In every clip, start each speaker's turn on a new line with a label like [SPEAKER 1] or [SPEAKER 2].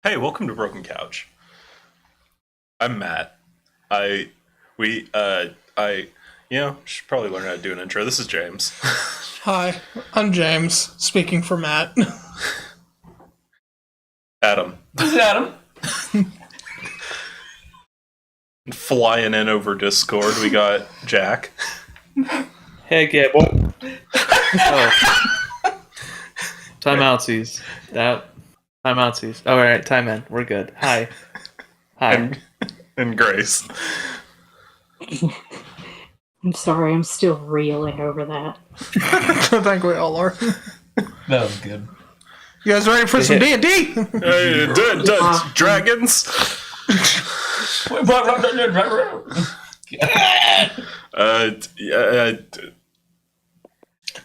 [SPEAKER 1] Hey, welcome to Broken Couch. I'm Matt. I, we, I, should probably learn how to do an intro. This is James.
[SPEAKER 2] Hi, I'm James, speaking for Matt.
[SPEAKER 1] Adam.
[SPEAKER 3] This is Adam.
[SPEAKER 1] Flying in over Discord, we got Jack.
[SPEAKER 4] Heck yeah, boy. Oh. Timeoutsies. Timeoutsies. Oh, all right, time in. We're good. Hi.
[SPEAKER 1] And Grace.
[SPEAKER 5] I'm sorry, I'm still reeling over that.
[SPEAKER 2] I think we all are.
[SPEAKER 3] That was good.
[SPEAKER 2] You guys ready for some D&D?
[SPEAKER 1] Hey, dragons.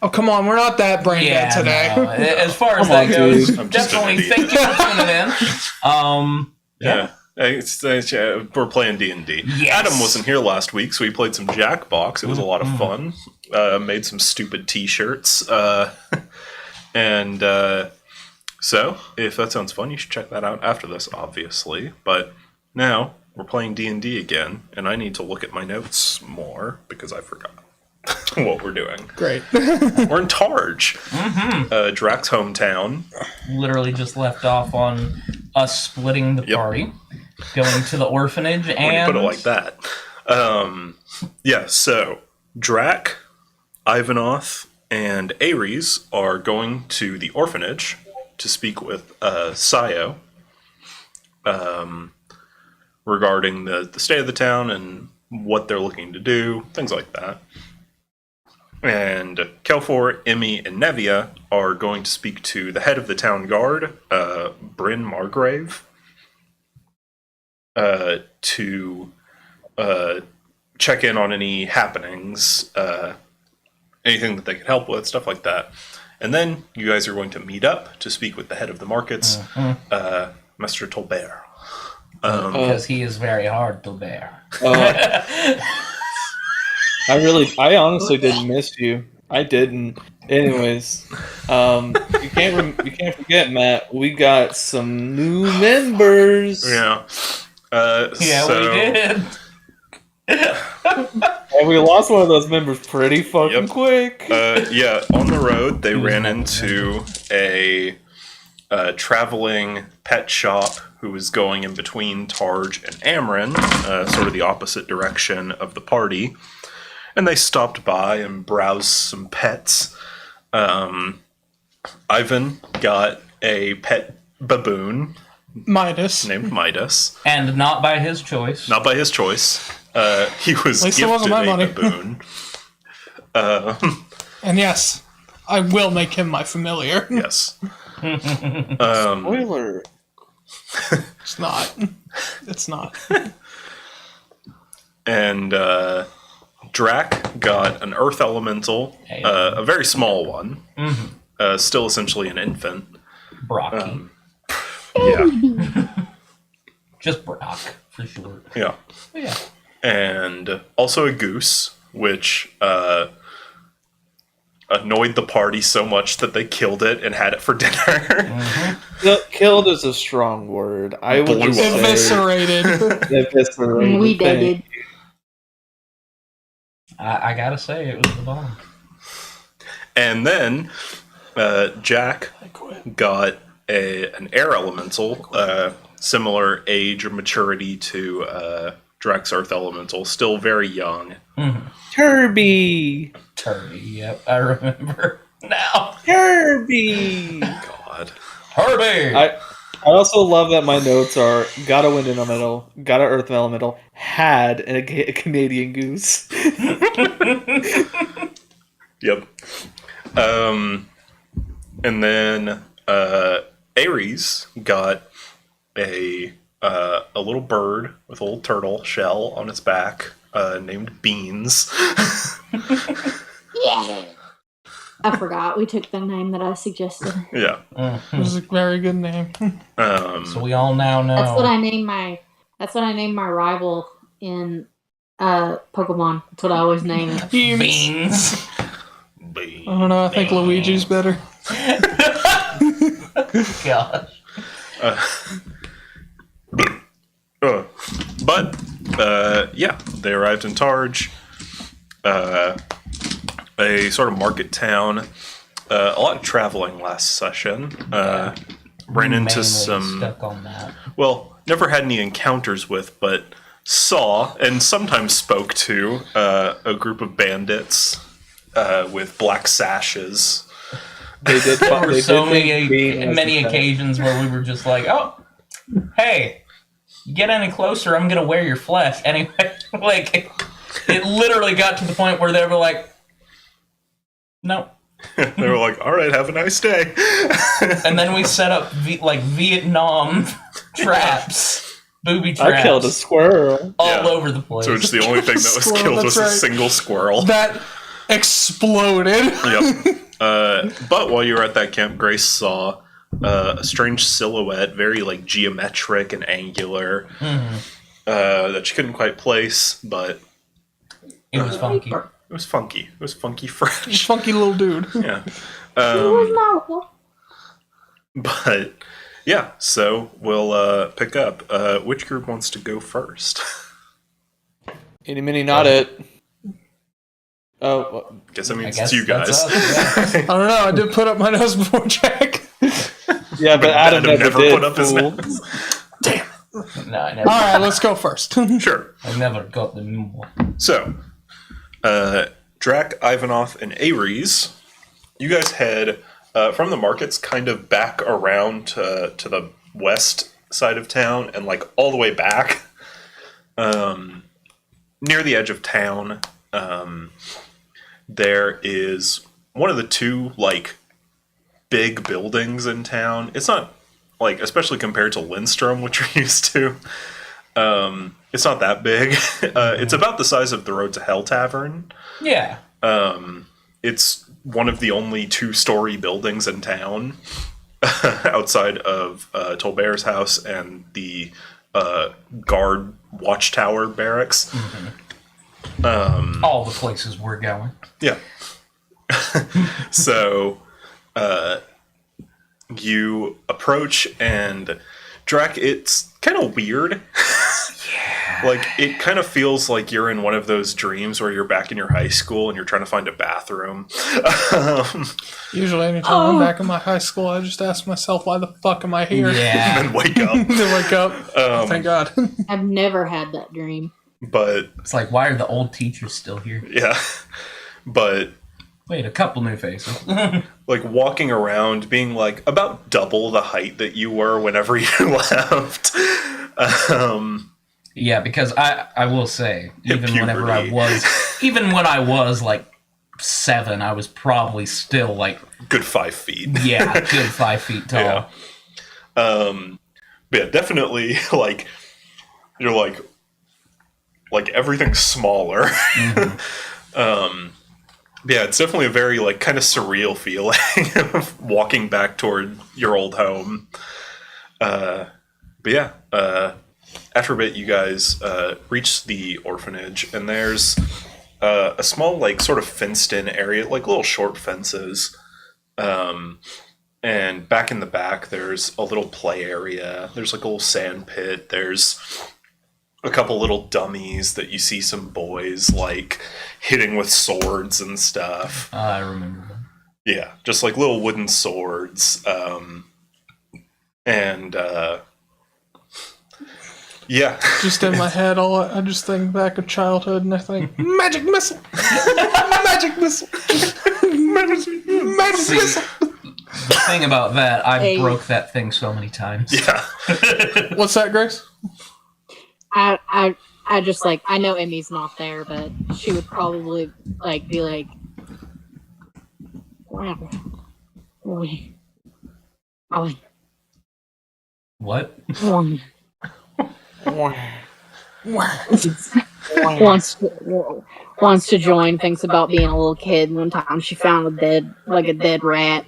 [SPEAKER 2] Oh, come on, we're not that brain dead today.
[SPEAKER 3] No. As far as
[SPEAKER 4] Come on,
[SPEAKER 3] that goes,
[SPEAKER 4] dude.
[SPEAKER 3] definitely thank you for tuning in.
[SPEAKER 1] Yeah. We're playing D&D.
[SPEAKER 3] Yes.
[SPEAKER 1] Adam wasn't here last week, so we played some Jackbox. It was a lot of fun. Made some stupid t-shirts. So, if that sounds fun, you should check that out after this, obviously. But now, we're playing D&D again, and I need to look at my notes more, because I forgot what we're doing.
[SPEAKER 2] Great.
[SPEAKER 1] We're in Targe, Drax's hometown.
[SPEAKER 3] Literally just left off on us splitting the party, going to the orphanage,
[SPEAKER 1] When
[SPEAKER 3] and
[SPEAKER 1] you put it like that. So Drac, Ivanoth, and Ares are going to the orphanage to speak with Sayo regarding the state of the town and what they're looking to do, things like that. And Kelfor, Emmy, and Nevia are going to speak to the head of the town guard, Bryn Margrave, to check in on any happenings, anything that they can help with, stuff like that. And then you guys are going to meet up to speak with the head of the markets, Mr. Tolbert.
[SPEAKER 3] because he is very hard to bear.
[SPEAKER 4] I honestly didn't miss you. I didn't. Anyways, you can't forget, Matt. We got some new members.
[SPEAKER 1] Yeah.
[SPEAKER 3] Yeah,
[SPEAKER 1] so,
[SPEAKER 3] we did.
[SPEAKER 4] And we lost one of those members pretty fucking quick.
[SPEAKER 1] On the road, they ran into a traveling pet shop who was going in between Targe and Amran, sort of the opposite direction of the party. And they stopped by and browsed some pets. Ivan got a pet baboon
[SPEAKER 2] Midas.
[SPEAKER 1] named Midas.
[SPEAKER 3] And not by his choice.
[SPEAKER 1] Not by his choice. He was
[SPEAKER 2] At least it
[SPEAKER 1] gifted
[SPEAKER 2] wasn't my
[SPEAKER 1] a
[SPEAKER 2] money.
[SPEAKER 1] baboon.
[SPEAKER 2] And yes, I will make him my familiar.
[SPEAKER 1] Yes.
[SPEAKER 4] Spoiler.
[SPEAKER 2] It's not. It's not.
[SPEAKER 1] And Drac got an earth elemental, a very small one, still essentially an infant.
[SPEAKER 3] Brocky.
[SPEAKER 1] Yeah,
[SPEAKER 3] Just Brock, for sure.
[SPEAKER 1] yeah.
[SPEAKER 3] Yeah.
[SPEAKER 1] And also a goose, which annoyed the party so much that they killed it and had it for dinner.
[SPEAKER 4] Killed is a strong word. I would
[SPEAKER 1] Blew
[SPEAKER 4] just
[SPEAKER 1] up.
[SPEAKER 4] say
[SPEAKER 2] Eviscerated.
[SPEAKER 4] eviscerated.
[SPEAKER 5] We did.
[SPEAKER 3] I gotta say, it was the bomb.
[SPEAKER 1] And then Jack got an air elemental, similar age or maturity to Drac's earth elemental, still very young.
[SPEAKER 4] Kirby.
[SPEAKER 3] Turby, yep, I remember now.
[SPEAKER 4] Kirby.
[SPEAKER 1] God.
[SPEAKER 3] Herbie!
[SPEAKER 4] I also love that my notes are got a wind elemental, got an earth elemental, had a Canadian goose.
[SPEAKER 1] Yep. And then Ares got a little bird with a little turtle shell on its back, named Beans.
[SPEAKER 5] Yeah. I forgot. We took the name that I suggested.
[SPEAKER 1] Yeah.
[SPEAKER 2] It was a very good name.
[SPEAKER 3] So we all now know.
[SPEAKER 5] That's what I named my. That's what I named my rival in Pokemon. That's what I always name it.
[SPEAKER 3] Beans.
[SPEAKER 1] Beans.
[SPEAKER 2] I don't know, I think Luigi's better.
[SPEAKER 3] Gosh.
[SPEAKER 1] Yeah, they arrived in Targe, a sort of market town. A lot of traveling last session. Ran into
[SPEAKER 3] Mainly
[SPEAKER 1] some.
[SPEAKER 3] stuck on that.
[SPEAKER 1] Well, never had any encounters with, but saw and sometimes spoke to a group of bandits with black sashes.
[SPEAKER 4] They did.
[SPEAKER 3] There were
[SPEAKER 4] They
[SPEAKER 3] so
[SPEAKER 4] did think Bean was
[SPEAKER 3] many
[SPEAKER 4] the best.
[SPEAKER 3] occasions where we were just like, "Oh, hey, you get any closer, I'm gonna wear your flesh." Anyway, like it literally got to the point where they were like, "No."
[SPEAKER 1] They were like, "All right, have a nice day."
[SPEAKER 3] And then we set up Vietnam traps, booby traps,
[SPEAKER 4] I killed a squirrel.
[SPEAKER 3] all
[SPEAKER 1] Yeah.
[SPEAKER 3] over the place.
[SPEAKER 1] So it's the only thing that was
[SPEAKER 2] Squirrel,
[SPEAKER 1] killed was a
[SPEAKER 2] that's right.
[SPEAKER 1] single squirrel.
[SPEAKER 2] That exploded.
[SPEAKER 1] Yep. But while you were at that camp, Grace saw a strange silhouette, very like geometric and angular, that she couldn't quite place, but
[SPEAKER 3] It was funky.
[SPEAKER 1] it was funky. It was funky fresh.
[SPEAKER 2] Funky little dude.
[SPEAKER 1] Yeah.
[SPEAKER 5] Where's my uncle?
[SPEAKER 1] But yeah, so we'll pick up. Which group wants to go first?
[SPEAKER 4] Itty mini not it. Oh,
[SPEAKER 1] Guess that means
[SPEAKER 3] I guess
[SPEAKER 1] it's you guys.
[SPEAKER 3] that's us, yeah.
[SPEAKER 2] I don't know. I did put up my nose before Jack.
[SPEAKER 4] yeah, but Adam never did.
[SPEAKER 1] put up his
[SPEAKER 4] fool.
[SPEAKER 1] nose.
[SPEAKER 3] No, I never.
[SPEAKER 2] All right, let's go first.
[SPEAKER 1] Sure.
[SPEAKER 3] I never got the new one.
[SPEAKER 1] So, Drac, Ivanov, and Ares, you guys head from the markets kind of back around to the west side of town and like all the way back near the edge of town. There is one of the two like big buildings in town. It's not like, especially compared to Lindstrom, which you're used to. It's not that big. It's about the size of the Road to Hell Tavern.
[SPEAKER 3] Yeah.
[SPEAKER 1] It's one of the only 2-story buildings in town, outside of Tolbear's house and the guard watchtower barracks.
[SPEAKER 3] All the places we're going.
[SPEAKER 1] Yeah. So, you approach and Drac, it's kind of weird. Like, it kind of feels like you're in one of those dreams where you're back in your high school and you're trying to find a bathroom.
[SPEAKER 2] Usually, anytime I'm back in my high school, I just ask myself, why the fuck am I here?
[SPEAKER 3] Yeah.
[SPEAKER 1] And wake up.
[SPEAKER 2] Then wake up. Thank God.
[SPEAKER 5] I've never had that dream.
[SPEAKER 1] But,
[SPEAKER 3] It's like, why are the old teachers still here?
[SPEAKER 1] yeah. But,
[SPEAKER 3] Wait, a couple new faces.
[SPEAKER 1] like, walking around being, like, about double the height that you were whenever you left.
[SPEAKER 3] Yeah, because I will say,
[SPEAKER 1] Hit
[SPEAKER 3] even when I was like 7, I was probably still like,
[SPEAKER 1] Good 5 feet.
[SPEAKER 3] yeah, good 5 feet tall.
[SPEAKER 1] Yeah. But yeah, definitely, like, you're like everything's smaller. Yeah, it's definitely a very, like, kind of surreal feeling of walking back toward your old home. But yeah, after a bit, you guys reach the orphanage, and there's a small, like, sort of fenced-in area, like little short fences. And back in the back, there's a little play area. There's, like, a little sand pit. There's a couple little dummies that you see some boys, like, hitting with swords and stuff.
[SPEAKER 3] I remember them.
[SPEAKER 1] Yeah, just, like, little wooden swords. Yeah.
[SPEAKER 2] Just in my head, I just think back of childhood, and I think, magic missile, magic missile, magic missile.
[SPEAKER 3] The thing about that, I
[SPEAKER 5] Hey.
[SPEAKER 3] broke that thing so many times.
[SPEAKER 1] Yeah.
[SPEAKER 2] What's that, Grace?
[SPEAKER 5] I just like, I know Emmy's not there, but she would probably like be like, wow, boy,
[SPEAKER 3] What?
[SPEAKER 5] wants to join. Thinks about being a little kid. One time she found a dead rat.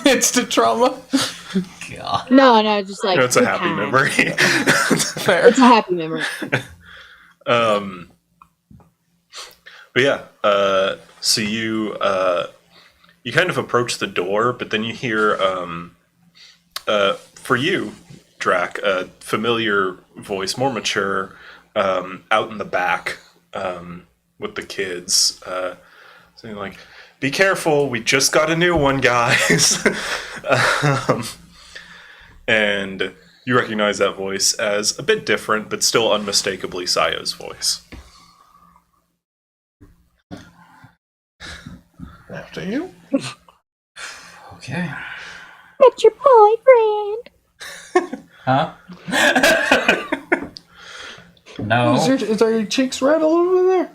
[SPEAKER 2] Instant trauma.
[SPEAKER 3] God.
[SPEAKER 5] No, just like
[SPEAKER 1] It's a
[SPEAKER 5] good
[SPEAKER 1] happy
[SPEAKER 5] time.
[SPEAKER 1] memory.
[SPEAKER 2] Fair.
[SPEAKER 5] It's a happy memory.
[SPEAKER 1] But yeah, so you kind of approach the door, but then you hear, for you, Drac, a familiar voice, more mature, out in the back with the kids, saying like, "Be careful, we just got a new one, guys." And you recognize that voice as a bit different, but still unmistakably Sayo's voice.
[SPEAKER 2] After you.
[SPEAKER 3] Okay.
[SPEAKER 5] That's your boyfriend.
[SPEAKER 3] Huh? No.
[SPEAKER 2] Is your cheeks red a little bit there?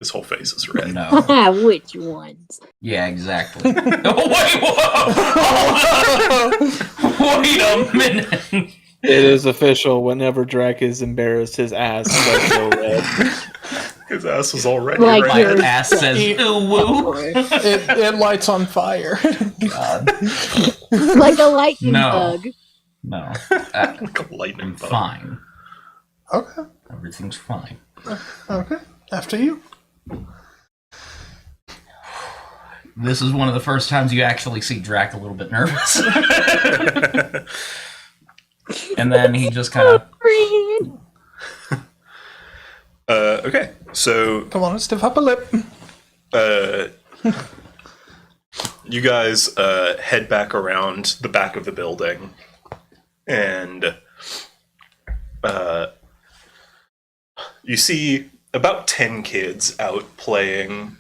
[SPEAKER 1] His whole face is red.
[SPEAKER 3] No.
[SPEAKER 5] Which ones?
[SPEAKER 3] Yeah, exactly. Oh, wait, whoa! Wait a minute.
[SPEAKER 4] It is official. Whenever Drac is embarrassed, his ass gets so red.
[SPEAKER 1] His ass was already
[SPEAKER 5] Like
[SPEAKER 1] red.
[SPEAKER 3] My
[SPEAKER 5] your-
[SPEAKER 3] ass says, ooh, woo.
[SPEAKER 2] It lights on fire.
[SPEAKER 3] God.
[SPEAKER 5] Like a lightning
[SPEAKER 3] No.
[SPEAKER 5] bug.
[SPEAKER 3] No.
[SPEAKER 1] Like a lightning
[SPEAKER 3] I'm
[SPEAKER 1] bug.
[SPEAKER 3] fine.
[SPEAKER 2] Okay.
[SPEAKER 3] Everything's fine.
[SPEAKER 2] Okay. After you.
[SPEAKER 3] This is one of the first times you actually see Drac a little bit nervous. And then he just kind of...
[SPEAKER 5] Friend.
[SPEAKER 1] Okay, so
[SPEAKER 2] Come on, stiff upper lip.
[SPEAKER 1] you guys head back around the back of the building, and you see about 10 kids out playing,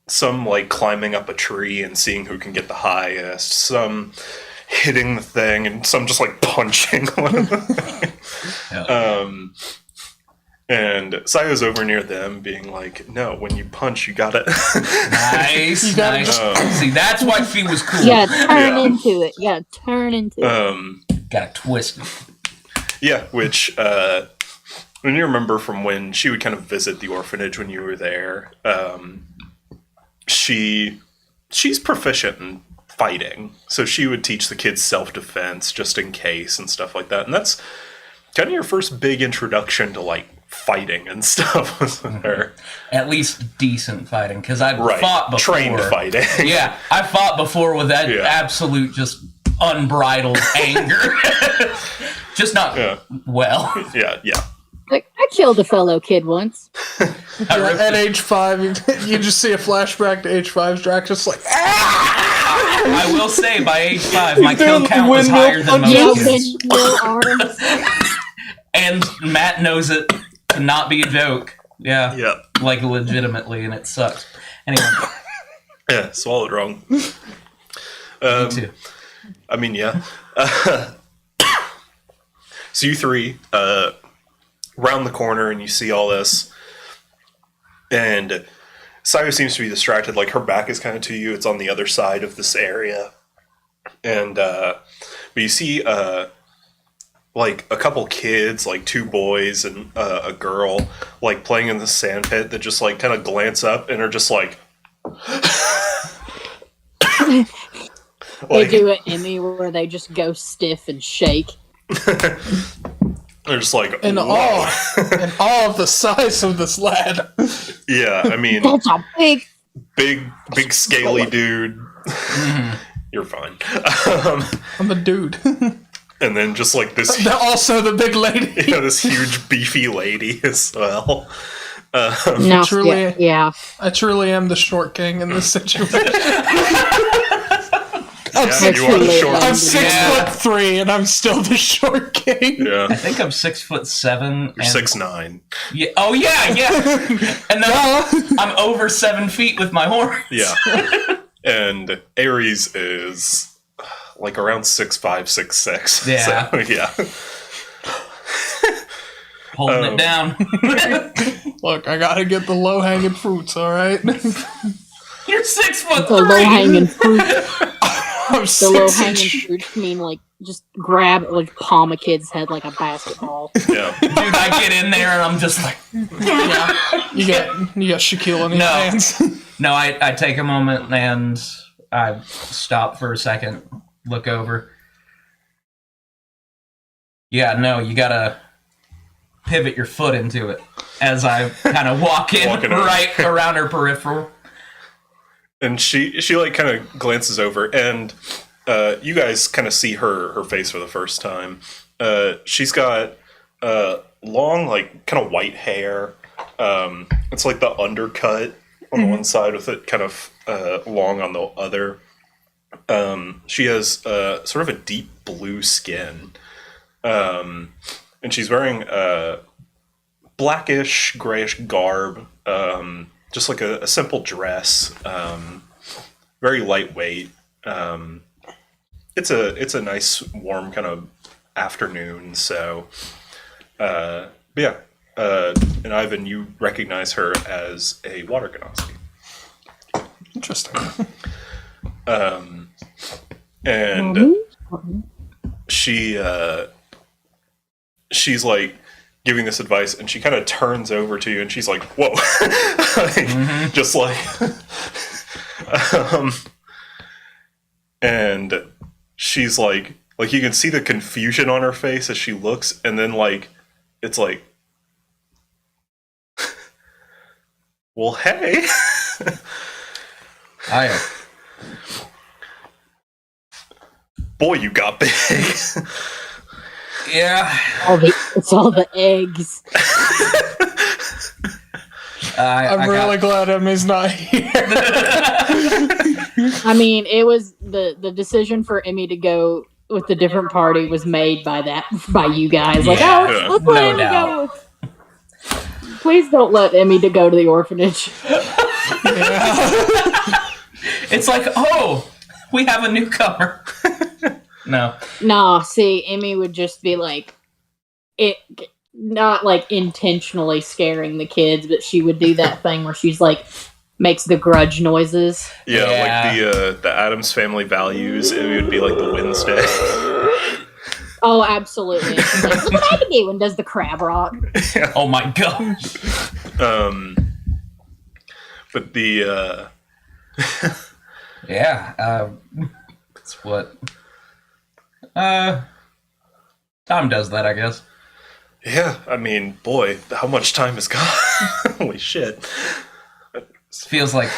[SPEAKER 1] some like climbing up a tree and seeing who can get the highest, some hitting the thing, and some just like punching one of the and Sayo's over near them being like, "No, when you punch, you gotta..."
[SPEAKER 3] Nice,
[SPEAKER 2] gotta
[SPEAKER 3] nice.
[SPEAKER 2] just-
[SPEAKER 3] See, that's why she was cool.
[SPEAKER 5] Yeah, turn
[SPEAKER 1] Yeah.
[SPEAKER 5] into it. Yeah, turn into it.
[SPEAKER 3] Gotta twist it.
[SPEAKER 1] Yeah, which, when you remember from when she would kind of visit the orphanage when you were there, she's proficient in fighting, so she would teach the kids self-defense just in case and stuff like that, and that's kind of your first big introduction to, like, fighting and stuff was with her.
[SPEAKER 3] At least decent fighting, because I've
[SPEAKER 1] Right,
[SPEAKER 3] fought before.
[SPEAKER 1] trained fighting.
[SPEAKER 3] Yeah, I fought before with that
[SPEAKER 1] Yeah.
[SPEAKER 3] absolute, just unbridled anger. Just not
[SPEAKER 1] Yeah.
[SPEAKER 3] well.
[SPEAKER 1] Yeah, yeah.
[SPEAKER 5] Like, I killed a fellow kid once.
[SPEAKER 2] At age 5, you just see a flashback to age 5's Drac just like,
[SPEAKER 3] I will say, by age 5, my kill
[SPEAKER 4] doing
[SPEAKER 3] count was
[SPEAKER 4] windmill
[SPEAKER 3] higher than
[SPEAKER 4] punches.
[SPEAKER 5] No
[SPEAKER 3] most kids.
[SPEAKER 5] windmill arms.
[SPEAKER 3] And Matt knows it to not be a joke. Yeah.
[SPEAKER 1] Yeah.
[SPEAKER 3] Like, legitimately, and it sucks. Anyway,
[SPEAKER 1] Yeah, swallowed wrong.
[SPEAKER 3] me too.
[SPEAKER 1] I mean, yeah. So you three, round the corner and you see all this, and Sayo seems to be distracted, like her back is kind of to you, it's on the other side of this area, and, but you see, like, a couple kids, like 2 boys and a girl, like, playing in the sand pit that just, like, kind of glance up and are just like...
[SPEAKER 5] They do an Emmy where they just go stiff and shake.
[SPEAKER 1] They're just like,
[SPEAKER 2] in
[SPEAKER 1] "Whoa."
[SPEAKER 2] awe of the size of this lad.
[SPEAKER 1] Yeah, I mean,
[SPEAKER 5] That's a big.
[SPEAKER 1] big scaly dude. You're fine.
[SPEAKER 2] I'm a dude.
[SPEAKER 1] And then just like this,
[SPEAKER 2] Also the big lady.
[SPEAKER 1] this huge beefy lady as well.
[SPEAKER 5] No,
[SPEAKER 2] Truly-
[SPEAKER 5] yeah.
[SPEAKER 2] I truly am the short king in this situation.
[SPEAKER 1] Yeah, you are the short.
[SPEAKER 2] I'm 6'3" and I'm still the short king.
[SPEAKER 1] Yeah,
[SPEAKER 3] I think I'm 6'7".
[SPEAKER 1] you're
[SPEAKER 3] and
[SPEAKER 1] 6'9".
[SPEAKER 3] Yeah. Oh yeah, yeah. And then I'm over 7 feet with my horns.
[SPEAKER 1] Yeah, and Ares is like around 6'5", 6'6".
[SPEAKER 3] Yeah.
[SPEAKER 1] So, yeah.
[SPEAKER 3] Holding it down.
[SPEAKER 2] Look, I gotta get the low hanging fruits, alright?
[SPEAKER 3] You're 6'3".
[SPEAKER 5] The low hanging fruit.
[SPEAKER 2] I'm
[SPEAKER 5] The low
[SPEAKER 2] 6
[SPEAKER 5] hanging
[SPEAKER 2] inch.
[SPEAKER 5] fruit mean like just grab like palm a kid's head like a basketball.
[SPEAKER 1] Yeah.
[SPEAKER 3] Dude, I get in there and I'm just like,
[SPEAKER 2] You got Shaquille in your
[SPEAKER 3] No.
[SPEAKER 2] hands.
[SPEAKER 3] no. I take a moment and I stop for a second, look over. Yeah, no, you gotta pivot your foot into it as I kind of walk in
[SPEAKER 1] Walking over.
[SPEAKER 3] right around her peripheral.
[SPEAKER 1] And she like kind of glances over, and you guys kind of see her face for the first time. She's got long, like, kind of white hair. It's like the undercut on the one side with it kind of long on the other. She has sort of a deep blue skin. And she's wearing blackish, grayish garb. Just like a simple dress. Very lightweight. It's a nice, warm kind of afternoon, so... yeah. And Ivan, you recognize her as a water Gnostic.
[SPEAKER 2] Interesting.
[SPEAKER 1] And she's like giving this advice, and she kind of turns over to you, and she's like, "Whoa!" Like, just like, and she's like you can see the confusion on her face as she looks, and then like it's like, well, hey.
[SPEAKER 3] I
[SPEAKER 1] Boy, you got big.
[SPEAKER 3] yeah.
[SPEAKER 5] It's all the eggs.
[SPEAKER 2] I'm really glad Emmy's not here.
[SPEAKER 5] I mean, it was the decision for Emmy to go with the different party was made by you guys. Like,
[SPEAKER 3] Yeah,
[SPEAKER 5] let's let
[SPEAKER 3] no
[SPEAKER 5] Emmy
[SPEAKER 3] doubt.
[SPEAKER 5] go. Please don't let Emmy to go to the orphanage.
[SPEAKER 3] It's like, oh, we have a newcomer. No.
[SPEAKER 5] Nah, see, Emmy would just be like, not like intentionally scaring the kids, but she would do that thing where she's like, makes the grudge noises.
[SPEAKER 1] Yeah, like the Addams Family Values. It would be like the Wednesday.
[SPEAKER 5] Oh, absolutely. She's like, what would I do? And does the crab rock.
[SPEAKER 3] Oh my god.
[SPEAKER 1] But the
[SPEAKER 3] Yeah. That's what. Time does that, I guess.
[SPEAKER 1] yeah, I mean, boy, how much time has gone? Holy shit!
[SPEAKER 3] Feels like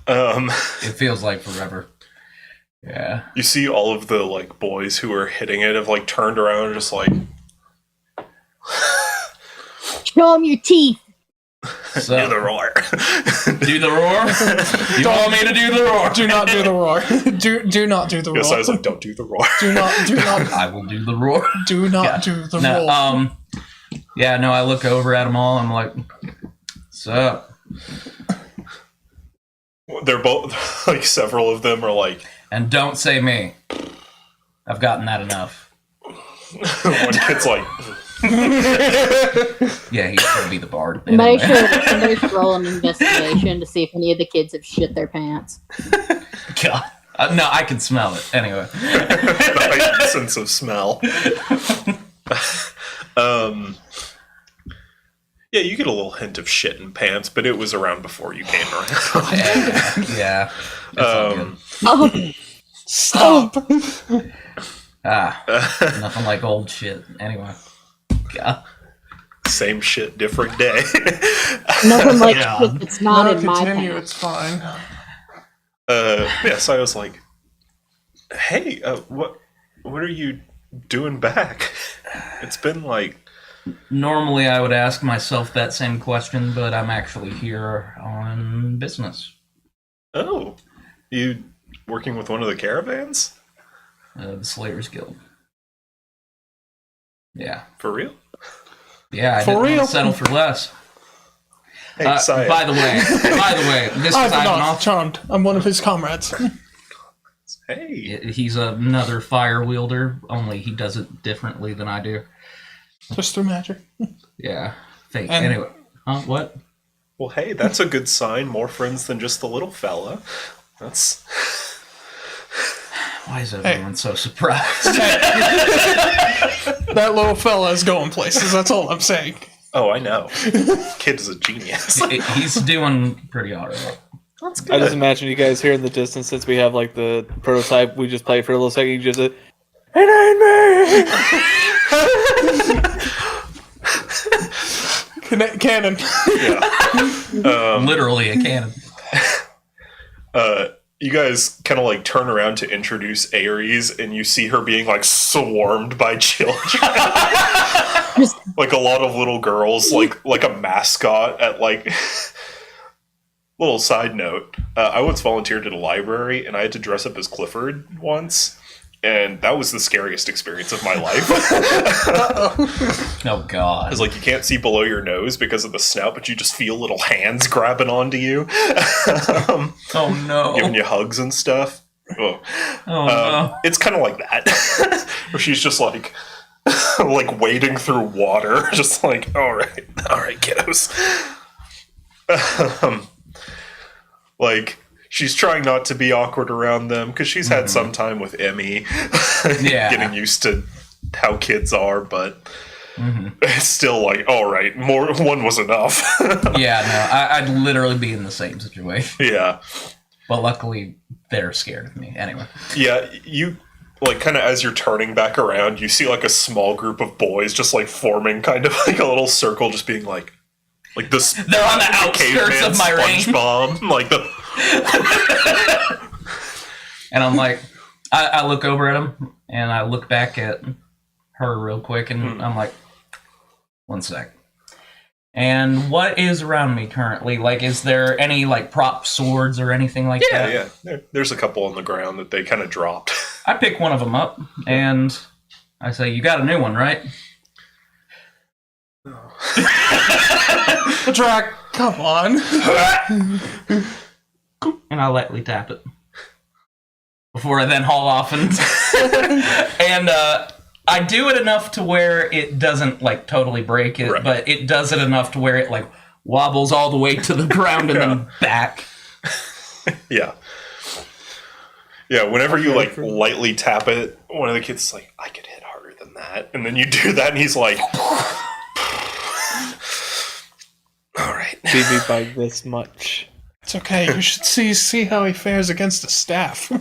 [SPEAKER 3] it feels like forever. Yeah.
[SPEAKER 1] You see all of the like boys who are hitting it have like turned around and just like,
[SPEAKER 5] Show them your teeth.
[SPEAKER 3] So,
[SPEAKER 1] do the roar.
[SPEAKER 3] do the roar? You want me to do the roar?
[SPEAKER 2] Do not do the roar. Do not do the roar.
[SPEAKER 1] Yes, I was like, don't do the roar.
[SPEAKER 2] Do not.
[SPEAKER 3] I will do the roar.
[SPEAKER 2] Do not
[SPEAKER 3] Yeah.
[SPEAKER 2] do the
[SPEAKER 3] No,
[SPEAKER 2] roar.
[SPEAKER 3] yeah, no, I look over at them all. I'm like, what's up?
[SPEAKER 1] They're both like several of them are like,
[SPEAKER 3] And don't say me. I've gotten that enough.
[SPEAKER 1] one kid's like,
[SPEAKER 3] Yeah, he's gonna be the bard.
[SPEAKER 5] Make
[SPEAKER 3] Anyway.
[SPEAKER 5] sure that somebody should roll an investigation to see if any of the kids have shit their pants.
[SPEAKER 3] God. No, I can smell it. Anyway.
[SPEAKER 1] the heightened sense of smell. Yeah, you get a little hint of shit in pants, but it was around before you came around.
[SPEAKER 3] Yeah. It's all good.
[SPEAKER 5] Oh,
[SPEAKER 2] Stop.
[SPEAKER 3] Nothing like old shit. Anyway. God.
[SPEAKER 1] Same shit, different day.
[SPEAKER 5] nothing like
[SPEAKER 3] Yeah.
[SPEAKER 5] shit that's not
[SPEAKER 2] No,
[SPEAKER 5] in my
[SPEAKER 2] continue.
[SPEAKER 5] pants.
[SPEAKER 2] It's fine.
[SPEAKER 1] Yeah, so I was like, hey, what are you doing back? It's been like,
[SPEAKER 3] Normally I would ask myself that same question, but I'm actually here on business.
[SPEAKER 1] oh, you working with one of the caravans?
[SPEAKER 3] The Slayers Guild. Yeah.
[SPEAKER 1] For real?
[SPEAKER 3] Yeah, I
[SPEAKER 2] For
[SPEAKER 3] didn't
[SPEAKER 2] real?
[SPEAKER 3] want to settle for less.
[SPEAKER 1] Hey, Saya.
[SPEAKER 3] By the way, this is
[SPEAKER 2] Ivanov,
[SPEAKER 3] Ivanov.
[SPEAKER 2] charmed. I'm one of his comrades.
[SPEAKER 1] Hey.
[SPEAKER 3] He's another fire wielder, only he does it differently than I do.
[SPEAKER 2] Just through magic.
[SPEAKER 3] Yeah. Fake.
[SPEAKER 2] And-
[SPEAKER 3] Anyway. Huh? What?
[SPEAKER 1] Well, hey, that's a good sign. More friends than just the little fella. That's...
[SPEAKER 3] Why is everyone so surprised?
[SPEAKER 2] That little fella is going places. That's all I'm saying.
[SPEAKER 1] Oh, I know. Kid is a genius.
[SPEAKER 3] He's doing pretty alright.
[SPEAKER 1] That's
[SPEAKER 4] I just
[SPEAKER 1] good.
[SPEAKER 4] imagine you guys here in the distance, since we have like the prototype we just played for a little second. You just said, "It ain't me."
[SPEAKER 2] Cannon.
[SPEAKER 1] Yeah.
[SPEAKER 3] Literally a cannon.
[SPEAKER 1] you guys kind of like turn around to introduce Ares, and you see her being like swarmed by children. Like a lot of little girls, like a mascot at like. Little side note: I once volunteered at a library, and I had to dress up as Clifford once, and that was the scariest experience of my life.
[SPEAKER 3] Oh God!
[SPEAKER 1] Because like you can't see below your nose because of the snout, but you just feel little hands grabbing onto you,
[SPEAKER 3] Oh no!
[SPEAKER 1] giving you hugs and stuff. Oh,
[SPEAKER 3] No!
[SPEAKER 1] It's kind of like that, where she's just like wading through water, just like all right, kiddos. Like she's trying not to be awkward around them because she's had some time with Emmy, getting used to how kids are, but it's still like, all right, one was enough.
[SPEAKER 3] Yeah, no, I'd literally be in the same situation.
[SPEAKER 1] Yeah,
[SPEAKER 3] But luckily, they're scared of me. Anyway.
[SPEAKER 1] Yeah, you like kind of as you're turning back around, you see like a small group of boys just like forming kind of like a little circle, just being like this.
[SPEAKER 3] They're on the outskirts of my ring.
[SPEAKER 1] SpongeBob, like the.
[SPEAKER 3] And I'm like, I look over at him, and I look back at her real quick, and I'm like, one sec. And what is around me currently? Like, is there any, like, prop swords or anything like that?
[SPEAKER 1] Yeah. There's a couple on the ground that they kind of dropped.
[SPEAKER 3] I pick one of them up, and I say, you got a new one, right?
[SPEAKER 2] Drac, come on.
[SPEAKER 3] And I lightly tap it. Before I then haul off and... and, I do it enough to where it doesn't, like, totally break it,
[SPEAKER 1] right.
[SPEAKER 3] But it does it enough to where it, like, wobbles all the way to the ground and then back.
[SPEAKER 1] Yeah. Yeah, whenever you, like, lightly tap it, one of the kids is like, I could hit harder than that. And then you do that, and he's like... All right.
[SPEAKER 4] Maybe by this much.
[SPEAKER 2] It's okay. You should see how he fares against a staff.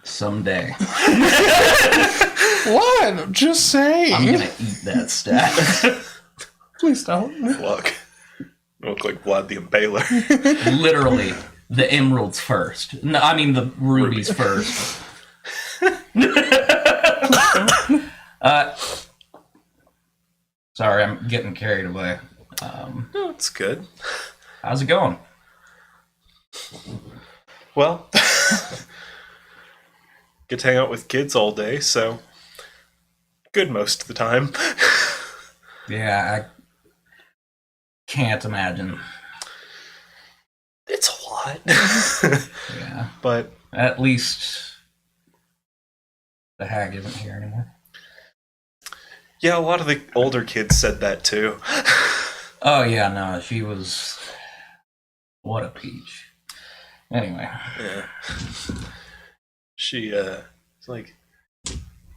[SPEAKER 3] Someday.
[SPEAKER 2] What? I'm just saying.
[SPEAKER 3] I'm gonna eat that staff.
[SPEAKER 2] Please don't.
[SPEAKER 1] Look. You look like Vlad the Impaler.
[SPEAKER 3] Literally, the emeralds first. No, I mean the rubies first. Sorry, I'm getting carried away.
[SPEAKER 1] No, it's good.
[SPEAKER 3] How's it going?
[SPEAKER 1] Well, get to hang out with kids all day, so good most of the time.
[SPEAKER 3] Yeah, I can't imagine.
[SPEAKER 1] It's a lot.
[SPEAKER 3] Yeah,
[SPEAKER 1] But
[SPEAKER 3] at least the hag isn't here anymore.
[SPEAKER 1] yeah, a lot of the older kids said that too.
[SPEAKER 3] Oh yeah, no, she was... What a peach. Anyway.
[SPEAKER 1] Yeah. She, it's like,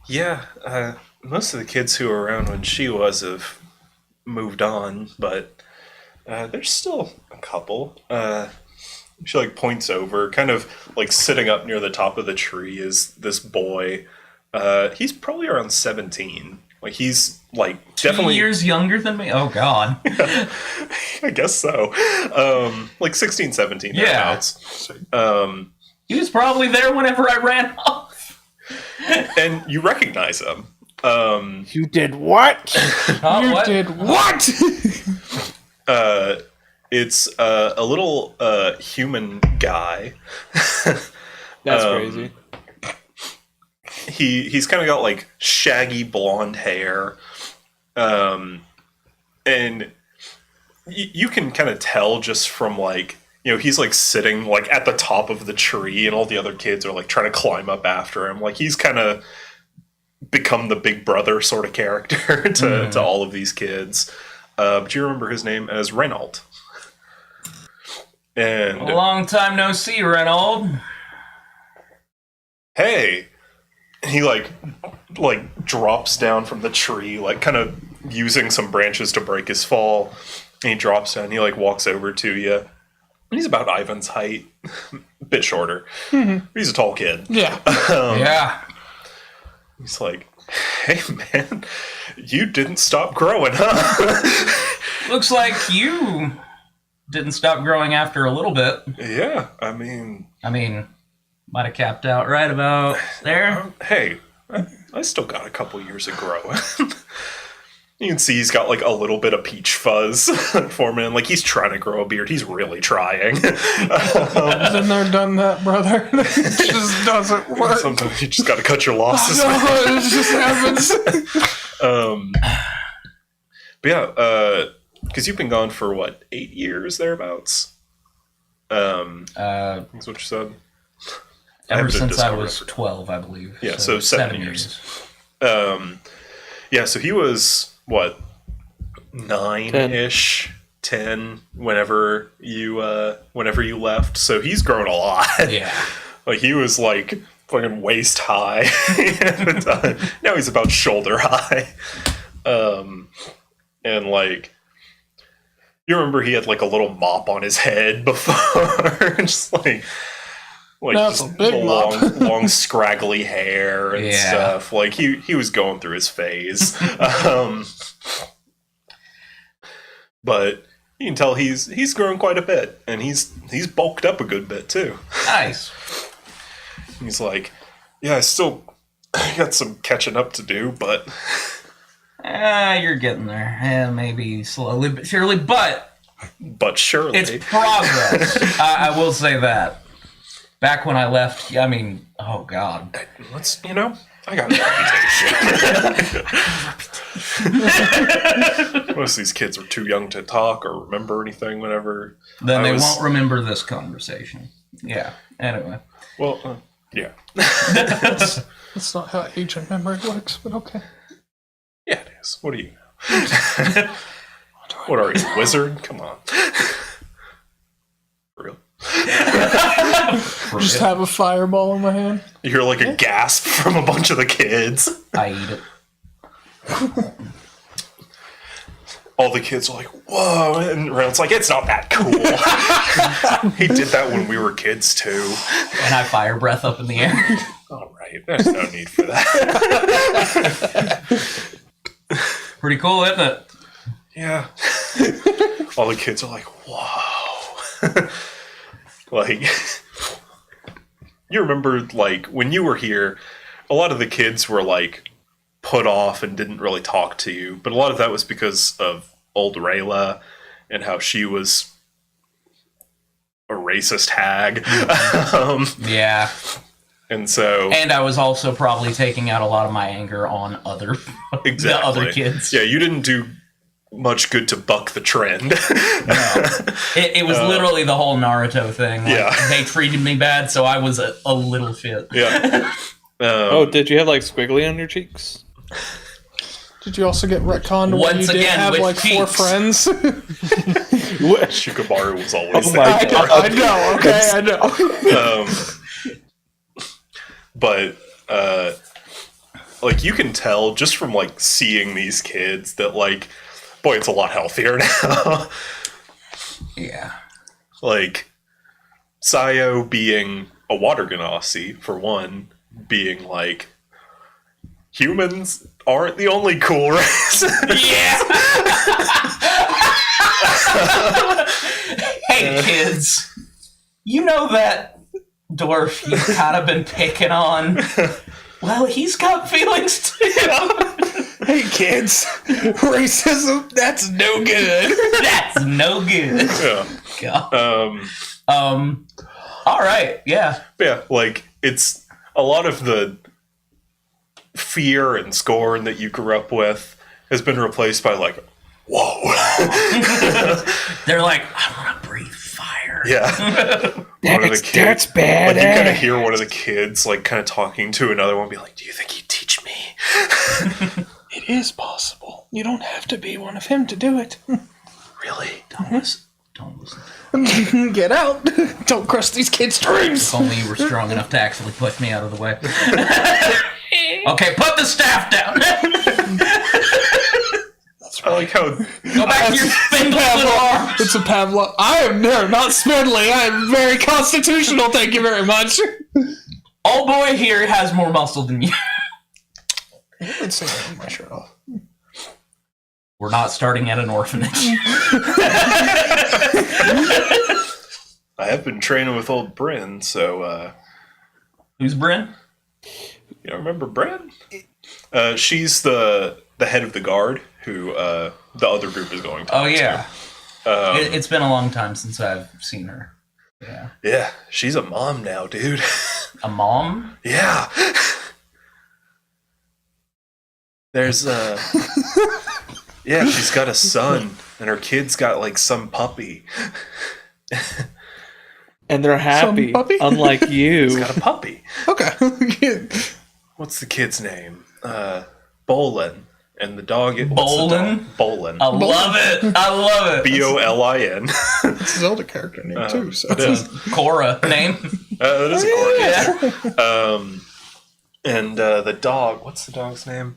[SPEAKER 1] yeah, most of the kids who were around when she was have moved on, but there's still a couple. She, like, points over, kind of, like, sitting up near the top of the tree is this boy. He's probably around 17. Like, he's, like, definitely...
[SPEAKER 3] 2 years younger than me? Oh, God.
[SPEAKER 1] I guess so. Like 16, 17.
[SPEAKER 3] Yeah.
[SPEAKER 1] Thereabouts.
[SPEAKER 3] He was probably there whenever I ran off.
[SPEAKER 1] And you recognize him.
[SPEAKER 4] You did what?
[SPEAKER 3] Oh,
[SPEAKER 2] You
[SPEAKER 3] what?
[SPEAKER 2] did what?
[SPEAKER 1] It's a little human guy.
[SPEAKER 4] That's crazy.
[SPEAKER 1] He's kind of got like shaggy blonde hair, and you can kind of tell just from like, you know, he's like sitting like at the top of the tree, and all the other kids are like trying to climb up after him. Like he's kind of become the big brother sort of character to all of these kids. Do you remember his name as Renault? And
[SPEAKER 3] A long time no see, Reynold.
[SPEAKER 1] hey, he like drops down from the tree, like kind of using some branches to break his fall. And he drops down. He like walks over to you. And he's about Ivan's height, a bit shorter. He's a tall kid.
[SPEAKER 2] Yeah.
[SPEAKER 3] Yeah.
[SPEAKER 1] He's like, "Hey man, you didn't stop growing, huh?"
[SPEAKER 3] Looks like you didn't stop growing after a little bit.
[SPEAKER 1] Yeah, I mean,
[SPEAKER 3] Might have capped out right about there.
[SPEAKER 1] hey, I still got a couple years of growing. You can see he's got like a little bit of peach fuzz forming. Like he's trying to grow a beard. He's really trying.
[SPEAKER 2] Been there, done that, brother. It just doesn't work.
[SPEAKER 1] Sometimes you just got to cut your losses.
[SPEAKER 2] No, it just happens.
[SPEAKER 1] But yeah, because you've been gone for what, 8 years thereabouts? That's what you said.
[SPEAKER 3] Ever since I was 12, I believe.
[SPEAKER 1] Yeah, so 7 years. Yeah, so he was what, 9-ish, 10 whenever you left. So he's grown a lot.
[SPEAKER 3] Yeah.
[SPEAKER 1] Like he was like fucking waist high at the time. Now he's about shoulder high. And like you remember he had like a little mop on his head before, just like
[SPEAKER 2] That's
[SPEAKER 1] just
[SPEAKER 2] a big mop.
[SPEAKER 1] long scraggly hair and
[SPEAKER 3] Yeah.
[SPEAKER 1] stuff. Like he was going through his phase. But you can tell he's grown quite a bit, and he's bulked up a good bit too.
[SPEAKER 3] Nice.
[SPEAKER 1] He's like, yeah, I got some catching up to do, but
[SPEAKER 3] You're getting there. Maybe slowly but surely, but
[SPEAKER 1] surely
[SPEAKER 3] it's progress. I will say that. Back when I left, I mean, oh god.
[SPEAKER 1] I got a reputation. Most of these kids are too young to talk or remember anything whenever.
[SPEAKER 3] Then they won't remember this conversation. Yeah. Anyway.
[SPEAKER 1] Well, yeah.
[SPEAKER 2] That's not how age and memory works, but okay.
[SPEAKER 1] Yeah, it is. What do you know? What are you, a wizard? Come on. For real.
[SPEAKER 2] Just have a fireball in my hand.
[SPEAKER 1] You hear like a gasp from a bunch of the kids.
[SPEAKER 3] I eat it.
[SPEAKER 1] All the kids are like, whoa, and Reynolds like, it's not that cool. He did that when we were kids too.
[SPEAKER 3] And I fire breath up in the air.
[SPEAKER 1] All right, there's no need for that.
[SPEAKER 3] Pretty cool, isn't it?
[SPEAKER 1] Yeah. All the kids are like, whoa. Like, you remember, like, when you were here, a lot of the kids were, like, put off and didn't really talk to you. But a lot of that was because of old Rayla and how she was a racist hag.
[SPEAKER 3] Yeah.
[SPEAKER 1] And so...
[SPEAKER 3] And I was also probably taking out a lot of my anger on the other kids.
[SPEAKER 1] Yeah, you didn't do much good to buck the trend.
[SPEAKER 3] No. It was literally the whole Naruto thing. Like,
[SPEAKER 1] Yeah.
[SPEAKER 3] They treated me bad, so I was a little shit.
[SPEAKER 1] Yeah.
[SPEAKER 4] Did you have like squiggly on your cheeks?
[SPEAKER 2] Did you also get retconned when
[SPEAKER 3] Once
[SPEAKER 2] you did
[SPEAKER 3] again,
[SPEAKER 2] have
[SPEAKER 3] with
[SPEAKER 2] like 4
[SPEAKER 3] cheeks.
[SPEAKER 2] friends?
[SPEAKER 1] Shikamaru was always
[SPEAKER 4] Oh
[SPEAKER 1] there.
[SPEAKER 4] my God.
[SPEAKER 2] I know, okay, I know.
[SPEAKER 1] But like you can tell just from like seeing these kids that like, boy, it's a lot healthier now.
[SPEAKER 3] Yeah.
[SPEAKER 1] Like Sayo being a water ganassi for one, being like humans aren't the only cool race.
[SPEAKER 3] Yeah. Hey kids, you know that dwarf you've kind of been picking on? Well, he's got feelings too.
[SPEAKER 2] Hey kids, racism, that's no good.
[SPEAKER 3] That's no good.
[SPEAKER 1] Yeah.
[SPEAKER 3] God. All right. Yeah.
[SPEAKER 1] Yeah, like it's a lot of the fear and scorn that you grew up with has been replaced by like, whoa.
[SPEAKER 3] They're like, I want to breathe fire.
[SPEAKER 1] Yeah. One of the kids,
[SPEAKER 2] That's bad.
[SPEAKER 1] like you kind of hear one of the kids like kind of talking to another one, be like, "Do you think he'd teach me?"
[SPEAKER 2] It is possible. You don't have to be one of him to do it.
[SPEAKER 1] Really?
[SPEAKER 3] Don't listen. Don't listen.
[SPEAKER 2] Get out. Don't crush these kids' dreams.
[SPEAKER 3] If only you were strong enough to actually push me out of the way. Okay, put the staff down.
[SPEAKER 1] I like how
[SPEAKER 3] Go back to your spindly little arms.
[SPEAKER 2] It's a Pavlov. I am not spindly. I am very constitutional. Thank you very much.
[SPEAKER 3] Old boy here has more muscle than you.
[SPEAKER 2] Let's take my shirt off.
[SPEAKER 3] We're not starting at an orphanage.
[SPEAKER 1] I've been training with old Bryn, so,
[SPEAKER 3] Who's Bryn?
[SPEAKER 1] you don't remember Bryn? She's the head of the guard who, the other group is going to.
[SPEAKER 3] Oh, yeah.
[SPEAKER 1] To.
[SPEAKER 3] It's been a long time since I've seen her. Yeah.
[SPEAKER 1] Yeah, she's a mom now, dude.
[SPEAKER 3] A mom?
[SPEAKER 1] Yeah. There's, yeah, she's got a son, and her kid's got, like, some puppy.
[SPEAKER 4] And they're happy,
[SPEAKER 2] Some puppy?
[SPEAKER 4] unlike you.
[SPEAKER 1] He's got a puppy.
[SPEAKER 2] Okay.
[SPEAKER 1] What's the kid's name? Bolin. And the dog...
[SPEAKER 3] Bolin?
[SPEAKER 1] Bolin.
[SPEAKER 3] I love it. I love it.
[SPEAKER 1] Bolin.
[SPEAKER 2] It's a Zelda character name, too. So.
[SPEAKER 1] It is.
[SPEAKER 3] Cora name.
[SPEAKER 1] It is a
[SPEAKER 3] Yeah.
[SPEAKER 1] Cora. And the dog... What's the dog's name?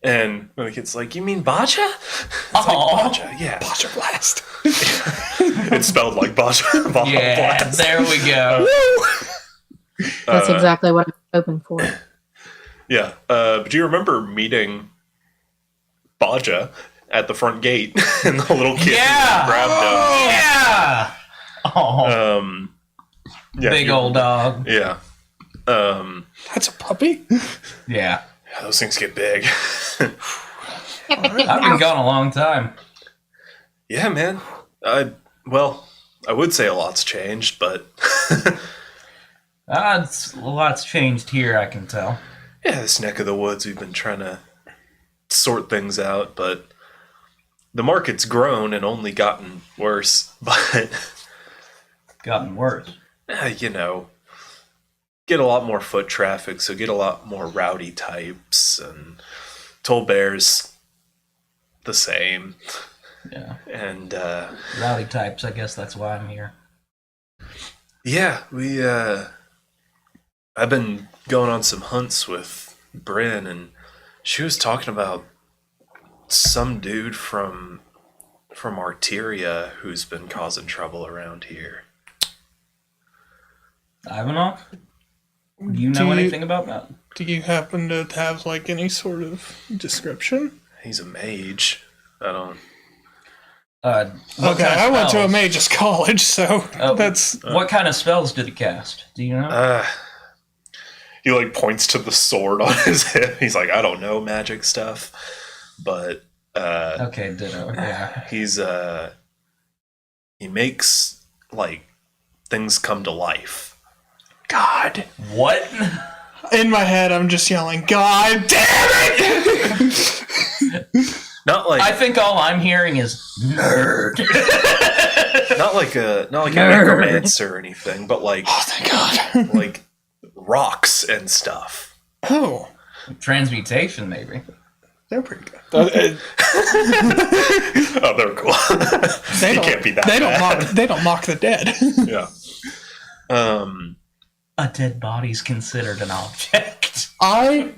[SPEAKER 1] And when the kid's like, you mean Baja? It's like, Baja, yeah.
[SPEAKER 2] Baja Blast.
[SPEAKER 1] It's spelled like Baja. Baja
[SPEAKER 3] Yeah,
[SPEAKER 1] Blast.
[SPEAKER 3] there we go.
[SPEAKER 5] That's exactly what I'm hoping for.
[SPEAKER 1] Yeah. But do you remember meeting Baja at the front gate? And the little kid
[SPEAKER 3] Yeah.
[SPEAKER 1] grabbed him.
[SPEAKER 3] Yeah. Oh,
[SPEAKER 1] Yeah,
[SPEAKER 3] big old dog.
[SPEAKER 1] Yeah.
[SPEAKER 2] That's a puppy?
[SPEAKER 3] Yeah.
[SPEAKER 1] Those things get big.
[SPEAKER 3] I've been gone a long time.
[SPEAKER 1] Yeah, man. Well, I would say a lot's changed, but
[SPEAKER 3] A lot's changed here, I can tell.
[SPEAKER 1] yeah, this neck of the woods, we've been trying to sort things out, but the market's grown and only gotten worse. But,
[SPEAKER 3] Gotten worse.
[SPEAKER 1] you know, get a lot more foot traffic, so get a lot more rowdy types, and Toll Bear's the same.
[SPEAKER 3] Yeah.
[SPEAKER 1] And,
[SPEAKER 3] Rowdy types, I guess that's why I'm here.
[SPEAKER 1] yeah, I've been going on some hunts with Bryn, and she was talking about some dude from Arteria who's been causing trouble around here.
[SPEAKER 3] Ivanov? Do you know
[SPEAKER 2] Do you-
[SPEAKER 3] anything about that?
[SPEAKER 2] Do you happen to have, like, any sort of description?
[SPEAKER 1] He's a mage. I don't...
[SPEAKER 3] What
[SPEAKER 2] Okay,
[SPEAKER 3] kind of
[SPEAKER 2] I went to a
[SPEAKER 3] spells?
[SPEAKER 2] mage's college, so
[SPEAKER 3] Oh,
[SPEAKER 2] that's...
[SPEAKER 3] What kind of spells did he cast? Do you know?
[SPEAKER 1] He, like, points to the sword on his hip. He's like, I don't know magic stuff, but
[SPEAKER 3] Okay, ditto. Yeah.
[SPEAKER 1] he makes, like, things come to life.
[SPEAKER 2] God.
[SPEAKER 3] What?
[SPEAKER 2] In my head, I'm just yelling, God damn it!
[SPEAKER 1] Not like
[SPEAKER 3] I think all I'm hearing is nerd.
[SPEAKER 1] not like a necromancer or anything, but like
[SPEAKER 2] Oh, thank God.
[SPEAKER 1] like rocks and stuff.
[SPEAKER 2] Oh,
[SPEAKER 3] Transmutation, maybe.
[SPEAKER 2] they're pretty good.
[SPEAKER 1] Oh, they're cool.
[SPEAKER 2] They
[SPEAKER 1] You
[SPEAKER 2] don't,
[SPEAKER 1] can't be that
[SPEAKER 2] they don't
[SPEAKER 1] bad.
[SPEAKER 2] mock. They don't mock the dead.
[SPEAKER 1] Yeah.
[SPEAKER 3] A dead body's considered an object.
[SPEAKER 2] I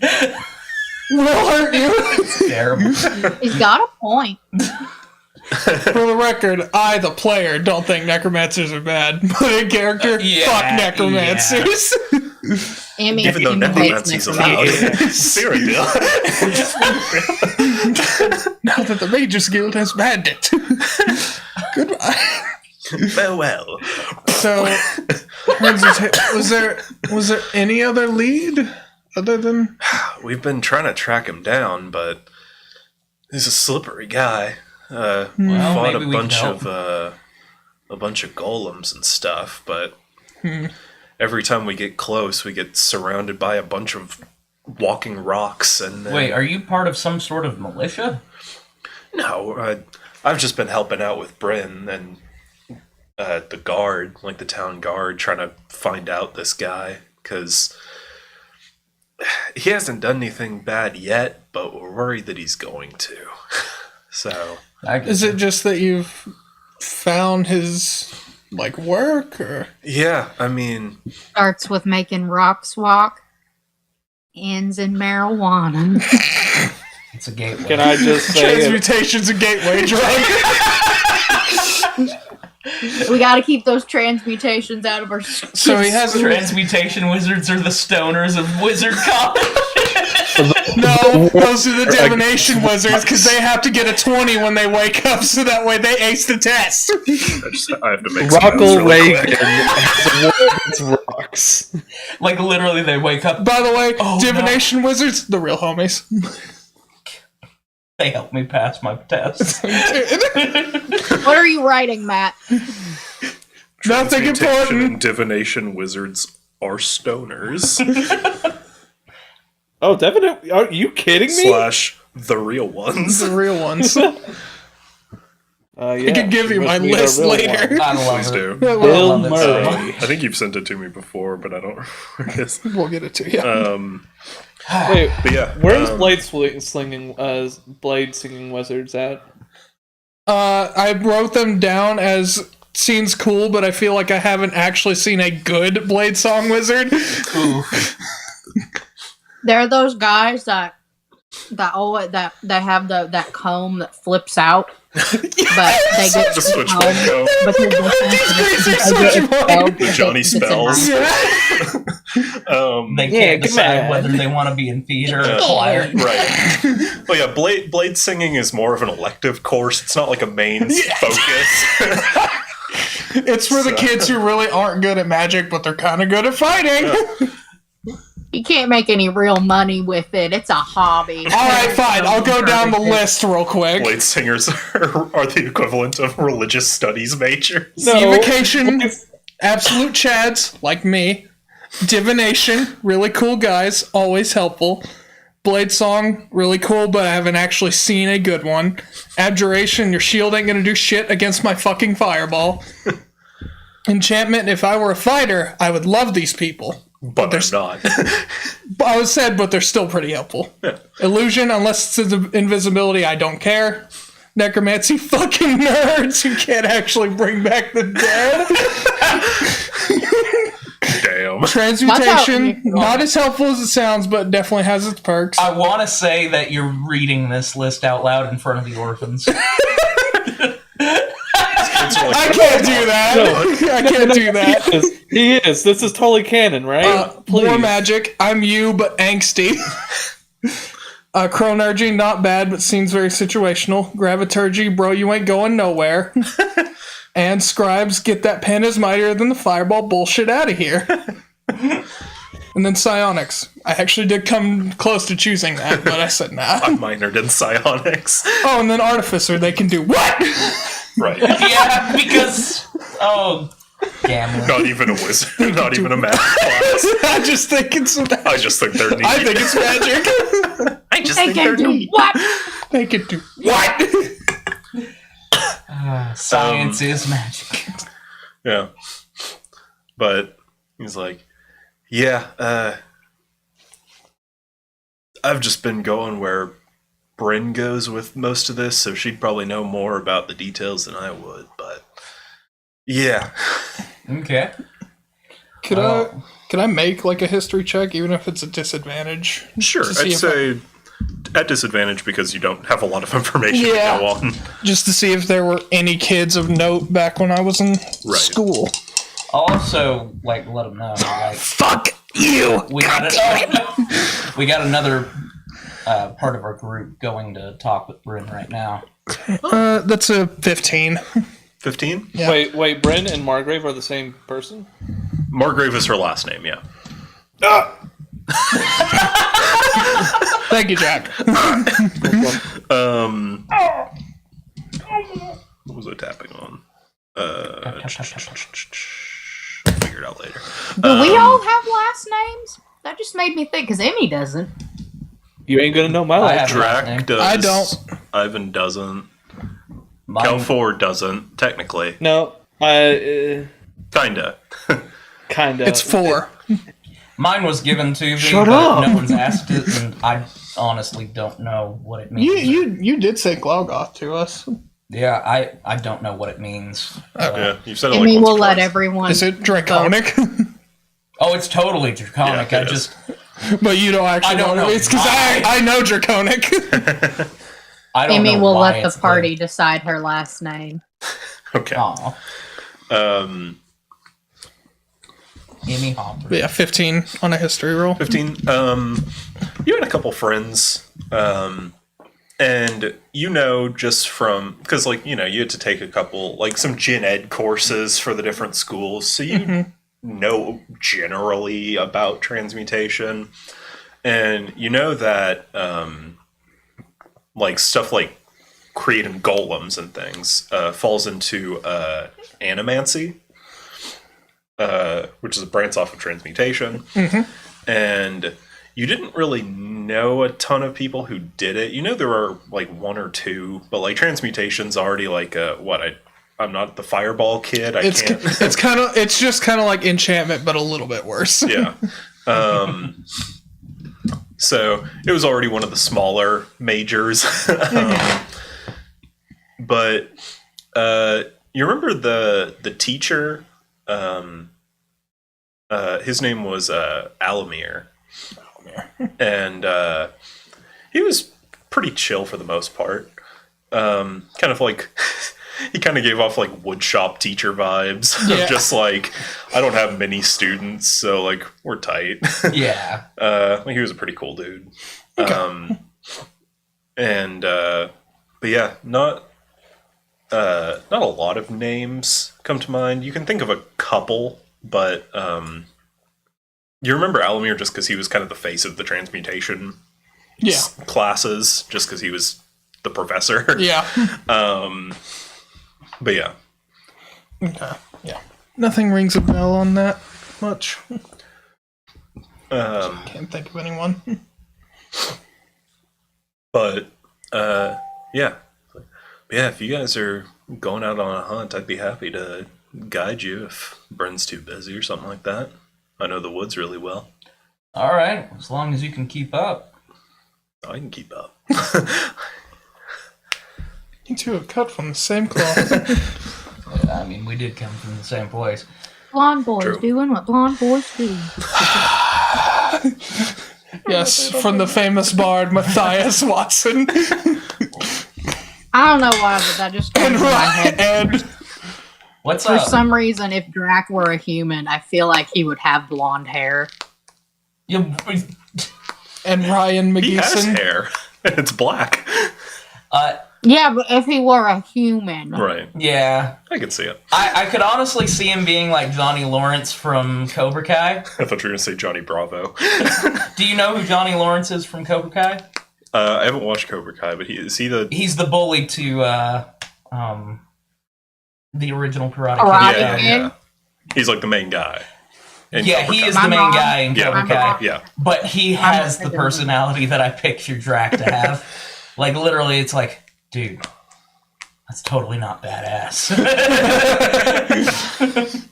[SPEAKER 2] will hurt you.
[SPEAKER 3] Terrible.
[SPEAKER 5] He's got a point.
[SPEAKER 2] For the record, I, the player, don't think necromancers are bad. But in character,
[SPEAKER 3] Yeah,
[SPEAKER 2] fuck necromancers.
[SPEAKER 5] I mean,
[SPEAKER 1] Even though
[SPEAKER 5] human hates
[SPEAKER 1] necromancy's
[SPEAKER 5] necromancy.
[SPEAKER 1] allowed. Cyrodiil.
[SPEAKER 2] Now that the Mages Guild has banned it. Goodbye.
[SPEAKER 1] Farewell.
[SPEAKER 2] So, was there any other lead other than?
[SPEAKER 1] We've been trying to track him down, but he's a slippery guy.
[SPEAKER 3] Well,
[SPEAKER 1] Fought
[SPEAKER 3] maybe we can help.
[SPEAKER 1] a bunch of golems and stuff, but every time we get close, we get surrounded by a bunch of walking rocks. And then,
[SPEAKER 3] Wait, are you part of some sort of militia?
[SPEAKER 1] no, I've just been helping out with Bryn and the guard, like the town guard, trying to find out this guy because he hasn't done anything bad yet, but we're worried that he's going to. So,
[SPEAKER 3] I guess
[SPEAKER 2] Is it just that you've found his like work, or
[SPEAKER 1] yeah, I mean,
[SPEAKER 5] Starts with making rocks walk, ends in marijuana.
[SPEAKER 3] it's a gateway.
[SPEAKER 4] Can I just say,
[SPEAKER 2] transmutation's a gateway drug?
[SPEAKER 5] We got to keep those transmutations out of our.
[SPEAKER 2] So he has
[SPEAKER 3] Transmutation wizards are the stoners of Wizard College.
[SPEAKER 2] no. Those are the divination wizards because they have to get a 20 when they wake up, so that way they ace the test.
[SPEAKER 1] I have to make some notes
[SPEAKER 4] Rockle
[SPEAKER 1] really
[SPEAKER 4] Reagan
[SPEAKER 1] quick.
[SPEAKER 4] has a word that's rocks.
[SPEAKER 3] Like literally, they wake up.
[SPEAKER 2] By the way,
[SPEAKER 3] Oh,
[SPEAKER 2] divination wizards, the real homies.
[SPEAKER 3] They help me pass my test.
[SPEAKER 5] What are you writing, Matt?
[SPEAKER 2] Nothing
[SPEAKER 1] Transmutation
[SPEAKER 2] important.
[SPEAKER 1] and divination wizards are stoners.
[SPEAKER 4] Oh, definitely. Are you kidding me?
[SPEAKER 1] Slash the real ones.
[SPEAKER 2] The real ones.
[SPEAKER 4] Yeah,
[SPEAKER 2] I could give you my
[SPEAKER 4] must meet our
[SPEAKER 2] list
[SPEAKER 4] real
[SPEAKER 2] later.
[SPEAKER 4] one.
[SPEAKER 3] I love
[SPEAKER 1] Please
[SPEAKER 3] it.
[SPEAKER 1] do.
[SPEAKER 2] Yeah,
[SPEAKER 4] Bill
[SPEAKER 2] well,
[SPEAKER 4] Murray.
[SPEAKER 1] I think you've sent it to me before, but I don't. I guess.
[SPEAKER 2] we'll get it to you.
[SPEAKER 4] Wait,
[SPEAKER 1] But yeah,
[SPEAKER 4] where's Blade singing wizards at?
[SPEAKER 2] I wrote them down as seems cool, but I feel like I haven't actually seen a good Blade Song Wizard.
[SPEAKER 3] Ooh.
[SPEAKER 5] They're those guys that they have that comb that flips out, but they get
[SPEAKER 1] Just switch
[SPEAKER 5] home
[SPEAKER 1] back out.
[SPEAKER 5] because
[SPEAKER 1] The Johnny Spells.
[SPEAKER 3] They
[SPEAKER 4] Yeah,
[SPEAKER 3] can't
[SPEAKER 4] come
[SPEAKER 3] decide
[SPEAKER 4] on.
[SPEAKER 3] whether they want to be in theater or
[SPEAKER 1] Yeah.
[SPEAKER 3] choir.
[SPEAKER 1] Right. Well, yeah, Blade singing is more of an elective course. It's not like a main focus.
[SPEAKER 2] It's for the kids who really aren't good at magic, but they're kind of good at fighting.
[SPEAKER 5] You can't make any real money with it. It's a hobby.
[SPEAKER 2] All right, fine. I'll go down the list real quick.
[SPEAKER 1] Blade singers are the equivalent of religious studies majors.
[SPEAKER 2] Evocation, absolute chads like me. Divination, really cool guys, always helpful. Blade Song, really cool, but I haven't actually seen a good one. Abjuration, your shield ain't gonna do shit against my fucking fireball. Enchantment, if I were a fighter, I would love these people.
[SPEAKER 1] But they're not.
[SPEAKER 2] I was said, but they're still pretty helpful. Illusion, unless it's invisibility, I don't care. Necromancy, fucking nerds who can't actually bring back the dead.
[SPEAKER 1] Damn.
[SPEAKER 2] Transmutation, not as helpful as it sounds, but definitely has its perks.
[SPEAKER 3] I want to say that you're reading this list out loud in front of the orphans.
[SPEAKER 2] I can't do that. I can't do that.
[SPEAKER 4] He is. This is totally canon, right?
[SPEAKER 2] War magic, I'm you, but angsty. Chronergy, not bad, but seems very situational. Graviturgy, bro, you ain't going nowhere. And scribes, get that pen is mightier than the fireball bullshit out of here. And then psionics. I actually did come close to choosing that, but I said nah.
[SPEAKER 1] I'm minored in psionics.
[SPEAKER 2] Oh, and then artificer, they can do what?
[SPEAKER 1] Right.
[SPEAKER 3] Yeah, because gambling.
[SPEAKER 1] Not even a wizard. Not even a math class.
[SPEAKER 2] I just think it's
[SPEAKER 1] I just think they're neat.
[SPEAKER 2] I think it's magic.
[SPEAKER 1] I just
[SPEAKER 5] They
[SPEAKER 1] think
[SPEAKER 5] can
[SPEAKER 1] they're
[SPEAKER 5] do
[SPEAKER 1] neat.
[SPEAKER 5] what?
[SPEAKER 2] They can do what?
[SPEAKER 3] Science is magic.
[SPEAKER 1] Yeah. But he's like, yeah, I've just been going where Bryn goes with most of this, so she'd probably know more about the details than I would, but yeah.
[SPEAKER 3] Okay.
[SPEAKER 2] Could I make like a history check, even if it's a disadvantage?
[SPEAKER 1] Sure,
[SPEAKER 2] To see
[SPEAKER 1] I'd
[SPEAKER 2] if
[SPEAKER 1] say at disadvantage because you don't have a lot of information
[SPEAKER 2] Yeah.
[SPEAKER 1] to go on.
[SPEAKER 2] Just to see if there were any kids of note back when I was in school.
[SPEAKER 3] I'll also let them know. Like,
[SPEAKER 2] Fuck you!
[SPEAKER 3] we got another part of our group going to talk with Bryn right now.
[SPEAKER 2] That's a 15.
[SPEAKER 1] 15?
[SPEAKER 2] Yeah.
[SPEAKER 4] Wait, Bryn and Margrave are the same person?
[SPEAKER 1] Margrave is her last name, yeah.
[SPEAKER 2] Thank you, Jack.
[SPEAKER 1] What was I tapping on? Figure it out later.
[SPEAKER 5] Do we all have last names? That just made me think, because Emmy doesn't.
[SPEAKER 4] You ain't gonna know my
[SPEAKER 3] I
[SPEAKER 4] life.
[SPEAKER 3] have a last name.
[SPEAKER 1] Drac does.
[SPEAKER 2] I don't.
[SPEAKER 1] Ivan doesn't.
[SPEAKER 3] Mine-
[SPEAKER 1] Kelfor doesn't, technically.
[SPEAKER 4] No,
[SPEAKER 1] Kinda.
[SPEAKER 4] kinda.
[SPEAKER 2] It's 4.
[SPEAKER 3] Mine was given to me,
[SPEAKER 4] Shut
[SPEAKER 3] but
[SPEAKER 4] up.
[SPEAKER 3] no one's asked it, and I honestly don't know what it means.
[SPEAKER 2] You did say Glaugoth to us.
[SPEAKER 3] Yeah, I don't know what it means.
[SPEAKER 1] Yeah, you've said it like
[SPEAKER 5] Emmy
[SPEAKER 1] once
[SPEAKER 5] will
[SPEAKER 1] or
[SPEAKER 5] let
[SPEAKER 1] twice.
[SPEAKER 5] everyone.
[SPEAKER 2] Is it draconic?
[SPEAKER 3] Oh, it's totally draconic.
[SPEAKER 1] Yeah,
[SPEAKER 3] I
[SPEAKER 1] it is.
[SPEAKER 3] just
[SPEAKER 2] But you don't actually
[SPEAKER 3] I don't
[SPEAKER 2] know what
[SPEAKER 3] know
[SPEAKER 2] it is, because
[SPEAKER 3] why.
[SPEAKER 2] I know draconic.
[SPEAKER 3] I don't
[SPEAKER 5] Emmy
[SPEAKER 3] know
[SPEAKER 5] will
[SPEAKER 3] why
[SPEAKER 5] let the
[SPEAKER 3] it's
[SPEAKER 5] party decide her last name.
[SPEAKER 1] Okay.
[SPEAKER 3] Aw. Emmy Hopper.
[SPEAKER 2] But yeah, 15 on a history roll.
[SPEAKER 1] 15. You had a couple friends, and just from because you had to take a couple some gen ed courses for the different schools, so you know generally about transmutation, and that stuff like creating golems and things falls into animancy. Which is a branch off of transmutation. And you didn't really know a ton of people who did it. There are one or two, but transmutation's already I'm not the fireball kid.
[SPEAKER 2] It's just kind of like enchantment, but a little bit worse.
[SPEAKER 1] Yeah. So it was already one of the smaller majors. But you remember the teacher? His name was Alamir. And he was pretty chill for the most part. Kind of he kind of gave off woodshop teacher vibes.
[SPEAKER 2] Yeah.
[SPEAKER 1] Of just I don't have many students, so we're tight.
[SPEAKER 3] Yeah.
[SPEAKER 1] He was a pretty cool dude.
[SPEAKER 2] Okay.
[SPEAKER 1] But yeah, not a lot of names come to mind. You can think of a couple, but you remember Alamir just because he was kind of the face of the transmutation classes, just because he was the professor.
[SPEAKER 2] Yeah.
[SPEAKER 1] But yeah.
[SPEAKER 2] Okay. Yeah. Nothing rings a bell on that much. Can't think of anyone.
[SPEAKER 1] But yeah. Yeah, if you guys are going out on a hunt, I'd be happy to guide you if Bryn's too busy or something like that. I know the woods really well.
[SPEAKER 3] All right, as long as you can keep up.
[SPEAKER 1] I can keep up.
[SPEAKER 2] You two are cut from the same cloth.
[SPEAKER 3] Yeah, I mean, we did come from the same place.
[SPEAKER 5] Blonde boys
[SPEAKER 1] True.
[SPEAKER 5] doing what blonde boys do.
[SPEAKER 2] Yes, from the famous bard Matthias Watson.
[SPEAKER 5] I don't know why, but that just came to my head.
[SPEAKER 2] And
[SPEAKER 3] What's
[SPEAKER 5] For
[SPEAKER 3] up?
[SPEAKER 5] some reason, if Drac were a human, I feel like he would have blonde hair.
[SPEAKER 3] You,
[SPEAKER 2] Ryan
[SPEAKER 1] He has
[SPEAKER 2] McGeeson.
[SPEAKER 1] hair. It's black.
[SPEAKER 5] Yeah, but if he were a human.
[SPEAKER 1] Right.
[SPEAKER 3] yeah.
[SPEAKER 1] I can see it.
[SPEAKER 3] I could honestly see him being like Johnny Lawrence from Cobra Kai.
[SPEAKER 1] I thought you were going to say Johnny Bravo.
[SPEAKER 3] Do you know who Johnny Lawrence is from Cobra Kai?
[SPEAKER 1] I haven't watched Cobra Kai, but is he the...
[SPEAKER 3] He's the bully to the original Karate
[SPEAKER 5] Karate
[SPEAKER 3] Kid.
[SPEAKER 1] Yeah,
[SPEAKER 5] Kid?
[SPEAKER 1] yeah. He's the main guy. in
[SPEAKER 3] Yeah,
[SPEAKER 1] Cobra
[SPEAKER 3] he
[SPEAKER 1] Kai.
[SPEAKER 3] is
[SPEAKER 5] My
[SPEAKER 3] the main
[SPEAKER 5] mom-
[SPEAKER 3] guy in
[SPEAKER 1] Yeah.
[SPEAKER 3] Cobra
[SPEAKER 5] My
[SPEAKER 3] Kai.
[SPEAKER 5] mom-
[SPEAKER 1] Yeah.
[SPEAKER 3] But he has the personality that I picture Drac to have. Literally, it's dude, that's totally not badass.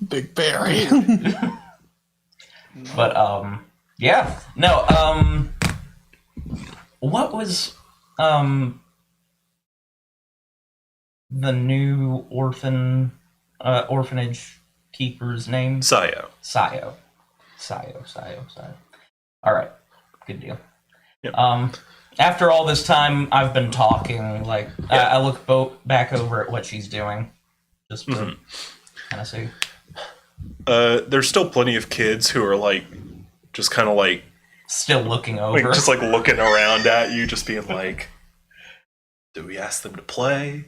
[SPEAKER 2] Big Barry.
[SPEAKER 3] But, yeah. No, what was, the new orphanage keeper's name?
[SPEAKER 1] Sayo.
[SPEAKER 3] Sayo. Alright. Good deal.
[SPEAKER 1] Yep.
[SPEAKER 3] After all this time I've been talking, I look back over at what she's doing. Just to kind of see.
[SPEAKER 1] There's still plenty of kids who are just kind of
[SPEAKER 3] Still looking over.
[SPEAKER 1] just looking around at you, just being do we ask them to play?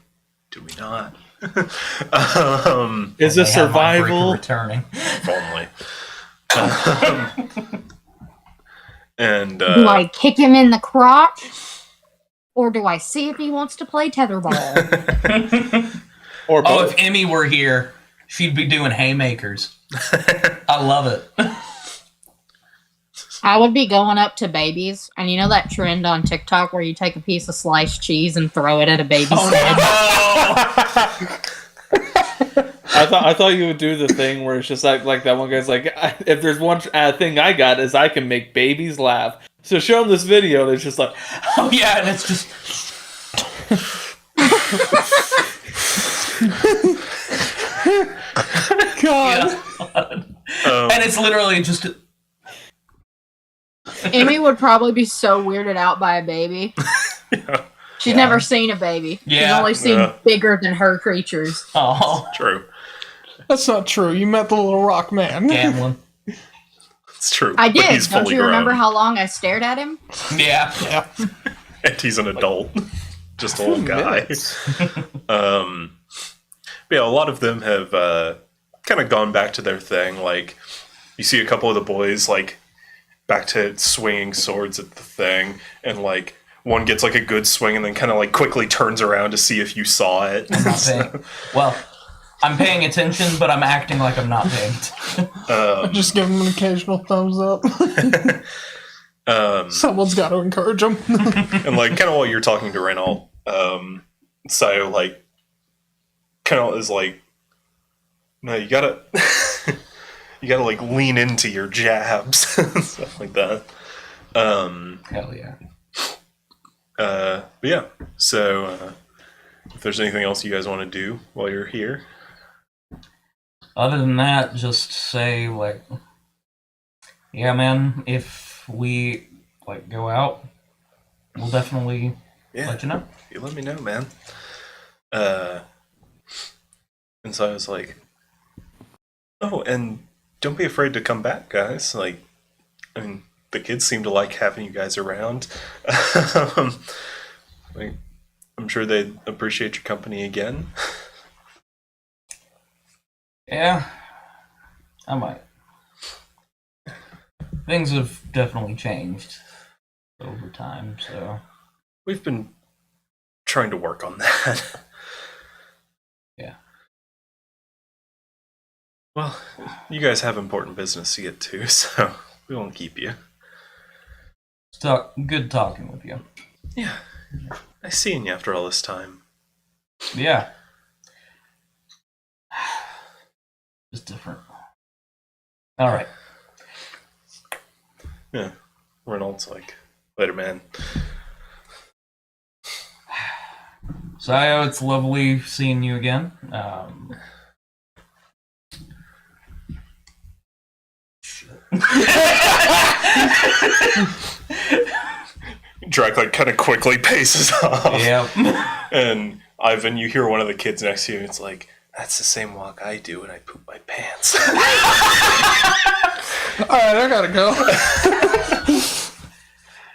[SPEAKER 1] Do we not?
[SPEAKER 4] Is
[SPEAKER 3] They
[SPEAKER 4] this
[SPEAKER 3] have my breaker
[SPEAKER 4] survival?
[SPEAKER 3] returning.
[SPEAKER 1] If only. And
[SPEAKER 5] Do I kick him in the crotch? Or do I see if he wants to play tetherball?
[SPEAKER 4] Or
[SPEAKER 3] Oh,
[SPEAKER 4] both?
[SPEAKER 3] if Emmy were here, she'd be doing haymakers. I love it.
[SPEAKER 5] I would be going up to babies, and you know that trend on TikTok where you take a piece of sliced cheese and throw it at a baby's head?
[SPEAKER 4] I thought you would do the thing where it's just like that one guy's if there's one thing I got is I can make babies laugh. So show them this video. And it's just
[SPEAKER 3] Oh yeah, and it's just
[SPEAKER 2] God.
[SPEAKER 3] and it's literally just
[SPEAKER 5] Emmy would probably be so weirded out by a baby.
[SPEAKER 1] Yeah.
[SPEAKER 5] She's never seen a baby. She's
[SPEAKER 3] Yeah.
[SPEAKER 5] only seen
[SPEAKER 1] Yeah.
[SPEAKER 5] bigger than her creatures.
[SPEAKER 3] oh
[SPEAKER 1] True.
[SPEAKER 2] That's not true. You met the little rock man.
[SPEAKER 3] Gambling.
[SPEAKER 1] It's true.
[SPEAKER 5] I
[SPEAKER 1] but
[SPEAKER 5] did.
[SPEAKER 1] he's
[SPEAKER 5] Don't
[SPEAKER 1] fully
[SPEAKER 5] you remember
[SPEAKER 1] grown.
[SPEAKER 5] how long I stared at him?
[SPEAKER 3] Yeah.
[SPEAKER 2] Yeah.
[SPEAKER 1] And he's an adult. Just a little guy.
[SPEAKER 4] Minutes.
[SPEAKER 1] But yeah, a lot of them have kind of gone back to their thing. Like, you see a couple of the boys, like, back to swinging swords at the thing, and, like, one gets, like, a good swing and then kind of, like, quickly turns around to see if you saw it.
[SPEAKER 3] Well, I'm paying attention, but I'm acting like I'm not paying attention.
[SPEAKER 2] Just give him an occasional thumbs up. Someone's got to encourage him.
[SPEAKER 1] And, like, kind of while you're talking to Reynolds, Sayo, like, kind of is like, no, you gotta, like, lean into your jabs, stuff like that.
[SPEAKER 3] Hell yeah.
[SPEAKER 1] But yeah, so, if there's anything else you guys want to do while you're here.
[SPEAKER 3] Other than that, just say, like, yeah, man, if we, like, go out, we'll definitely let you know.
[SPEAKER 1] You let me know, man. And so I was like, oh, and don't be afraid to come back, guys. Like, I mean, the kids seem to like having you guys around. Like, I'm sure they'd appreciate your company again.
[SPEAKER 3] Yeah, I might. Things have definitely changed over time, so...
[SPEAKER 1] We've been trying to work on that.
[SPEAKER 3] Yeah.
[SPEAKER 1] Well, you guys have important business to get to, so we won't keep you.
[SPEAKER 3] Good talking with you.
[SPEAKER 1] Yeah. Nice seeing you after all this time.
[SPEAKER 3] Yeah. Just different. Alright.
[SPEAKER 1] Yeah. Reynolds, like, later, man.
[SPEAKER 3] Sayo, it's lovely seeing you again.
[SPEAKER 1] Drake, like, kind of quickly paces off.
[SPEAKER 3] Yep.
[SPEAKER 1] And Ivan, you hear one of the kids next to you, and it's like, that's the same walk I do when I poop my pants.
[SPEAKER 2] Alright, I gotta go.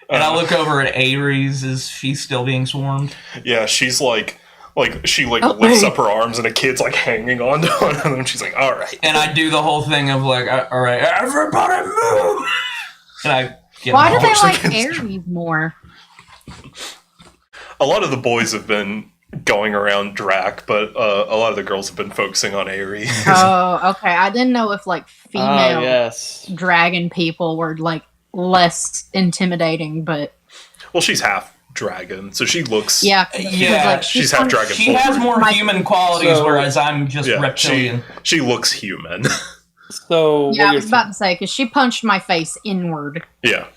[SPEAKER 3] And I look over at Ares. Is she still being swarmed?
[SPEAKER 1] Yeah, she's like she lifts up her arms, and a kid's like hanging onto one of them. She's like, all right.
[SPEAKER 3] And I do the whole thing of like, all right, everybody move. And I get
[SPEAKER 5] Why do
[SPEAKER 3] them all.
[SPEAKER 5] they like
[SPEAKER 1] against
[SPEAKER 5] Aries more?
[SPEAKER 1] A lot of the boys have been going around Drac, but a lot of the girls have been focusing on Ares.
[SPEAKER 5] Oh, okay. I didn't know if like female
[SPEAKER 4] Yes.
[SPEAKER 5] dragon people were like less intimidating, but
[SPEAKER 1] Well, she's half dragon, so she looks.
[SPEAKER 5] yeah, 'cause,
[SPEAKER 3] Yeah,
[SPEAKER 5] like,
[SPEAKER 1] she's half dragon.
[SPEAKER 3] She has more human qualities,
[SPEAKER 4] So-
[SPEAKER 3] whereas I'm just
[SPEAKER 1] Yeah,
[SPEAKER 3] reptilian.
[SPEAKER 1] she looks human.
[SPEAKER 4] So
[SPEAKER 5] Yeah,
[SPEAKER 4] what
[SPEAKER 5] I
[SPEAKER 4] you're
[SPEAKER 5] was about to say because she punched my face inward.
[SPEAKER 1] Yeah.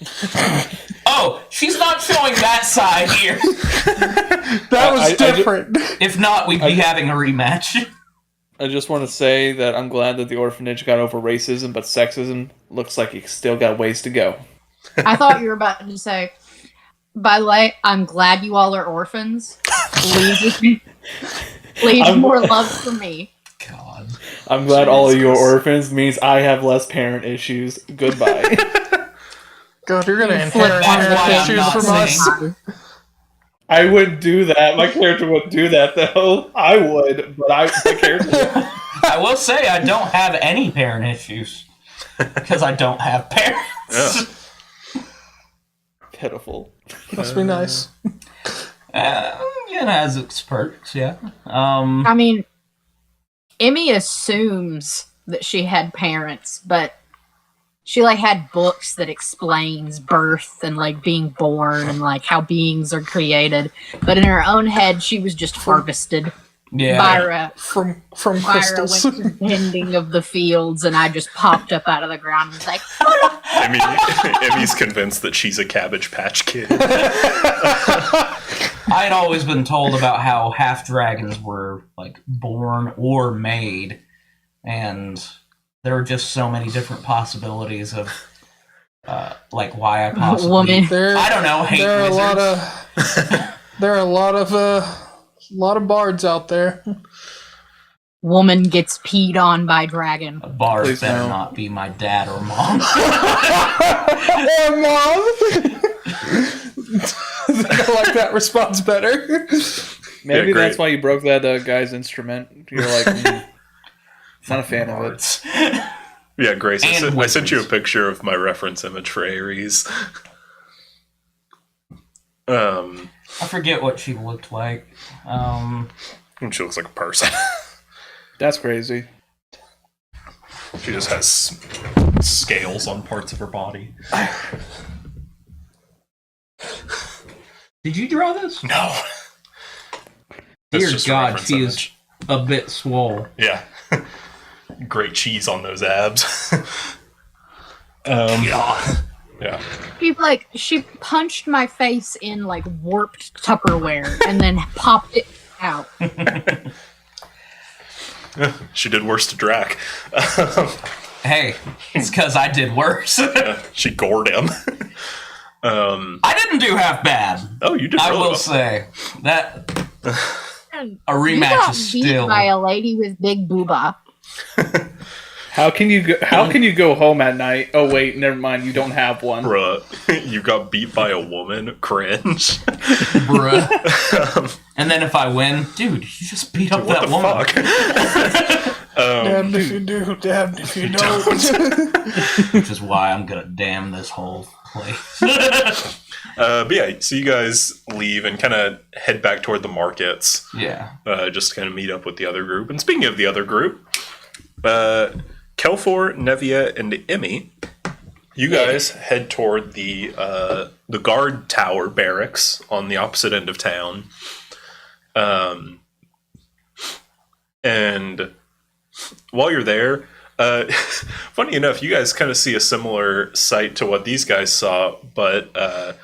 [SPEAKER 3] Oh, she's not showing that side here.
[SPEAKER 2] That was
[SPEAKER 4] I
[SPEAKER 2] different.
[SPEAKER 3] If not, we'd be having a rematch.
[SPEAKER 4] I just want to say that I'm glad that the orphanage got over racism, but sexism looks like it still got ways to go.
[SPEAKER 5] I thought you were about to say, by the way, I'm glad you all are orphans. Please more love for me.
[SPEAKER 3] God.
[SPEAKER 4] I'm glad all of you are orphans means I have less parent issues. Goodbye.
[SPEAKER 2] God, you're gonna
[SPEAKER 5] Flip
[SPEAKER 2] inherit
[SPEAKER 5] one
[SPEAKER 3] of the
[SPEAKER 2] parent
[SPEAKER 3] kids
[SPEAKER 2] issues
[SPEAKER 3] not
[SPEAKER 2] from us.
[SPEAKER 3] saying.
[SPEAKER 4] I wouldn't do that. My character wouldn't do that, though. I would, but my character.
[SPEAKER 3] I will say I don't have any parent issues because I don't have parents.
[SPEAKER 1] Yeah.
[SPEAKER 4] Pitiful.
[SPEAKER 2] Must be nice.
[SPEAKER 3] It has its perks, yeah.
[SPEAKER 5] I mean, Emmy assumes that she had parents, but she like had books that explains birth and like being born and like how beings are created. But in her own head, she was just harvested.
[SPEAKER 3] Yeah.
[SPEAKER 5] Byra
[SPEAKER 2] From
[SPEAKER 5] Byra
[SPEAKER 2] crystals.
[SPEAKER 5] went to the ending of the fields, and I just popped up out of the ground and was like,
[SPEAKER 1] Emmy's convinced that she's a Cabbage Patch Kid.
[SPEAKER 3] I had always been told about how half dragons were like born or made, and there were just so many different possibilities of like why I possibly
[SPEAKER 5] woman.
[SPEAKER 3] I don't know, hate
[SPEAKER 2] There are
[SPEAKER 3] wizards.
[SPEAKER 2] a lot of bards out there.
[SPEAKER 5] woman gets peed on by dragon.
[SPEAKER 3] Bars
[SPEAKER 4] Please
[SPEAKER 3] better
[SPEAKER 4] no.
[SPEAKER 3] not be my dad or mom.
[SPEAKER 2] Oh, Mom! I think I like that response better.
[SPEAKER 4] Maybe
[SPEAKER 1] Yeah, great.
[SPEAKER 4] that's why you broke that guy's instrument. You're like, not a fan of it.
[SPEAKER 1] Yeah, Grace, I
[SPEAKER 3] And
[SPEAKER 1] sent you a
[SPEAKER 3] wizards.
[SPEAKER 1] picture of my reference image for Ares.
[SPEAKER 3] I forget what she looked like.
[SPEAKER 1] She looks like a person.
[SPEAKER 4] That's crazy.
[SPEAKER 1] She just has scales on parts of her body.
[SPEAKER 3] Did you draw this?
[SPEAKER 1] No. That's
[SPEAKER 3] Dear
[SPEAKER 1] just a
[SPEAKER 3] God,
[SPEAKER 1] reference
[SPEAKER 3] she
[SPEAKER 1] image.
[SPEAKER 3] is a bit swole.
[SPEAKER 1] Yeah. Great cheese on those abs.
[SPEAKER 3] God.
[SPEAKER 1] Yeah.
[SPEAKER 5] She punched my face in like warped Tupperware and then popped it out.
[SPEAKER 1] She did worse to Drac.
[SPEAKER 3] Hey, it's because I did worse.
[SPEAKER 1] She gored him.
[SPEAKER 3] I didn't do half bad.
[SPEAKER 1] Oh, you did
[SPEAKER 3] I
[SPEAKER 1] really
[SPEAKER 3] will
[SPEAKER 1] well.
[SPEAKER 3] say that a
[SPEAKER 5] You
[SPEAKER 3] rematch
[SPEAKER 5] got
[SPEAKER 3] is
[SPEAKER 5] beat
[SPEAKER 3] still.
[SPEAKER 5] by a lady with big booba.
[SPEAKER 4] How can you go home at night? Oh wait, never mind. You don't have one.
[SPEAKER 1] Bruh, you got beat by a woman? Cringe.
[SPEAKER 3] Bruh. And then if I win, dude, you just beat up
[SPEAKER 1] What
[SPEAKER 3] that
[SPEAKER 1] the
[SPEAKER 3] woman.
[SPEAKER 1] fuck?
[SPEAKER 2] Damned if you do, damned if you don't.
[SPEAKER 3] Which is why I'm gonna damn this whole place.
[SPEAKER 1] But yeah, so you guys leave and kind of head back toward the markets.
[SPEAKER 3] Yeah.
[SPEAKER 1] Just to kind of meet up with the other group. And speaking of the other group, Kelfor, Nevia, and Emmy, you guys head toward the guard tower barracks on the opposite end of town. And while you're there, funny enough, you guys kind of see a similar sight to what these guys saw, but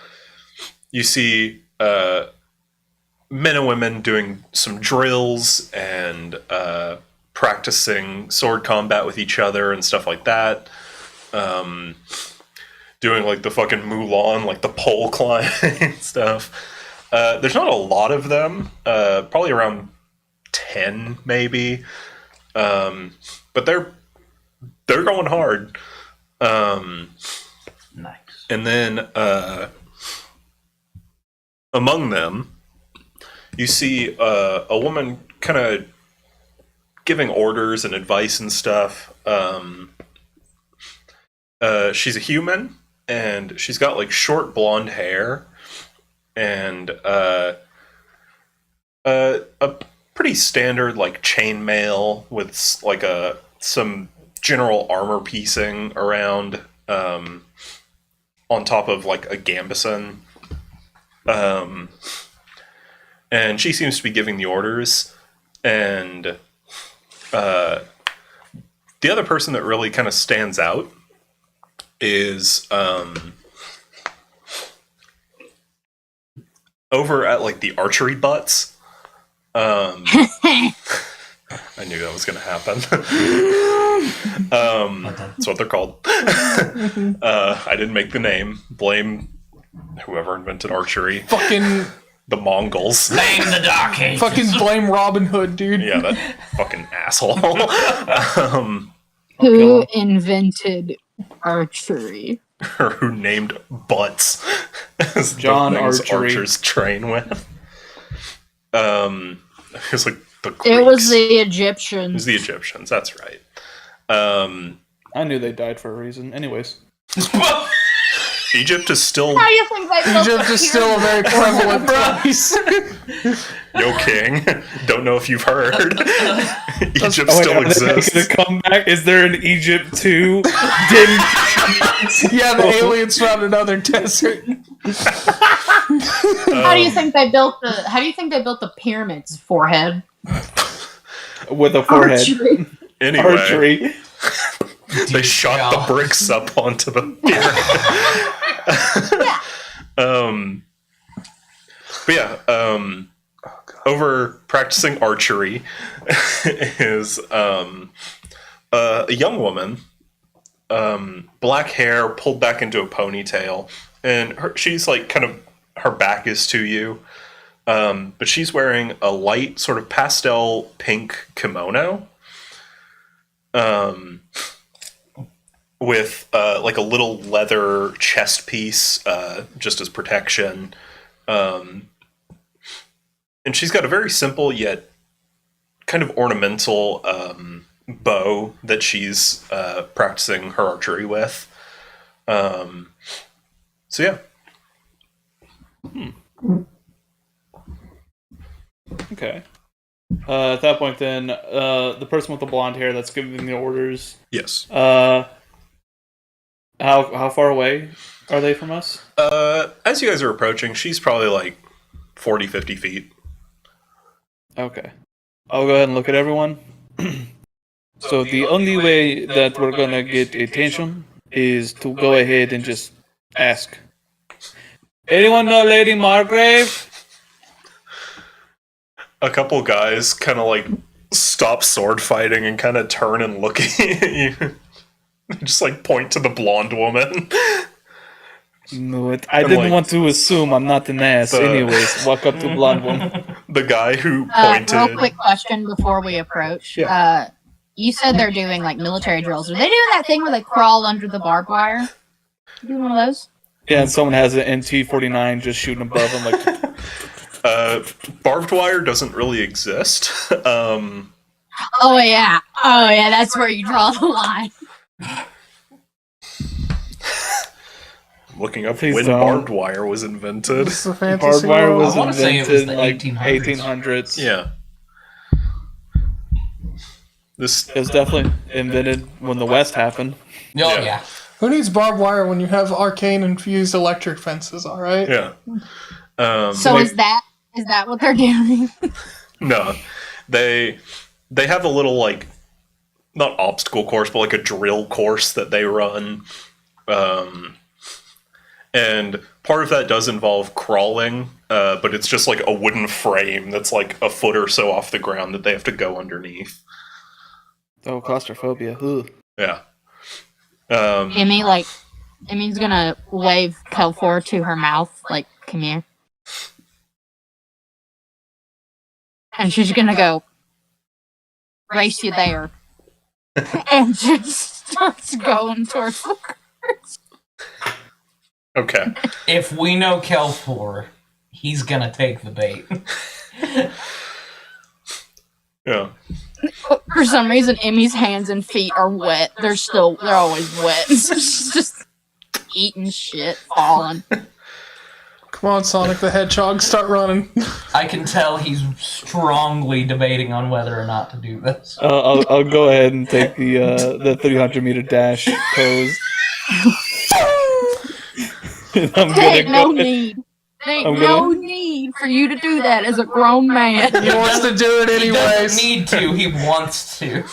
[SPEAKER 1] you see men and women doing some drills and practicing sword combat with each other and stuff like that. Doing like the fucking Mulan, like the pole climbing stuff. There's not a lot of them, probably around 10 maybe. But they're going hard.
[SPEAKER 3] Nice.
[SPEAKER 1] And then among them, you see a woman kind of giving orders and advice and stuff. She's a human, and she's got like short blonde hair and a pretty standard like chainmail with like some general armor piecing around on top of like a gambeson. And she seems to be giving the orders, and the other person that really kind of stands out is over at like the archery butts. I knew that was going to happen. That's what they're called. I didn't make the name. Blame whoever invented archery.
[SPEAKER 2] Fucking
[SPEAKER 3] Blame the Dark Ages.
[SPEAKER 2] fucking blame Robin Hood, dude.
[SPEAKER 1] Yeah, that fucking asshole.
[SPEAKER 5] Who invented archery?
[SPEAKER 1] Or who named butts as
[SPEAKER 4] John
[SPEAKER 1] the things
[SPEAKER 4] Archery.
[SPEAKER 1] archers train with. It was like the Greeks.
[SPEAKER 5] It was the
[SPEAKER 1] It was
[SPEAKER 5] Egyptians.
[SPEAKER 1] the Egyptians, that's right.
[SPEAKER 4] I knew they died for a reason. Anyways,
[SPEAKER 1] Egypt is still
[SPEAKER 5] How do you think they built
[SPEAKER 2] Egypt
[SPEAKER 5] the
[SPEAKER 2] is still a very prevalent place.
[SPEAKER 1] Yo King. Don't know if you've heard. Egypt
[SPEAKER 4] oh, wait,
[SPEAKER 1] still
[SPEAKER 4] are they
[SPEAKER 1] exists.
[SPEAKER 4] gonna come back? Is there an Egypt 2?
[SPEAKER 2] Yeah, the aliens found another desert.
[SPEAKER 5] How do you think they built the pyramids? Forehead.
[SPEAKER 4] With a forehead.
[SPEAKER 5] Archery.
[SPEAKER 1] Anyway,
[SPEAKER 4] Archery.
[SPEAKER 1] they shot the bricks up onto the pyramid. But yeah, over practicing archery is a young woman, black hair pulled back into a ponytail, and she's like kind of, her back is to you, But she's wearing a light sort of pastel pink kimono. With like a little leather chest piece just as protection. And she's got a very simple yet kind of ornamental bow that she's practicing her archery with. So yeah.
[SPEAKER 4] Okay. At that point, then, the person with the blonde hair that's giving the orders.
[SPEAKER 1] Yes.
[SPEAKER 4] How far away are they from us?
[SPEAKER 1] As you guys are approaching, she's probably like 40, 50 feet.
[SPEAKER 4] Okay. I'll go ahead and look at everyone. So the only way that we're gonna get attention is to go ahead and just ask. Anyone know Lady Margrave?
[SPEAKER 1] A couple guys kind of like stop sword fighting and kind of turn and look at you. Just like point to the blonde woman.
[SPEAKER 4] No, I didn't want to assume I'm not an ass.
[SPEAKER 1] The-
[SPEAKER 4] Anyways, walk up to blonde woman.
[SPEAKER 1] The guy who pointed.
[SPEAKER 5] Real quick question before we approach.
[SPEAKER 1] Yeah.
[SPEAKER 5] You said they're doing like military drills. Are they doing that thing where they crawl under the barbed wire? You doing one of those?
[SPEAKER 4] Yeah, and someone has an NT-49 just shooting above them like...
[SPEAKER 1] Barbed wire doesn't really exist.
[SPEAKER 5] Oh yeah, that's where you draw the line.
[SPEAKER 1] Looking up
[SPEAKER 4] Please
[SPEAKER 1] when
[SPEAKER 4] don't.
[SPEAKER 1] barbed wire was invented.
[SPEAKER 2] It's a fantasy
[SPEAKER 4] Barbed wire
[SPEAKER 2] world.
[SPEAKER 4] was
[SPEAKER 3] I wanna say it was
[SPEAKER 4] invented
[SPEAKER 3] the
[SPEAKER 4] in like
[SPEAKER 3] 1800s.
[SPEAKER 4] 1800s.
[SPEAKER 1] Yeah. This
[SPEAKER 4] It was definitely invented when the West happened.
[SPEAKER 3] Oh,
[SPEAKER 1] Yeah.
[SPEAKER 3] yeah.
[SPEAKER 2] Who needs barbed wire when you have arcane infused electric fences? All right.
[SPEAKER 1] yeah.
[SPEAKER 5] So is that what they're doing?
[SPEAKER 1] No. They have a little like not obstacle course, but like a drill course that they run. And part of that does involve crawling, but it's just like a wooden frame that's like a foot or so off the ground that they have to go underneath.
[SPEAKER 4] Oh, claustrophobia. Ugh.
[SPEAKER 1] Yeah.
[SPEAKER 5] Emmy's gonna wave Kelfor to her mouth, like, come here. And she's gonna go, race you there. And just starts going towards the cards.
[SPEAKER 1] Okay.
[SPEAKER 3] If we know Kelfor, he's gonna take the bait.
[SPEAKER 1] Yeah.
[SPEAKER 5] For some reason, Emmy's hands and feet are wet. They're always wet. So she's just eating shit, falling.
[SPEAKER 2] Come on, Sonic the Hedgehog, start running.
[SPEAKER 3] I can tell he's strongly debating on whether or not to do this.
[SPEAKER 4] I'll go ahead and take the 300-meter dash pose. And I'm
[SPEAKER 5] There ain't
[SPEAKER 4] gonna
[SPEAKER 5] no
[SPEAKER 4] go.
[SPEAKER 5] need. There ain't
[SPEAKER 4] I'm
[SPEAKER 5] no
[SPEAKER 4] gonna-
[SPEAKER 5] need for you to do that as a grown man.
[SPEAKER 2] He wants to do it
[SPEAKER 3] He
[SPEAKER 2] anyways.
[SPEAKER 3] doesn't need to, he wants to.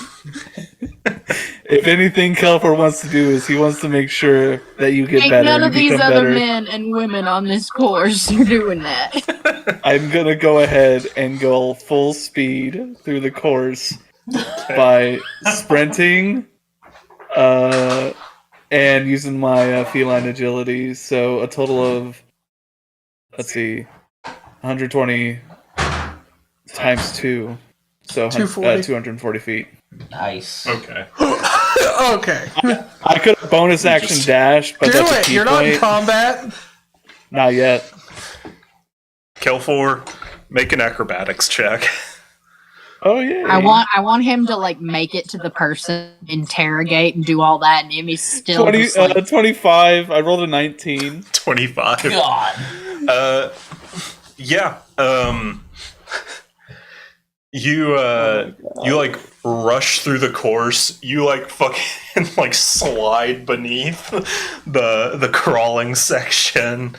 [SPEAKER 4] If anything Kelfor wants to do is he wants to make sure that you get
[SPEAKER 5] Ain't
[SPEAKER 4] better.
[SPEAKER 5] none
[SPEAKER 4] you
[SPEAKER 5] of these
[SPEAKER 4] become
[SPEAKER 5] other
[SPEAKER 4] better.
[SPEAKER 5] men and women on this course are doing that.
[SPEAKER 4] I'm gonna go ahead and go full speed through the course by sprinting, and using my feline agility. So a total of, let's see, 120 times 2, so
[SPEAKER 2] 240.
[SPEAKER 4] 240 feet.
[SPEAKER 3] Nice.
[SPEAKER 1] Okay.
[SPEAKER 2] Okay.
[SPEAKER 4] I could have bonus action dash, but
[SPEAKER 2] Do
[SPEAKER 4] that's a
[SPEAKER 2] it.
[SPEAKER 4] key
[SPEAKER 2] You're not in
[SPEAKER 4] point.
[SPEAKER 2] combat.
[SPEAKER 4] Not yet.
[SPEAKER 1] Kelfor, make an acrobatics check.
[SPEAKER 4] Oh yeah.
[SPEAKER 5] I want him to like make it to the person, interrogate, and do all that, and Emmy's still
[SPEAKER 4] 20,
[SPEAKER 5] just like,
[SPEAKER 4] 25. I rolled a 19.
[SPEAKER 1] 25.
[SPEAKER 3] God.
[SPEAKER 1] Yeah. You you like rush through the course. You like fucking like slide beneath the crawling section.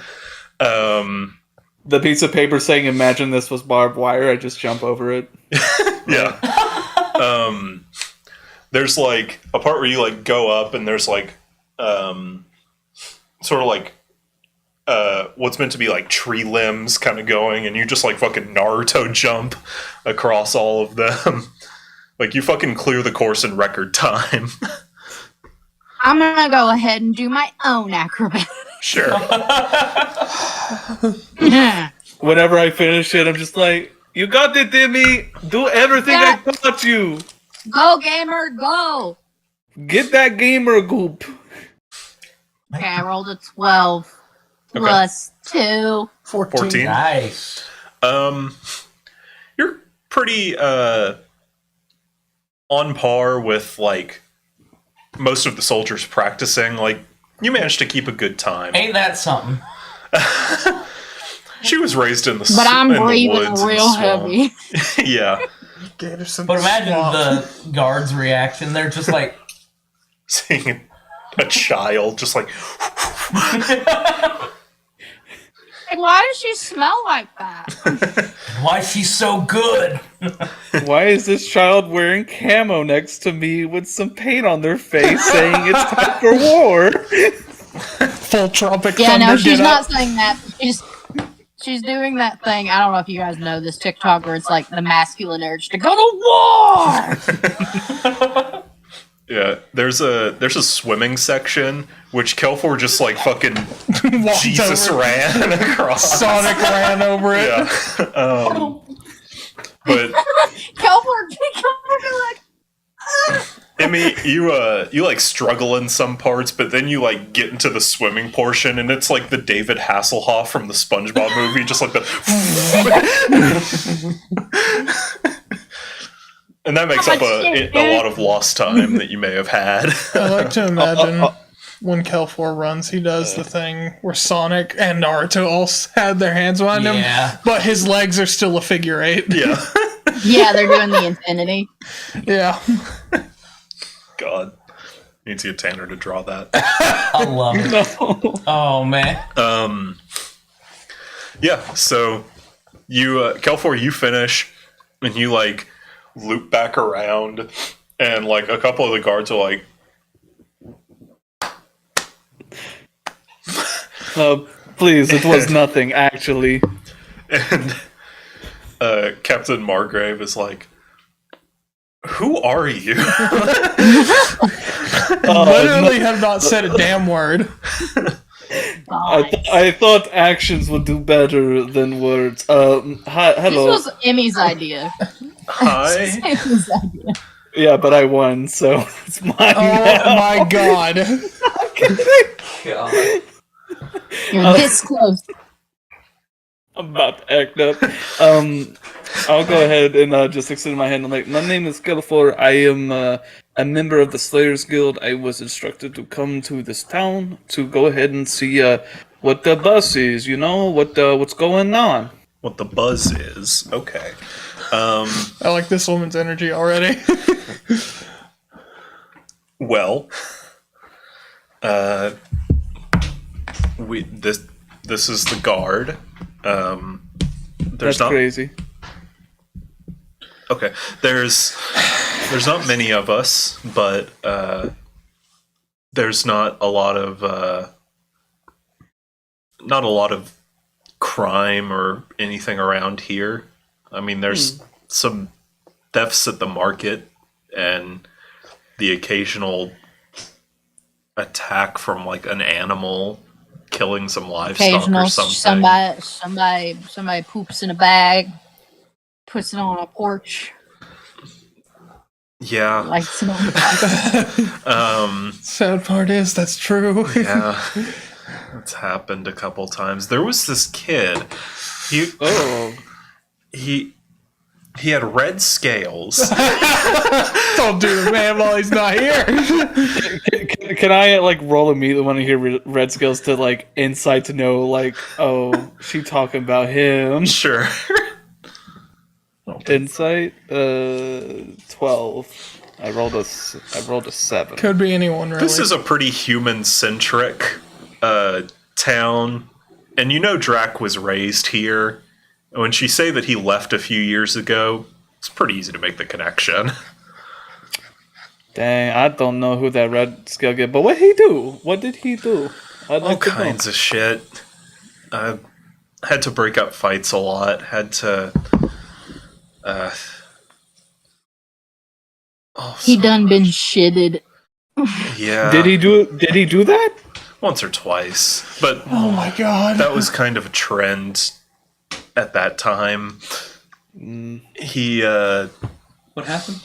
[SPEAKER 4] The piece of paper saying "Imagine this was barbed wire." I just jump over it.
[SPEAKER 1] Yeah. There's like a part where you like go up and there's like sort of like what's meant to be like tree limbs kind of going, and you just like fucking Naruto jump across all of them. Like you fucking clear the course in record time.
[SPEAKER 5] I'm gonna go ahead and do my own acrobat.
[SPEAKER 1] Sure.
[SPEAKER 4] whenever I finish it, I'm just like, "You got it, Timmy. Do everything I taught you.
[SPEAKER 5] Go, gamer, go!
[SPEAKER 4] Get that gamer goop."
[SPEAKER 5] Okay, I rolled a 12 plus 2.
[SPEAKER 1] 14.
[SPEAKER 3] Nice.
[SPEAKER 1] You're pretty on par with like most of the soldiers practicing. Like you managed to keep a good time.
[SPEAKER 3] Ain't that something?
[SPEAKER 1] She was raised in the
[SPEAKER 5] But I'm
[SPEAKER 1] in the
[SPEAKER 5] breathing
[SPEAKER 1] woods and
[SPEAKER 5] real
[SPEAKER 1] swamp.
[SPEAKER 5] heavy.
[SPEAKER 1] Yeah,
[SPEAKER 3] But imagine the guards' reaction. They're just like,
[SPEAKER 1] seeing a child just like
[SPEAKER 5] Like, why does she smell like that?
[SPEAKER 3] why is she so good?
[SPEAKER 4] Why is this child wearing camo next to me with some paint on their face, saying it's time for war?
[SPEAKER 2] Full Tropic
[SPEAKER 5] Yeah,
[SPEAKER 2] Thunder.
[SPEAKER 5] no, she's
[SPEAKER 2] get
[SPEAKER 5] not
[SPEAKER 2] up.
[SPEAKER 5] saying that. She's doing that thing. I don't know if you guys know this TikTok where it's like the masculine urge to go to war.
[SPEAKER 1] yeah. There's a swimming section which Kelfor just like fucking
[SPEAKER 2] Walked
[SPEAKER 1] Jesus
[SPEAKER 2] over.
[SPEAKER 1] ran across.
[SPEAKER 2] Sonic ran over it.
[SPEAKER 1] Yeah. But
[SPEAKER 5] Kelford like,
[SPEAKER 1] Emmy, you like struggle in some parts, but then you like get into the swimming portion, and it's like the David Hasselhoff from the SpongeBob movie, just like the. And that makes up a lot of lost time that you may have had.
[SPEAKER 2] I like to imagine when Kelfor runs, he does the thing where Sonic and Naruto all had their hands behind him,
[SPEAKER 3] Yeah.
[SPEAKER 2] but his legs are still a figure eight.
[SPEAKER 1] Yeah.
[SPEAKER 5] yeah, they're doing the infinity.
[SPEAKER 2] Yeah.
[SPEAKER 1] God. Need to get Tanner to draw that.
[SPEAKER 3] I love it.
[SPEAKER 4] No.
[SPEAKER 3] Oh man.
[SPEAKER 1] Yeah, so you, Kelfor, you finish, and you, like, loop back around, and, like, a couple of the guards are like,
[SPEAKER 4] Please, it was nothing, actually.
[SPEAKER 1] and Captain Margrave is like, who are you?
[SPEAKER 2] Literally have not said a damn word.
[SPEAKER 4] I thought actions would do better than words. Hi, hello.
[SPEAKER 5] This was Emmy's idea.
[SPEAKER 1] Hi.
[SPEAKER 5] Emmy's idea.
[SPEAKER 4] Yeah, but I won, so it's mine
[SPEAKER 2] Oh
[SPEAKER 4] now.
[SPEAKER 2] my god.
[SPEAKER 3] God.
[SPEAKER 5] You're this close.
[SPEAKER 4] I'm about to act up. I'll go ahead and just extend my hand. I'm like, my name is Gillifor. I am a member of the Slayers Guild. I was instructed to come to this town to go ahead and see what the buzz is. You know what's going on.
[SPEAKER 1] What the buzz is. Okay.
[SPEAKER 2] I like this woman's energy already.
[SPEAKER 1] Well, this is the guard. There's
[SPEAKER 4] That's
[SPEAKER 1] not
[SPEAKER 4] crazy.
[SPEAKER 1] okay. There's not many of us, but there's not a lot of crime or anything around here. I mean, there's some thefts at the market and the occasional attack from like an animal killing some livestock
[SPEAKER 5] Occasional
[SPEAKER 1] or something.
[SPEAKER 5] somebody poops in a bag, puts it on a porch,
[SPEAKER 1] Yeah.
[SPEAKER 5] lights it on fire.
[SPEAKER 2] Sad part is, that's true.
[SPEAKER 1] Yeah. It's happened a couple times. There was this kid. He had red scales.
[SPEAKER 2] Don't do the man while he's not here.
[SPEAKER 4] Can I like roll immediately when I hear red scales to like insight to know like, oh, she talking about him?
[SPEAKER 1] Sure.
[SPEAKER 4] Insight 12. I rolled a 7.
[SPEAKER 2] Could be anyone, really.
[SPEAKER 1] This is a pretty human-centric town. And you know Drac was raised here. When she say that he left a few years ago, it's pretty easy to make the connection.
[SPEAKER 4] Dang, I don't know who that red scale get, but what he do? What did he do? I'd
[SPEAKER 1] All
[SPEAKER 4] like to know.
[SPEAKER 1] kinds of shit. Had to break up fights a lot. Had to.
[SPEAKER 5] He done been shitted.
[SPEAKER 1] Yeah.
[SPEAKER 4] Did he do that?
[SPEAKER 1] Once or twice, but
[SPEAKER 2] Oh my god.
[SPEAKER 1] that was kind of a trend at that time. He
[SPEAKER 3] What happened?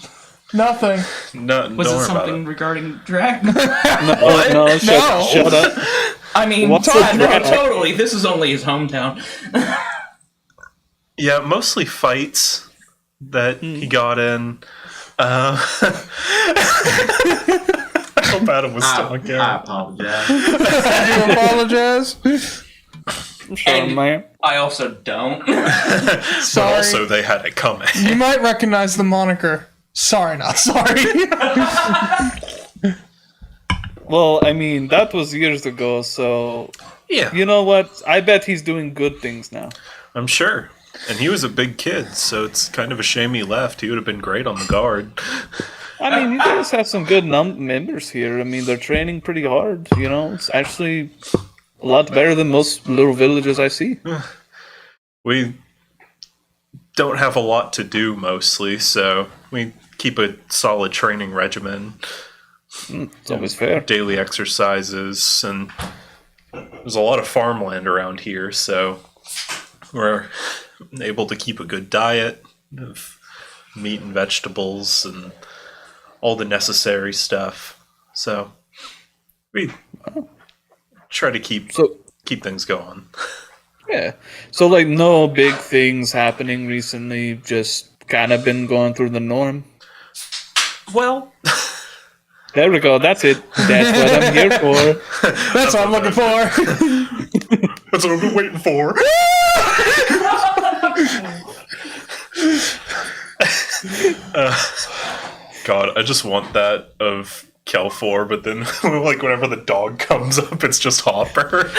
[SPEAKER 2] Nothing.
[SPEAKER 1] no,
[SPEAKER 3] Was
[SPEAKER 1] don't
[SPEAKER 3] it
[SPEAKER 1] worry about
[SPEAKER 3] something regarding drag?
[SPEAKER 4] No,
[SPEAKER 2] No.
[SPEAKER 4] shut up.
[SPEAKER 3] I mean,
[SPEAKER 4] What's
[SPEAKER 3] Todd,
[SPEAKER 4] the
[SPEAKER 3] no,
[SPEAKER 4] drag?
[SPEAKER 3] totally. This is only his hometown.
[SPEAKER 1] Yeah, mostly fights that he got in. I hope Adam was still on
[SPEAKER 6] I
[SPEAKER 1] camera.
[SPEAKER 6] apologize.
[SPEAKER 2] You apologize.
[SPEAKER 4] Sure,
[SPEAKER 3] And-
[SPEAKER 4] man.
[SPEAKER 3] I also don't.
[SPEAKER 1] But
[SPEAKER 2] Sorry.
[SPEAKER 1] also, they had it coming.
[SPEAKER 2] You might recognize the moniker. Sorry, not sorry.
[SPEAKER 4] Well, I mean, that was years ago, so
[SPEAKER 1] Yeah,
[SPEAKER 4] you know what? I bet he's doing good things now.
[SPEAKER 1] I'm sure. And he was a big kid, so it's kind of a shame he left. He would have been great on the guard.
[SPEAKER 4] I mean, you guys have some good members here. I mean, they're training pretty hard. You know, it's actually a lot better than most little villages I see.
[SPEAKER 1] We don't have a lot to do mostly, so we keep a solid training regimen,
[SPEAKER 4] It's always fair.
[SPEAKER 1] daily exercises, and there's a lot of farmland around here, so we're able to keep a good diet of meat and vegetables and all the necessary stuff. So we try to keep
[SPEAKER 4] So,
[SPEAKER 1] things going.
[SPEAKER 4] yeah. So, like, no big things happening recently. Just kind of been going through the norm.
[SPEAKER 1] Well,
[SPEAKER 4] There we go. That's it. That's what I'm here for.
[SPEAKER 2] That's what I'm looking for.
[SPEAKER 1] that's what I've been waiting for. God, I just want that of Kelfor, but then like whenever the dog comes up, it's just Hopper.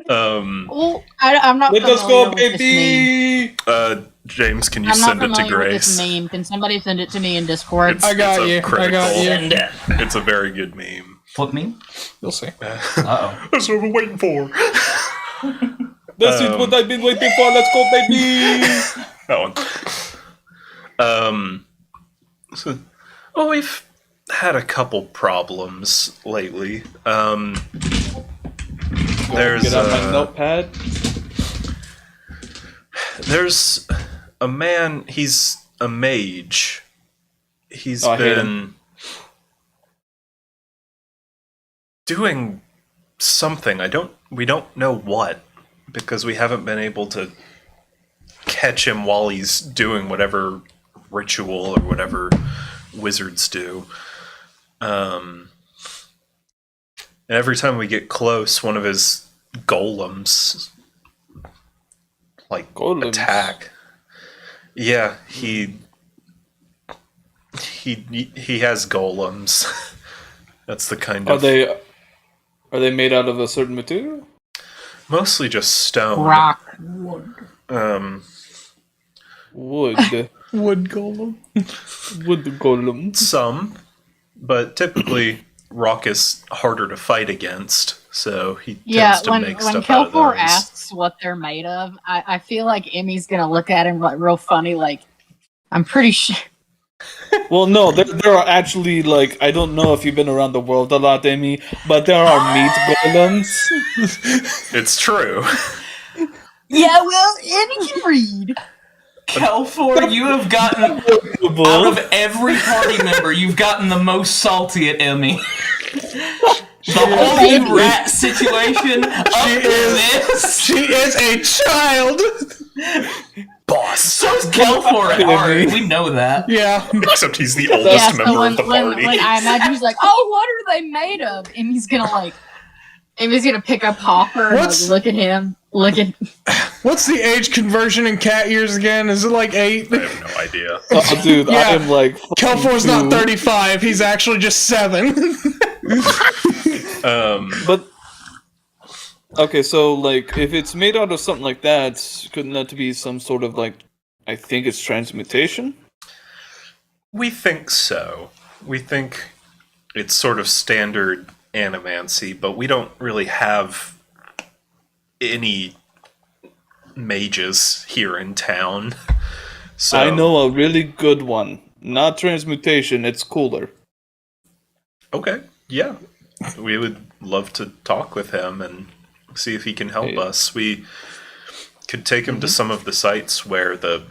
[SPEAKER 5] Well, I'm not
[SPEAKER 4] Let us
[SPEAKER 5] familiar
[SPEAKER 4] go,
[SPEAKER 5] with this meme.
[SPEAKER 4] baby.
[SPEAKER 1] James, can you
[SPEAKER 5] I'm not
[SPEAKER 1] send it to
[SPEAKER 5] familiar with
[SPEAKER 1] Grace?
[SPEAKER 5] this meme. Can somebody send it to me in Discord?
[SPEAKER 1] It's,
[SPEAKER 2] I got
[SPEAKER 1] it's a
[SPEAKER 2] you. I
[SPEAKER 1] critical-
[SPEAKER 2] got you.
[SPEAKER 3] Send it.
[SPEAKER 1] It's a very good meme.
[SPEAKER 3] What me?
[SPEAKER 2] You'll see.
[SPEAKER 3] Uh-oh.
[SPEAKER 1] That's what I've been waiting for.
[SPEAKER 4] This is what I've been waiting for. Let's go, baby.
[SPEAKER 1] That one. So, well, we've had a couple problems lately. There's
[SPEAKER 4] Get out my notepad.
[SPEAKER 1] there's a man. He's a mage. He's
[SPEAKER 4] Oh, I hate
[SPEAKER 1] been doing something. We don't know what, because we haven't been able to catch him while he's doing whatever ritual or whatever wizards do. And every time we get close, one of his golems
[SPEAKER 4] Golems?
[SPEAKER 1] attack. Yeah, he has golems. That's the kind
[SPEAKER 4] Are
[SPEAKER 1] of
[SPEAKER 4] they made out of a certain material?
[SPEAKER 1] mostly just stone.
[SPEAKER 5] Rock.
[SPEAKER 1] Um,
[SPEAKER 4] Wood.
[SPEAKER 2] Wood golem.
[SPEAKER 4] Wood golem.
[SPEAKER 1] some, but typically rock is harder to fight against, so he
[SPEAKER 5] Yeah,
[SPEAKER 1] tends to
[SPEAKER 5] when
[SPEAKER 1] make stuff out of
[SPEAKER 5] Kelfor
[SPEAKER 1] those.
[SPEAKER 5] asks what they're made of, I feel like Emmy's gonna look at him like real funny, like, I'm pretty sure.
[SPEAKER 4] Well, no, there are actually, like, I don't know if you've been around the world a lot, Amy, but there are meat golems.
[SPEAKER 1] It's true.
[SPEAKER 5] Yeah, well, Emmy can read.
[SPEAKER 3] Kelfor, you have gotten out of every party member, you've gotten the most salty at Emmy. The whole rat situation up to this.
[SPEAKER 2] She is a child.
[SPEAKER 1] Boss.
[SPEAKER 3] So's Kelfor at heart. We know that.
[SPEAKER 2] Yeah.
[SPEAKER 1] Except he's the oldest
[SPEAKER 5] Yeah, so
[SPEAKER 1] member
[SPEAKER 5] when,
[SPEAKER 1] of the
[SPEAKER 5] when,
[SPEAKER 1] party.
[SPEAKER 5] when I imagine he's like, oh, what are they made of? Emmy's gonna pick up Hopper and
[SPEAKER 2] What's-
[SPEAKER 5] look at him,
[SPEAKER 2] What's the age conversion in cat years again? Is it like 8?
[SPEAKER 1] I have no idea.
[SPEAKER 4] Oh, dude,
[SPEAKER 2] Yeah.
[SPEAKER 4] I am like.
[SPEAKER 2] Kelfor's not
[SPEAKER 4] 2.
[SPEAKER 2] 35. He's actually just 7.
[SPEAKER 4] But okay, so like, if it's made out of something like that, couldn't that be some sort of like? I think it's transmutation.
[SPEAKER 1] We think so. We think it's sort of standard animancy, but we don't really have any mages here in town. So
[SPEAKER 4] I know a really good one. Not transmutation. It's cooler.
[SPEAKER 1] Okay, yeah. We would love to talk with him and see if he can help
[SPEAKER 4] Yeah.
[SPEAKER 1] us. We could take him to some of the sites where the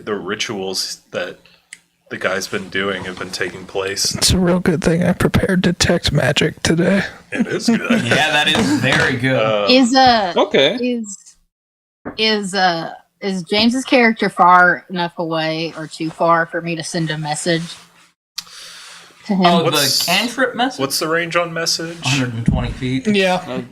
[SPEAKER 1] rituals that the guy's been doing have been taking place.
[SPEAKER 2] It's a real good thing I prepared detect magic today.
[SPEAKER 1] It is good.
[SPEAKER 3] Yeah, that is very good.
[SPEAKER 4] Okay.
[SPEAKER 5] Is James's character far enough away or too far for me to send a message to him?
[SPEAKER 3] Oh,
[SPEAKER 1] What's-
[SPEAKER 3] the cantrip message?
[SPEAKER 1] What's the range on message?
[SPEAKER 3] 120 feet.
[SPEAKER 2] Yeah,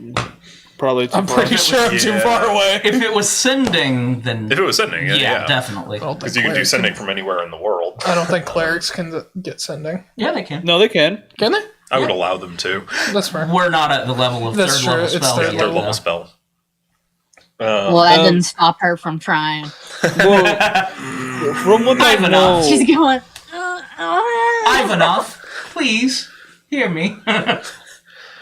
[SPEAKER 4] Probably too
[SPEAKER 2] I'm
[SPEAKER 4] far.
[SPEAKER 2] pretty sure I'm too
[SPEAKER 1] Yeah.
[SPEAKER 2] far away.
[SPEAKER 3] If it was sending, then
[SPEAKER 1] If it was sending, yeah.
[SPEAKER 3] definitely.
[SPEAKER 1] Because you can do sending from anywhere in the world.
[SPEAKER 2] I don't think clerics can get sending.
[SPEAKER 3] Yeah, they can.
[SPEAKER 4] No, they can.
[SPEAKER 2] Can they?
[SPEAKER 1] I would allow them to.
[SPEAKER 2] That's fair.
[SPEAKER 3] We're not at the level of
[SPEAKER 2] That's
[SPEAKER 3] third
[SPEAKER 2] true,
[SPEAKER 3] level
[SPEAKER 2] it's
[SPEAKER 3] spells
[SPEAKER 2] third
[SPEAKER 3] yet,
[SPEAKER 1] Third level
[SPEAKER 3] though.
[SPEAKER 1] spell.
[SPEAKER 5] Well, that
[SPEAKER 4] Um,
[SPEAKER 5] didn't stop her from trying.
[SPEAKER 4] Well, from what I
[SPEAKER 3] I've
[SPEAKER 4] know,
[SPEAKER 3] enough.
[SPEAKER 5] She's going.
[SPEAKER 3] I've enough. Please, hear me.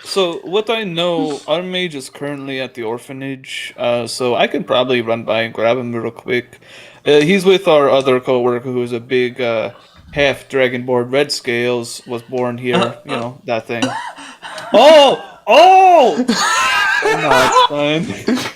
[SPEAKER 4] so what I know, our mage is currently at the orphanage, so I can probably run by and grab him real quick. He's with our other coworker who's a big half dragonborn. Red Scales was born here, you know, that thing. Oh! Oh! No, it's fine.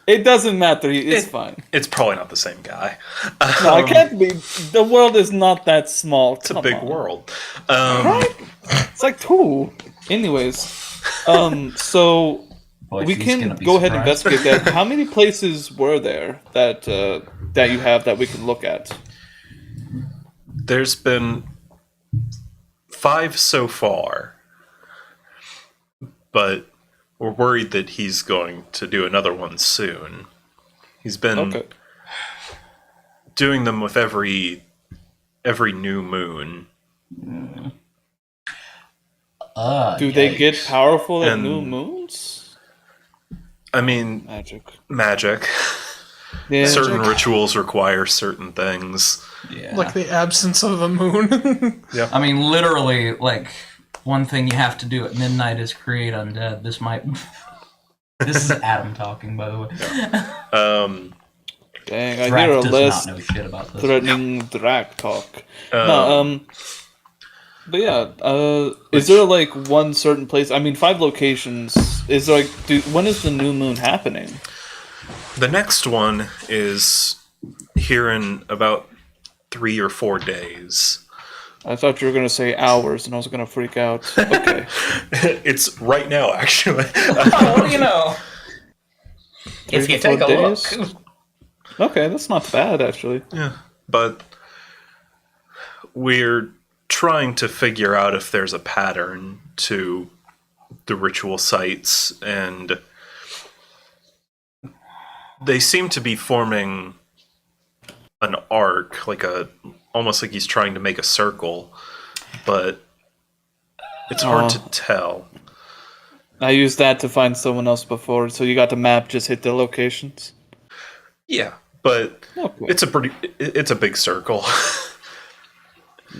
[SPEAKER 4] It doesn't matter. It's fine.
[SPEAKER 1] It's probably not the same guy.
[SPEAKER 4] No, I can't be. The world is not that small.
[SPEAKER 1] It's a big world.
[SPEAKER 4] It's like two. Anyways, so
[SPEAKER 3] Boy,
[SPEAKER 4] we
[SPEAKER 3] she's
[SPEAKER 4] can
[SPEAKER 3] gonna be
[SPEAKER 4] go ahead and
[SPEAKER 3] surprised.
[SPEAKER 4] investigate that. How many places were there that that you have that we can look at?
[SPEAKER 1] There's been 5 so far, but we're worried that he's going to do another one soon. He's been
[SPEAKER 4] Okay.
[SPEAKER 1] doing them with every new moon.
[SPEAKER 4] Do they get
[SPEAKER 3] yikes.
[SPEAKER 4] powerful at
[SPEAKER 1] And-
[SPEAKER 4] new moons?
[SPEAKER 1] I mean,
[SPEAKER 4] Magic.
[SPEAKER 1] magic.
[SPEAKER 4] Yeah.
[SPEAKER 1] Certain rituals require certain things.
[SPEAKER 3] Yeah.
[SPEAKER 2] Like the absence of the moon.
[SPEAKER 3] I mean, literally, like, one thing you have to do at midnight is create undead. This might... This is Adam talking, by the way.
[SPEAKER 4] Dang, I
[SPEAKER 3] Drac
[SPEAKER 4] hear a
[SPEAKER 3] does
[SPEAKER 4] less
[SPEAKER 3] not know shit about this.
[SPEAKER 4] threatening Drac talk. But yeah, is there like one certain place? I mean, 5 locations. Is there like, when is the new moon happening?
[SPEAKER 1] The next one is here in about 3 or 4 days.
[SPEAKER 4] I thought you were gonna say hours, and I was gonna freak out. Okay.
[SPEAKER 1] It's right now, actually.
[SPEAKER 3] Oh, what do you know? If
[SPEAKER 4] 3
[SPEAKER 3] you
[SPEAKER 4] to 4
[SPEAKER 3] take a
[SPEAKER 4] days?
[SPEAKER 3] look.
[SPEAKER 4] Okay, that's not bad actually.
[SPEAKER 1] Yeah, but we're trying to figure out if there's a pattern to the ritual sites, and they seem to be forming an arc, like almost like he's trying to make a circle, but it's hard to tell.
[SPEAKER 4] I used that to find someone else before, so you got the map, just hit the locations.
[SPEAKER 1] Yeah, but
[SPEAKER 4] Okay.
[SPEAKER 1] it's a big circle.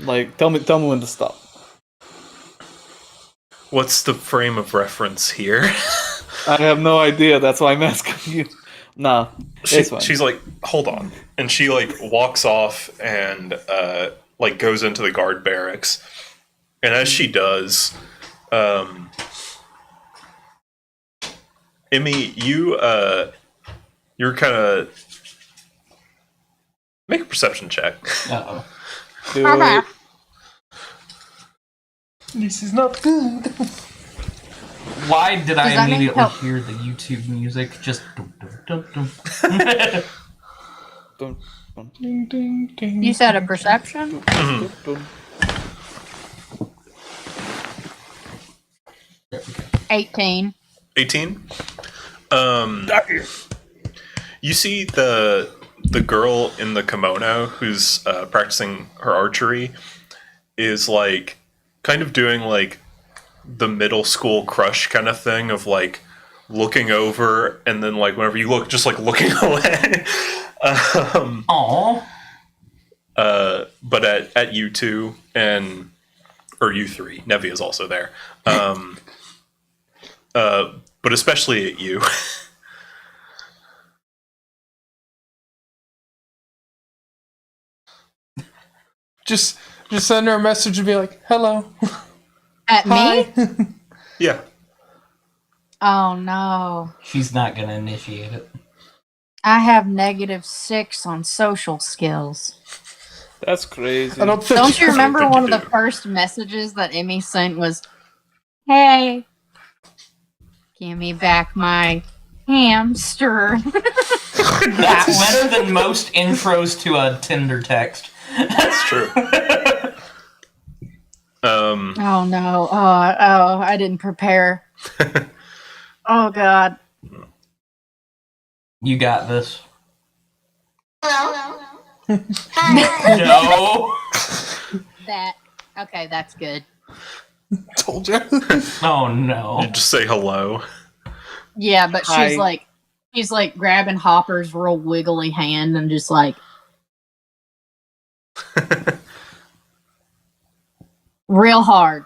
[SPEAKER 4] Like, tell me when to stop.
[SPEAKER 1] What's the frame of reference here?
[SPEAKER 4] I have no idea. That's why I'm asking you. Nah, it's fine.
[SPEAKER 1] She's like, hold on, and she like walks off and like goes into the guard barracks, and as she does, Emmy, you're kind of make a perception check.
[SPEAKER 3] Uh-oh.
[SPEAKER 4] Do
[SPEAKER 5] Okay.
[SPEAKER 4] it.
[SPEAKER 2] This is not good.
[SPEAKER 3] Why did I
[SPEAKER 5] Does that mean
[SPEAKER 3] immediately
[SPEAKER 5] help?
[SPEAKER 3] hear the YouTube music? Just... Dum, dum, dum, dum.
[SPEAKER 4] Dun, dun,
[SPEAKER 2] Ding, ding, ding.
[SPEAKER 5] You said a perception?
[SPEAKER 4] dun, dun.
[SPEAKER 5] 18.
[SPEAKER 1] 18. You see the girl in the kimono who's practicing her archery is like kind of doing like the middle school crush kind of thing of like looking over and then like whenever you look, just like looking away.
[SPEAKER 3] Aw.
[SPEAKER 1] But at you two and or you three, Nevi is also there. But especially at you.
[SPEAKER 2] Just send her a message and be like, hello.
[SPEAKER 5] At me?
[SPEAKER 1] Yeah.
[SPEAKER 5] Oh no.
[SPEAKER 3] She's not gonna initiate it.
[SPEAKER 5] I have -6 on social skills.
[SPEAKER 4] That's crazy.
[SPEAKER 2] I don't think.
[SPEAKER 5] Don't you remember
[SPEAKER 1] think
[SPEAKER 5] one
[SPEAKER 1] you
[SPEAKER 5] of the
[SPEAKER 1] do.
[SPEAKER 5] first messages that Emmy sent was, "Hey, give me back my hamster."
[SPEAKER 3] That's better than most intros to a Tinder text.
[SPEAKER 1] That's true.
[SPEAKER 5] Oh no. Oh, I didn't prepare. Oh god.
[SPEAKER 3] You got this.
[SPEAKER 5] Hello.
[SPEAKER 3] No.
[SPEAKER 5] Okay, that's good.
[SPEAKER 2] Told you.
[SPEAKER 3] Oh no.
[SPEAKER 1] You just say hello.
[SPEAKER 5] Yeah, but
[SPEAKER 4] Hi.
[SPEAKER 5] she's like grabbing Hopper's real wiggly hand and just like real hard.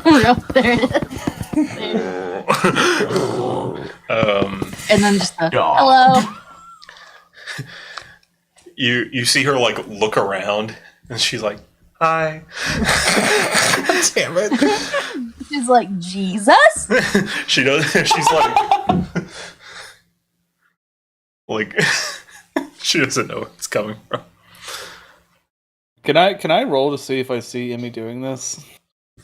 [SPEAKER 5] Real there it is. And then just a
[SPEAKER 3] Dog.
[SPEAKER 5] hello.
[SPEAKER 1] You see her like look around, and she's like, "Hi."
[SPEAKER 2] Damn it.
[SPEAKER 5] She's like, Jesus?
[SPEAKER 1] She does. She's like, she doesn't know where it's coming from.
[SPEAKER 4] Can I roll to see if I see Emmy doing this?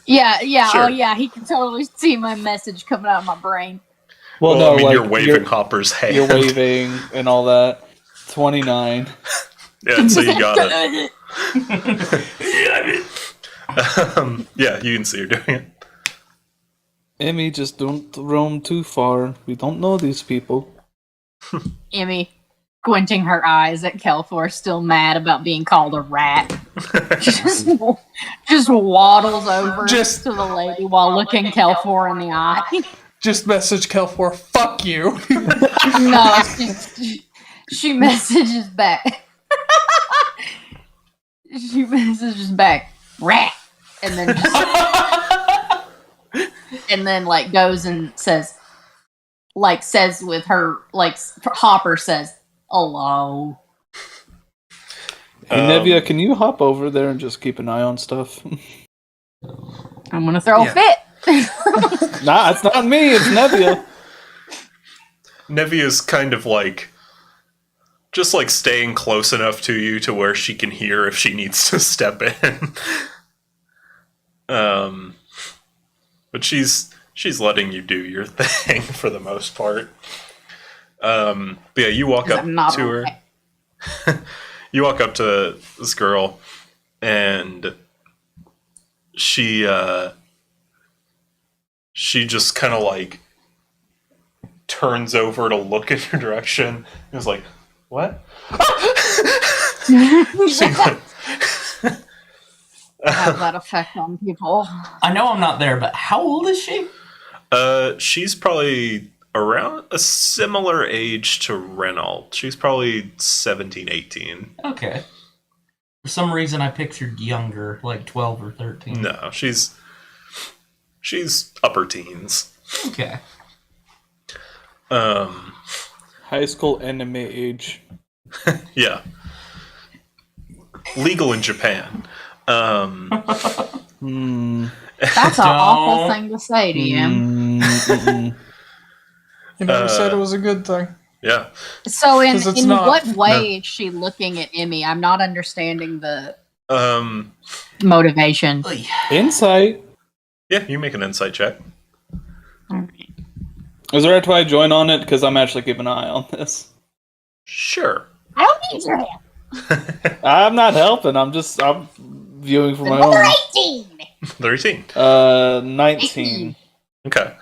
[SPEAKER 5] Yeah,
[SPEAKER 1] Sure.
[SPEAKER 5] oh yeah, he can totally see my message coming out of my brain.
[SPEAKER 1] Well,
[SPEAKER 4] no,
[SPEAKER 1] I mean,
[SPEAKER 4] like,
[SPEAKER 1] you're waving Hopper's hand.
[SPEAKER 4] You're waving and all that. 29.
[SPEAKER 1] Yeah, so you got it. Yeah, you can see her doing it.
[SPEAKER 4] Emmy, just don't roam too far. We don't know these people.
[SPEAKER 5] Emmy squinting her eyes at Kelfor, still mad about being called a rat. just waddles over
[SPEAKER 2] Just-
[SPEAKER 5] to the lady while looking Kelfor in the eye.
[SPEAKER 2] Just message Kelfor, fuck you.
[SPEAKER 5] No, she messages back. She messages back, rat, and then and then like goes and says with her like Hopper says hello.
[SPEAKER 4] Hey, Nevia, can you hop over there and just keep an eye on stuff?
[SPEAKER 5] I'm gonna throw a fit.
[SPEAKER 4] Nah, it's not me, it's Nevia.
[SPEAKER 1] Nevia's kind of like, just like staying close enough to you to where she can hear if she needs to step in. But she's letting you do your thing for the most part. But yeah, you walk up to her. You walk up to this girl, and she just kind of like turns over to look in your direction. And is like, "What?" She's like,
[SPEAKER 5] Have that effect on people.
[SPEAKER 3] I know I'm not there, but how old is she?
[SPEAKER 1] she's probably around a similar age to Renault. She's probably 17, 18.
[SPEAKER 3] Okay. For some reason, I pictured younger, like 12 or 13.
[SPEAKER 1] No, she's upper teens.
[SPEAKER 3] Okay.
[SPEAKER 4] High school anime age.
[SPEAKER 1] Yeah. Legal in Japan.
[SPEAKER 5] That's an awful thing to say to you.
[SPEAKER 2] You never said it was a good thing.
[SPEAKER 1] Yeah.
[SPEAKER 5] So in
[SPEAKER 2] 'Cause it's
[SPEAKER 5] in
[SPEAKER 2] not.
[SPEAKER 5] what way is she looking at Emmy? I'm not understanding the
[SPEAKER 1] Um,
[SPEAKER 5] motivation.
[SPEAKER 4] Insight.
[SPEAKER 1] yeah, you make an insight check.
[SPEAKER 4] Is there if I join on it? Because I'm actually keeping an eye on this.
[SPEAKER 1] Sure.
[SPEAKER 5] I don't need your help.
[SPEAKER 4] I'm not helping. I'm viewing for my own.
[SPEAKER 5] 18.
[SPEAKER 1] 13.
[SPEAKER 4] 19.
[SPEAKER 1] Okay.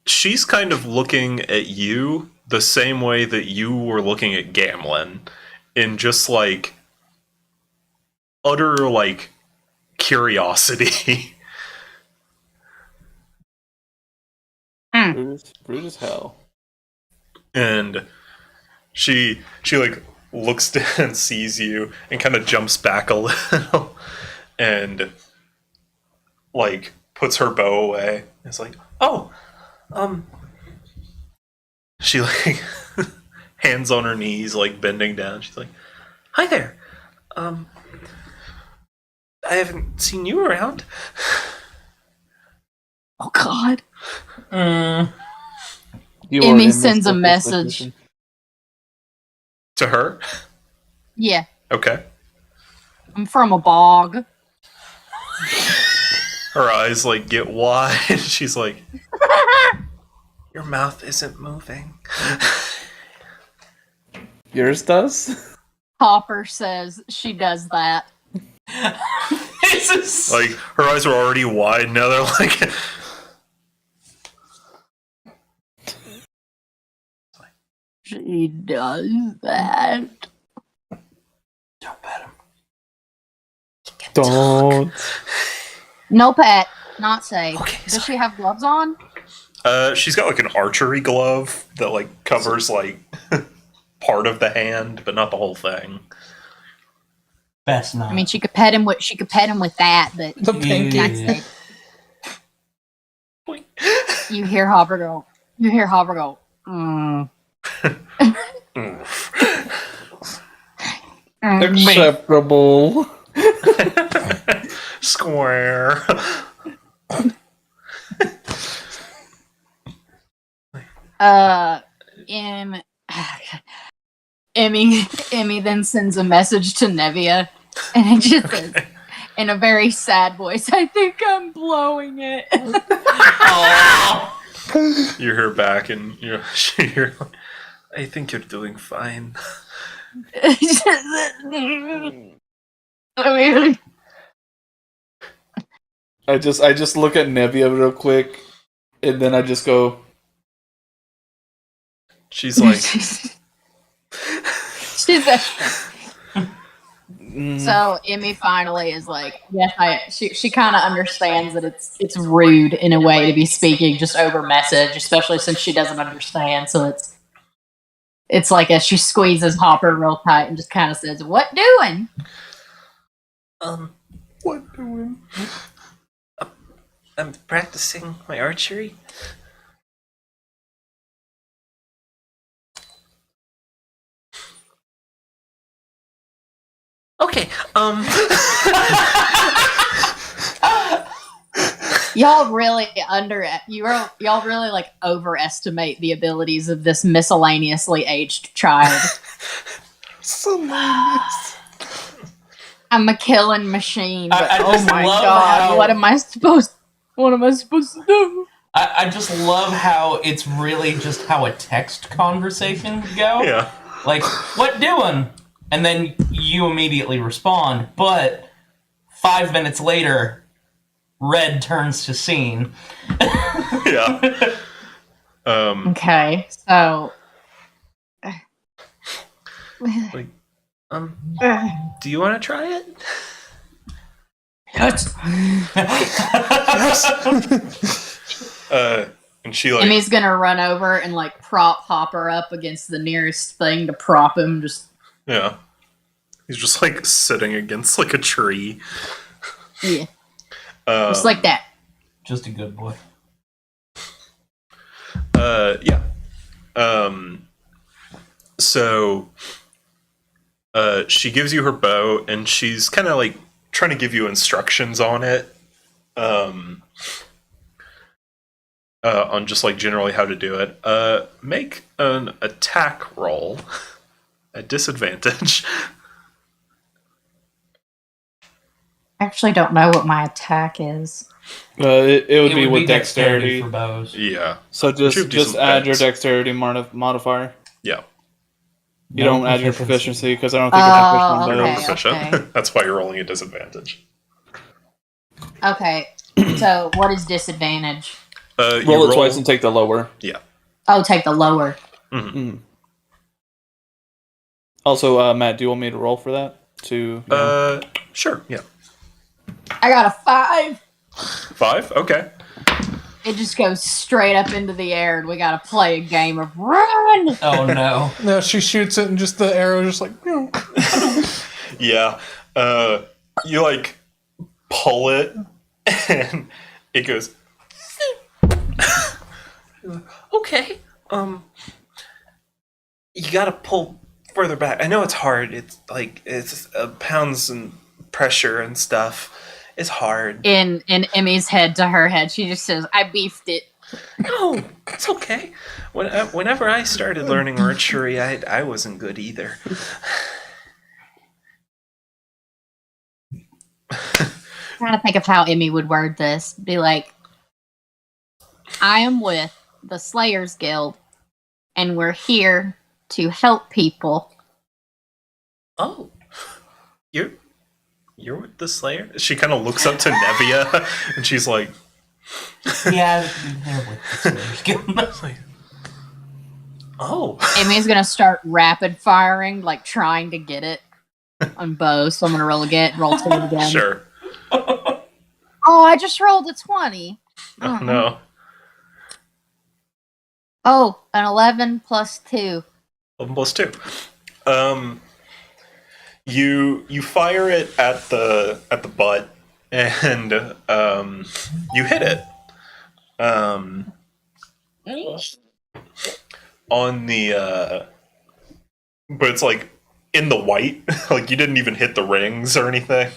[SPEAKER 1] She's kind of looking at you the same way that you were looking at Gamlin, in just like utter like curiosity.
[SPEAKER 4] Rude as hell.
[SPEAKER 1] And she like looks down and sees you and kind of jumps back a little and like puts her bow away. It's like, "Oh, she like hands on her knees, like bending down. She's like, "Hi there. I haven't seen you around.
[SPEAKER 5] Oh God.
[SPEAKER 4] You
[SPEAKER 5] Emmy
[SPEAKER 4] are in
[SPEAKER 5] sends a
[SPEAKER 4] this
[SPEAKER 5] message.
[SPEAKER 4] position.
[SPEAKER 1] To her?
[SPEAKER 5] Yeah,
[SPEAKER 1] Okay.
[SPEAKER 5] I'm from a bog.
[SPEAKER 1] Her eyes, like, get wide. She's like, your mouth isn't moving.
[SPEAKER 4] Yours does?
[SPEAKER 5] Hopper says she does that.
[SPEAKER 3] This is
[SPEAKER 1] Like, her eyes were already wide, now they're like...
[SPEAKER 5] She does that.
[SPEAKER 3] don't bet him.
[SPEAKER 4] Don't.
[SPEAKER 5] No pet, not safe.
[SPEAKER 1] Okay,
[SPEAKER 5] Does she have gloves on?
[SPEAKER 1] She's got, like, an archery glove that, like, covers, like, part of the hand, but not the whole thing.
[SPEAKER 3] Best not.
[SPEAKER 5] I mean, she could pet him with that, but
[SPEAKER 2] The pinky.
[SPEAKER 5] not safe. You hear Hopper go. Mm.
[SPEAKER 4] Acceptable.
[SPEAKER 1] Square.
[SPEAKER 5] Em- Emmy then sends a message to Nevia, and it just says, in a very sad voice, "I think I'm blowing it."
[SPEAKER 1] You hear back, and you're like, I think you're doing fine.
[SPEAKER 5] I mean,
[SPEAKER 4] I just look at Nevia real quick, and then I just go,
[SPEAKER 1] She's like,
[SPEAKER 5] she's so Emmy finally is like, yes, she kind of understands that it's rude in a way to be speaking just over message, especially since she doesn't understand. So it's like as she squeezes Hopper real tight and just kind of says, "What doing?"
[SPEAKER 1] what doing? I'm practicing my archery. Okay,
[SPEAKER 5] Y'all really y'all really like overestimate the abilities of this miscellaneously aged child.
[SPEAKER 4] so nice.
[SPEAKER 5] I'm a killing machine, but
[SPEAKER 3] I
[SPEAKER 5] oh
[SPEAKER 3] just
[SPEAKER 5] my
[SPEAKER 3] love
[SPEAKER 5] god,
[SPEAKER 3] how-
[SPEAKER 5] what am I supposed to do?
[SPEAKER 3] I just love how it's really just how a text conversation would go.
[SPEAKER 1] yeah.
[SPEAKER 3] Like, what doing? And then you immediately respond, but 5 minutes later, red turns to scene.
[SPEAKER 1] Yeah.
[SPEAKER 5] Okay, so
[SPEAKER 1] Like, do you want to try it? And she like,
[SPEAKER 5] Emmy's gonna run over and like prop Hopper up against the nearest thing to prop him. Just
[SPEAKER 1] yeah. He's just like sitting against like a tree.
[SPEAKER 5] yeah, just like that.
[SPEAKER 3] Just a good boy.
[SPEAKER 1] Yeah. So, she gives you her bow, and she's kind of like trying to give you instructions on it. On just like generally how to do it. Make an attack roll at disadvantage.
[SPEAKER 5] I actually don't know what my attack is.
[SPEAKER 4] It would be with dexterity.
[SPEAKER 3] for bows.
[SPEAKER 1] Yeah.
[SPEAKER 4] So
[SPEAKER 1] But you have
[SPEAKER 4] just
[SPEAKER 1] decent
[SPEAKER 4] add your
[SPEAKER 1] defense.
[SPEAKER 4] dexterity modifier.
[SPEAKER 1] Yeah.
[SPEAKER 4] You
[SPEAKER 3] No
[SPEAKER 4] don't add your
[SPEAKER 3] proficiency.
[SPEAKER 4] proficiency because I don't think you're proficient on
[SPEAKER 5] okay.
[SPEAKER 4] bows.
[SPEAKER 1] Proficient.
[SPEAKER 5] okay.
[SPEAKER 1] That's why you're rolling a disadvantage.
[SPEAKER 5] Okay, so what is disadvantage?
[SPEAKER 1] You
[SPEAKER 4] Roll it twice and take the lower.
[SPEAKER 1] Yeah.
[SPEAKER 5] Oh, take the lower.
[SPEAKER 4] Also, Matt, do you want me to roll for that?
[SPEAKER 1] Sure. Yeah.
[SPEAKER 5] I got a 5.
[SPEAKER 1] 5. Okay.
[SPEAKER 5] It just goes straight up into the air, and we gotta play a game of run.
[SPEAKER 3] Oh no.
[SPEAKER 2] No, she shoots it, and just the arrow just like.
[SPEAKER 1] Yeah. You like pull it, and it goes. Okay. You gotta pull further back. I know it's hard. It's like it's pounds and pressure and stuff is hard.
[SPEAKER 5] In Emmy's head to her head, she just says, "I beefed it."
[SPEAKER 1] No, it's okay. Whenever I started learning archery, I wasn't good either.
[SPEAKER 5] Trying to think of how Emmy would word this. Be like, I am with the Slayers Guild, and we're here to help people.
[SPEAKER 1] Oh, you're with the Slayer? She kind of looks up to Nevia, and she's like,
[SPEAKER 3] Yeah, they're with the Slayers Guild.
[SPEAKER 1] it's like, oh.
[SPEAKER 5] Emmy's gonna start rapid firing, like trying to get it on both. So I'm gonna roll two again.
[SPEAKER 1] Sure.
[SPEAKER 5] Oh, I just rolled a 20.
[SPEAKER 1] Oh, no.
[SPEAKER 5] Oh, an 11 plus 2.
[SPEAKER 1] 11 plus 2. You fire it at the butt, and you hit it. On the but it's like in the white, like you didn't even hit the rings or anything,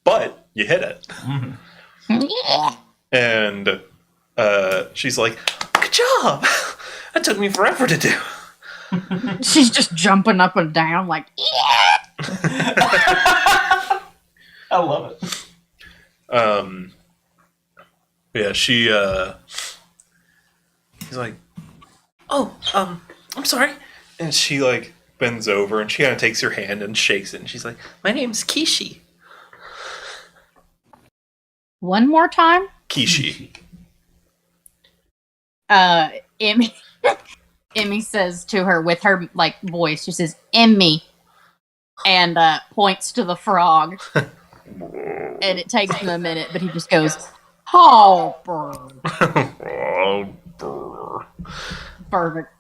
[SPEAKER 1] but you hit it.
[SPEAKER 5] Yeah.
[SPEAKER 1] And she's like, "Good job! That took me forever to do."
[SPEAKER 5] She's just jumping up and down, like, yeah.
[SPEAKER 3] I love it.
[SPEAKER 1] Yeah, she's like, "Oh, I'm sorry," and she like bends over and she kind of takes your hand and shakes it, and she's like, "My name's Kishi."
[SPEAKER 5] One more time.
[SPEAKER 1] Kishi.
[SPEAKER 5] Emmy Emmy says to her with her like voice, she says, "Emmy," and points to the frog. And it takes him a minute, but he just goes, "Hopper."
[SPEAKER 1] Oh, brr.
[SPEAKER 5] Perfect.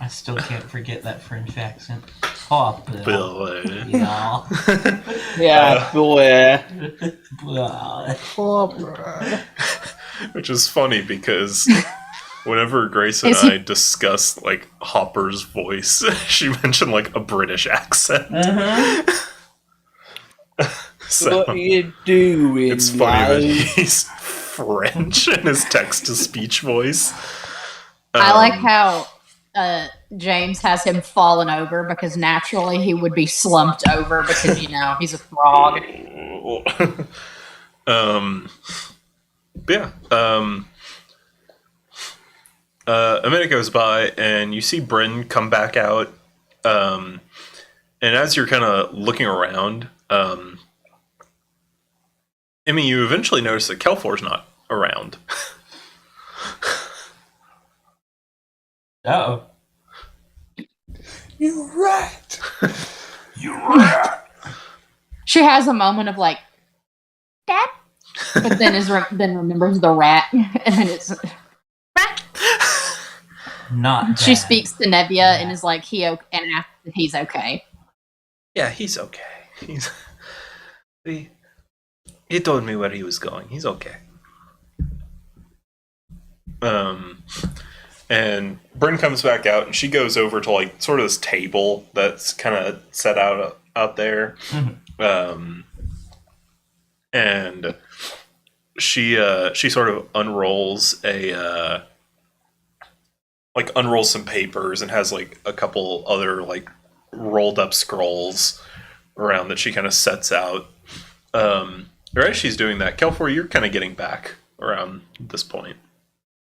[SPEAKER 3] I still can't forget that French accent. Oh,
[SPEAKER 1] Bill.
[SPEAKER 3] yeah.
[SPEAKER 4] Yeah, boy.
[SPEAKER 1] Which is funny because whenever Grace and
[SPEAKER 5] Is he-
[SPEAKER 1] I discuss like Hopper's voice, she mentioned like a British accent. So
[SPEAKER 4] What you doing?
[SPEAKER 1] it's funny that
[SPEAKER 4] love?
[SPEAKER 1] he's French in his text-to-speech voice.
[SPEAKER 5] I like how James has him fallen over because naturally he would be slumped over because, he's a frog.
[SPEAKER 1] Yeah. A minute goes by, and you see Bryn come back out. And as you're kind of looking around, Emmy, you eventually notice that Kelfor's not around.
[SPEAKER 3] Uh-oh.
[SPEAKER 1] You're right.
[SPEAKER 5] She has a moment of like, "Dad," but then then remembers the rat, and then it's rat.
[SPEAKER 3] Not
[SPEAKER 5] She
[SPEAKER 3] bad.
[SPEAKER 5] speaks to Nevia and is like, and asks if he's okay.
[SPEAKER 1] Yeah, he's okay. He told me where he was going. He's okay. And Bryn comes back out, and she goes over to like sort of this table that's kind of set out there. And she sort of unrolls unrolls some papers and has like a couple other like rolled up scrolls around that she kind of sets out. Or as she's doing that, Kelfor, you're kind of getting back around this point.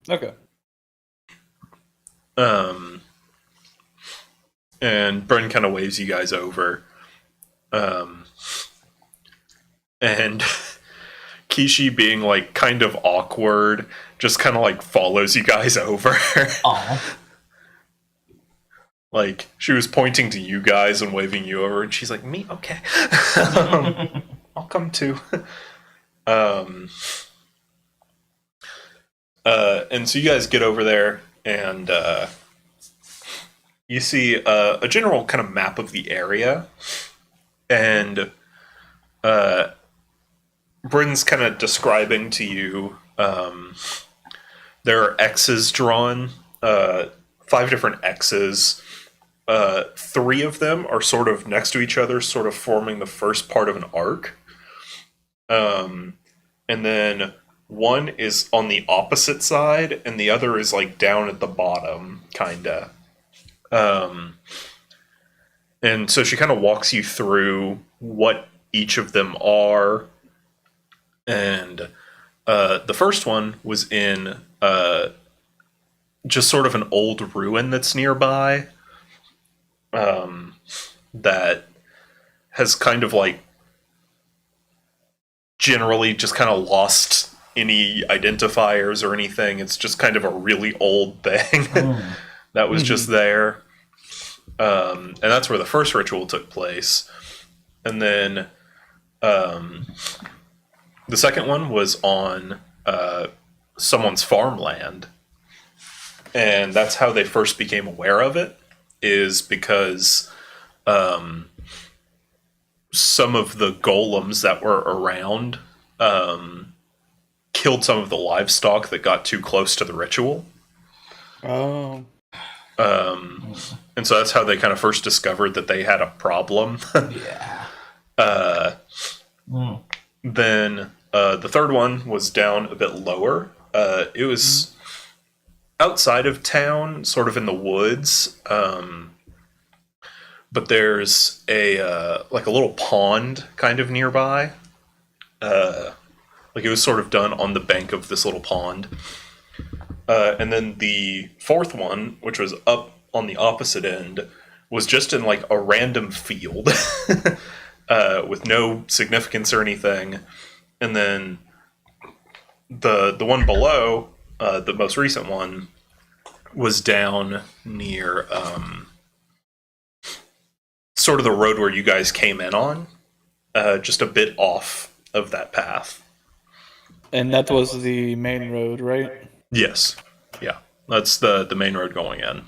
[SPEAKER 4] Okay.
[SPEAKER 1] And Bryn kind of waves you guys over. And Kishi, being like kind of awkward, just kind of like follows you guys over.
[SPEAKER 3] Aw.
[SPEAKER 1] Like she was pointing to you guys and waving you over, and she's like, "Me, okay, I'll come too." And so you guys get over there, and you see a general kind of map of the area, and Bryn's kind of describing to you. There are X's drawn, 5 different X's three of them are sort of next to each other, sort of forming the first part of an arc. And then one is on the opposite side, and the other is like down at the bottom, kinda. And so she kind of walks you through what each of them are. And the first one was in just sort of an old ruin that's nearby, that has kind of like generally just kind of lost any identifiers or anything. It's just kind of a really old thing that was just there. And that's where the first ritual took place. And then the second one was on someone's farmland. And that's how they first became aware of it, is because some of the golems that were around killed some of the livestock that got too close to the ritual.
[SPEAKER 4] Oh.
[SPEAKER 1] And so that's how they kind of first discovered that they had a problem.
[SPEAKER 3] Yeah.
[SPEAKER 1] Then the third one was down a bit lower. It was outside of town, sort of in the woods. But there's a like a little pond kind of nearby. Like it was sort of done on the bank of this little pond. And then the fourth one, which was up on the opposite end, was just in like a random field with no significance or anything. And then the one below, the most recent one, was down near sort of the road where you guys came in on, just a bit off of that path.
[SPEAKER 4] And that was the main road, right?
[SPEAKER 1] Yes. Yeah. That's the main road going in.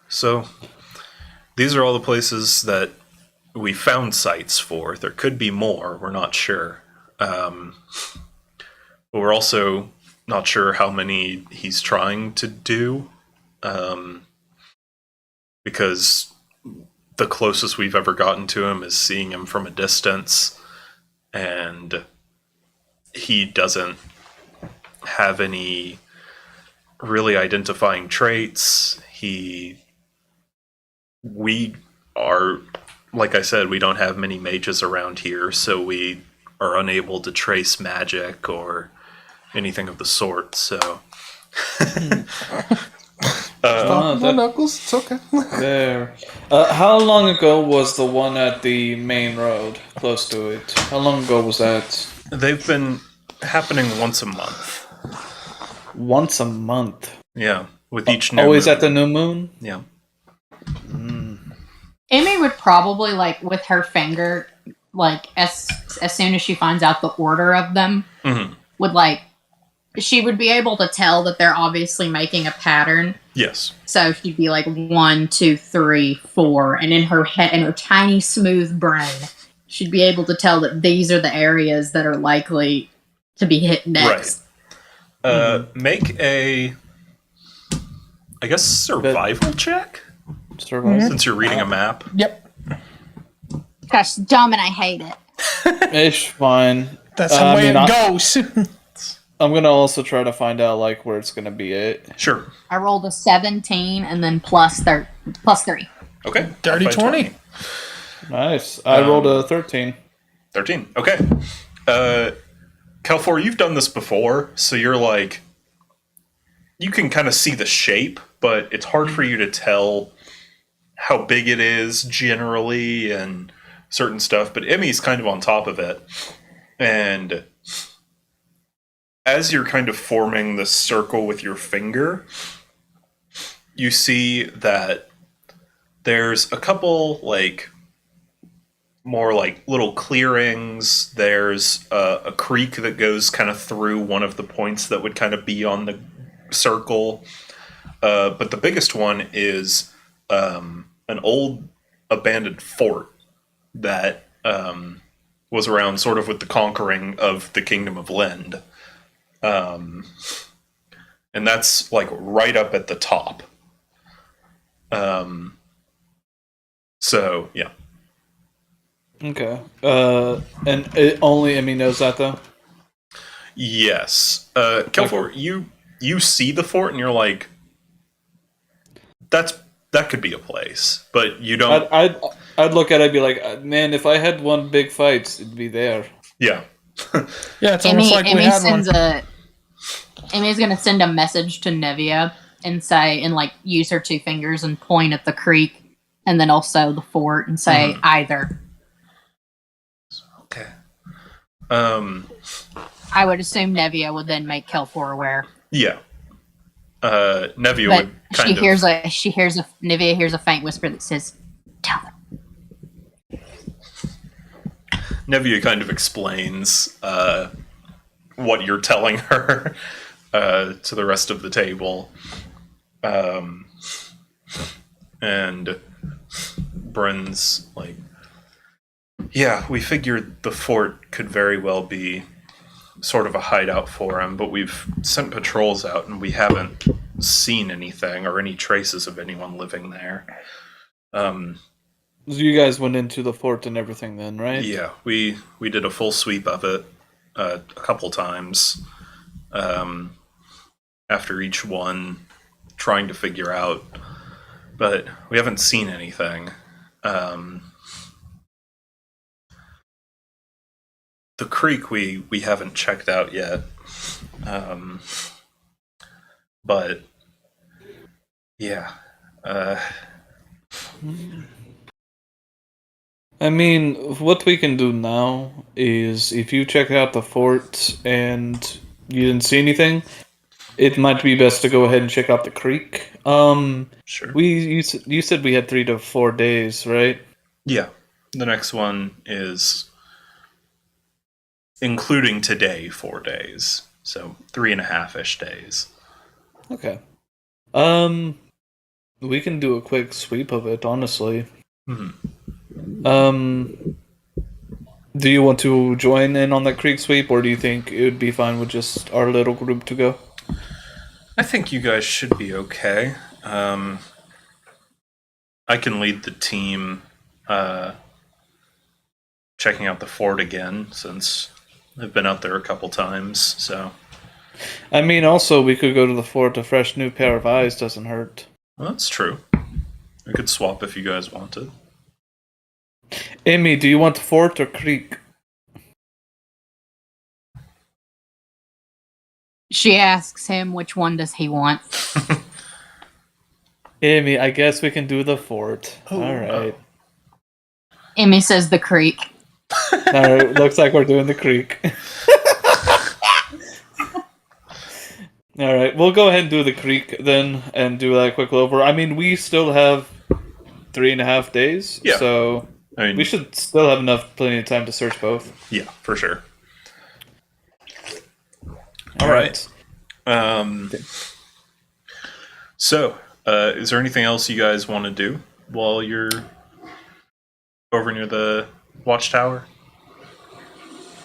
[SPEAKER 1] So these are all the places that we found sites for. There could be more. We're not sure. But we're also not sure how many he's trying to do. Because the closest we've ever gotten to him is seeing him from a distance, and he doesn't have any really identifying traits. We are, like I said, we don't have many mages around here, so we are unable to trace magic or anything of the sort, so...
[SPEAKER 2] No knuckles, it's okay.
[SPEAKER 4] There. How long ago was the one at the main road, close to it? How long ago was that?
[SPEAKER 1] They've been happening once a month.
[SPEAKER 4] Once a month.
[SPEAKER 1] Yeah, with each new
[SPEAKER 4] Always
[SPEAKER 1] moon.
[SPEAKER 4] at the new moon?
[SPEAKER 1] Yeah.
[SPEAKER 5] Amy would probably, like, with her finger, like, as soon as she finds out the order of them, would, like, she would be able to tell that they're obviously making a pattern.
[SPEAKER 1] Yes.
[SPEAKER 5] So she'd be like 1, 2, 3, 4, and in her head, in her tiny smooth brain, she'd be able to tell that these are the areas that are likely to be hit next.
[SPEAKER 1] Right. Make a, I guess, survival check,
[SPEAKER 4] Survival?
[SPEAKER 1] since you're reading a map.
[SPEAKER 2] Yep,
[SPEAKER 5] Gosh, dumb, and I hate it.
[SPEAKER 4] Ish, fine.
[SPEAKER 2] that's the way it goes.
[SPEAKER 4] I'm gonna also try to find out like where it's gonna be at.
[SPEAKER 1] Sure.
[SPEAKER 5] I rolled a 17 and then plus 3.
[SPEAKER 1] Okay.
[SPEAKER 2] Dirty
[SPEAKER 1] By
[SPEAKER 2] 20.
[SPEAKER 4] Nice. I rolled a 13.
[SPEAKER 1] 13. Okay. Kelfor, you've done this before, so you're like, you can kind of see the shape, but it's hard for you to tell how big it is generally and certain stuff. But Emmy's kind of on top of it. And as you're kind of forming the circle with your finger, you see that there's a couple, like, more like little clearings. There's a creek that goes kind of through one of the points that would kind of be on the circle. But the biggest one is an old abandoned fort that was around sort of with the conquering of the Kingdom of Lind. and that's like right up at the top. So yeah.
[SPEAKER 4] Okay. And only Emmy knows that though.
[SPEAKER 1] Yes. Kelfor, you see the fort and you're like, that could be a place, but you don't.
[SPEAKER 4] I'd look at it and be like, man, if I had one big fight, it'd be there.
[SPEAKER 1] Yeah.
[SPEAKER 2] Yeah, it's almost like we had one.
[SPEAKER 5] Amy's gonna send a message to Nevia and say, and like use her 2 fingers and point at the creek, and then also the fort, and say either.
[SPEAKER 1] Okay.
[SPEAKER 5] I would assume Nevia would then make Kelfor aware.
[SPEAKER 1] Yeah. Nevia
[SPEAKER 5] But
[SPEAKER 1] would kind of.
[SPEAKER 5] Nevia hears a faint whisper that says, "Tell them."
[SPEAKER 1] Nevia kind of explains what you're telling her to the rest of the table. And Bryn's like, yeah, we figured the fort could very well be sort of a hideout for him, but we've sent patrols out and we haven't seen anything or any traces of anyone living there.
[SPEAKER 4] So you guys went into the fort and everything then, right?
[SPEAKER 1] Yeah, we did a full sweep of it a couple times after each one, trying to figure out, but we haven't seen anything. The creek we haven't checked out yet, but yeah.
[SPEAKER 4] I mean, what we can do now is if you check out the fort and you didn't see anything, it might be best to go ahead and check out the creek.
[SPEAKER 1] Sure.
[SPEAKER 4] You said we had 3 to 4 days, right?
[SPEAKER 1] Yeah. The next one is, including today, 4 days. So 3.5-ish days.
[SPEAKER 4] Okay. We can do a quick sweep of it, honestly. Do you want to join in on that creek sweep, or do you think it would be fine with just our little group to go?
[SPEAKER 1] I think you guys should be okay. I can lead the team checking out the fort again, since I've been out there a couple times, so...
[SPEAKER 4] I mean, also, we could go to the fort. A fresh new pair of eyes doesn't hurt.
[SPEAKER 1] Well, that's true. I could swap if you guys wanted.
[SPEAKER 4] Amy, do you want fort or creek?
[SPEAKER 5] She asks him which one does he want.
[SPEAKER 4] Amy, I guess we can do the fort. Alright.
[SPEAKER 5] Emmy says the creek.
[SPEAKER 4] Alright, looks like we're doing the creek. Alright, we'll go ahead and do the creek then, and do that quick over. I mean, we still have 3.5 days,
[SPEAKER 1] Yeah.
[SPEAKER 4] so
[SPEAKER 1] I mean,
[SPEAKER 4] we should still have plenty of time to search both.
[SPEAKER 1] yeah, for sure.
[SPEAKER 4] All right.
[SPEAKER 1] So, is there anything else you guys want to do while you're over near the watchtower?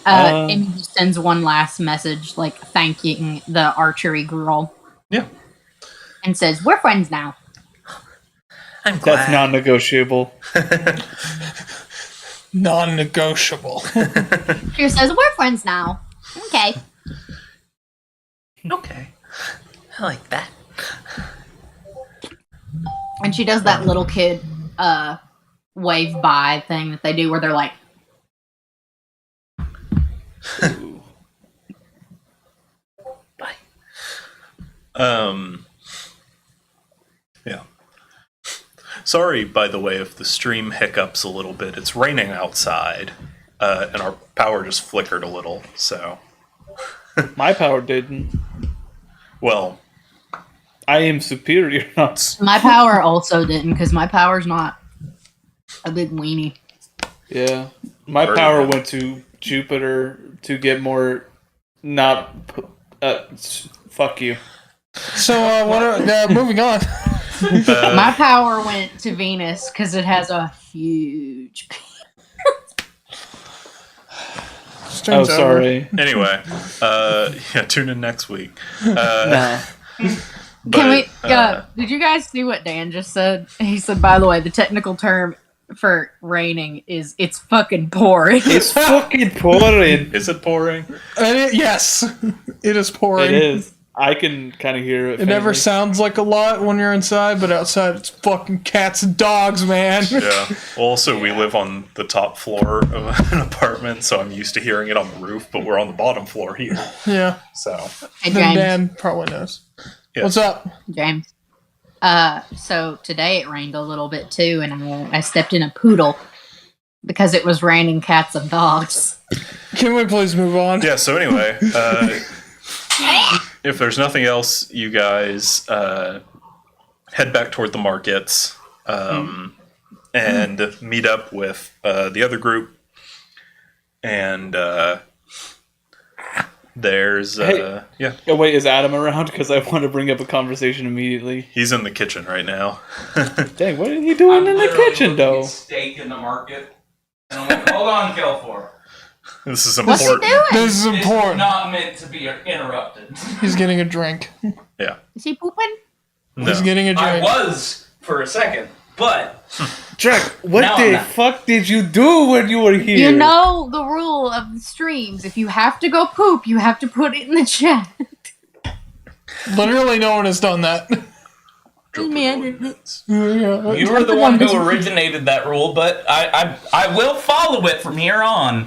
[SPEAKER 5] Emmy just sends one last message, like thanking the archery girl,
[SPEAKER 1] Yeah.
[SPEAKER 5] and says, "We're friends now."
[SPEAKER 1] I'm glad.
[SPEAKER 4] That's non-negotiable.
[SPEAKER 2] Non-negotiable.
[SPEAKER 5] She says, "We're friends now." Okay.
[SPEAKER 1] Okay. I like that.
[SPEAKER 5] And she does that little kid wave by thing that they do where they're like,
[SPEAKER 1] Bye. Yeah. Sorry, by the way, if the stream hiccups a little bit. It's raining outside, and our power just flickered a little, so...
[SPEAKER 4] My power didn't.
[SPEAKER 1] Well,
[SPEAKER 4] I am superior.
[SPEAKER 5] my power also didn't, because my power's not a big weenie.
[SPEAKER 4] Yeah. My
[SPEAKER 1] Very
[SPEAKER 4] power
[SPEAKER 1] good.
[SPEAKER 4] went to Jupiter to get more... Not... fuck you.
[SPEAKER 2] So, moving on.
[SPEAKER 5] My power went to Venus because it has a huge.
[SPEAKER 4] Oh, sorry.
[SPEAKER 1] anyway, yeah, tune in next week.
[SPEAKER 4] Nah.
[SPEAKER 5] Can we?
[SPEAKER 1] But,
[SPEAKER 5] Did you guys see what Dan just said? He said, "By the way, the technical term for raining is it's fucking pouring."
[SPEAKER 4] It's fucking pouring.
[SPEAKER 1] is it pouring?
[SPEAKER 2] Yes, it is pouring.
[SPEAKER 4] It is. I can kind of hear it.
[SPEAKER 2] It never
[SPEAKER 4] faintly.
[SPEAKER 2] sounds like a lot when you're inside, but outside it's fucking cats and dogs, man.
[SPEAKER 1] Yeah. Also, we live on the top floor of an apartment, so I'm used to hearing it on the roof, but we're on the bottom floor here.
[SPEAKER 2] Yeah.
[SPEAKER 1] So,
[SPEAKER 5] Hey,
[SPEAKER 2] Then
[SPEAKER 5] James.
[SPEAKER 2] Dan probably knows.
[SPEAKER 1] Yeah.
[SPEAKER 2] What's up?
[SPEAKER 5] James. So today it rained a little bit too, and I stepped in a poodle because it was raining cats and dogs.
[SPEAKER 2] Can we please move on?
[SPEAKER 1] yeah, so anyway, if there's nothing else, you guys head back toward the markets and meet up with the other group. And there's,
[SPEAKER 4] Hey.
[SPEAKER 1] yeah,
[SPEAKER 4] Oh, wait, is Adam around? Because I want to bring up a conversation immediately.
[SPEAKER 1] he's in the kitchen right now.
[SPEAKER 4] Dang, what are you doing in the kitchen, though?
[SPEAKER 3] Steak in the market. And I'm like, hold on, Kelfor.
[SPEAKER 1] This is
[SPEAKER 5] What's he
[SPEAKER 1] important.
[SPEAKER 5] doing?
[SPEAKER 2] This is
[SPEAKER 3] This is
[SPEAKER 2] important.
[SPEAKER 3] not meant to be interrupted.
[SPEAKER 2] He's getting a drink.
[SPEAKER 1] Yeah.
[SPEAKER 5] Is he pooping?
[SPEAKER 1] No.
[SPEAKER 2] He's getting a
[SPEAKER 3] I
[SPEAKER 2] drink.
[SPEAKER 3] was for a second, but
[SPEAKER 4] Jack, what
[SPEAKER 3] Now I'm
[SPEAKER 4] the
[SPEAKER 3] not.
[SPEAKER 4] fuck did you do when you were here?
[SPEAKER 5] You know the rule of the streams. If you have to go poop, you have to put it in the chat.
[SPEAKER 2] Literally, no one has done that.
[SPEAKER 5] Man,
[SPEAKER 2] Yeah.
[SPEAKER 3] you were the one who originated that rule. But I will follow it from here on.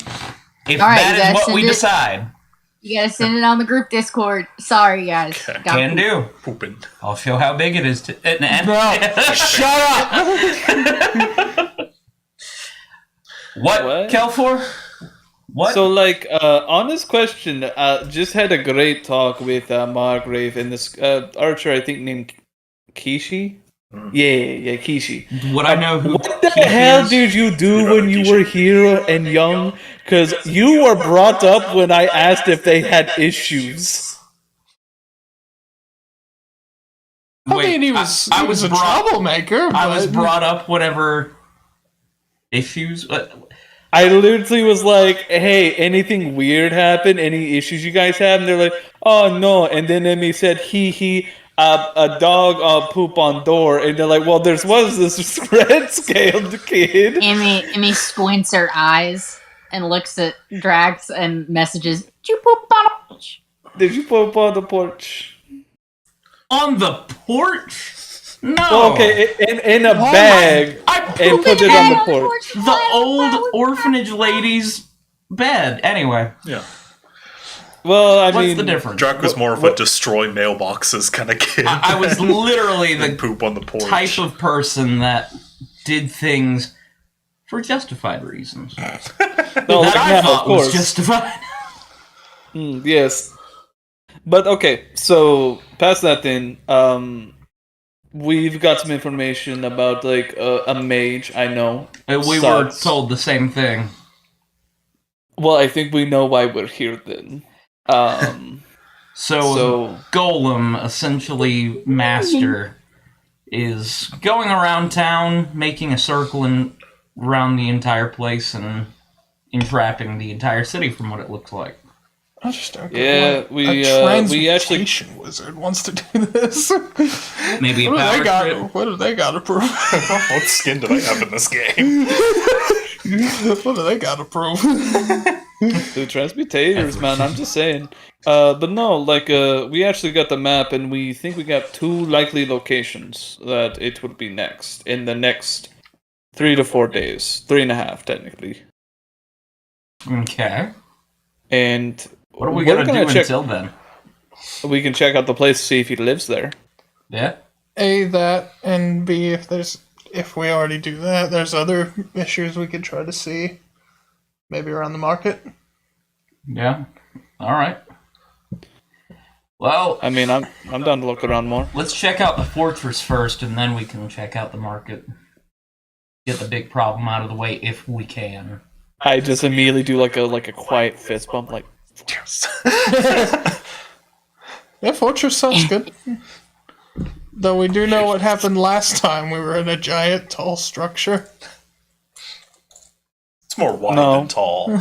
[SPEAKER 3] If
[SPEAKER 5] All right,
[SPEAKER 3] that
[SPEAKER 5] you
[SPEAKER 3] is
[SPEAKER 5] guys
[SPEAKER 3] what
[SPEAKER 5] send
[SPEAKER 3] we
[SPEAKER 5] it.
[SPEAKER 3] decide.
[SPEAKER 5] You gotta send it on the group Discord. Sorry, guys.
[SPEAKER 1] Okay.
[SPEAKER 5] Got
[SPEAKER 3] Can
[SPEAKER 5] poop.
[SPEAKER 3] do.
[SPEAKER 1] Pooping.
[SPEAKER 3] I'll show how big it is to.
[SPEAKER 2] Bro, shut up!
[SPEAKER 3] What,
[SPEAKER 4] What?
[SPEAKER 3] Kelfor? What?
[SPEAKER 4] So, like, honest question. Just had a great talk with Margrave and this archer, I think named Kishi. Yeah, Kishi.
[SPEAKER 3] Would I know who?
[SPEAKER 4] What the
[SPEAKER 3] Keith
[SPEAKER 4] hell
[SPEAKER 3] is?
[SPEAKER 4] did you do
[SPEAKER 1] You know
[SPEAKER 4] when
[SPEAKER 1] Kishi.
[SPEAKER 4] you were here and young? Because you were brought up when I asked if they had issues.
[SPEAKER 2] I
[SPEAKER 3] Wait,
[SPEAKER 2] mean, he was
[SPEAKER 3] I
[SPEAKER 2] he was a
[SPEAKER 3] brought-
[SPEAKER 2] troublemaker.
[SPEAKER 3] I was
[SPEAKER 2] but-
[SPEAKER 3] brought up whatever issues.
[SPEAKER 4] I literally was like, hey, anything weird happen? Any issues you guys have? And they're like, oh, no. And then Emmy said, a dog poop on door. And they're like, well, was this red-scaled kid.
[SPEAKER 5] Emmy squints her eyes and looks at Drax and messages, "Did you poop on a porch?"
[SPEAKER 4] Did you poop on the porch?
[SPEAKER 3] On the porch? No.
[SPEAKER 4] Oh, okay, in a bag.
[SPEAKER 3] I
[SPEAKER 4] And
[SPEAKER 3] pooped
[SPEAKER 4] put it on the porch.
[SPEAKER 3] the old orphanage lady's bed. Anyway,
[SPEAKER 1] Yeah.
[SPEAKER 4] Well, I
[SPEAKER 3] what's
[SPEAKER 4] mean,
[SPEAKER 3] the difference?
[SPEAKER 1] Drac was more of a destroy mailboxes kind of kid.
[SPEAKER 3] I was literally
[SPEAKER 1] than
[SPEAKER 3] the
[SPEAKER 1] poop on the porch.
[SPEAKER 3] type of person that did things for justified reasons.
[SPEAKER 4] no,
[SPEAKER 3] that
[SPEAKER 4] like,
[SPEAKER 3] I
[SPEAKER 4] yeah, of
[SPEAKER 3] thought was
[SPEAKER 4] course.
[SPEAKER 3] justified.
[SPEAKER 4] Yes. But okay, so past that then, we've got some information about like a mage I know.
[SPEAKER 3] We were
[SPEAKER 4] Sucks.
[SPEAKER 3] told the same thing.
[SPEAKER 4] Well, I think we know why we're here then. So-
[SPEAKER 3] Golem, essentially master, is going around town, making a circle around the entire place and entrapping the entire city from what it looks like.
[SPEAKER 2] I just don't
[SPEAKER 4] Yeah,
[SPEAKER 2] get
[SPEAKER 4] we,
[SPEAKER 2] why
[SPEAKER 4] we
[SPEAKER 2] a
[SPEAKER 4] actually-
[SPEAKER 2] transmutation wizard wants to do this.
[SPEAKER 3] Maybe a
[SPEAKER 2] What do
[SPEAKER 3] power
[SPEAKER 2] they got?
[SPEAKER 3] trip.
[SPEAKER 2] What do they got to prove?
[SPEAKER 1] What skin do they have in this game?
[SPEAKER 2] What do they got to prove?
[SPEAKER 4] The transmutators, man, I'm just saying. But no, like, we actually got the map, and we think we got 2 likely locations that it would be next, in the next 3 to 4 days. 3.5, technically.
[SPEAKER 3] Okay.
[SPEAKER 4] And
[SPEAKER 3] What are we
[SPEAKER 4] we're
[SPEAKER 3] gonna do
[SPEAKER 4] check,
[SPEAKER 3] until then?
[SPEAKER 4] we can check out the place, see if he lives there.
[SPEAKER 3] Yeah.
[SPEAKER 2] A, that, and B, if we already do that, there's other issues we could try to see. Maybe around the market.
[SPEAKER 3] Yeah. All right. Well,
[SPEAKER 4] I mean, I'm down to look around more.
[SPEAKER 3] let's check out the fortress first, and then we can check out the market. Get the big problem out of the way if we can.
[SPEAKER 4] I just immediately do like a quiet fist bump, like,
[SPEAKER 2] Yeah, Fortress sounds good. Though we do know what happened last time we were in a giant, tall structure.
[SPEAKER 1] It's more wide
[SPEAKER 4] No.
[SPEAKER 1] than tall.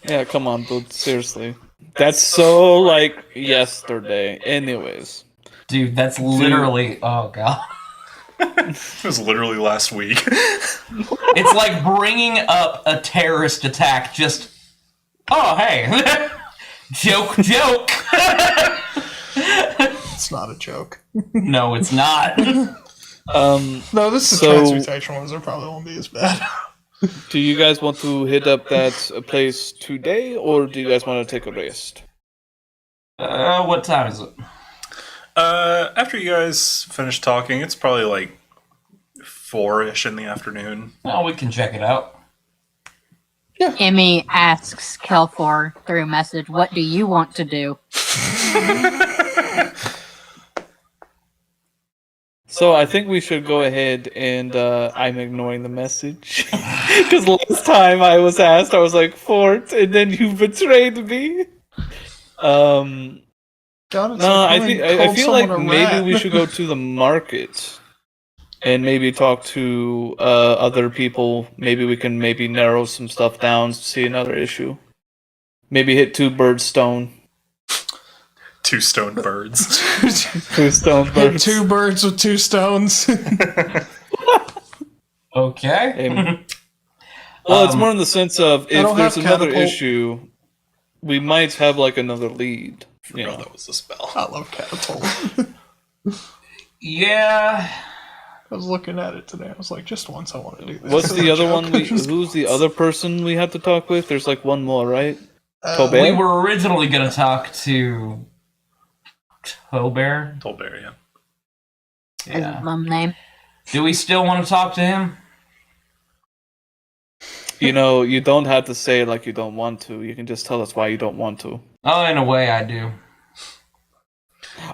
[SPEAKER 4] yeah, come on, dude, seriously. That's so like yesterday. Anyways.
[SPEAKER 3] Dude, that's literally. Oh god.
[SPEAKER 1] It was literally last week.
[SPEAKER 3] It's like bringing up a terrorist attack. Just. Oh hey. Joke.
[SPEAKER 2] It's not a joke.
[SPEAKER 3] No, it's not.
[SPEAKER 2] No, this is
[SPEAKER 4] So-
[SPEAKER 2] transmutation ones. They probably won't be as bad.
[SPEAKER 4] Do you guys want to hit up that place today, or do you guys want to take a rest?
[SPEAKER 3] What time is it?
[SPEAKER 1] After you guys finish talking, it's probably like 4-ish in the afternoon.
[SPEAKER 3] Oh, we can check it out.
[SPEAKER 5] Emmy asks Kelfor through message, "What do you want to do?"
[SPEAKER 4] So I think we should go ahead and I'm ignoring the message because last time I was asked, I was like Fort, and then you betrayed me.
[SPEAKER 2] God, it's
[SPEAKER 4] No,
[SPEAKER 2] like
[SPEAKER 4] I
[SPEAKER 2] when
[SPEAKER 4] think
[SPEAKER 2] you
[SPEAKER 4] I
[SPEAKER 2] called
[SPEAKER 4] feel like
[SPEAKER 2] someone a
[SPEAKER 4] maybe
[SPEAKER 2] rat.
[SPEAKER 4] we should go to the market and maybe talk to other people. Maybe we can maybe narrow some stuff down, see another issue. Maybe hit 2 birds stone.
[SPEAKER 1] 2 stoned birds.
[SPEAKER 4] 2 stone birds.
[SPEAKER 2] 2 birds with 2 stones.
[SPEAKER 3] Okay.
[SPEAKER 4] Well, it's more in the sense of if
[SPEAKER 2] don't
[SPEAKER 4] there's
[SPEAKER 2] have
[SPEAKER 4] another
[SPEAKER 2] catapult.
[SPEAKER 4] issue, we might have like another lead. You
[SPEAKER 1] Oh,
[SPEAKER 4] know.
[SPEAKER 1] that was the spell.
[SPEAKER 2] I love catapult.
[SPEAKER 3] Yeah.
[SPEAKER 2] I was looking at it today. I was like, just once I want to do this.
[SPEAKER 4] What's
[SPEAKER 2] As
[SPEAKER 4] the
[SPEAKER 2] a
[SPEAKER 4] other
[SPEAKER 2] joke.
[SPEAKER 4] one? Who's the other person we have to talk with? There's like one more, right?
[SPEAKER 2] Uh,
[SPEAKER 3] We were originally going to talk to Tobear.
[SPEAKER 1] Tolbear, yeah.
[SPEAKER 5] Is his
[SPEAKER 3] Yeah.
[SPEAKER 5] mum name?
[SPEAKER 3] Do we still want to talk to him?
[SPEAKER 4] You know, you don't have to say it like you don't want to. You can just tell us why you don't want to.
[SPEAKER 3] Oh, in a way, I do.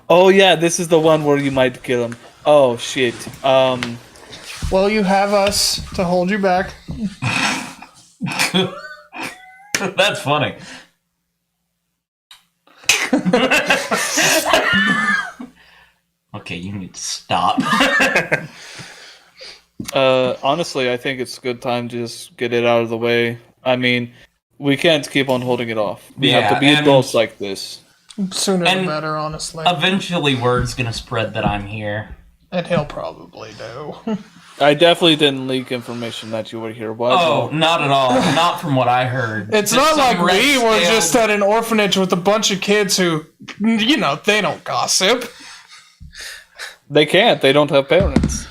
[SPEAKER 4] Oh yeah, this is the one where you might kill him. Oh shit.
[SPEAKER 2] Well, you have us to hold you back.
[SPEAKER 3] That's funny. Okay, you need to stop.
[SPEAKER 4] Honestly, I think it's a good time to just get it out of the way. I mean, we can't keep on holding it off. We have
[SPEAKER 3] Yeah,
[SPEAKER 4] to be
[SPEAKER 3] and-
[SPEAKER 4] adults like this.
[SPEAKER 2] Sooner the
[SPEAKER 3] And-
[SPEAKER 2] better, honestly.
[SPEAKER 3] Eventually, word's gonna spread that I'm here.
[SPEAKER 2] And he'll probably do.
[SPEAKER 4] I definitely didn't leak information that you were here. Why?
[SPEAKER 3] Oh, not at all. Not from what I heard.
[SPEAKER 2] It's
[SPEAKER 3] Just
[SPEAKER 2] not like
[SPEAKER 3] some
[SPEAKER 2] we were
[SPEAKER 3] red-scaled-
[SPEAKER 2] just at an orphanage with a bunch of kids who, you know, they don't gossip.
[SPEAKER 4] They can't. They don't have parents.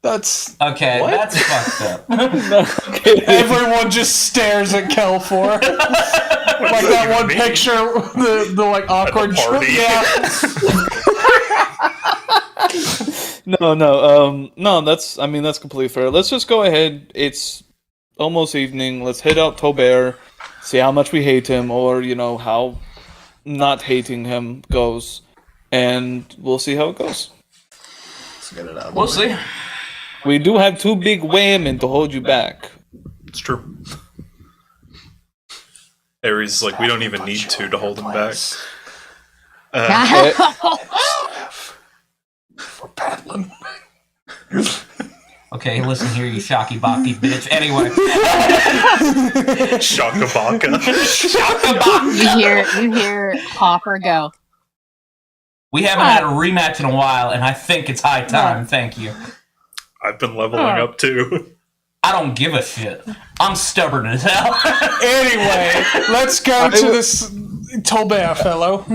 [SPEAKER 2] That's
[SPEAKER 3] Okay,
[SPEAKER 4] What?
[SPEAKER 3] that's fucked up.
[SPEAKER 2] everyone just stares at Kelfor. Like that one
[SPEAKER 1] mean?
[SPEAKER 2] picture, the like awkward
[SPEAKER 1] party.
[SPEAKER 2] Yeah.
[SPEAKER 4] No. That's completely fair. Let's just go ahead. It's almost evening. Let's hit out Tobear, see how much we hate him, or you know how not hating him goes, and we'll see how it goes.
[SPEAKER 2] Let's get it out.
[SPEAKER 3] We'll see.
[SPEAKER 4] We do have 2 big women to hold you back.
[SPEAKER 1] It's true. Ares is like, we don't even need to hold him back.
[SPEAKER 2] We're paddling.
[SPEAKER 3] Okay, listen here, you shocky bocky bitch. Anyway,
[SPEAKER 1] Shaka Baka.
[SPEAKER 5] You hear Hopper go.
[SPEAKER 3] we haven't had a rematch in a while, and I think it's high time. Thank you.
[SPEAKER 1] I've been leveling up too.
[SPEAKER 3] I don't give a shit. I'm stubborn as hell.
[SPEAKER 2] Anyway, let's go to this Tolbear fellow.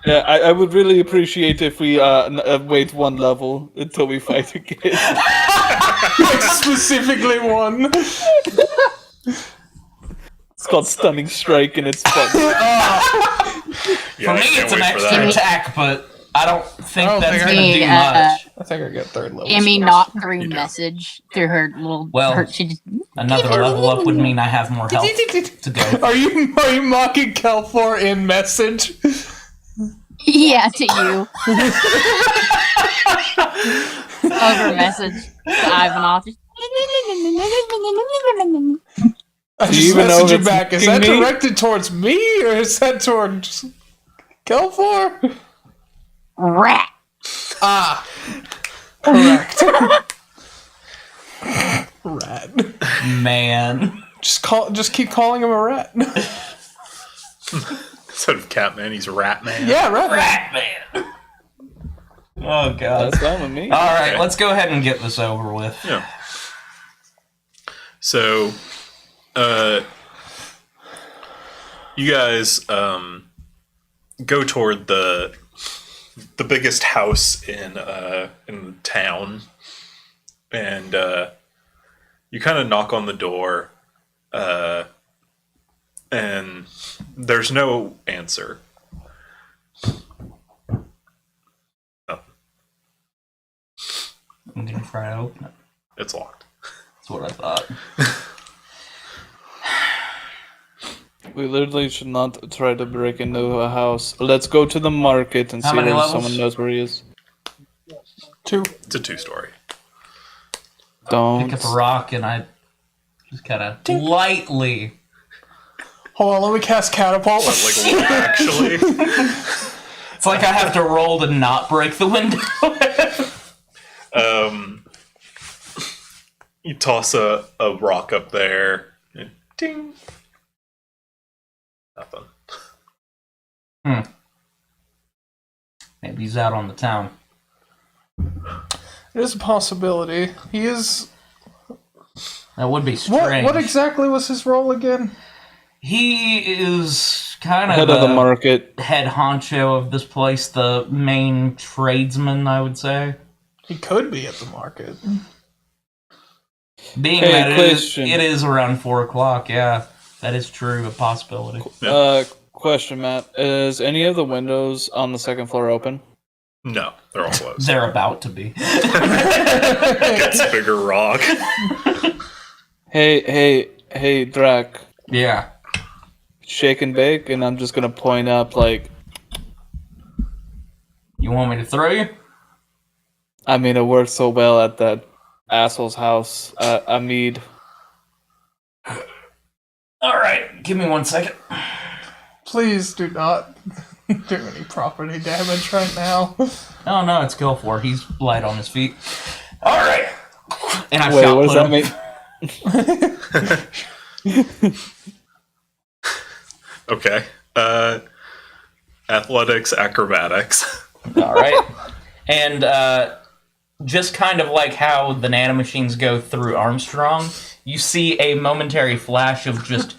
[SPEAKER 4] Yeah, I would really appreciate if we wait 1 level until we fight again.
[SPEAKER 2] Like, specifically one.
[SPEAKER 4] It's called Stunning Strike, and it's fun.
[SPEAKER 1] Yeah,
[SPEAKER 3] For
[SPEAKER 1] I
[SPEAKER 3] me,
[SPEAKER 1] can't
[SPEAKER 3] it's an
[SPEAKER 1] wait for
[SPEAKER 3] extra
[SPEAKER 1] that.
[SPEAKER 3] attack, but I don't think
[SPEAKER 2] I don't
[SPEAKER 3] that's
[SPEAKER 2] think I
[SPEAKER 3] gonna
[SPEAKER 5] can-
[SPEAKER 3] do
[SPEAKER 5] uh,
[SPEAKER 3] much.
[SPEAKER 2] I think I get 3rd level.
[SPEAKER 5] Emmy
[SPEAKER 2] spells.
[SPEAKER 5] not through
[SPEAKER 1] You do.
[SPEAKER 5] message through her little.
[SPEAKER 3] Well-
[SPEAKER 5] she just,
[SPEAKER 3] Another level up would mean I have more health to go.
[SPEAKER 2] Are you mocking Kelfor in message?
[SPEAKER 5] yeah, to you. Over message to Ivanov.
[SPEAKER 2] I
[SPEAKER 4] Do
[SPEAKER 2] just
[SPEAKER 4] you even know
[SPEAKER 2] messaged you
[SPEAKER 4] if
[SPEAKER 2] back.
[SPEAKER 4] it's
[SPEAKER 2] Is that
[SPEAKER 4] me?
[SPEAKER 2] directed towards me or is that towards Kelfor?
[SPEAKER 5] Rat.
[SPEAKER 2] Ah, correct. Rat.
[SPEAKER 3] Man.
[SPEAKER 2] Just keep calling him a rat.
[SPEAKER 1] Instead of Catman, he's Ratman.
[SPEAKER 2] Yeah, right.
[SPEAKER 3] Ratman. Oh god.
[SPEAKER 4] That's fine with me.
[SPEAKER 3] All right,
[SPEAKER 1] Okay.
[SPEAKER 3] let's go ahead and get this over with.
[SPEAKER 1] Yeah. So, you guys go toward the biggest house in the town, and you kind of knock on the door, and there's no answer. Oh,
[SPEAKER 3] I'm gonna try to open it.
[SPEAKER 1] it's locked.
[SPEAKER 3] That's what I thought.
[SPEAKER 4] We literally should not try to break into a house. Let's go to the market and
[SPEAKER 3] How
[SPEAKER 4] see
[SPEAKER 3] many
[SPEAKER 4] if
[SPEAKER 3] levels?
[SPEAKER 4] someone knows where he is.
[SPEAKER 2] 2.
[SPEAKER 1] It's a 2-story.
[SPEAKER 4] Don't.
[SPEAKER 3] Pick up a rock and I just kind of lightly.
[SPEAKER 2] Hold on, let me cast catapult.
[SPEAKER 1] Like, actually,
[SPEAKER 3] It's like I have to roll to not break the window.
[SPEAKER 1] you toss a rock up there, and ding. Nothing.
[SPEAKER 3] Maybe he's out on the town.
[SPEAKER 2] There's a possibility. He is.
[SPEAKER 3] That would be strange.
[SPEAKER 2] What exactly was his role again?
[SPEAKER 3] He is kind of
[SPEAKER 4] Head of the market.
[SPEAKER 3] head honcho of this place, the main tradesman, I would say.
[SPEAKER 2] He could be at the market.
[SPEAKER 3] Being
[SPEAKER 4] Hey,
[SPEAKER 3] that
[SPEAKER 4] question.
[SPEAKER 3] it is around 4 o'clock, yeah. That is true, a possibility.
[SPEAKER 4] Question, Matt. Is any of the windows on the second floor open?
[SPEAKER 1] No, they're all closed.
[SPEAKER 3] They're about to be.
[SPEAKER 1] Gets a bigger rock.
[SPEAKER 4] Hey, Drac.
[SPEAKER 3] Yeah.
[SPEAKER 4] Shake and bake, and I'm just gonna point up like.
[SPEAKER 3] You want me to throw you?
[SPEAKER 4] I mean, it worked so well at that asshole's house. Amid.
[SPEAKER 3] Alright, give me 1 second.
[SPEAKER 2] Please do not do any property damage right now.
[SPEAKER 3] Oh no, it's Kill 4. He's light on his feet. Alright. And I
[SPEAKER 4] Wait,
[SPEAKER 3] shot
[SPEAKER 4] what does
[SPEAKER 3] put
[SPEAKER 4] that
[SPEAKER 3] him.
[SPEAKER 4] mean?
[SPEAKER 1] Okay. Athletics, acrobatics.
[SPEAKER 3] Alright. And just kind of like how the nanomachines go through Armstrong, you see a momentary flash of just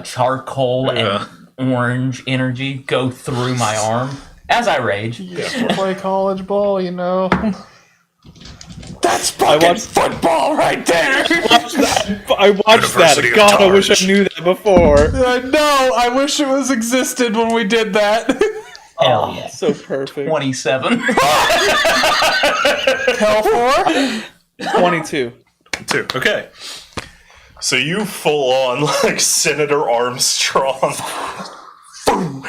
[SPEAKER 3] charcoal and orange energy go through my arm as I rage.
[SPEAKER 2] Play college ball, you know. That's
[SPEAKER 4] I
[SPEAKER 2] fucking
[SPEAKER 4] watched-
[SPEAKER 2] football right there.
[SPEAKER 4] I watched that.
[SPEAKER 1] University of
[SPEAKER 4] God, I wish
[SPEAKER 1] Targe.
[SPEAKER 4] I knew that before.
[SPEAKER 2] I know. I wish it was existed when we did that.
[SPEAKER 3] Hell yeah.
[SPEAKER 4] So perfect.
[SPEAKER 3] 27.
[SPEAKER 2] Hell for?
[SPEAKER 4] 22.
[SPEAKER 1] 2. Okay. So you full on like Senator Armstrong. Boom.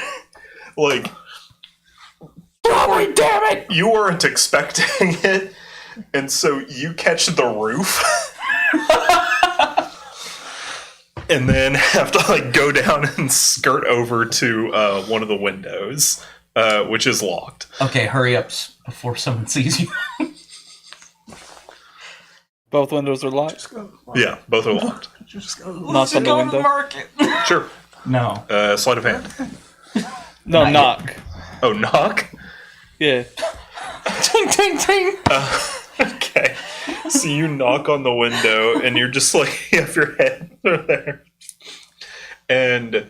[SPEAKER 1] Like,
[SPEAKER 2] Damn it!
[SPEAKER 1] you weren't expecting it, and so you catch the roof. And then have to like go down and skirt over to one of the windows, which is locked.
[SPEAKER 3] Okay, hurry up before someone sees you.
[SPEAKER 4] Both windows are locked.
[SPEAKER 1] Yeah, both are locked.
[SPEAKER 4] Knock on the window.
[SPEAKER 3] market.
[SPEAKER 1] Sure.
[SPEAKER 3] No.
[SPEAKER 1] Sleight of hand.
[SPEAKER 4] No,
[SPEAKER 3] Not
[SPEAKER 4] knock.
[SPEAKER 1] Oh, knock?
[SPEAKER 4] Yeah.
[SPEAKER 2] Ting, ting, ting.
[SPEAKER 1] Okay. So you knock on the window and you're just like, you have your head there. And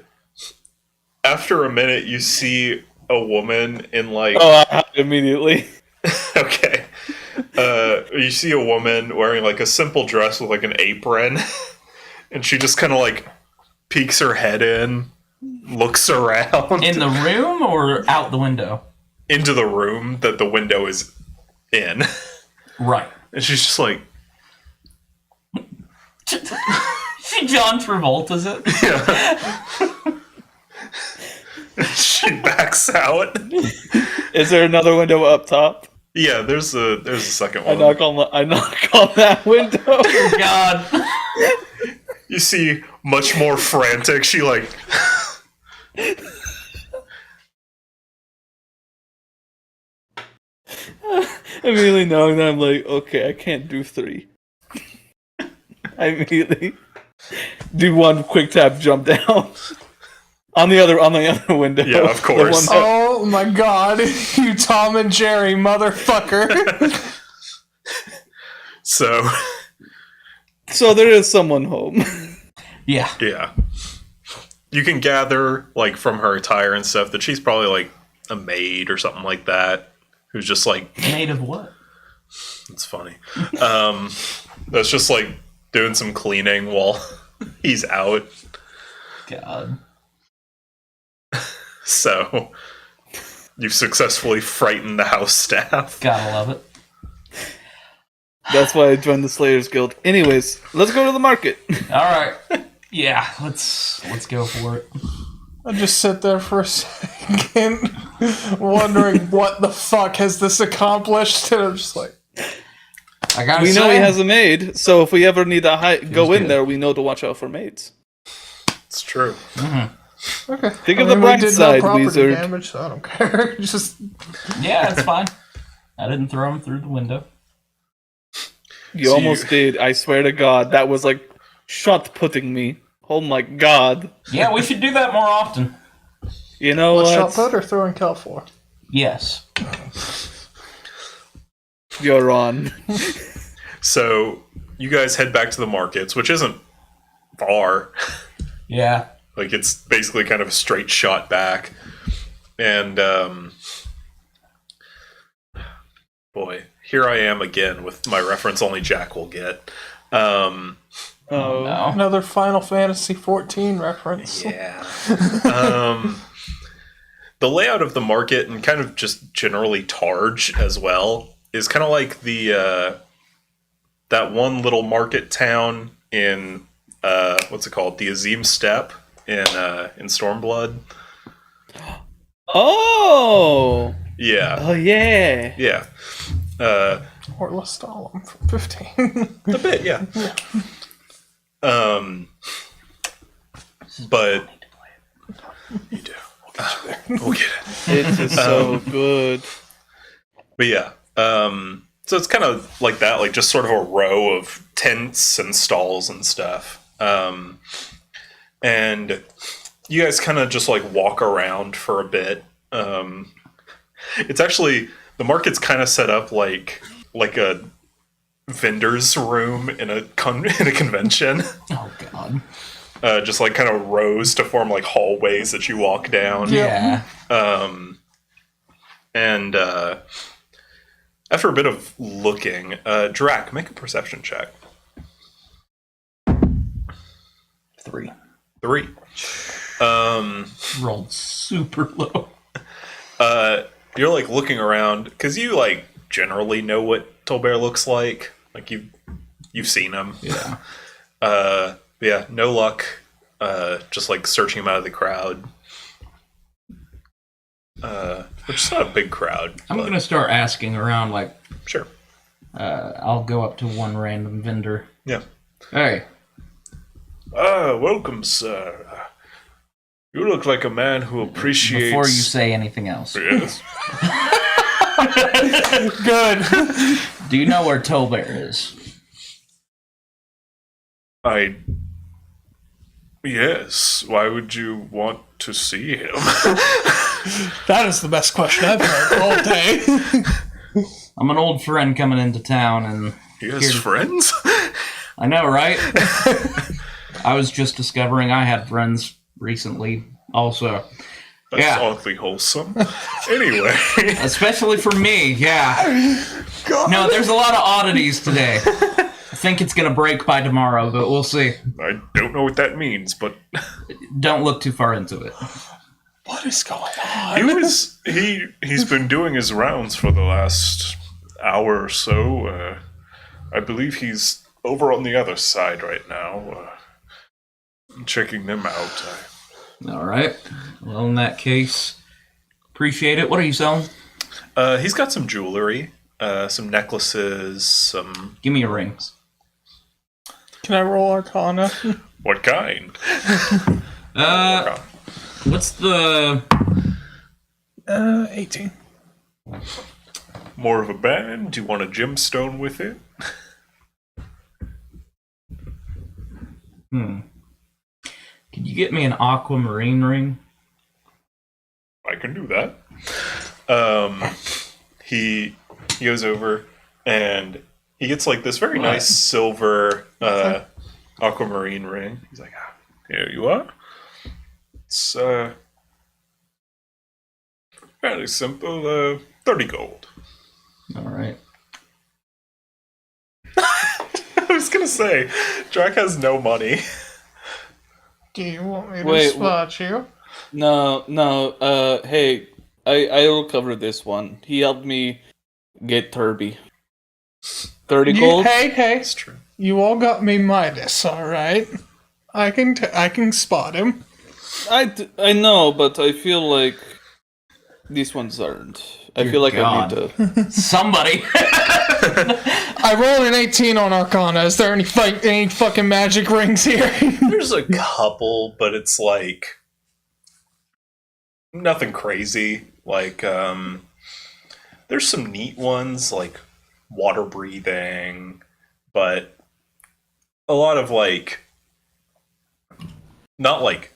[SPEAKER 1] after a minute, you see a woman in like.
[SPEAKER 4] Oh, I hide immediately.
[SPEAKER 1] Okay. You see a woman wearing like a simple dress with like an apron. And she just kind of like peeks her head in, looks around.
[SPEAKER 3] In the room or out the window?
[SPEAKER 1] Into the room that the window is in.
[SPEAKER 3] Right.
[SPEAKER 1] And she's just like,
[SPEAKER 3] She John Travolta's it.
[SPEAKER 1] she backs out.
[SPEAKER 4] Is there another window up top?
[SPEAKER 1] Yeah, there's a second
[SPEAKER 4] I
[SPEAKER 1] one.
[SPEAKER 4] knock on that window.
[SPEAKER 3] Oh, God.
[SPEAKER 1] You see much more frantic. She like
[SPEAKER 4] Immediately knowing that, I'm like, okay, I can't do 3. I immediately do 1 quick tap, jump down. On the other window.
[SPEAKER 1] Yeah, of
[SPEAKER 4] The
[SPEAKER 1] course.
[SPEAKER 4] one that-
[SPEAKER 2] Oh my god, you Tom and Jerry motherfucker.
[SPEAKER 1] So,
[SPEAKER 4] So there is someone home.
[SPEAKER 3] Yeah.
[SPEAKER 1] yeah. You can gather, like, from her attire and stuff that she's probably, like, a maid or something like that. Who's just, like,
[SPEAKER 3] Made of what?
[SPEAKER 1] it's funny. That's just, like, doing some cleaning while he's out.
[SPEAKER 3] God.
[SPEAKER 1] So, you've successfully frightened the house staff.
[SPEAKER 3] Gotta love it.
[SPEAKER 4] That's why I joined the Slayers Guild. Anyways, let's go to the market.
[SPEAKER 3] Alright. Yeah, let's go for it.
[SPEAKER 2] I just sit there for a second, wondering what the fuck has this accomplished, and I'm just like,
[SPEAKER 3] I gotta
[SPEAKER 4] We know
[SPEAKER 3] say,
[SPEAKER 4] he has a maid, so if we ever need to go in
[SPEAKER 3] good.
[SPEAKER 4] there, we know to watch out for maids.
[SPEAKER 1] It's true.
[SPEAKER 2] okay.
[SPEAKER 4] Think of the bright side, wizard.
[SPEAKER 2] Damage, so I don't care. Just
[SPEAKER 3] yeah, it's fine. I didn't throw him through the window.
[SPEAKER 4] You
[SPEAKER 1] So
[SPEAKER 4] almost did. I swear to God, that was like shot-putting me. Oh my God.
[SPEAKER 3] Yeah, we should do that more often.
[SPEAKER 4] You know
[SPEAKER 2] what
[SPEAKER 4] what?
[SPEAKER 2] shot put or throwing Cal for?
[SPEAKER 3] Yes.
[SPEAKER 4] You're on.
[SPEAKER 1] So, you guys head back to the markets, which isn't far.
[SPEAKER 3] Yeah.
[SPEAKER 1] Like, it's basically kind of a straight shot back. And, boy, here I am again with my reference only Jack will get.
[SPEAKER 4] Oh,
[SPEAKER 3] No.
[SPEAKER 2] Another Final Fantasy 14 reference.
[SPEAKER 1] Yeah. The layout of the market and kind of just generally Targe as well is kind of like the that one little market town in what's it called? The Azim Steppe in Stormblood.
[SPEAKER 4] Oh!
[SPEAKER 1] Yeah.
[SPEAKER 4] Oh, yeah.
[SPEAKER 1] Yeah.
[SPEAKER 2] Or Lestalem from 15.
[SPEAKER 1] A bit, yeah. But you do. We'll get it.
[SPEAKER 4] It is so good.
[SPEAKER 1] But yeah, so it's kind of like that, like just sort of a row of tents and stalls and stuff. And you guys kind of just like walk around for a bit. It's actually, the market's kind of set up like a vendor's room in a convention.
[SPEAKER 3] Oh, God.
[SPEAKER 1] Just like kind of rows to form like hallways that you walk down.
[SPEAKER 3] Yeah.
[SPEAKER 1] And after a bit of looking, Drac, make a perception check.
[SPEAKER 3] 3.
[SPEAKER 1] 3.
[SPEAKER 3] Rolled super low.
[SPEAKER 1] You're like looking around because you like generally know what Tolbear looks like. Like you've seen him.
[SPEAKER 3] Yeah.
[SPEAKER 1] Yeah, no luck. Just like searching him out of the crowd. Which is not a big crowd.
[SPEAKER 3] I'm
[SPEAKER 1] but
[SPEAKER 3] going to start asking around, like,
[SPEAKER 1] sure.
[SPEAKER 3] I'll go up to one random vendor.
[SPEAKER 1] Yeah.
[SPEAKER 3] Hey.
[SPEAKER 1] Welcome, sir. You look like a man who appreciates.
[SPEAKER 3] Before you say anything else.
[SPEAKER 1] Yes.
[SPEAKER 2] Good.
[SPEAKER 3] Do you know where Tolbear is?
[SPEAKER 1] Yes. Why would you want to see him?
[SPEAKER 2] That is the best question I've heard all day.
[SPEAKER 3] I'm an old friend coming into town, and
[SPEAKER 1] He has friends?
[SPEAKER 3] I know, right? I was just discovering I had friends recently, also.
[SPEAKER 1] That's
[SPEAKER 3] Yeah.
[SPEAKER 1] awfully wholesome. Anyway.
[SPEAKER 3] Especially for me, yeah. No, there's a lot of oddities today. I think it's gonna break by tomorrow, but we'll see.
[SPEAKER 1] I don't know what that means, but
[SPEAKER 3] Don't look too far into it.
[SPEAKER 2] What is going on?
[SPEAKER 1] he's been doing his rounds for the last hour or so. I believe he's over on the other side right now. Checking them out.
[SPEAKER 3] All right. Well, in that case, appreciate it. What are you selling?
[SPEAKER 1] He's got some jewelry, some necklaces, some.
[SPEAKER 3] Give me a ring.
[SPEAKER 2] Can I roll Arcana?
[SPEAKER 1] What kind?
[SPEAKER 3] What's the
[SPEAKER 2] 18.
[SPEAKER 1] More of a band? Do you want a gemstone with it?
[SPEAKER 3] Can you get me an aquamarine ring?
[SPEAKER 1] I can do that. He goes over and he gets like this very nice silver aquamarine ring. He's like, here you are. It's fairly simple. 30 gold.
[SPEAKER 3] All right.
[SPEAKER 1] I was gonna say, Drac has no money.
[SPEAKER 2] Do you want me to
[SPEAKER 4] Wait,
[SPEAKER 2] spot you?
[SPEAKER 4] No. Hey, I'll cover this one. He helped me get Turby. 30 gold.
[SPEAKER 2] Hey,
[SPEAKER 1] It's true.
[SPEAKER 2] you all got me Midas, all right? I can spot him.
[SPEAKER 4] I know, but I feel like these ones aren't. I feel like
[SPEAKER 3] God.
[SPEAKER 4] I need to.
[SPEAKER 3] Somebody.
[SPEAKER 2] I rolled an 18 on Arcana. Is there any fucking magic rings here?
[SPEAKER 1] There's a couple, but it's like nothing crazy. Like, there's some neat ones like water breathing, but a lot of like not like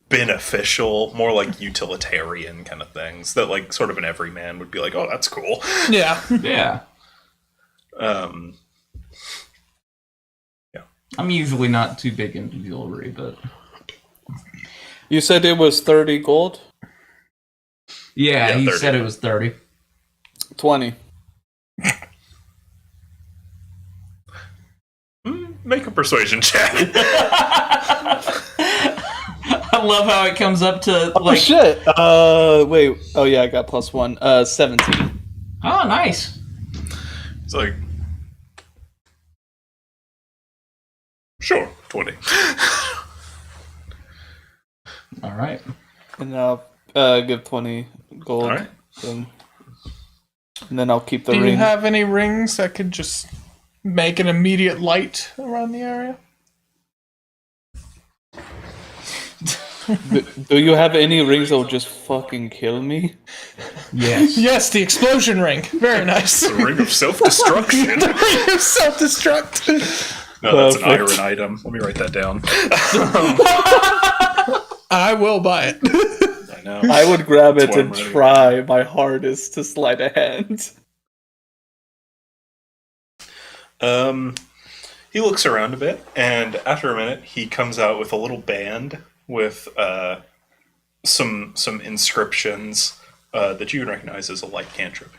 [SPEAKER 1] beneficial, more like utilitarian kind of things that like sort of an everyman would be like, oh, that's cool.
[SPEAKER 2] Yeah.
[SPEAKER 3] Yeah.
[SPEAKER 1] Yeah.
[SPEAKER 3] I'm usually not too big into jewelry, but
[SPEAKER 4] You said it was 30 gold?
[SPEAKER 3] yeah, he
[SPEAKER 1] 30.
[SPEAKER 3] said it was 30.
[SPEAKER 4] 20.
[SPEAKER 1] Make a persuasion check.
[SPEAKER 3] I love how it comes up to like.
[SPEAKER 4] Oh shit! Wait. Oh yeah, I got +1. 17.
[SPEAKER 3] Oh, nice.
[SPEAKER 1] It's like, sure, 20.
[SPEAKER 3] All right.
[SPEAKER 4] And I'll give 20 gold.
[SPEAKER 1] All right.
[SPEAKER 4] And then I'll keep the
[SPEAKER 2] Do
[SPEAKER 4] ring.
[SPEAKER 2] you have any rings that could just make an immediate light around the area?
[SPEAKER 4] Do you have any rings that will just fucking kill me?
[SPEAKER 3] Yes.
[SPEAKER 2] Yes, the explosion ring. Very nice.
[SPEAKER 1] The ring of self-destruction.
[SPEAKER 2] Self-destruct.
[SPEAKER 1] No, that's an
[SPEAKER 4] Perfect.
[SPEAKER 1] iron item. Let me write that down.
[SPEAKER 2] I will buy it.
[SPEAKER 1] I know.
[SPEAKER 4] I would grab it
[SPEAKER 1] That's why
[SPEAKER 4] and
[SPEAKER 1] I'm ready.
[SPEAKER 4] try my hardest to sleight a hand.
[SPEAKER 1] He looks around a bit, and after a minute, he comes out with a little band with some inscriptions that you would recognize as a light cantrip.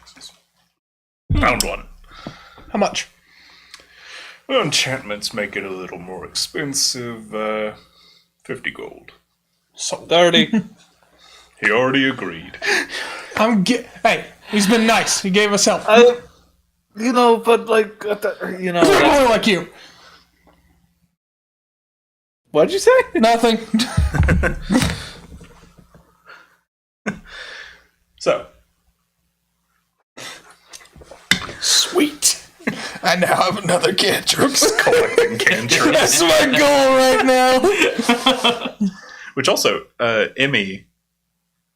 [SPEAKER 1] Found one.
[SPEAKER 2] How much?
[SPEAKER 1] Well, enchantments make it a little more expensive. 50 gold.
[SPEAKER 2] So
[SPEAKER 4] 30.
[SPEAKER 1] He already agreed.
[SPEAKER 2] Hey, he's been nice. He gave us help.
[SPEAKER 4] But like,
[SPEAKER 2] More like you.
[SPEAKER 4] What'd you say?
[SPEAKER 2] Nothing.
[SPEAKER 1] So,
[SPEAKER 2] Sweet. I now have another cantrip.
[SPEAKER 1] collecting cantrips.
[SPEAKER 2] That's my goal right now.
[SPEAKER 1] Which also, Emmy,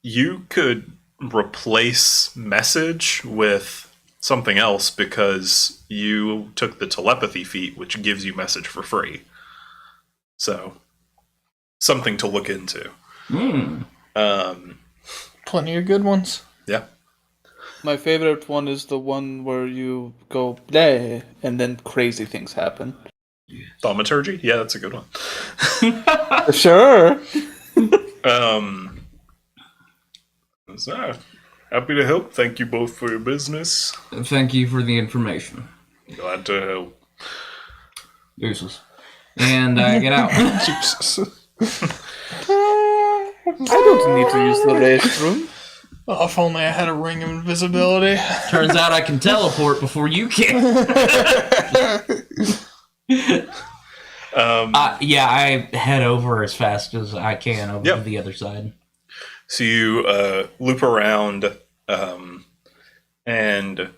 [SPEAKER 1] you could replace message with something else because you took the telepathy feat, which gives you message for free. So, something to look into.
[SPEAKER 2] Plenty of good ones.
[SPEAKER 1] Yeah.
[SPEAKER 4] My favorite one is the one where you go bleh, and then crazy things happen.
[SPEAKER 1] Thaumaturgy? Yeah, that's a good one.
[SPEAKER 4] Sure.
[SPEAKER 1] So, happy to help. Thank you both for your business.
[SPEAKER 3] Thank you for the information.
[SPEAKER 1] Glad to help.
[SPEAKER 3] Deuces. And I get out.
[SPEAKER 2] Jesus.
[SPEAKER 4] I don't need to use the restroom.
[SPEAKER 2] Oh, if only I had a ring of invisibility.
[SPEAKER 3] Turns out I can teleport before you can. Yeah, I head over as fast as I can over to the other side.
[SPEAKER 1] So you loop around, and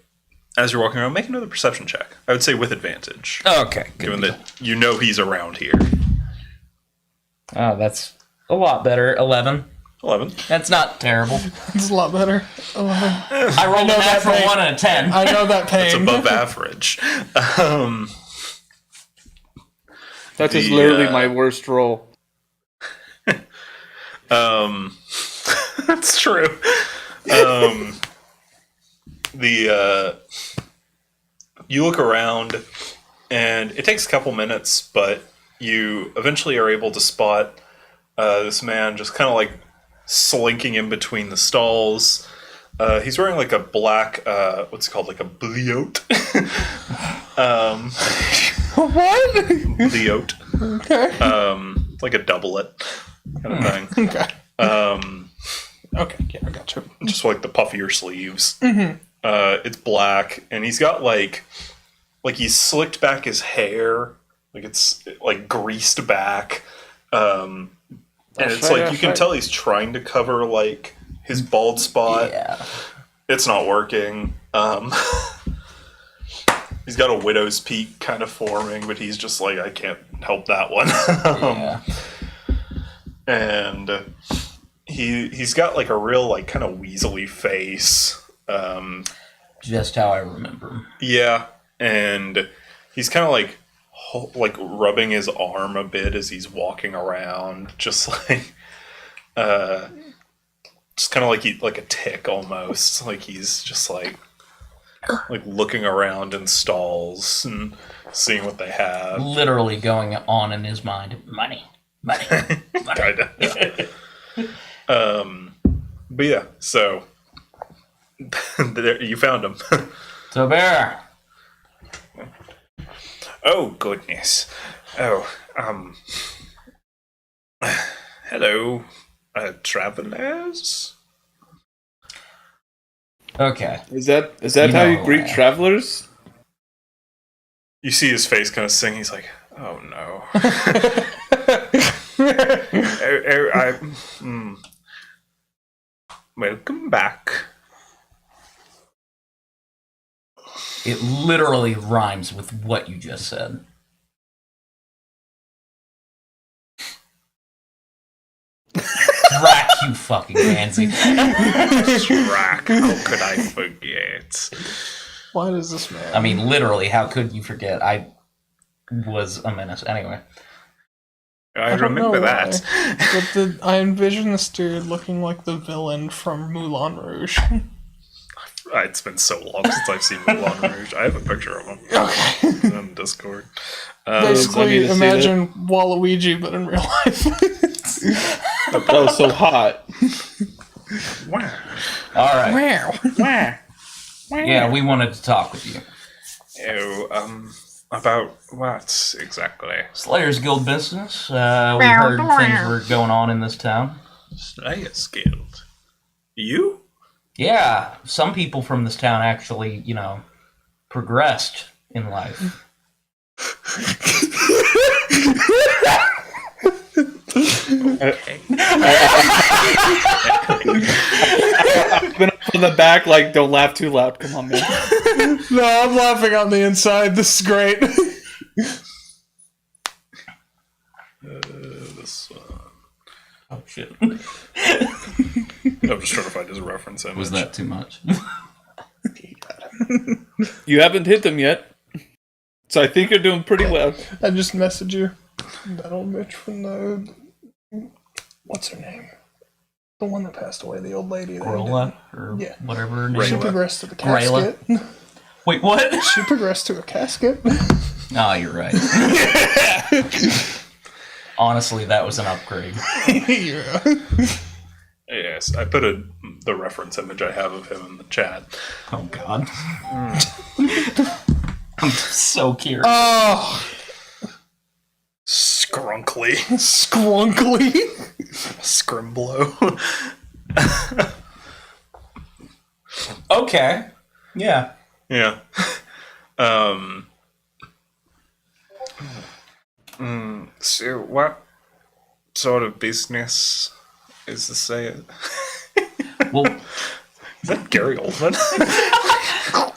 [SPEAKER 1] as you're walking around, make another perception check. I would say with advantage,
[SPEAKER 3] Okay.
[SPEAKER 1] given that you know he's around here.
[SPEAKER 3] Oh, that's a lot better. 11.
[SPEAKER 1] 11.
[SPEAKER 3] That's not terrible.
[SPEAKER 2] It's a lot better.
[SPEAKER 3] I rolled a
[SPEAKER 2] know that
[SPEAKER 3] natural
[SPEAKER 2] pain.
[SPEAKER 3] 1 and a 10.
[SPEAKER 2] I know that
[SPEAKER 1] It's
[SPEAKER 2] pain.
[SPEAKER 1] above average.
[SPEAKER 4] That is
[SPEAKER 1] The,
[SPEAKER 4] literally my worst roll.
[SPEAKER 1] That's true. You look around, and it takes a couple minutes, but you eventually are able to spot this man just kind of like slinking in between the stalls. He's wearing like a black, what's it called, like a bliote.
[SPEAKER 2] What?
[SPEAKER 1] Bliote.
[SPEAKER 2] Okay.
[SPEAKER 1] Like a doublet kind of thing.
[SPEAKER 2] Okay. Okay, yeah, I got you.
[SPEAKER 1] Just like the puffier sleeves. It's black, and he's got like he's slicked back his hair, like it's like greased back, and it's like you can tell he's trying to cover like his bald spot.
[SPEAKER 3] Yeah.
[SPEAKER 1] It's not working. He's got a widow's peak kind of forming, but he's just like, I can't help that one.
[SPEAKER 3] Yeah.
[SPEAKER 1] And he's got like a real like kind of weaselly face.
[SPEAKER 3] Just how I remember him.
[SPEAKER 1] Yeah, and he's kind of like rubbing his arm a bit as he's walking around, just like just kind of like a tick almost. Like he's just like looking around in stalls and seeing what they have.
[SPEAKER 3] Literally going on in his mind. Money.
[SPEAKER 1] Kinda. But yeah, so there, you found him.
[SPEAKER 3] So Bear.
[SPEAKER 1] Oh goodness. Oh, hello, travelers.
[SPEAKER 3] Okay.
[SPEAKER 4] Is that
[SPEAKER 3] You
[SPEAKER 4] how
[SPEAKER 3] know,
[SPEAKER 4] you greet travelers?
[SPEAKER 1] You see his face kind of sing. He's like, "Oh no." Welcome back.
[SPEAKER 3] It literally rhymes with what you just said. Drac, you fucking pansy.
[SPEAKER 1] Drac, how could I forget?
[SPEAKER 2] Why does this man?
[SPEAKER 3] I mean, literally, how could you forget? I was a menace. Anyway.
[SPEAKER 1] I
[SPEAKER 2] don't know
[SPEAKER 1] remember
[SPEAKER 2] why,
[SPEAKER 1] that.
[SPEAKER 2] but I envision this dude looking like the villain from Moulin Rouge.
[SPEAKER 1] It's been so long since I've seen Moulin Rouge. I have a picture of him
[SPEAKER 2] Okay.
[SPEAKER 1] on Discord.
[SPEAKER 4] Let me
[SPEAKER 2] Basically,
[SPEAKER 4] to see
[SPEAKER 2] imagine Waluigi, but in real life.
[SPEAKER 4] Oh, so hot.
[SPEAKER 1] Wow.
[SPEAKER 3] All right.
[SPEAKER 2] Wow.
[SPEAKER 3] Yeah, we wanted to talk with you.
[SPEAKER 1] Oh, about what exactly?
[SPEAKER 3] Slayers Guild business. We heard things were going on in this town.
[SPEAKER 1] Slayers Guild. You?
[SPEAKER 3] Yeah, some people from this town actually, progressed in life.
[SPEAKER 1] Okay.
[SPEAKER 4] I've been up in the back, like, don't laugh too loud. Come on, man.
[SPEAKER 2] No, I'm laughing on the inside. This is great.
[SPEAKER 1] This.
[SPEAKER 3] Oh shit!
[SPEAKER 1] I'm just trying to find his reference image.
[SPEAKER 3] Was that too much?
[SPEAKER 4] You haven't hit them yet, so I think you're doing pretty well.
[SPEAKER 2] I just messaged you. That old bitch from the... What's her name? The one that passed away, the old lady.
[SPEAKER 3] Corolla or
[SPEAKER 2] Yeah.
[SPEAKER 3] whatever her name.
[SPEAKER 2] She
[SPEAKER 1] Rayla.
[SPEAKER 2] progressed to the
[SPEAKER 3] Rayla.
[SPEAKER 2] casket.
[SPEAKER 3] Wait, what?
[SPEAKER 2] She progressed to a casket.
[SPEAKER 3] Oh, you're right. Honestly, that was an upgrade.
[SPEAKER 2] Yeah.
[SPEAKER 1] Yes, I put the reference image I have of him in the chat.
[SPEAKER 3] Oh God. I'm so curious.
[SPEAKER 2] Oh,
[SPEAKER 1] Scrunkly.
[SPEAKER 2] scrunkly.
[SPEAKER 1] Scrimblow.
[SPEAKER 3] Okay. Yeah.
[SPEAKER 1] Yeah. So what sort of business is this?
[SPEAKER 3] Well,
[SPEAKER 1] Is that Gary Oldman?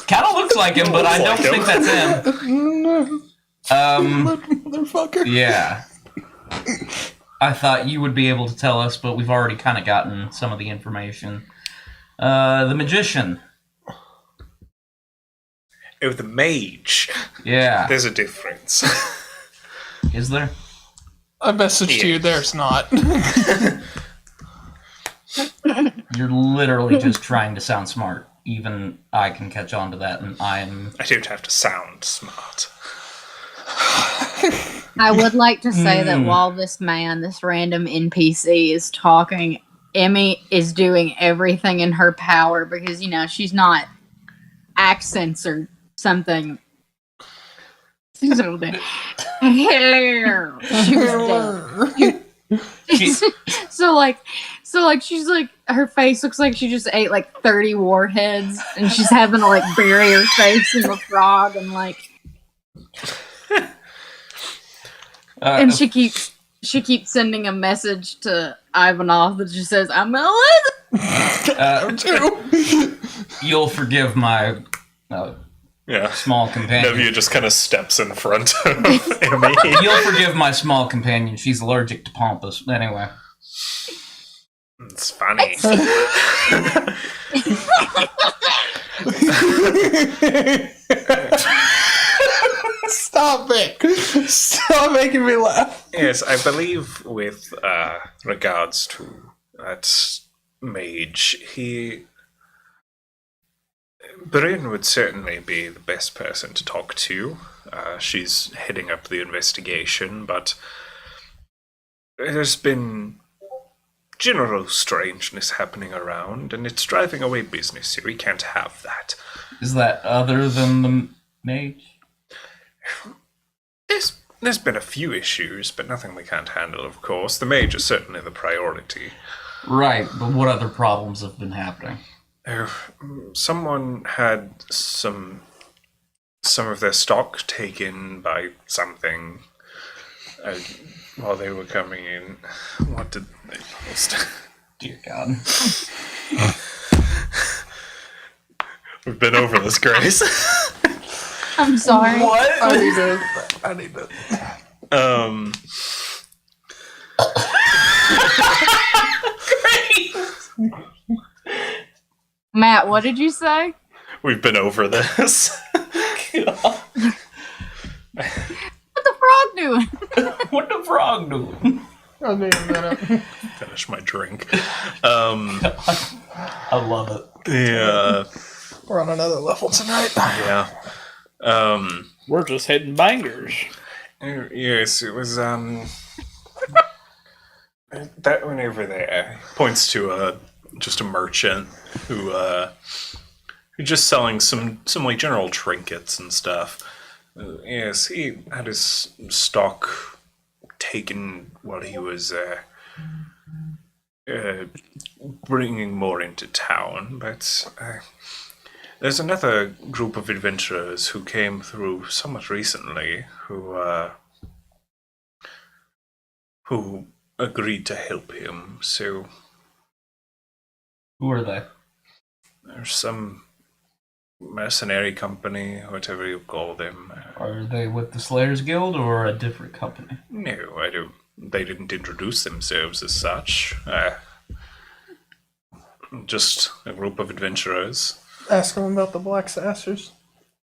[SPEAKER 3] kind of looks like him, but I don't think that's him.
[SPEAKER 2] Motherfucker.
[SPEAKER 3] Yeah. I thought you would be able to tell us, but we've already kind of gotten some of the information. The magician.
[SPEAKER 1] Oh, the mage.
[SPEAKER 3] Yeah.
[SPEAKER 1] There's a difference.
[SPEAKER 3] Is there?
[SPEAKER 2] I messaged you. There's not.
[SPEAKER 3] You're literally just trying to sound smart. Even I can catch on to that, and I'm...
[SPEAKER 1] I don't have to sound smart.
[SPEAKER 5] I would like to say that while this man, this random NPC, is talking, Emmy is doing everything in her power because, she's not accents or something. She's over there. She was dead. So she's like, her face looks like she just ate like 30 warheads, and she's having to like bury her face in the frog, and like, and she keeps sending a message to Ivanov that just says, "I'm
[SPEAKER 3] You'll forgive my small companion.
[SPEAKER 1] Nevia just kind of steps in front of Emmy.
[SPEAKER 3] You'll forgive my small companion. She's allergic to pompous. Anyway.
[SPEAKER 1] It's funny.
[SPEAKER 2] Stop it! Stop making me laugh.
[SPEAKER 1] Yes, I believe with regards to that mage, Bryn would certainly be the best person to talk to. She's heading up the investigation, but there's been general strangeness happening around, and it's driving away business, so we can't have that.
[SPEAKER 3] Is that other than the mage?
[SPEAKER 1] There's been a few issues, but nothing we can't handle, of course. The mage is certainly the priority.
[SPEAKER 3] Right, but what other problems have been happening?
[SPEAKER 1] Someone had some of their stock taken by something while they were coming in. What did they post?
[SPEAKER 3] Dear God.
[SPEAKER 1] We've been over this, Grace.
[SPEAKER 5] I'm sorry.
[SPEAKER 2] What? I need to.
[SPEAKER 5] Matt, what did you say?
[SPEAKER 1] We've been over this.
[SPEAKER 5] What the frog doing?
[SPEAKER 3] What the frog doing?
[SPEAKER 2] I need a minute.
[SPEAKER 1] Finish my drink.
[SPEAKER 3] I love it.
[SPEAKER 1] Yeah.
[SPEAKER 2] We're on another level tonight.
[SPEAKER 1] Yeah.
[SPEAKER 4] We're just hitting bangers.
[SPEAKER 1] Yes, it was that one over there points to just a merchant who's just selling some like general trinkets and stuff. Yes, he had his stock taken while he was bringing more into town, but there's another group of adventurers who came through somewhat recently who agreed to help him. So
[SPEAKER 3] Who are they?
[SPEAKER 1] there's some mercenary company, whatever you call them.
[SPEAKER 3] Are they with the Slayers Guild or a different company?
[SPEAKER 1] No, I don't. They didn't introduce themselves as such. Just a group of adventurers.
[SPEAKER 2] Ask them about the black sassers.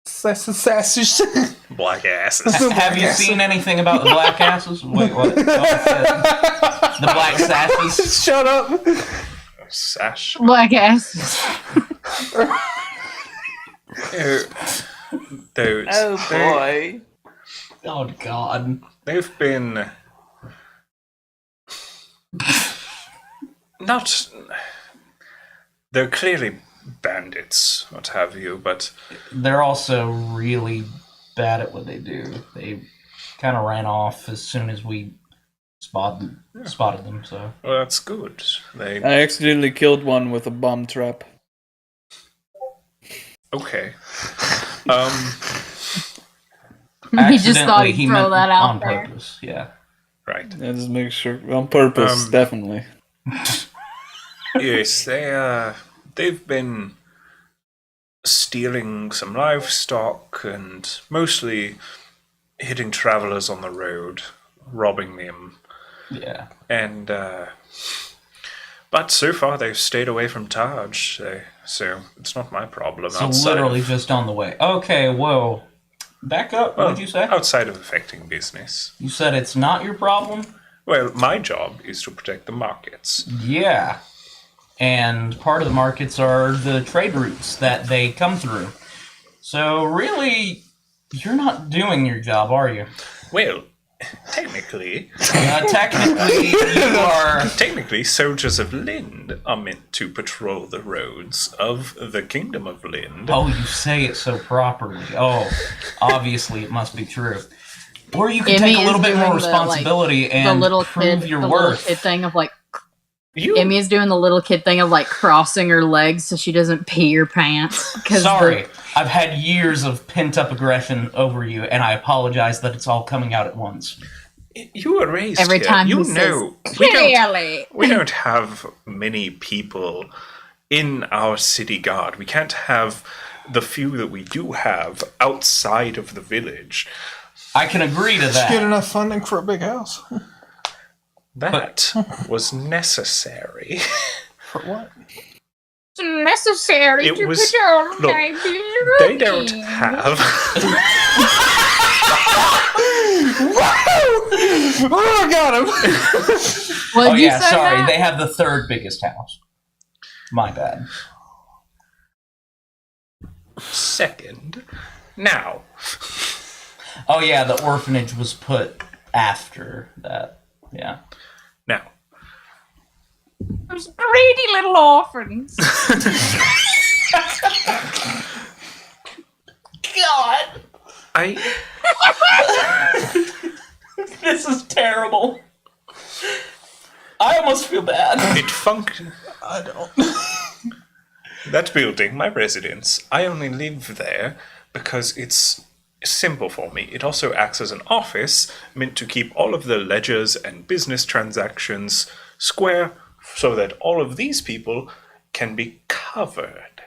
[SPEAKER 2] Sassers.
[SPEAKER 1] Black asses.
[SPEAKER 3] Have you seen anything about the black asses? Wait, what? Oh, the black sasses?
[SPEAKER 2] Shut up.
[SPEAKER 1] Sash.
[SPEAKER 5] Black ass.
[SPEAKER 1] Those.
[SPEAKER 4] Oh boy.
[SPEAKER 3] Oh, God.
[SPEAKER 1] They've been not. They're clearly bandits, what have you, but
[SPEAKER 3] They're also really bad at what they do. They kind of ran off as soon as we spotted them, so...
[SPEAKER 1] well, that's good. They
[SPEAKER 4] I accidentally killed one with a bomb trap.
[SPEAKER 1] okay.
[SPEAKER 5] He just thought he'd
[SPEAKER 3] Accidentally,
[SPEAKER 5] throw
[SPEAKER 3] meant
[SPEAKER 5] that out
[SPEAKER 3] on
[SPEAKER 5] there.
[SPEAKER 3] purpose, yeah.
[SPEAKER 1] Right.
[SPEAKER 4] Yeah, just make sure on purpose, definitely.
[SPEAKER 1] Yes, they've been stealing some livestock and mostly hitting travelers on the road, robbing them.
[SPEAKER 3] Yeah.
[SPEAKER 1] And but so far they've stayed away from Taj, so it's not my problem.
[SPEAKER 3] So literally just on the way. Okay, whoa. Back up, what did you say?
[SPEAKER 1] Outside of affecting business.
[SPEAKER 3] You said it's not your problem?
[SPEAKER 1] Well, my job is to protect the markets.
[SPEAKER 3] Yeah. and part of the markets are the trade routes that they come through. So really, you're not doing your job, are you?
[SPEAKER 1] Well, technically,
[SPEAKER 3] Technically, you are.
[SPEAKER 1] technically, soldiers of Lind are meant to patrol the roads of the Kingdom of Lind.
[SPEAKER 3] Oh, you say it so properly. Oh, obviously it must be true. Or you can
[SPEAKER 5] Emmy
[SPEAKER 3] take a little
[SPEAKER 5] is
[SPEAKER 3] bit more
[SPEAKER 5] doing the,
[SPEAKER 3] responsibility
[SPEAKER 5] the
[SPEAKER 3] and
[SPEAKER 5] little
[SPEAKER 3] prove
[SPEAKER 5] kid,
[SPEAKER 3] your
[SPEAKER 5] the little
[SPEAKER 3] worth.
[SPEAKER 5] kid thing of like
[SPEAKER 1] You,
[SPEAKER 5] Emmy is doing the little kid thing of like crossing her legs so she doesn't pee her pants.
[SPEAKER 3] Sorry, I've had years of pent-up aggression over you, and I apologize that it's all coming out at once.
[SPEAKER 1] you were raised
[SPEAKER 5] Every
[SPEAKER 1] here.
[SPEAKER 5] time
[SPEAKER 1] You
[SPEAKER 5] he
[SPEAKER 1] know,
[SPEAKER 5] says,
[SPEAKER 1] we don't,
[SPEAKER 5] "Clearly."
[SPEAKER 1] we don't have many people in our city guard. We can't have the few that we do have outside of the village.
[SPEAKER 3] I can agree to
[SPEAKER 2] Get
[SPEAKER 3] that.
[SPEAKER 2] enough funding for a big house.
[SPEAKER 1] That was necessary.
[SPEAKER 2] For what?
[SPEAKER 5] It's necessary
[SPEAKER 1] It
[SPEAKER 5] to
[SPEAKER 1] was-
[SPEAKER 5] patrol
[SPEAKER 1] look,
[SPEAKER 5] my
[SPEAKER 1] They don't
[SPEAKER 5] belongings.
[SPEAKER 1] have.
[SPEAKER 2] Oh, I got him!
[SPEAKER 5] What
[SPEAKER 3] Oh
[SPEAKER 5] did you
[SPEAKER 3] yeah,
[SPEAKER 5] say?
[SPEAKER 3] sorry,
[SPEAKER 5] Matt?
[SPEAKER 3] they have the third biggest house. My bad.
[SPEAKER 1] Second. Now,
[SPEAKER 3] Oh yeah, the orphanage was put after that. Yeah.
[SPEAKER 1] now,
[SPEAKER 5] Those greedy little orphans.
[SPEAKER 3] God,
[SPEAKER 1] I
[SPEAKER 3] this is terrible. I almost feel bad.
[SPEAKER 1] it func.
[SPEAKER 2] I don't.
[SPEAKER 1] That building, my residence, I only live there because it's simple for me. It also acts as an office meant to keep all of the ledgers and business transactions square so that all of these people can be covered.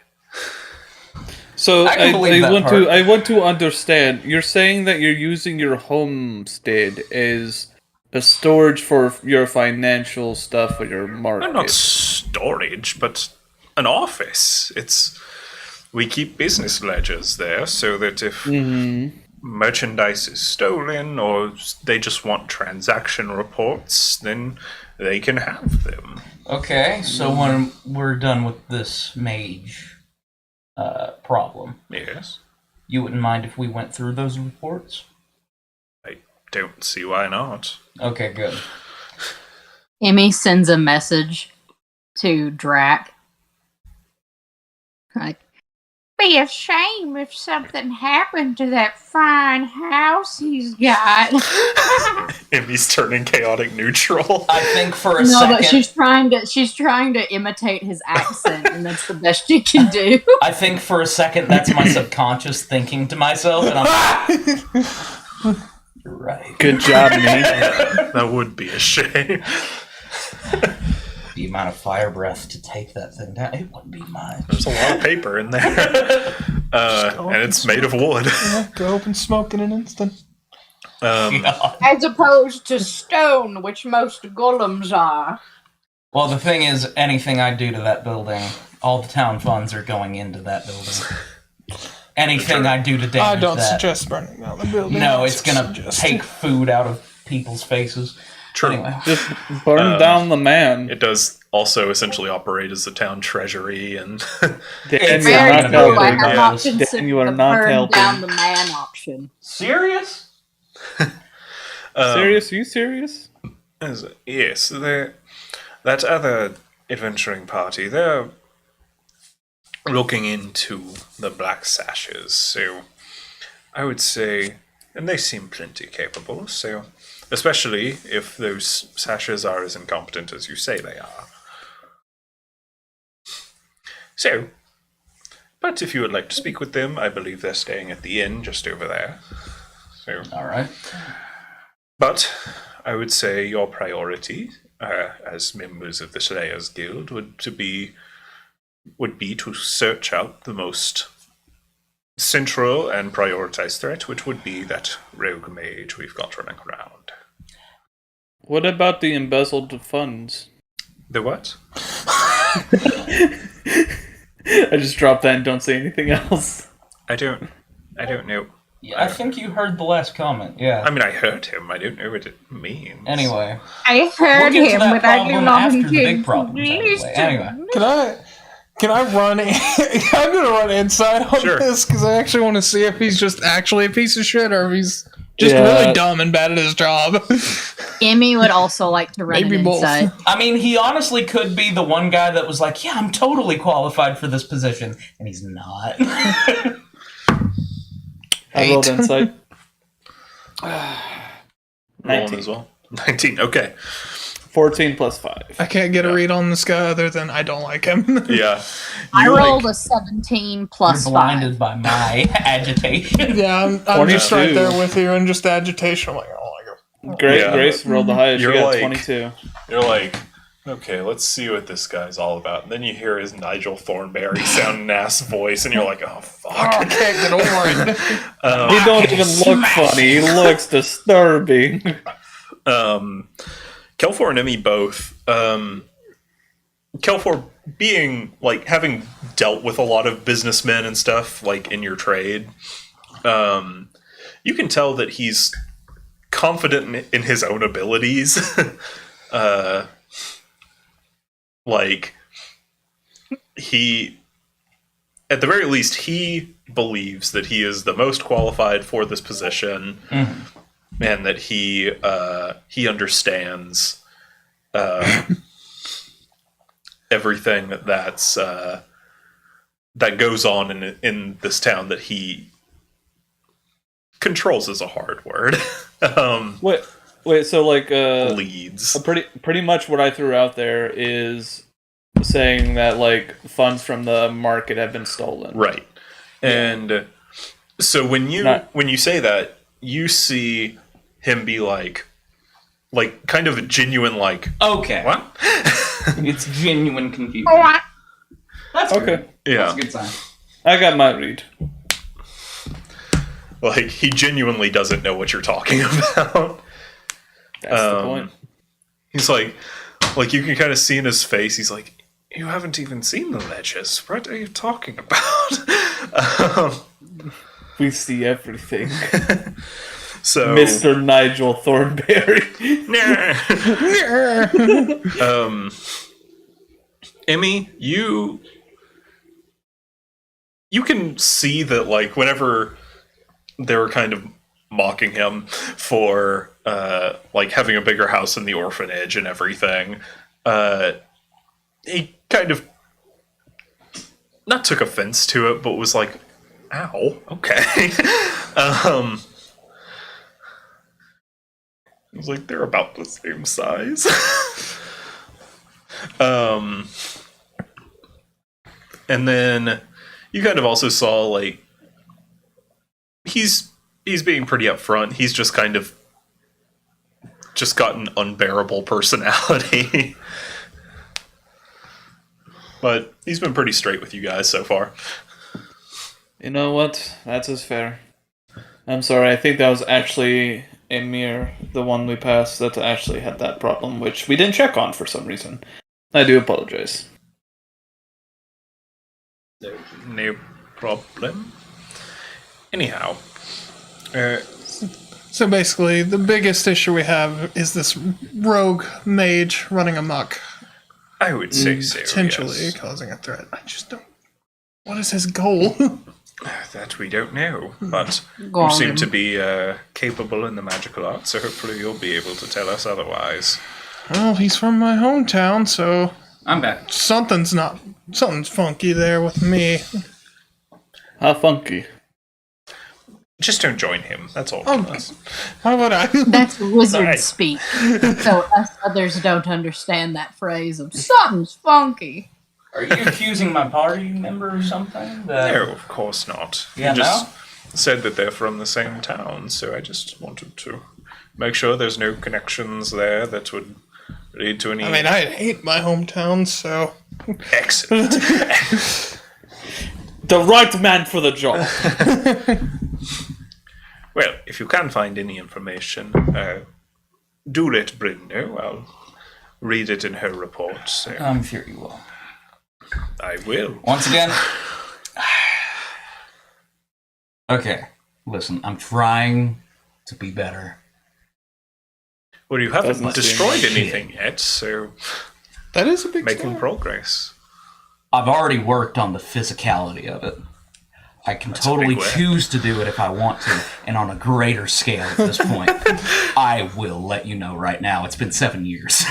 [SPEAKER 4] So
[SPEAKER 3] I can believe that part.
[SPEAKER 4] I want to understand. You're saying that you're using your homestead as a storage for your financial stuff or your market.
[SPEAKER 1] Not storage, but an office. We keep business ledgers there so that if merchandise is stolen or they just want transaction reports, then they can have them.
[SPEAKER 3] Okay, so when we're done with this mage problem,
[SPEAKER 1] Yes.
[SPEAKER 3] you wouldn't mind if we went through those reports?
[SPEAKER 1] I don't see why not.
[SPEAKER 3] Okay, good.
[SPEAKER 5] Emmy sends a message to Drac. Like, be a shame if something happened to that fine house he's got.
[SPEAKER 1] Emmy's turning chaotic neutral.
[SPEAKER 3] I think for a
[SPEAKER 5] No,
[SPEAKER 3] second,
[SPEAKER 5] but she's trying to imitate his accent, and that's the best she can do.
[SPEAKER 3] I think for a second that's my subconscious thinking to myself, and I'm like, you're right.
[SPEAKER 4] Good job, me.
[SPEAKER 1] That would be a shame.
[SPEAKER 3] The amount of fire breath to take that thing down, it wouldn't be much.
[SPEAKER 1] There's a lot of paper in there. And it's made of wood.
[SPEAKER 2] Yeah, go up and smoke in an instant.
[SPEAKER 3] God.
[SPEAKER 5] As opposed to stone, which most golems are.
[SPEAKER 3] Well, the thing is, anything I do to that building, all the town funds are going into that building. Anything I do to damage
[SPEAKER 2] I don't
[SPEAKER 3] that,
[SPEAKER 2] suggest burning down the building.
[SPEAKER 3] no,
[SPEAKER 2] I
[SPEAKER 3] it's gonna
[SPEAKER 2] suggest-
[SPEAKER 3] take food out of people's faces.
[SPEAKER 1] True.
[SPEAKER 3] Anyway,
[SPEAKER 4] Just burn down the man.
[SPEAKER 1] It does also essentially operate as the town treasury and
[SPEAKER 4] Dan,
[SPEAKER 3] It's
[SPEAKER 4] you're
[SPEAKER 5] Very
[SPEAKER 3] not
[SPEAKER 4] not
[SPEAKER 3] gonna
[SPEAKER 5] cool.
[SPEAKER 3] be
[SPEAKER 5] I
[SPEAKER 3] a
[SPEAKER 4] helping.
[SPEAKER 3] good
[SPEAKER 5] have
[SPEAKER 3] idea.
[SPEAKER 5] not
[SPEAKER 3] Dan,
[SPEAKER 5] considered
[SPEAKER 4] you are
[SPEAKER 5] the
[SPEAKER 4] not
[SPEAKER 5] burn
[SPEAKER 4] helping.
[SPEAKER 5] down the man option.
[SPEAKER 3] serious?
[SPEAKER 4] Serious? You serious?
[SPEAKER 1] yes, that other adventuring party, they're looking into the black sashes, so I would say, and they seem plenty capable, so especially if those sashes are as incompetent as you say they are. So, but if you would like to speak with them, I believe they're staying at the inn just over there. So,
[SPEAKER 3] All right.
[SPEAKER 1] but I would say your priority, as members of the Slayers Guild, would be to search out the most central and prioritized threat, which would be that rogue mage we've got running around.
[SPEAKER 4] What about the embezzled funds?
[SPEAKER 1] The what?
[SPEAKER 4] I just dropped that and don't say anything else.
[SPEAKER 1] I don't know.
[SPEAKER 3] Yeah, I think you heard the last comment. Yeah.
[SPEAKER 1] I mean, I heard him. I don't know what it means.
[SPEAKER 3] Anyway,
[SPEAKER 5] I heard
[SPEAKER 3] we'll get to
[SPEAKER 5] him,
[SPEAKER 3] that
[SPEAKER 5] but I do
[SPEAKER 3] problem
[SPEAKER 5] not
[SPEAKER 3] after the big
[SPEAKER 5] intend
[SPEAKER 3] problems out of the way. Anyway,
[SPEAKER 2] Can I run? I'm gonna run inside on
[SPEAKER 1] Sure.
[SPEAKER 2] this because I actually want to see if he's just actually a piece of shit or if he's just
[SPEAKER 4] Yeah.
[SPEAKER 2] really dumb and bad at his job.
[SPEAKER 5] Emmy would also like to run
[SPEAKER 2] Maybe
[SPEAKER 5] an
[SPEAKER 2] both.
[SPEAKER 5] inside.
[SPEAKER 3] I mean, he honestly could be the one guy that was like, "Yeah, I'm totally qualified for this position," and he's not.
[SPEAKER 4] I rolled insight.
[SPEAKER 1] Rolling
[SPEAKER 4] 19.
[SPEAKER 1] as well. 19. Okay.
[SPEAKER 4] 14 plus 5.
[SPEAKER 2] I can't get a read on this guy other than I don't like him.
[SPEAKER 1] Yeah.
[SPEAKER 5] I
[SPEAKER 1] You,
[SPEAKER 5] rolled
[SPEAKER 1] like-
[SPEAKER 5] a 17
[SPEAKER 3] You're
[SPEAKER 5] plus 5.
[SPEAKER 3] blinded by my agitation.
[SPEAKER 2] Yeah, I'm just right
[SPEAKER 4] 22.
[SPEAKER 2] there with you in just agitation. I'm like, oh my god.
[SPEAKER 4] Great,
[SPEAKER 1] Yeah.
[SPEAKER 4] Grace rolled the highest.
[SPEAKER 1] You're
[SPEAKER 4] She got
[SPEAKER 1] like-
[SPEAKER 4] 22.
[SPEAKER 1] You're like, okay, let's see what this guy's all about. And then you hear his Nigel Thornberry sounding ass voice, and you're like, oh,
[SPEAKER 2] Oh,
[SPEAKER 1] fuck.
[SPEAKER 2] I can't get over it.
[SPEAKER 4] He don't even look funny. He looks disturbing.
[SPEAKER 1] Kelfor and Emmy both. Kelfor being, like, having dealt with a lot of businessmen and stuff, like, in your trade, you can tell that he's confident in his own abilities. Like, he, at the very least, he believes that he is the most qualified for this position, and that he understands everything that's that goes on in this town that he controls is a hard word.
[SPEAKER 4] Wait. So like,
[SPEAKER 1] Leads.
[SPEAKER 4] pretty much what I threw out there is saying that like funds from the market have been stolen.
[SPEAKER 1] Right. And so when you say that, you see him be like kind of a genuine like,
[SPEAKER 3] Okay.
[SPEAKER 1] what?
[SPEAKER 3] It's genuine confusion.
[SPEAKER 5] Oh,
[SPEAKER 3] That's
[SPEAKER 4] Okay.
[SPEAKER 3] good.
[SPEAKER 1] Yeah.
[SPEAKER 3] That's a good sign.
[SPEAKER 4] I got my read.
[SPEAKER 1] Like, he genuinely doesn't know what you're talking about.
[SPEAKER 4] That's the point.
[SPEAKER 1] He's like you can kind of see in his face, he's like, you haven't even seen the ledgers. What are you talking about?
[SPEAKER 4] We see everything.
[SPEAKER 1] So
[SPEAKER 4] Mr. Nigel Thornberry.
[SPEAKER 1] Emmy, you can see that, like, whenever they were kind of mocking him for like having a bigger house in the orphanage and everything, he kind of not took offense to it, but was like, ow, okay. I was like, they're about the same size. And then you kind of also saw, like, he's being pretty upfront. He's just kind of just got an unbearable personality. But he's been pretty straight with you guys so far.
[SPEAKER 4] You know what? That's as fair. I'm sorry, I think that was actually Emir, the one we passed, that actually had that problem, which we didn't check on for some reason. I do apologize.
[SPEAKER 1] No problem. Anyhow,
[SPEAKER 2] So basically, the biggest issue we have is this rogue mage running amok,
[SPEAKER 1] I would say so.
[SPEAKER 2] potentially
[SPEAKER 1] yes.
[SPEAKER 2] causing a threat. I just don't. What is his goal?
[SPEAKER 1] That we don't know, but
[SPEAKER 5] Go
[SPEAKER 1] you
[SPEAKER 5] on,
[SPEAKER 1] seem
[SPEAKER 5] then.
[SPEAKER 1] to be capable in the magical arts, so hopefully you'll be able to tell us otherwise.
[SPEAKER 2] Well, he's from my hometown, so
[SPEAKER 3] I'm back.
[SPEAKER 2] something's funky there with me.
[SPEAKER 4] How funky.
[SPEAKER 1] Just don't join him. That's all.
[SPEAKER 2] Oh, why would I?
[SPEAKER 5] That's wizard
[SPEAKER 1] Right.
[SPEAKER 5] speak. So us others don't understand that phrase of something's funky.
[SPEAKER 3] Are you accusing my party member or something?
[SPEAKER 1] No, of course not.
[SPEAKER 3] Yeah,
[SPEAKER 1] you just said that they're from the same town, so I just wanted to make sure there's no connections there that would lead to any.
[SPEAKER 2] I mean, I hate my hometown, so
[SPEAKER 1] Excellent.
[SPEAKER 4] The right man for the job.
[SPEAKER 1] Well, if you can find any information, do let Bryn know. I'll read it in her report. So
[SPEAKER 3] I'm sure you will.
[SPEAKER 1] I will.
[SPEAKER 3] Once again. Okay. Listen, I'm trying to be better.
[SPEAKER 1] Well, you haven't
[SPEAKER 4] Doesn't
[SPEAKER 1] destroyed
[SPEAKER 3] seem like
[SPEAKER 1] anything yet, so
[SPEAKER 2] That is a big
[SPEAKER 1] making
[SPEAKER 2] step.
[SPEAKER 1] progress.
[SPEAKER 3] I've already worked on the physicality of it. I can totally
[SPEAKER 1] big way.
[SPEAKER 3] choose to do it if I want to, and on a greater scale at this point. I will let you know right now. It's been 7 years.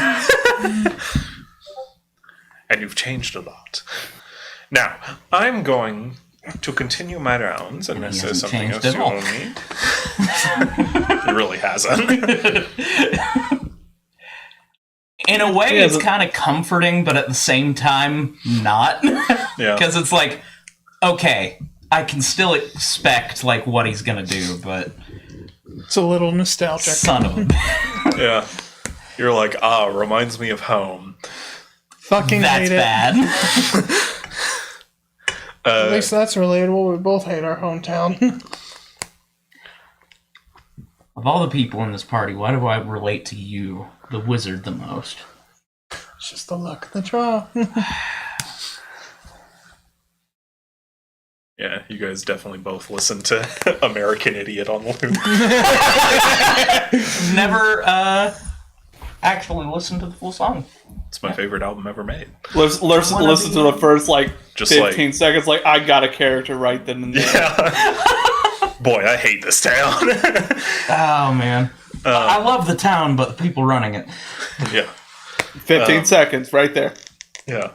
[SPEAKER 1] And you've changed a lot. Now, I'm going to continue my rounds unless
[SPEAKER 3] he
[SPEAKER 1] there's
[SPEAKER 3] hasn't
[SPEAKER 1] something
[SPEAKER 3] changed
[SPEAKER 1] else
[SPEAKER 3] at
[SPEAKER 1] you
[SPEAKER 3] all.
[SPEAKER 1] will need. He really hasn't.
[SPEAKER 3] In a way,
[SPEAKER 4] Yeah,
[SPEAKER 3] it's
[SPEAKER 4] but-
[SPEAKER 3] kind of comforting, but at the same time, not.
[SPEAKER 1] Yeah.
[SPEAKER 3] Because it's like, okay, I can still expect like what he's gonna do, but
[SPEAKER 2] It's a little nostalgic.
[SPEAKER 3] son of a
[SPEAKER 1] Yeah. You're like, reminds me of home.
[SPEAKER 2] Fucking
[SPEAKER 3] that's
[SPEAKER 2] hate it.
[SPEAKER 3] bad.
[SPEAKER 2] At least that's relatable. We both hate our hometown.
[SPEAKER 3] Of all the people in this party, why do I relate to you, the wizard, the most?
[SPEAKER 2] It's just the luck of the draw.
[SPEAKER 1] Yeah, you guys definitely both listen to American Idiot on loop.
[SPEAKER 3] Never actually listened to the full song.
[SPEAKER 1] It's my favorite album ever made.
[SPEAKER 4] Listen to the first, like,
[SPEAKER 1] Just
[SPEAKER 4] 15 seconds, like, I got a character right then and there.
[SPEAKER 1] Yeah. Boy, I hate this town.
[SPEAKER 3] Oh, man. I love the town, but the people running it.
[SPEAKER 1] Yeah.
[SPEAKER 4] 15 seconds, right there.
[SPEAKER 1] Yeah.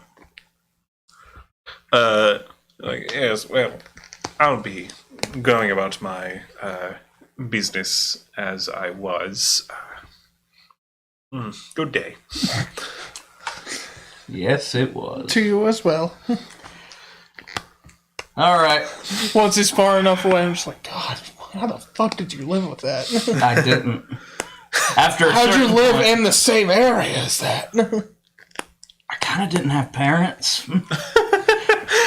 [SPEAKER 1] Yes, well, I'll be going about my business as I was. Good day.
[SPEAKER 3] Yes, it was.
[SPEAKER 2] To you as well.
[SPEAKER 3] All right.
[SPEAKER 2] Once he's far enough away, I'm just like, God, how the fuck did you live with that?
[SPEAKER 3] I didn't. After a
[SPEAKER 2] How'd you
[SPEAKER 3] certain
[SPEAKER 2] live
[SPEAKER 3] point,
[SPEAKER 2] in the same area as that?
[SPEAKER 3] I kind of didn't have parents. You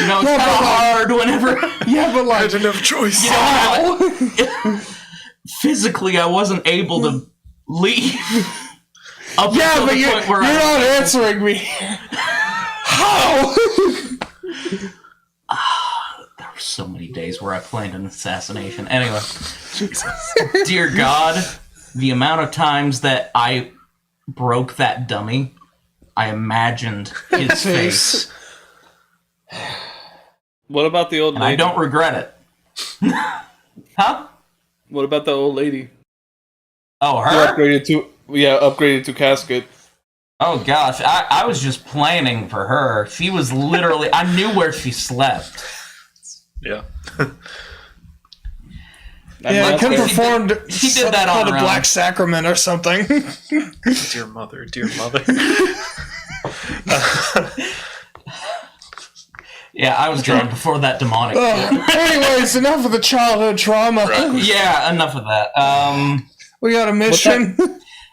[SPEAKER 3] know, it's
[SPEAKER 2] Yeah,
[SPEAKER 3] kind of
[SPEAKER 2] but-
[SPEAKER 3] hard whenever...
[SPEAKER 2] Yeah, but like,
[SPEAKER 1] didn't have a choice.
[SPEAKER 2] how?
[SPEAKER 3] Physically, I wasn't able to leave. Up
[SPEAKER 2] Yeah,
[SPEAKER 3] until
[SPEAKER 2] but
[SPEAKER 3] the
[SPEAKER 2] you're
[SPEAKER 3] point where
[SPEAKER 2] not answering me. How?
[SPEAKER 3] There were so many days where I planned an assassination. Anyway. Dear God, the amount of times that I broke that dummy, I imagined his face.
[SPEAKER 4] What about the old
[SPEAKER 3] And
[SPEAKER 4] lady?
[SPEAKER 3] I don't regret it. Huh?
[SPEAKER 4] What about the old lady?
[SPEAKER 3] Oh,
[SPEAKER 4] Who
[SPEAKER 3] her?
[SPEAKER 4] upgraded to casket.
[SPEAKER 3] Oh, gosh. I was just planning for her. She was literally... I knew where she slept.
[SPEAKER 1] Yeah.
[SPEAKER 2] Yeah, I
[SPEAKER 4] That's
[SPEAKER 2] could have
[SPEAKER 4] good.
[SPEAKER 2] performed
[SPEAKER 3] She did
[SPEAKER 2] something
[SPEAKER 3] that on
[SPEAKER 2] called a
[SPEAKER 3] her own.
[SPEAKER 2] Black Sacrament or something.
[SPEAKER 1] Dear mother, dear mother.
[SPEAKER 3] Yeah, I was drunk before that demonic shit.
[SPEAKER 2] Anyways, enough of the childhood trauma.
[SPEAKER 3] Yeah, enough of that.
[SPEAKER 2] We got a mission.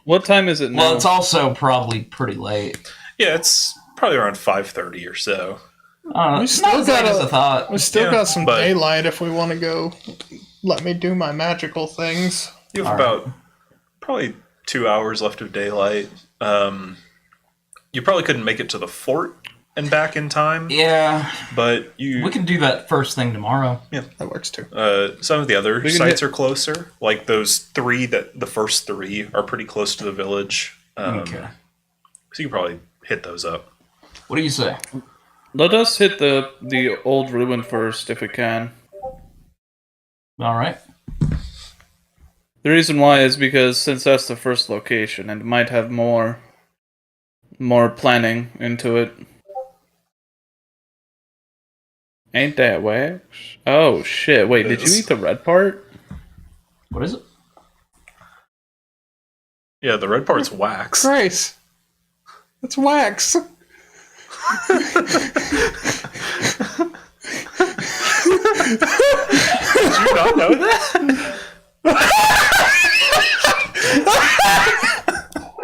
[SPEAKER 4] What time is it now?
[SPEAKER 3] Well, it's also probably pretty late.
[SPEAKER 1] Yeah, it's probably around 5:30 or so.
[SPEAKER 3] It's
[SPEAKER 2] still
[SPEAKER 3] not as late
[SPEAKER 2] got
[SPEAKER 3] as
[SPEAKER 2] a-
[SPEAKER 3] I thought.
[SPEAKER 2] We still
[SPEAKER 1] Yeah,
[SPEAKER 2] got some
[SPEAKER 1] but-
[SPEAKER 2] daylight if we want to go. Let me do my magical things.
[SPEAKER 1] You have about probably 2 hours left of daylight. You probably couldn't make it to the fort and back in time,
[SPEAKER 3] Yeah,
[SPEAKER 1] but you
[SPEAKER 3] we can do that first thing tomorrow.
[SPEAKER 2] That works too.
[SPEAKER 1] some of the other
[SPEAKER 4] can
[SPEAKER 1] sites
[SPEAKER 4] hit-
[SPEAKER 1] are closer. Like those three the first three are pretty close to the village.
[SPEAKER 3] Okay.
[SPEAKER 1] So you can probably hit those up.
[SPEAKER 3] What do you say?
[SPEAKER 4] Let us hit the old ruin first, if we can.
[SPEAKER 3] All right.
[SPEAKER 4] The reason why is because since that's the first location, and it might have more planning into it. Ain't that wax? Oh shit! Wait, did you
[SPEAKER 1] is.
[SPEAKER 4] eat the red part?
[SPEAKER 3] What is it?
[SPEAKER 1] Yeah, the red part's wax.
[SPEAKER 2] Grace. It's wax.
[SPEAKER 1] Did you not know that?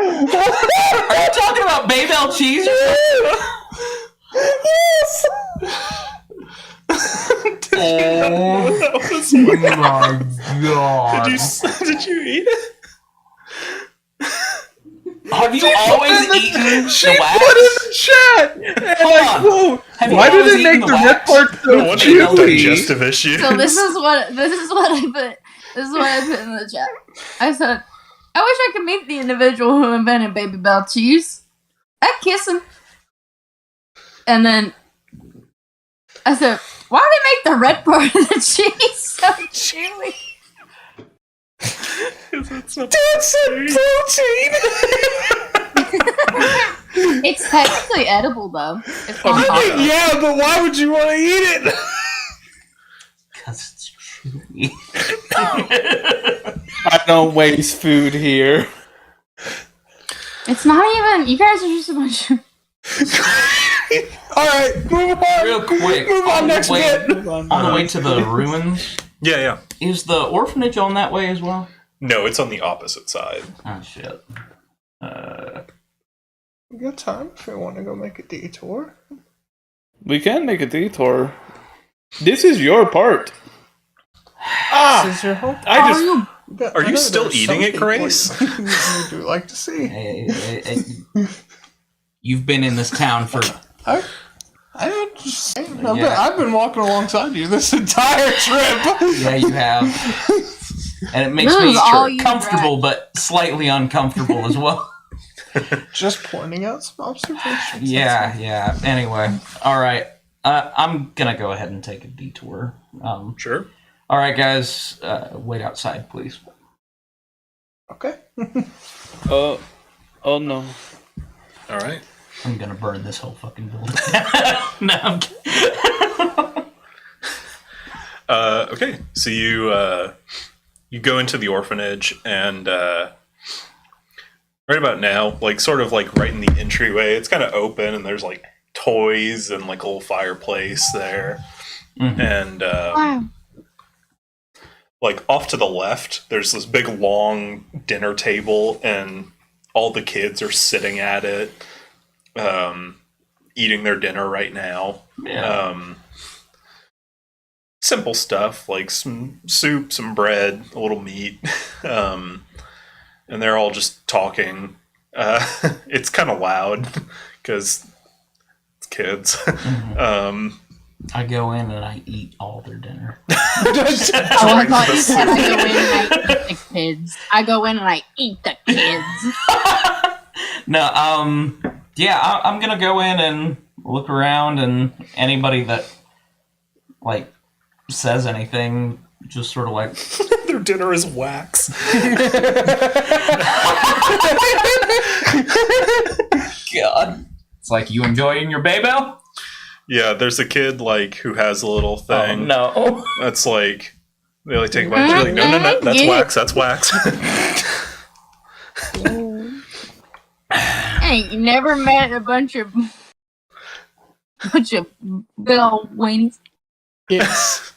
[SPEAKER 3] Are you talking about Babel cheese? Oh
[SPEAKER 1] That was
[SPEAKER 3] my god!
[SPEAKER 1] did you eat it?
[SPEAKER 3] Have you always eaten the wax?
[SPEAKER 4] Put in the chat.
[SPEAKER 3] Hold on.
[SPEAKER 4] Whoa!
[SPEAKER 3] Have you
[SPEAKER 4] Why do
[SPEAKER 3] always
[SPEAKER 4] they
[SPEAKER 3] eaten
[SPEAKER 4] make the red
[SPEAKER 3] wax?
[SPEAKER 4] part so
[SPEAKER 1] No wonder you have
[SPEAKER 4] chewy?
[SPEAKER 1] digestive issues.
[SPEAKER 5] So this is what I put. This is what I put in the chat. I said, I wish I could meet the individual who invented Baby Bell cheese. I'd kiss him. And then I said, why do they make the red part of the cheese so chewy?
[SPEAKER 2] That's protein!
[SPEAKER 5] It's technically edible, though. It's called taco.
[SPEAKER 2] Yeah, but why would you want to eat it?
[SPEAKER 3] Because it's chewy.
[SPEAKER 4] I don't waste food here.
[SPEAKER 5] It's not even. You guys are just a bunch of.
[SPEAKER 2] Alright, move on.
[SPEAKER 3] Real quick.
[SPEAKER 2] Move on, next bit.
[SPEAKER 3] On the way to the ruins,
[SPEAKER 1] Yeah.
[SPEAKER 3] is the orphanage on that way as well?
[SPEAKER 1] No, it's on the opposite side.
[SPEAKER 3] Oh, shit.
[SPEAKER 2] We got time if we want to go make a detour.
[SPEAKER 4] We can make a detour. This is your part.
[SPEAKER 2] This is your home.
[SPEAKER 4] I just.
[SPEAKER 1] Are you still eating it, Grace?
[SPEAKER 2] You do like to see.
[SPEAKER 3] You've been in this town for...
[SPEAKER 2] I just saying,
[SPEAKER 3] Yeah.
[SPEAKER 2] I've been walking alongside you this entire trip.
[SPEAKER 3] Yeah, you have. And it makes
[SPEAKER 5] This
[SPEAKER 3] me
[SPEAKER 5] is all you
[SPEAKER 3] comfortable, but slightly uncomfortable as well.
[SPEAKER 2] Just pointing out some observations.
[SPEAKER 3] Yeah. Anyway, all right. I'm gonna go ahead and take a detour.
[SPEAKER 1] Sure.
[SPEAKER 3] All right, guys. Wait outside, please.
[SPEAKER 2] Okay.
[SPEAKER 4] Oh no.
[SPEAKER 1] All right.
[SPEAKER 3] I'm gonna burn this whole fucking building. No, I'm kidding.
[SPEAKER 1] Okay. So you go into the orphanage, and right about now, like sort of like right in the entryway, it's kind of open, and there's like toys and like a little fireplace there, and
[SPEAKER 5] Wow.
[SPEAKER 1] like off to the left, there's this big long dinner table, and all the kids are sitting at it, eating their dinner right now.
[SPEAKER 3] Yeah.
[SPEAKER 1] Simple stuff like some soup, some bread, a little meat, and they're all just talking. It's kind of loud because it's kids.
[SPEAKER 3] I go in and I eat all their dinner.
[SPEAKER 5] Oh, I thought you said I go in and I eat the kids. I go in and I eat the kids.
[SPEAKER 3] No, yeah, I'm gonna go in and look around, and anybody that like says anything, just sort of like
[SPEAKER 1] Their dinner is wax.
[SPEAKER 3] God. It's like, you enjoying your Baybell?
[SPEAKER 1] Yeah, there's a kid like who has a little thing.
[SPEAKER 3] No.
[SPEAKER 1] That's like they like take a bite. You're like, no, that's
[SPEAKER 5] Yeah.
[SPEAKER 1] wax. That's wax.
[SPEAKER 5] Hey, you never met a bunch of bell weenies.
[SPEAKER 2] Yes.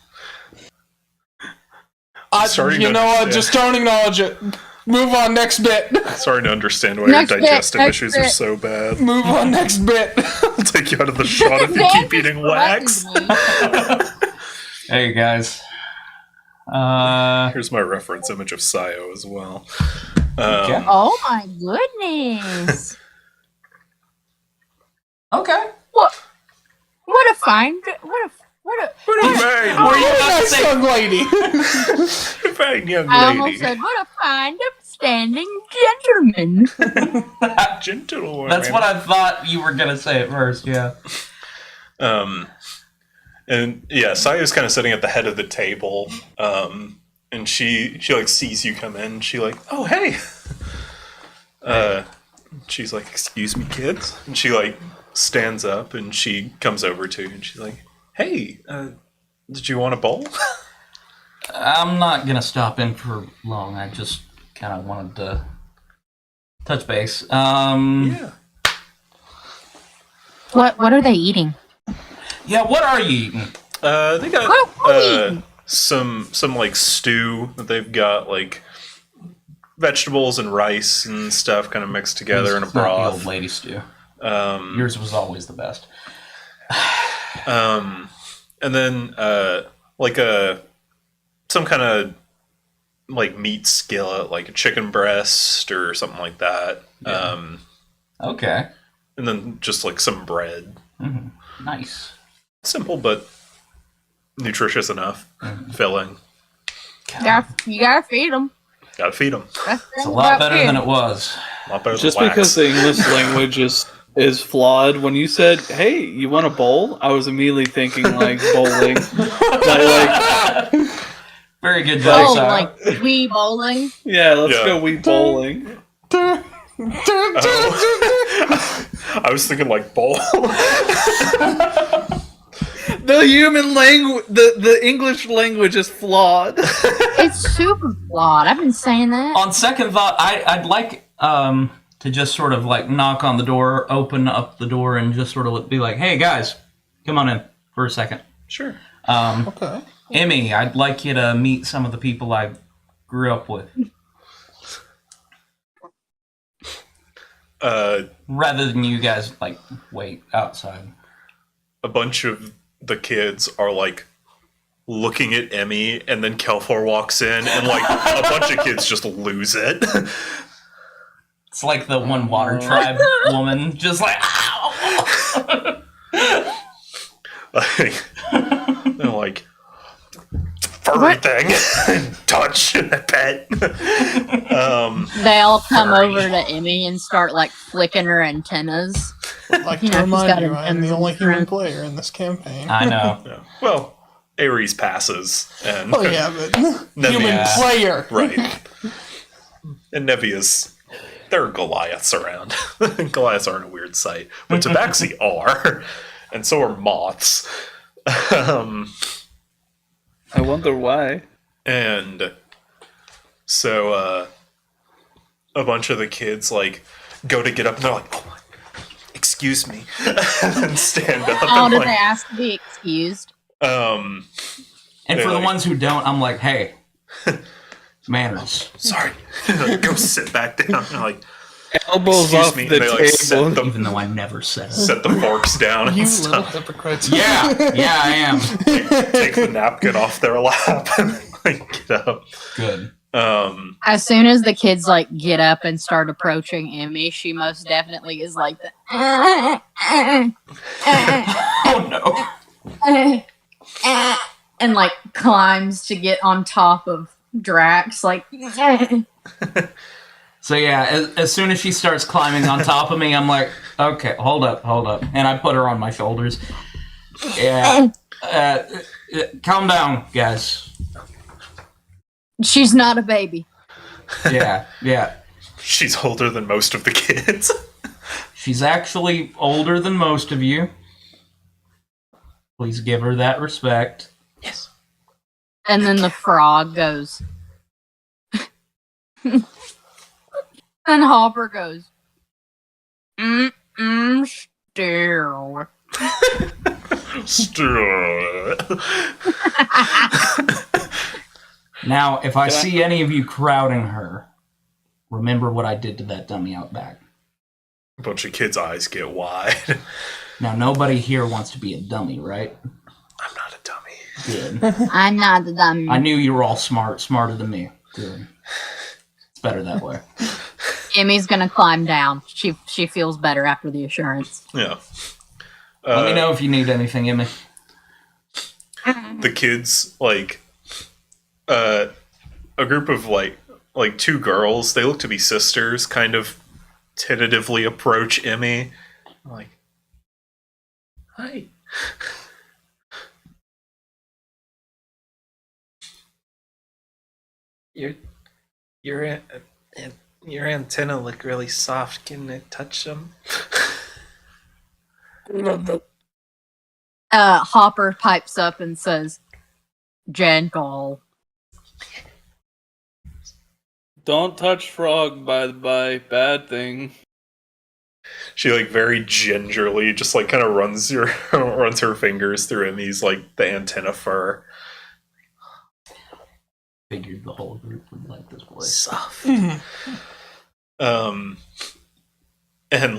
[SPEAKER 1] Starting
[SPEAKER 2] You
[SPEAKER 1] to-
[SPEAKER 2] know what?
[SPEAKER 1] yeah.
[SPEAKER 2] Just don't acknowledge it. Move on, next bit.
[SPEAKER 1] Starting to understand why
[SPEAKER 5] Next
[SPEAKER 1] your
[SPEAKER 5] bit,
[SPEAKER 1] digestive
[SPEAKER 5] next
[SPEAKER 1] issues
[SPEAKER 5] bit.
[SPEAKER 1] are so bad.
[SPEAKER 2] Move on, next bit.
[SPEAKER 1] I'll take you out of the shot if you keep eating wax.
[SPEAKER 3] Hey, guys.
[SPEAKER 1] Here's my reference image of Sayo as well.
[SPEAKER 3] Okay.
[SPEAKER 5] Oh my goodness.
[SPEAKER 3] Okay.
[SPEAKER 5] What a fine
[SPEAKER 1] What a
[SPEAKER 2] Were you a nice young lady?
[SPEAKER 1] fine young
[SPEAKER 5] I almost
[SPEAKER 1] lady.
[SPEAKER 5] said, what a fine upstanding gentleman.
[SPEAKER 1] Gentle.
[SPEAKER 3] That's what I thought you were gonna say at first, yeah.
[SPEAKER 1] And yeah, Sayo's kind of sitting at the head of the table, and she like sees you come in. She like, oh hey. She's like, excuse me, kids, and she like stands up and she comes over to you and she's like, hey, did you want a bowl?
[SPEAKER 3] I'm not gonna stop in for long. I just kind of wanted to touch base.
[SPEAKER 1] Yeah.
[SPEAKER 5] What are they eating?
[SPEAKER 3] Yeah, what are you eating?
[SPEAKER 1] They got
[SPEAKER 5] What are we eating?
[SPEAKER 1] some like stew that they've got like vegetables and rice and stuff kind of mixed together in a
[SPEAKER 3] It's not the
[SPEAKER 1] broth.
[SPEAKER 3] old lady stew.
[SPEAKER 1] Um,
[SPEAKER 3] Yours was always the best.
[SPEAKER 1] and then like some kind of like meat skillet, like a chicken breast or something like that.
[SPEAKER 3] Yeah. Okay.
[SPEAKER 1] And then just like some bread.
[SPEAKER 3] Nice.
[SPEAKER 1] Simple but nutritious enough, filling.
[SPEAKER 5] You gotta feed them.
[SPEAKER 1] Gotta feed them.
[SPEAKER 3] It's a lot better than it was.
[SPEAKER 1] A lot better
[SPEAKER 4] Just
[SPEAKER 1] than wax.
[SPEAKER 4] because the English language is flawed, when you said, "Hey, you want a bowl?" I was immediately thinking like bowling, like
[SPEAKER 3] Very good job,
[SPEAKER 5] Oh,
[SPEAKER 3] Sarah.
[SPEAKER 5] like Wii bowling.
[SPEAKER 4] yeah, let's
[SPEAKER 1] Yeah.
[SPEAKER 4] go we bowling.
[SPEAKER 1] Oh. I was thinking like bowl.
[SPEAKER 4] The human language, the English language is flawed.
[SPEAKER 5] It's super flawed. I've been saying that.
[SPEAKER 3] On second thought, I'd like to just sort of like knock on the door, open up the door, and just sort of be like, "Hey guys, come on in for a second."
[SPEAKER 1] Sure.
[SPEAKER 2] Okay.
[SPEAKER 3] Emmy, I'd like you to meet some of the people I grew up with, rather than you guys like wait outside.
[SPEAKER 1] A bunch of the kids are like looking at Emmy, and then Kelfor walks in, and like a bunch of kids just lose it.
[SPEAKER 3] It's like the one water tribe woman, just like, ow!
[SPEAKER 1] Like, they're like furry thing, touch pet.
[SPEAKER 5] They all come over to Emmy and start like flicking her antennas.
[SPEAKER 2] I'd like
[SPEAKER 5] You
[SPEAKER 2] to
[SPEAKER 5] know, he's got
[SPEAKER 2] remind you, I am the
[SPEAKER 5] an
[SPEAKER 2] only human
[SPEAKER 5] friend.
[SPEAKER 2] player in this campaign.
[SPEAKER 3] I know.
[SPEAKER 1] Yeah. Well, Ares passes, and
[SPEAKER 2] Oh yeah, but human
[SPEAKER 3] Yeah.
[SPEAKER 2] player.
[SPEAKER 1] right. And Nevia's, there are Goliaths around. Goliaths aren't a weird sight, but Tabaxi are, and so are moths.
[SPEAKER 4] I wonder why.
[SPEAKER 1] And so a bunch of the kids like go to get up, and they're like, "Oh my, excuse me," and stand up.
[SPEAKER 5] Oh,
[SPEAKER 1] and
[SPEAKER 5] did
[SPEAKER 1] like,
[SPEAKER 5] they ask to be excused?
[SPEAKER 3] And for
[SPEAKER 1] They're
[SPEAKER 3] the
[SPEAKER 1] like-
[SPEAKER 3] ones who don't, I'm like, hey, manners.
[SPEAKER 1] sorry, like, go sit back down. And like,
[SPEAKER 4] Elbows
[SPEAKER 1] excuse
[SPEAKER 4] off
[SPEAKER 1] me,
[SPEAKER 4] the
[SPEAKER 1] and they like set
[SPEAKER 4] table.
[SPEAKER 1] the,
[SPEAKER 3] Even though I never said it.
[SPEAKER 1] set the forks down and
[SPEAKER 2] You little
[SPEAKER 1] stuff.
[SPEAKER 2] hypocrites.
[SPEAKER 3] Yeah, I am.
[SPEAKER 1] Take the napkin off their lap and like get up.
[SPEAKER 3] Good.
[SPEAKER 5] As soon as the kids like get up and start approaching Emmy, she most definitely is like the
[SPEAKER 3] Oh no.
[SPEAKER 5] and like climbs to get on top of Drax. Like
[SPEAKER 3] So yeah, as soon as she starts climbing on top of me, I'm like, okay, hold up, and I put her on my shoulders. Yeah, calm down, guys.
[SPEAKER 5] she's not a baby.
[SPEAKER 3] Yeah.
[SPEAKER 1] She's older than most of the kids.
[SPEAKER 3] She's actually older than most of you. Please give her that respect.
[SPEAKER 5] And then the frog goes. And Hopper goes. Still.
[SPEAKER 3] Now, if I see any of you crowding her, remember what I did to that dummy out back.
[SPEAKER 1] A bunch of kids' eyes get wide.
[SPEAKER 3] Now, nobody here wants to be a dummy, right?
[SPEAKER 1] I'm not a dummy.
[SPEAKER 3] Good.
[SPEAKER 5] I'm not the dumb.
[SPEAKER 3] I knew you were all smarter than me. Good. It's better that way.
[SPEAKER 5] Emmy's gonna climb down. She feels better after the assurance.
[SPEAKER 1] Yeah.
[SPEAKER 3] Let me know if you need anything, Emmy.
[SPEAKER 1] The kids, like, a group of like two girls, they look to be sisters, kind of tentatively approach Emmy. Like, hi. Your antenna look really soft. Can I touch them?
[SPEAKER 5] Hopper pipes up and says, "Gentle."
[SPEAKER 4] Don't touch frog, by the by. Bad thing.
[SPEAKER 1] She like very gingerly just like kind of runs her fingers through Emmy's like the antenna fur.
[SPEAKER 3] Figured the whole group would like this voice.
[SPEAKER 1] Soft. And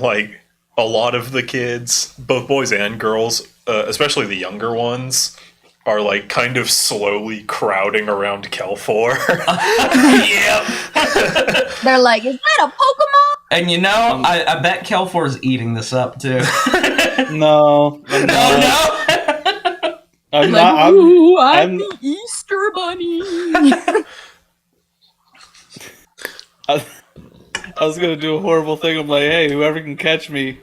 [SPEAKER 1] like a lot of the kids, both boys and girls, especially the younger ones, are like kind of slowly crowding around Kelfor.
[SPEAKER 3] Yep.
[SPEAKER 5] They're like, "Is that a Pokemon?"
[SPEAKER 3] And you know, I bet Kelfor's eating this up too.
[SPEAKER 4] No.
[SPEAKER 3] Oh no!
[SPEAKER 4] I'm
[SPEAKER 5] Like,
[SPEAKER 4] not.
[SPEAKER 5] ooh,
[SPEAKER 4] I'm-
[SPEAKER 5] the Easter Bunny.
[SPEAKER 4] I was gonna do a horrible thing. I'm like, hey, whoever can catch me,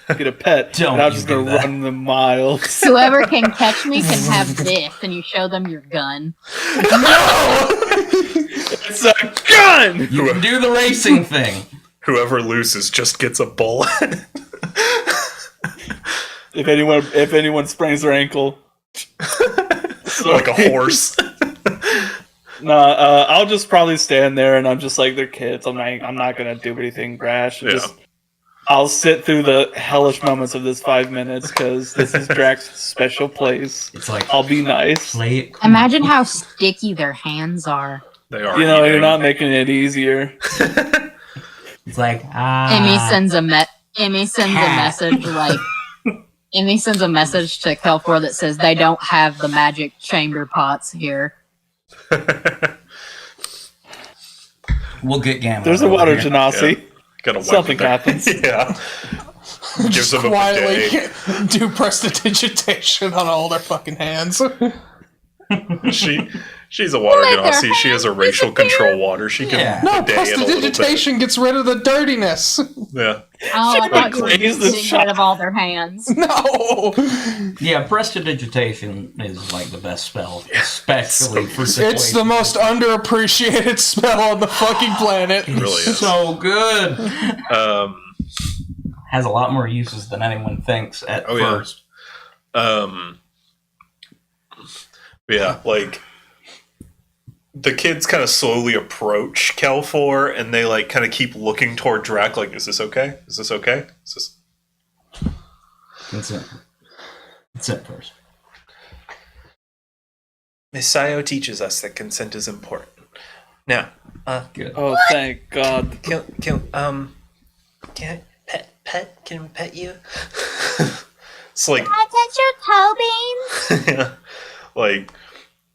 [SPEAKER 4] get a pet.
[SPEAKER 3] Don't
[SPEAKER 4] and I'm
[SPEAKER 3] you
[SPEAKER 4] just
[SPEAKER 3] do
[SPEAKER 4] gonna
[SPEAKER 3] that.
[SPEAKER 4] run the miles.
[SPEAKER 5] Whoever can catch me can have this, and you show them your gun.
[SPEAKER 4] It's a gun.
[SPEAKER 3] You can do the racing thing.
[SPEAKER 1] Whoever loses just gets a bullet.
[SPEAKER 4] If anyone sprains their ankle,
[SPEAKER 1] Like a horse.
[SPEAKER 4] I'll just probably stand there and I'm just like, they're kids. I'm not gonna do anything brash.
[SPEAKER 1] Yeah.
[SPEAKER 4] I'll sit through the hellish moments of this 5 minutes because this is Drax's special place.
[SPEAKER 3] It's like,
[SPEAKER 4] I'll be nice.
[SPEAKER 3] play it.
[SPEAKER 5] Imagine how sticky their hands are.
[SPEAKER 1] They are.
[SPEAKER 4] You know, you're
[SPEAKER 1] eating.
[SPEAKER 4] not making it easier.
[SPEAKER 3] It's like,
[SPEAKER 5] Emmy sends a message like Emmy sends a message to Kelfor that says they don't have the magic chamber pots here.
[SPEAKER 3] We'll get Gamma.
[SPEAKER 4] There's a
[SPEAKER 3] over
[SPEAKER 4] water
[SPEAKER 3] here.
[SPEAKER 4] genasi.
[SPEAKER 1] Gotta wipe
[SPEAKER 4] Something
[SPEAKER 1] their-
[SPEAKER 4] happens.
[SPEAKER 1] Yeah. Gives them a
[SPEAKER 2] Quietly
[SPEAKER 1] bidet.
[SPEAKER 2] do prestidigitation on all their fucking hands.
[SPEAKER 1] She's a water
[SPEAKER 5] Let their
[SPEAKER 1] genasi. She has a
[SPEAKER 5] hands
[SPEAKER 1] racial
[SPEAKER 5] disappear.
[SPEAKER 1] control water. She can
[SPEAKER 3] Yeah.
[SPEAKER 2] No,
[SPEAKER 1] bidet it a little bit.
[SPEAKER 2] prestidigitation gets rid of the dirtiness.
[SPEAKER 1] Yeah.
[SPEAKER 5] Oh, I thought you were
[SPEAKER 4] cleans the
[SPEAKER 5] getting rid of all their hands.
[SPEAKER 2] No,
[SPEAKER 3] Yeah, prestidigitation is like the best spell, especially for
[SPEAKER 2] it's
[SPEAKER 3] situations.
[SPEAKER 2] the most underappreciated spell on the fucking planet.
[SPEAKER 1] It really is.
[SPEAKER 3] so good.
[SPEAKER 1] Um,
[SPEAKER 3] Has a lot more uses than anyone thinks at
[SPEAKER 1] Oh, yeah.
[SPEAKER 3] first.
[SPEAKER 1] Yeah, like the kids kind of slowly approach Kelfor and they like kind of keep looking toward Drac like, is this okay? Is this okay? Is this...
[SPEAKER 3] Consent. Consent first.
[SPEAKER 1] Miss Sayo teaches us that consent is important. Now,
[SPEAKER 3] Good.
[SPEAKER 4] Oh, thank God.
[SPEAKER 1] can I can pet you? It's like,
[SPEAKER 5] Touch your toe beans.
[SPEAKER 1] yeah, like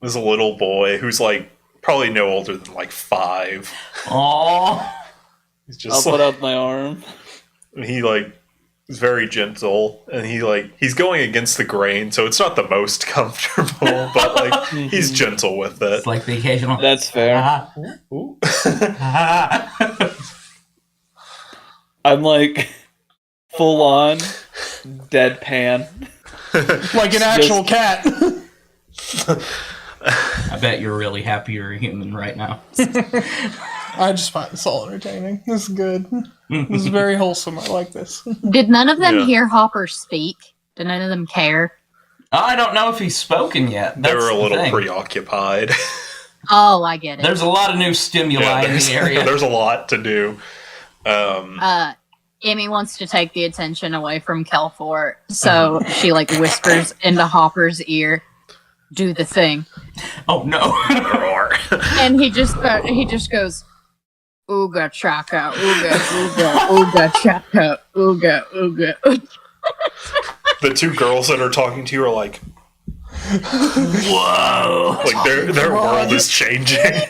[SPEAKER 1] there's a little boy who's like probably no older than like 5.
[SPEAKER 3] Aww.
[SPEAKER 1] He's
[SPEAKER 4] I'll
[SPEAKER 1] just
[SPEAKER 4] put
[SPEAKER 1] like,
[SPEAKER 4] out my arm.
[SPEAKER 1] he like is very gentle and he's going against the grain, so it's not the most comfortable, but like he's gentle with it.
[SPEAKER 3] It's like the occasional.
[SPEAKER 4] That's fair.
[SPEAKER 3] Ah,
[SPEAKER 1] Ooh.
[SPEAKER 3] ah.
[SPEAKER 4] I'm like full on deadpan.
[SPEAKER 2] Like an actual cat.
[SPEAKER 3] I bet you're really happy you're a human right now.
[SPEAKER 2] I just find this all entertaining. This is good. This is very wholesome. I like this.
[SPEAKER 5] Did none of them
[SPEAKER 1] Yeah.
[SPEAKER 5] hear Hopper speak? Did none of them care?
[SPEAKER 3] I don't know if he's spoken yet.
[SPEAKER 1] They
[SPEAKER 3] That's
[SPEAKER 1] were a
[SPEAKER 3] the
[SPEAKER 1] little
[SPEAKER 3] thing.
[SPEAKER 1] preoccupied.
[SPEAKER 5] Oh, I get it.
[SPEAKER 3] There's a lot of new stimuli in the area.
[SPEAKER 1] there's a lot to do.
[SPEAKER 5] Emmy wants to take the attention away from Kelfor, so she like whispers into Hopper's ear, "Do the thing,"
[SPEAKER 3] Oh no.
[SPEAKER 5] and he just goes, "Ooga chaka, ooga ooga ooga chaka, ooga ooga." ooga."
[SPEAKER 1] The 2 girls that are talking to you are like,
[SPEAKER 3] Whoa.
[SPEAKER 1] like their world is changing.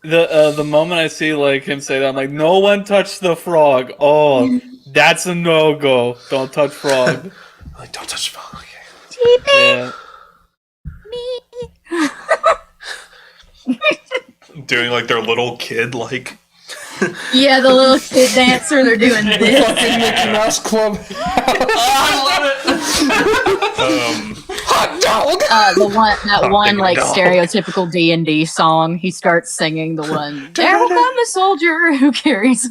[SPEAKER 4] The moment I see like him say that, I'm like, no one touched the frog. Oh, that's a no-go. Don't touch frog.
[SPEAKER 1] Like, don't touch the phone. Okay.
[SPEAKER 4] Yeah.
[SPEAKER 1] Doing like their little kid like.
[SPEAKER 5] Yeah, the little kid dancer. They're doing this.
[SPEAKER 2] Fucking Mickey Mouse Club. Hot dog.
[SPEAKER 5] That one like
[SPEAKER 1] dog.
[SPEAKER 5] stereotypical D&D song. He starts singing the one. There will come a soldier who carries.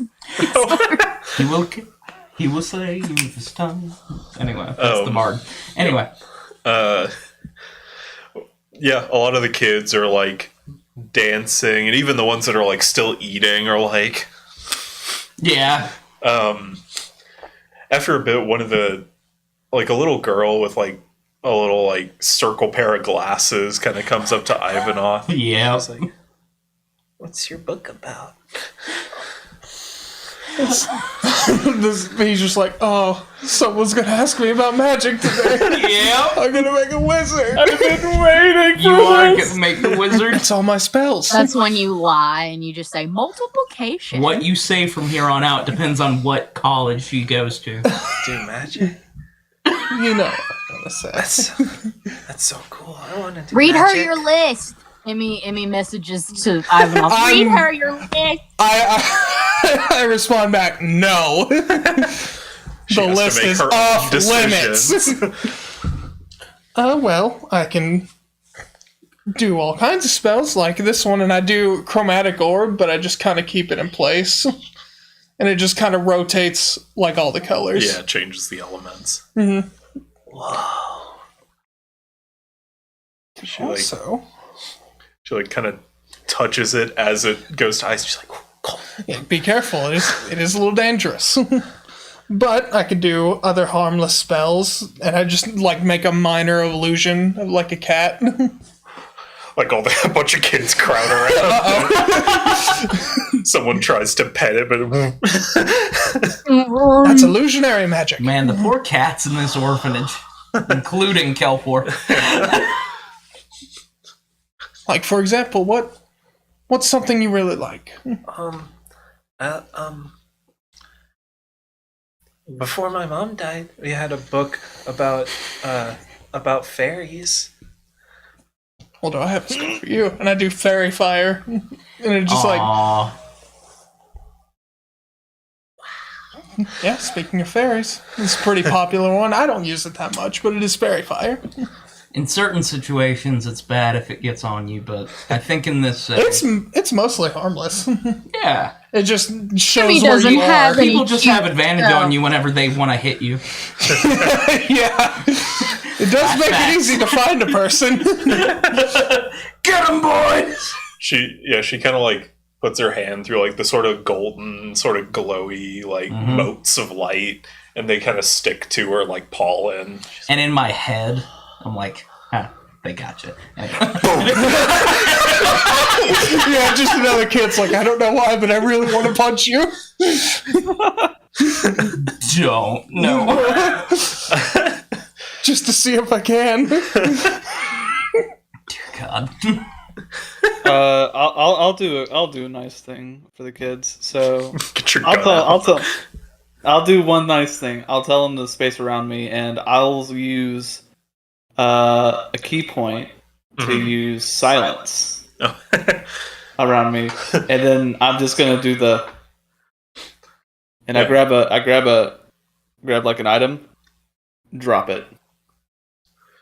[SPEAKER 3] He will say you with his tongue. Anyway, that's
[SPEAKER 1] Oh.
[SPEAKER 3] the Bard. Anyway.
[SPEAKER 1] Yeah, a lot of the kids are like dancing, and even the ones that are like still eating are like.
[SPEAKER 3] Yeah.
[SPEAKER 1] After a bit, one of the like a little girl with like a little like circle pair of glasses kind of comes up to Ivanov.
[SPEAKER 3] Yeah.
[SPEAKER 1] It's like, what's your book about?
[SPEAKER 2] He's just like, oh, someone's gonna ask me about magic today.
[SPEAKER 3] Yeah.
[SPEAKER 2] I'm gonna make a wizard.
[SPEAKER 4] I've been waiting
[SPEAKER 3] You
[SPEAKER 4] for
[SPEAKER 3] are
[SPEAKER 4] this.
[SPEAKER 3] gonna make the wizard.
[SPEAKER 2] It's all my spells.
[SPEAKER 5] That's when you lie and you just say multiplication.
[SPEAKER 3] What you say from here on out depends on what college she goes to.
[SPEAKER 1] Do magic?
[SPEAKER 2] You know. gonna say.
[SPEAKER 6] That's so cool. I want to do
[SPEAKER 5] Read her
[SPEAKER 6] magic.
[SPEAKER 5] your list. Emmy messages to Ivanov. Read her your list.
[SPEAKER 2] I respond back, no.
[SPEAKER 1] She
[SPEAKER 2] The
[SPEAKER 1] has
[SPEAKER 2] list
[SPEAKER 1] to make
[SPEAKER 2] is
[SPEAKER 1] her own
[SPEAKER 2] off
[SPEAKER 1] decisions.
[SPEAKER 2] limits. Well, I can do all kinds of spells like this one, and I do chromatic orb, but I just kind of keep it in place. And it just kind of rotates like all the colors.
[SPEAKER 1] Yeah, it changes the elements.
[SPEAKER 2] Mm-hmm.
[SPEAKER 6] Whoa.
[SPEAKER 2] Also,
[SPEAKER 1] She like kind of touches it as it goes to ice. She's like, cool.
[SPEAKER 2] yeah, be careful. It is a little dangerous. But I could do other harmless spells, and I just like make a minor illusion of like a cat.
[SPEAKER 1] Like a bunch of kids crowd around. Someone tries to pet it, but
[SPEAKER 2] That's illusionary magic.
[SPEAKER 3] Man, the poor cats in this orphanage, including Kelpor.
[SPEAKER 2] Like, for example, what's something you really like?
[SPEAKER 6] Before my mom died, we had a book about fairies.
[SPEAKER 2] Well, do I have a skill for you? And I do fairy fire, and it just like,
[SPEAKER 3] Aww.
[SPEAKER 2] yeah. Speaking of fairies, it's a pretty popular one. I don't use it that much, but it is fairy fire.
[SPEAKER 3] In certain situations, it's bad if it gets on you, but I think in this,
[SPEAKER 2] It's mostly harmless.
[SPEAKER 3] yeah,
[SPEAKER 2] It just shows
[SPEAKER 5] Jimmy
[SPEAKER 2] where
[SPEAKER 5] doesn't
[SPEAKER 2] you
[SPEAKER 5] have
[SPEAKER 2] are.
[SPEAKER 5] any-
[SPEAKER 3] people just have advantage on you whenever they want to hit you.
[SPEAKER 2] Yeah, it does make
[SPEAKER 3] facts.
[SPEAKER 2] it easy to find a person.
[SPEAKER 3] Get 'em, boys!
[SPEAKER 1] she kind of like puts her hand through like the sort of golden, sort of glowy like motes of light, and they kind of stick to her like pollen.
[SPEAKER 3] And in my head, I'm like, huh, they gotcha. Anyway.
[SPEAKER 2] Yeah, just another kid's like, I don't know why, but I really want to punch you.
[SPEAKER 3] Don't. No.
[SPEAKER 2] Just to see if I can.
[SPEAKER 3] God.
[SPEAKER 4] I'll do a nice thing for the kids. So
[SPEAKER 1] Get your gun out.
[SPEAKER 4] I'll do one nice thing. I'll tell them to space around me, and I'll use a key point to use silence around me, and then I'm just gonna do the. And I grab like an item, drop it,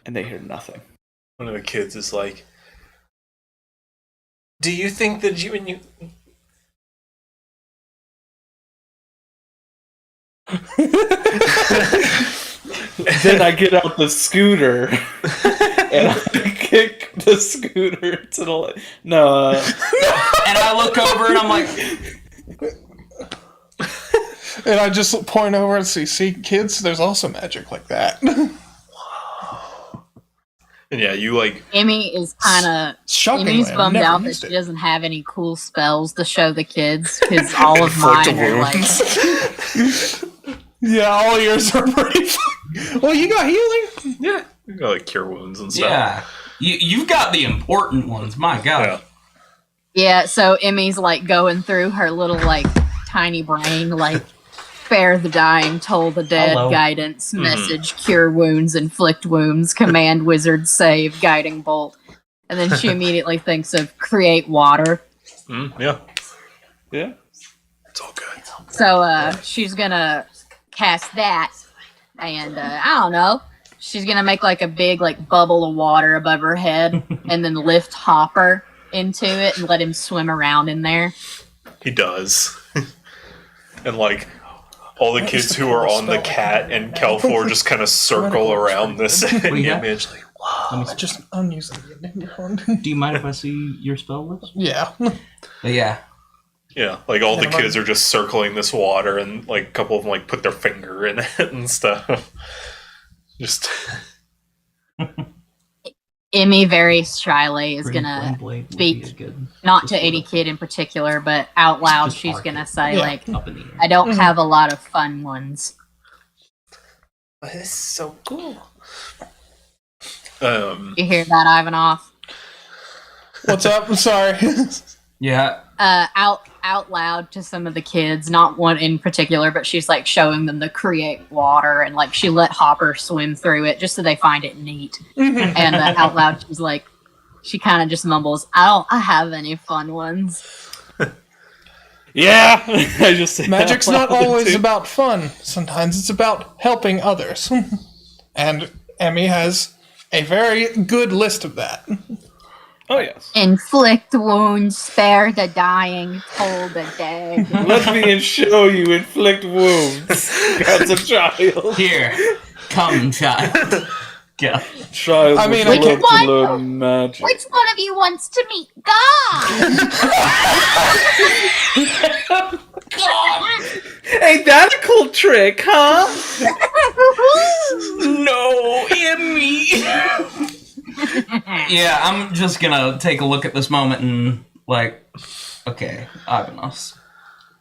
[SPEAKER 4] and they hear nothing.
[SPEAKER 1] One of the kids is like, "Do you think that you and you?"
[SPEAKER 4] Then I get out the scooter and I kick the scooter to the no.
[SPEAKER 3] And I look over and I'm like,
[SPEAKER 2] And I just point over and see, kids, there's also magic like that.
[SPEAKER 1] And yeah, you like
[SPEAKER 5] Emmy is kind of
[SPEAKER 2] Shockingly,
[SPEAKER 5] Emmy's
[SPEAKER 2] I've
[SPEAKER 5] bummed
[SPEAKER 2] never
[SPEAKER 5] out that
[SPEAKER 2] used
[SPEAKER 5] she
[SPEAKER 2] it.
[SPEAKER 5] doesn't have any cool spells to show the kids because all of
[SPEAKER 1] inflict
[SPEAKER 5] mine are like.
[SPEAKER 1] wounds.
[SPEAKER 2] Yeah, all yours are pretty fun. Well, you got healing?
[SPEAKER 1] Yeah, you got like cure wounds and stuff.
[SPEAKER 3] yeah. You've got the important ones, my God.
[SPEAKER 1] Yeah.
[SPEAKER 5] Yeah, so Emmy's like going through her little like tiny brain, like spare the dying, toll the dead,
[SPEAKER 3] Hello.
[SPEAKER 5] guidance, message, cure wounds, inflict wounds, command wizard, save, guiding bolt. And then she immediately thinks of create water.
[SPEAKER 1] Yeah,
[SPEAKER 4] Yeah.
[SPEAKER 1] it's all good.
[SPEAKER 5] So she's gonna cast that, and I don't know. She's gonna make like a big like bubble of water above her head, and then lift Hopper into it and let him swim around in there.
[SPEAKER 1] He does. And like all the kids who are on the cat and Kelfor just kind of circle around this
[SPEAKER 3] you got?
[SPEAKER 1] image. Like, wow.
[SPEAKER 2] I'm using the one.
[SPEAKER 3] Do you mind if I see your spell list?
[SPEAKER 2] Yeah.
[SPEAKER 3] Yeah.
[SPEAKER 1] Yeah, like all the kids are just circling this water, and like a couple of them like put their finger in it and stuff. Just
[SPEAKER 5] Emmy very shyly is
[SPEAKER 3] Green
[SPEAKER 5] gonna
[SPEAKER 3] blade would
[SPEAKER 5] speak,
[SPEAKER 3] be a good,
[SPEAKER 5] not to any kid in particular, but out loud
[SPEAKER 3] Just
[SPEAKER 5] she's
[SPEAKER 3] arc
[SPEAKER 5] gonna
[SPEAKER 3] it.
[SPEAKER 5] say
[SPEAKER 2] Yeah.
[SPEAKER 5] like,
[SPEAKER 3] up in the air.
[SPEAKER 5] I don't have a lot of fun ones.
[SPEAKER 6] This is so cool.
[SPEAKER 5] You hear that, Ivanov?
[SPEAKER 2] What's up? I'm sorry.
[SPEAKER 3] Yeah.
[SPEAKER 5] Out out loud to some of the kids, not one in particular, but she's like showing them the create water, and like she let Hopper swim through it just so they find it neat. And out loud, she's like, she kind of just mumbles, I have any fun ones.
[SPEAKER 4] Yeah, I just say
[SPEAKER 2] Magic's
[SPEAKER 4] that
[SPEAKER 2] not
[SPEAKER 4] loud,
[SPEAKER 2] always
[SPEAKER 4] too.
[SPEAKER 2] about fun. Sometimes it's about helping others. And Emmy has a very good list of that.
[SPEAKER 4] Oh yes.
[SPEAKER 5] Inflict wounds, spare the dying, toll the dead.
[SPEAKER 4] Let me show you inflict wounds. That's a child.
[SPEAKER 3] Here, come, child. Yeah.
[SPEAKER 4] Child
[SPEAKER 2] I mean,
[SPEAKER 4] would
[SPEAKER 2] I
[SPEAKER 4] love
[SPEAKER 5] can't-
[SPEAKER 4] to learn magic.
[SPEAKER 5] Which one of you wants to meet God?
[SPEAKER 4] Ain't that a cool trick, huh?
[SPEAKER 3] No, Emmy. Yeah, I'm just gonna take a look at this moment and like, okay, Ivanos,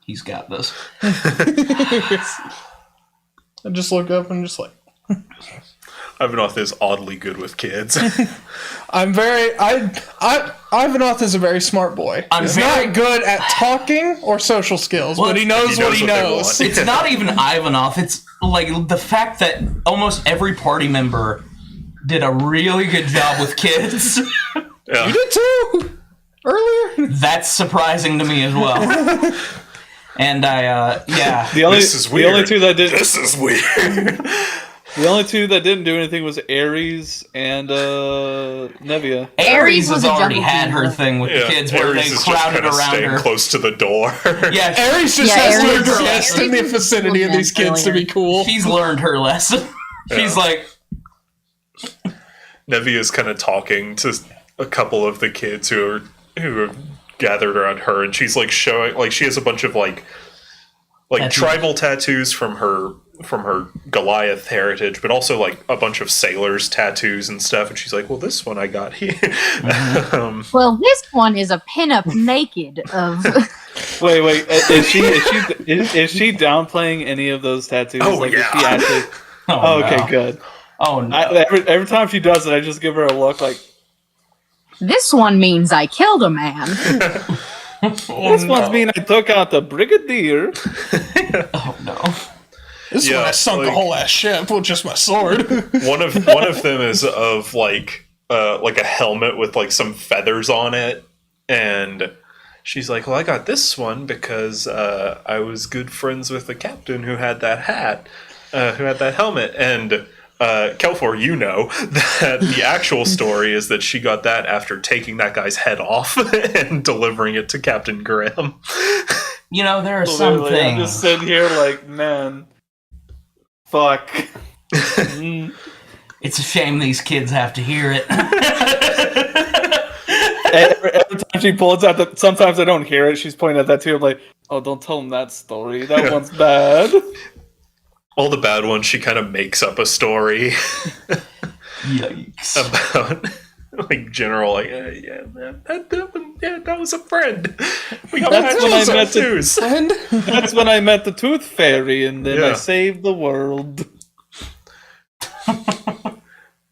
[SPEAKER 3] he's got this.
[SPEAKER 2] I just look up and just like,
[SPEAKER 1] Ivanoth is oddly good with kids.
[SPEAKER 2] Ivanoth is a very smart boy. He's not good at talking or social skills, but he knows what he
[SPEAKER 1] they
[SPEAKER 2] knows.
[SPEAKER 1] want.
[SPEAKER 3] It's not even Ivanov. It's like the fact that almost every party member did a really good job with kids.
[SPEAKER 1] Yeah.
[SPEAKER 2] You did too! Earlier?
[SPEAKER 3] That's surprising to me as well. And yeah.
[SPEAKER 4] The only,
[SPEAKER 1] This is
[SPEAKER 4] the only
[SPEAKER 1] weird.
[SPEAKER 4] two that did
[SPEAKER 1] This is weird.
[SPEAKER 4] the only two that didn't do anything was Ares and Nevia.
[SPEAKER 3] Ares
[SPEAKER 5] Ares was
[SPEAKER 3] has
[SPEAKER 5] a
[SPEAKER 3] already
[SPEAKER 5] jungle
[SPEAKER 3] had her
[SPEAKER 5] fever.
[SPEAKER 3] thing with the kids where
[SPEAKER 1] Ares
[SPEAKER 3] they
[SPEAKER 1] is just
[SPEAKER 3] crowded
[SPEAKER 1] kinda
[SPEAKER 3] around
[SPEAKER 1] staying
[SPEAKER 3] her.
[SPEAKER 1] close to the door.
[SPEAKER 3] Yeah,
[SPEAKER 2] Ares just
[SPEAKER 5] Yeah,
[SPEAKER 2] has to
[SPEAKER 5] Ares-
[SPEAKER 2] exist in the vicinity of these kids to be cool.
[SPEAKER 3] she's learned her lesson. She's like,
[SPEAKER 1] Nevia's kind of talking to a couple of the kids who are gathered around her, and she's like showing, like she has a bunch of like
[SPEAKER 3] Tattoos.
[SPEAKER 1] tribal tattoos from her Goliath heritage, but also like a bunch of sailors' tattoos and stuff. And she's like, "Well, this one I got here."
[SPEAKER 5] Well, this one is a pinup naked of.
[SPEAKER 4] Wait, is she downplaying any of those tattoos?
[SPEAKER 1] Oh,
[SPEAKER 4] like,
[SPEAKER 1] yeah.
[SPEAKER 4] Is she actually?
[SPEAKER 3] oh,
[SPEAKER 4] Okay,
[SPEAKER 3] no.
[SPEAKER 4] good.
[SPEAKER 3] Oh no.
[SPEAKER 4] Every time she does it, I just give her a look like,
[SPEAKER 5] This one means I killed a man.
[SPEAKER 4] this must mean I took out the brigadier.
[SPEAKER 3] Oh no.
[SPEAKER 2] This is when
[SPEAKER 1] Yeah,
[SPEAKER 2] I sunk a
[SPEAKER 1] like-
[SPEAKER 2] whole ass ship with just my sword.
[SPEAKER 1] one of them is of like a helmet with like some feathers on it, and she's like, "Well, I got this one because I was good friends with the captain who had that hat, who had that helmet." And Kelfor, you know that the actual story is that she got that after taking that guy's head off and delivering it to Captain Graham.
[SPEAKER 3] You know, there are some
[SPEAKER 4] Literally, I'm
[SPEAKER 3] things.
[SPEAKER 4] just sitting here like, man, fuck.
[SPEAKER 3] It's a shame these kids have to hear it.
[SPEAKER 4] Every time she pulls out that, sometimes I don't hear it. She's pointing at that too. I'm like, oh, don't tell them that story. That one's bad.
[SPEAKER 1] All the bad ones, she kind of makes up a story
[SPEAKER 3] Yikes.
[SPEAKER 1] about like general, like that was a friend. We got
[SPEAKER 4] That's when I
[SPEAKER 1] matches
[SPEAKER 4] met the-
[SPEAKER 1] tattoos.
[SPEAKER 2] And
[SPEAKER 4] That's when I met the Tooth Fairy, and then I
[SPEAKER 1] Yeah.
[SPEAKER 4] saved the world.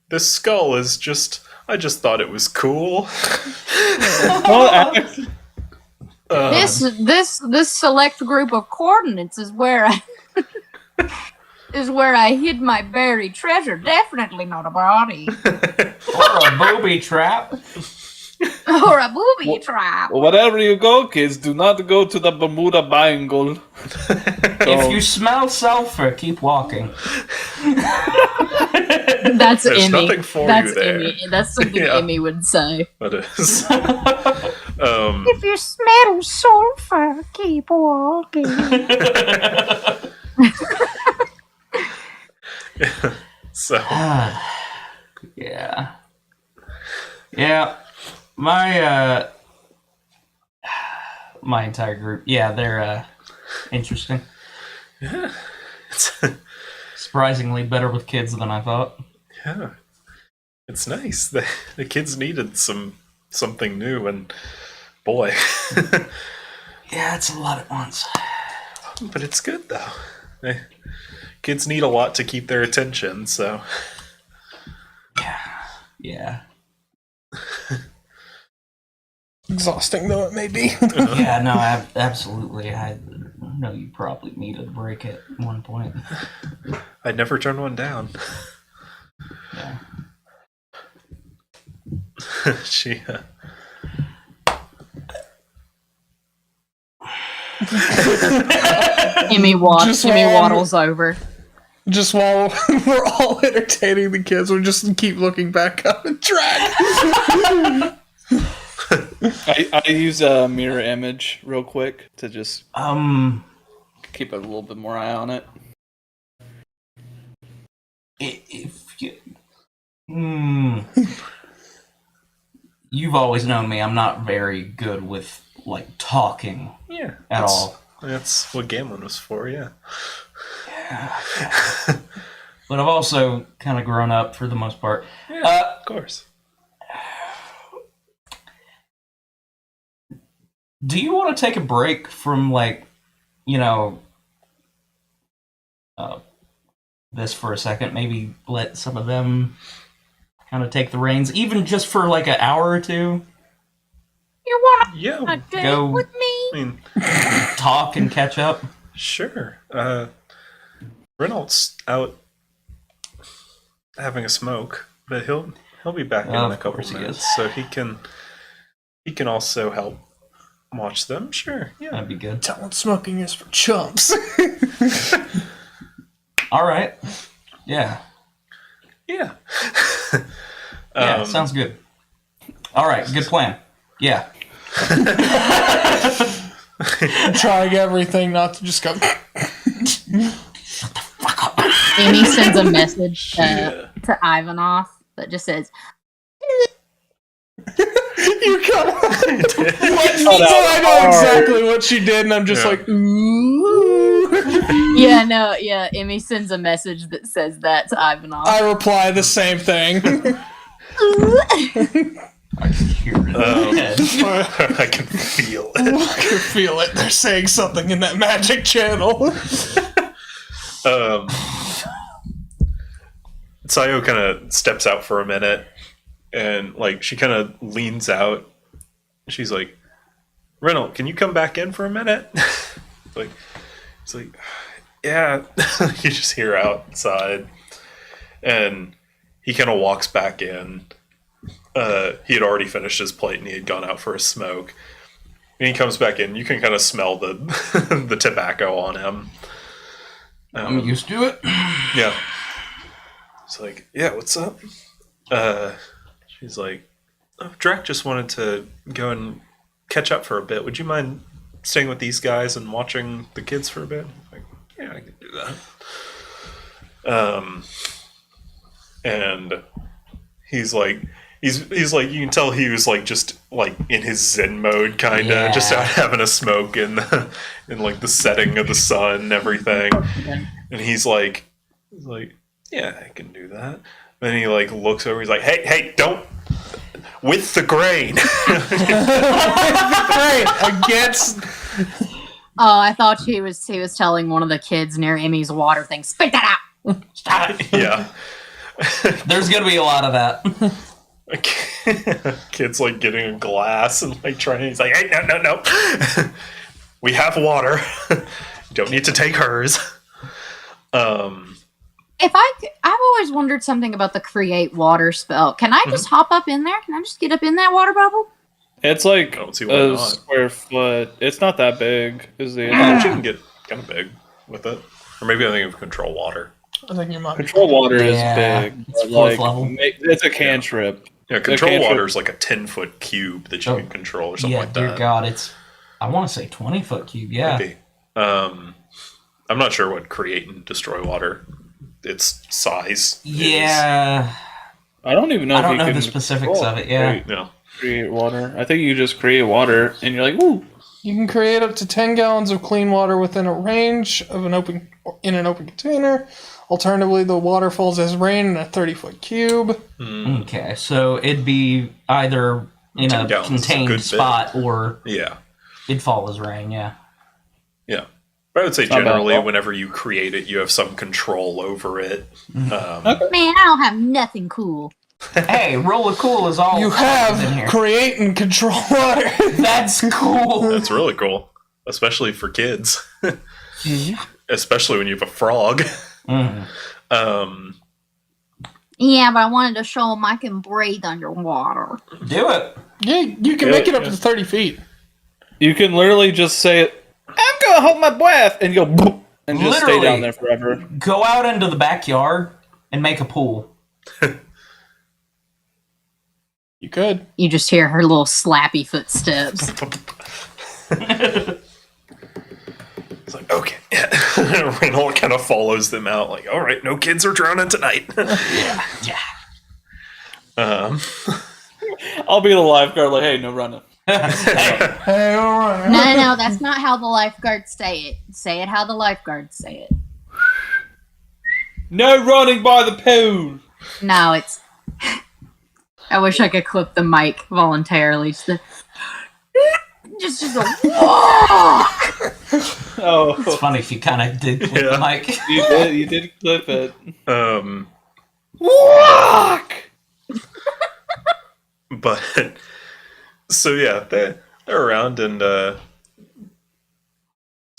[SPEAKER 1] This skull is just. I just thought it was cool.
[SPEAKER 4] Well, Alex,
[SPEAKER 5] This select group of coordinates is where I hid my buried treasure. Definitely not a body
[SPEAKER 3] Or a booby trap.
[SPEAKER 5] or a booby trap.
[SPEAKER 4] wherever you go, kids, do not go to the Bermuda Triangle.
[SPEAKER 3] If you smell sulfur, keep walking.
[SPEAKER 5] That's
[SPEAKER 1] There's
[SPEAKER 5] Emmy.
[SPEAKER 1] nothing for
[SPEAKER 5] That's
[SPEAKER 1] you there.
[SPEAKER 5] Emmy. That's something
[SPEAKER 1] Yeah.
[SPEAKER 5] Emmy would say.
[SPEAKER 1] That is.
[SPEAKER 5] If you smell sulfur, keep walking.
[SPEAKER 1] So
[SPEAKER 3] Yeah. Yeah. My my entire group. Yeah, they're interesting.
[SPEAKER 1] it's,
[SPEAKER 3] Surprisingly better with kids than I thought.
[SPEAKER 1] yeah, it's nice. The kids needed something new, and boy,
[SPEAKER 3] Yeah, it's a lot at once.
[SPEAKER 1] but it's good though. Kids need a lot to keep their attention, so
[SPEAKER 3] Yeah.
[SPEAKER 2] exhausting though it may be.
[SPEAKER 3] Yeah, no, absolutely. I know you probably needed a break at one point.
[SPEAKER 1] I'd never turn one down.
[SPEAKER 3] Yeah.
[SPEAKER 1] She.
[SPEAKER 5] Emmy
[SPEAKER 2] Just
[SPEAKER 5] waddles over.
[SPEAKER 2] Just while we're all entertaining the kids, we just keep looking back up and track.
[SPEAKER 4] I use a mirror image real quick to just keep a little bit more eye on it.
[SPEAKER 3] If you, you've always known me. I'm not very good with like talking
[SPEAKER 1] Yeah.
[SPEAKER 3] at all.
[SPEAKER 1] That's what gambling was for. Yeah.
[SPEAKER 3] But I've also kind of grown up for the most part.
[SPEAKER 1] Yeah. Of course.
[SPEAKER 3] Do you want to take a break from like, this for a second? Maybe let some of them kind of take the reins, even just for like an hour or two.
[SPEAKER 5] You want
[SPEAKER 1] Yeah.
[SPEAKER 5] a date
[SPEAKER 3] Go.
[SPEAKER 5] with me?
[SPEAKER 1] I mean,
[SPEAKER 3] Talk and catch up.
[SPEAKER 1] sure. Reynolds out having a smoke, but he'll be back in
[SPEAKER 3] Of
[SPEAKER 1] a couple
[SPEAKER 3] course he
[SPEAKER 1] minutes,
[SPEAKER 3] is.
[SPEAKER 1] so he can also help watch them. Sure. Yeah.
[SPEAKER 3] That'd be good.
[SPEAKER 2] Talent smoking is for chumps.
[SPEAKER 3] All right. Yeah.
[SPEAKER 1] Yeah.
[SPEAKER 3] Yeah. Sounds good. All right. Good plan. Yeah.
[SPEAKER 2] Trying everything not to just go.
[SPEAKER 5] Amy sends a message
[SPEAKER 1] Yeah.
[SPEAKER 5] to Ivanov that just says,
[SPEAKER 2] You come. So I know exactly what she did, and I'm just
[SPEAKER 1] Yeah.
[SPEAKER 2] like, ooh.
[SPEAKER 5] yeah, Emmy sends a message that says that to Ivanov.
[SPEAKER 2] I reply the same thing.
[SPEAKER 3] I can hear it in my head.
[SPEAKER 1] I can feel
[SPEAKER 2] I
[SPEAKER 1] it.
[SPEAKER 2] can feel it. They're saying something in that magic channel.
[SPEAKER 1] Sayo kind of steps out for a minute, and like she kind of leans out. She's like, "Reynolds, can you come back in for a minute?" It's like, yeah. You just hear outside, and he kind of walks back in. He had already finished his plate, and he had gone out for a smoke. And he comes back in. You can kind of smell the the tobacco on him.
[SPEAKER 3] I'm used to it.
[SPEAKER 1] Yeah. It's like, yeah, what's up? She's like, oh, Drac just wanted to go and catch up for a bit. Would you mind staying with these guys and watching the kids for a bit? I'm like, yeah, I can do that. And he's like, he's like, you can tell he was like just like in his Zen mode, kind of
[SPEAKER 3] Yeah.
[SPEAKER 1] just out having a smoke in like the setting of the sun and everything. And he's like, yeah, I can do that. Then he like looks over. He's like, hey, don't with the grain.
[SPEAKER 2] Great. Against.
[SPEAKER 5] Oh, I thought he was telling one of the kids near Emmy's water thing, spit that out.
[SPEAKER 3] Stop it.
[SPEAKER 1] Yeah.
[SPEAKER 3] There's gonna be a lot of that.
[SPEAKER 1] Kid's like getting a glass and like trying. He's like, hey, no. We have water. Don't need to take hers.
[SPEAKER 5] I've always wondered something about the create water spell. Can I just hop up in there? Can I just get up in that water bubble?
[SPEAKER 4] It's like
[SPEAKER 1] I don't see why
[SPEAKER 4] a
[SPEAKER 1] not.
[SPEAKER 4] square foot. It's not that big. Is the
[SPEAKER 1] You can get kind of big with it. Or maybe I think of control water.
[SPEAKER 2] I think you might.
[SPEAKER 4] control water
[SPEAKER 3] Yeah,
[SPEAKER 4] is big.
[SPEAKER 3] it's
[SPEAKER 4] but,
[SPEAKER 3] fourth
[SPEAKER 4] like,
[SPEAKER 3] level.
[SPEAKER 4] it's a cantrip.
[SPEAKER 1] Yeah, control
[SPEAKER 4] cantrip-
[SPEAKER 1] water is like a 10-foot cube that you
[SPEAKER 3] Oh,
[SPEAKER 1] can control or something
[SPEAKER 3] Yeah,
[SPEAKER 1] like
[SPEAKER 3] dear
[SPEAKER 1] that.
[SPEAKER 3] God, I want to say 20-foot cube. Yeah.
[SPEAKER 1] Maybe. I'm not sure what create and destroy water. Its size.
[SPEAKER 3] Yeah.
[SPEAKER 4] I don't even know.
[SPEAKER 3] I
[SPEAKER 4] if
[SPEAKER 3] don't
[SPEAKER 4] you
[SPEAKER 3] know
[SPEAKER 4] can
[SPEAKER 3] the specifics of it. Yeah.
[SPEAKER 1] Is. No.
[SPEAKER 4] create water. I think you just create water, and you're like, ooh.
[SPEAKER 2] You can create up to 10 gallons of clean water within a range of an open container. Alternatively, the water falls as rain in a 30-foot cube.
[SPEAKER 3] Okay, so it'd be either in
[SPEAKER 1] 10
[SPEAKER 3] a
[SPEAKER 1] gallons is a good
[SPEAKER 3] contained
[SPEAKER 1] bit.
[SPEAKER 3] spot or
[SPEAKER 1] Yeah.
[SPEAKER 3] it'd fall as rain. Yeah.
[SPEAKER 1] Yeah. But I would say
[SPEAKER 4] Not bad.
[SPEAKER 1] generally, whenever you create it, you have some control over it.
[SPEAKER 5] Man, I don't have nothing cool.
[SPEAKER 3] Hey, roll of cool is all
[SPEAKER 2] You
[SPEAKER 3] in
[SPEAKER 2] have
[SPEAKER 3] here.
[SPEAKER 2] create and control water.
[SPEAKER 3] That's cool.
[SPEAKER 1] That's really cool, especially for kids. Especially when you have a frog.
[SPEAKER 5] Yeah, but I wanted to show them I can breathe underwater.
[SPEAKER 3] Do it.
[SPEAKER 2] Yeah, you can make it up to 30 feet.
[SPEAKER 4] You can literally just say it. I'm gonna hold my breath and go boop, and just stay
[SPEAKER 3] Literally.
[SPEAKER 4] down there forever.
[SPEAKER 3] Go out into the backyard and make a pool.
[SPEAKER 2] You could.
[SPEAKER 5] You just hear her little slappy footsteps.
[SPEAKER 1] It's like, okay. Reynold kind of follows them out, like, all right, no kids are drowning tonight.
[SPEAKER 3] Yeah.
[SPEAKER 4] I'll be the lifeguard. Like, hey, no running.
[SPEAKER 2] Hey, all right.
[SPEAKER 5] No, that's not how the lifeguards say it. Say it how the lifeguards say it.
[SPEAKER 4] No running by the pool.
[SPEAKER 5] No, it's. I wish I could clip the mic voluntarily. Just go.
[SPEAKER 4] Oh,
[SPEAKER 3] It's funny if you kind of did click the mic.
[SPEAKER 4] you did clip it.
[SPEAKER 2] Walk!
[SPEAKER 1] But so yeah, they're around, and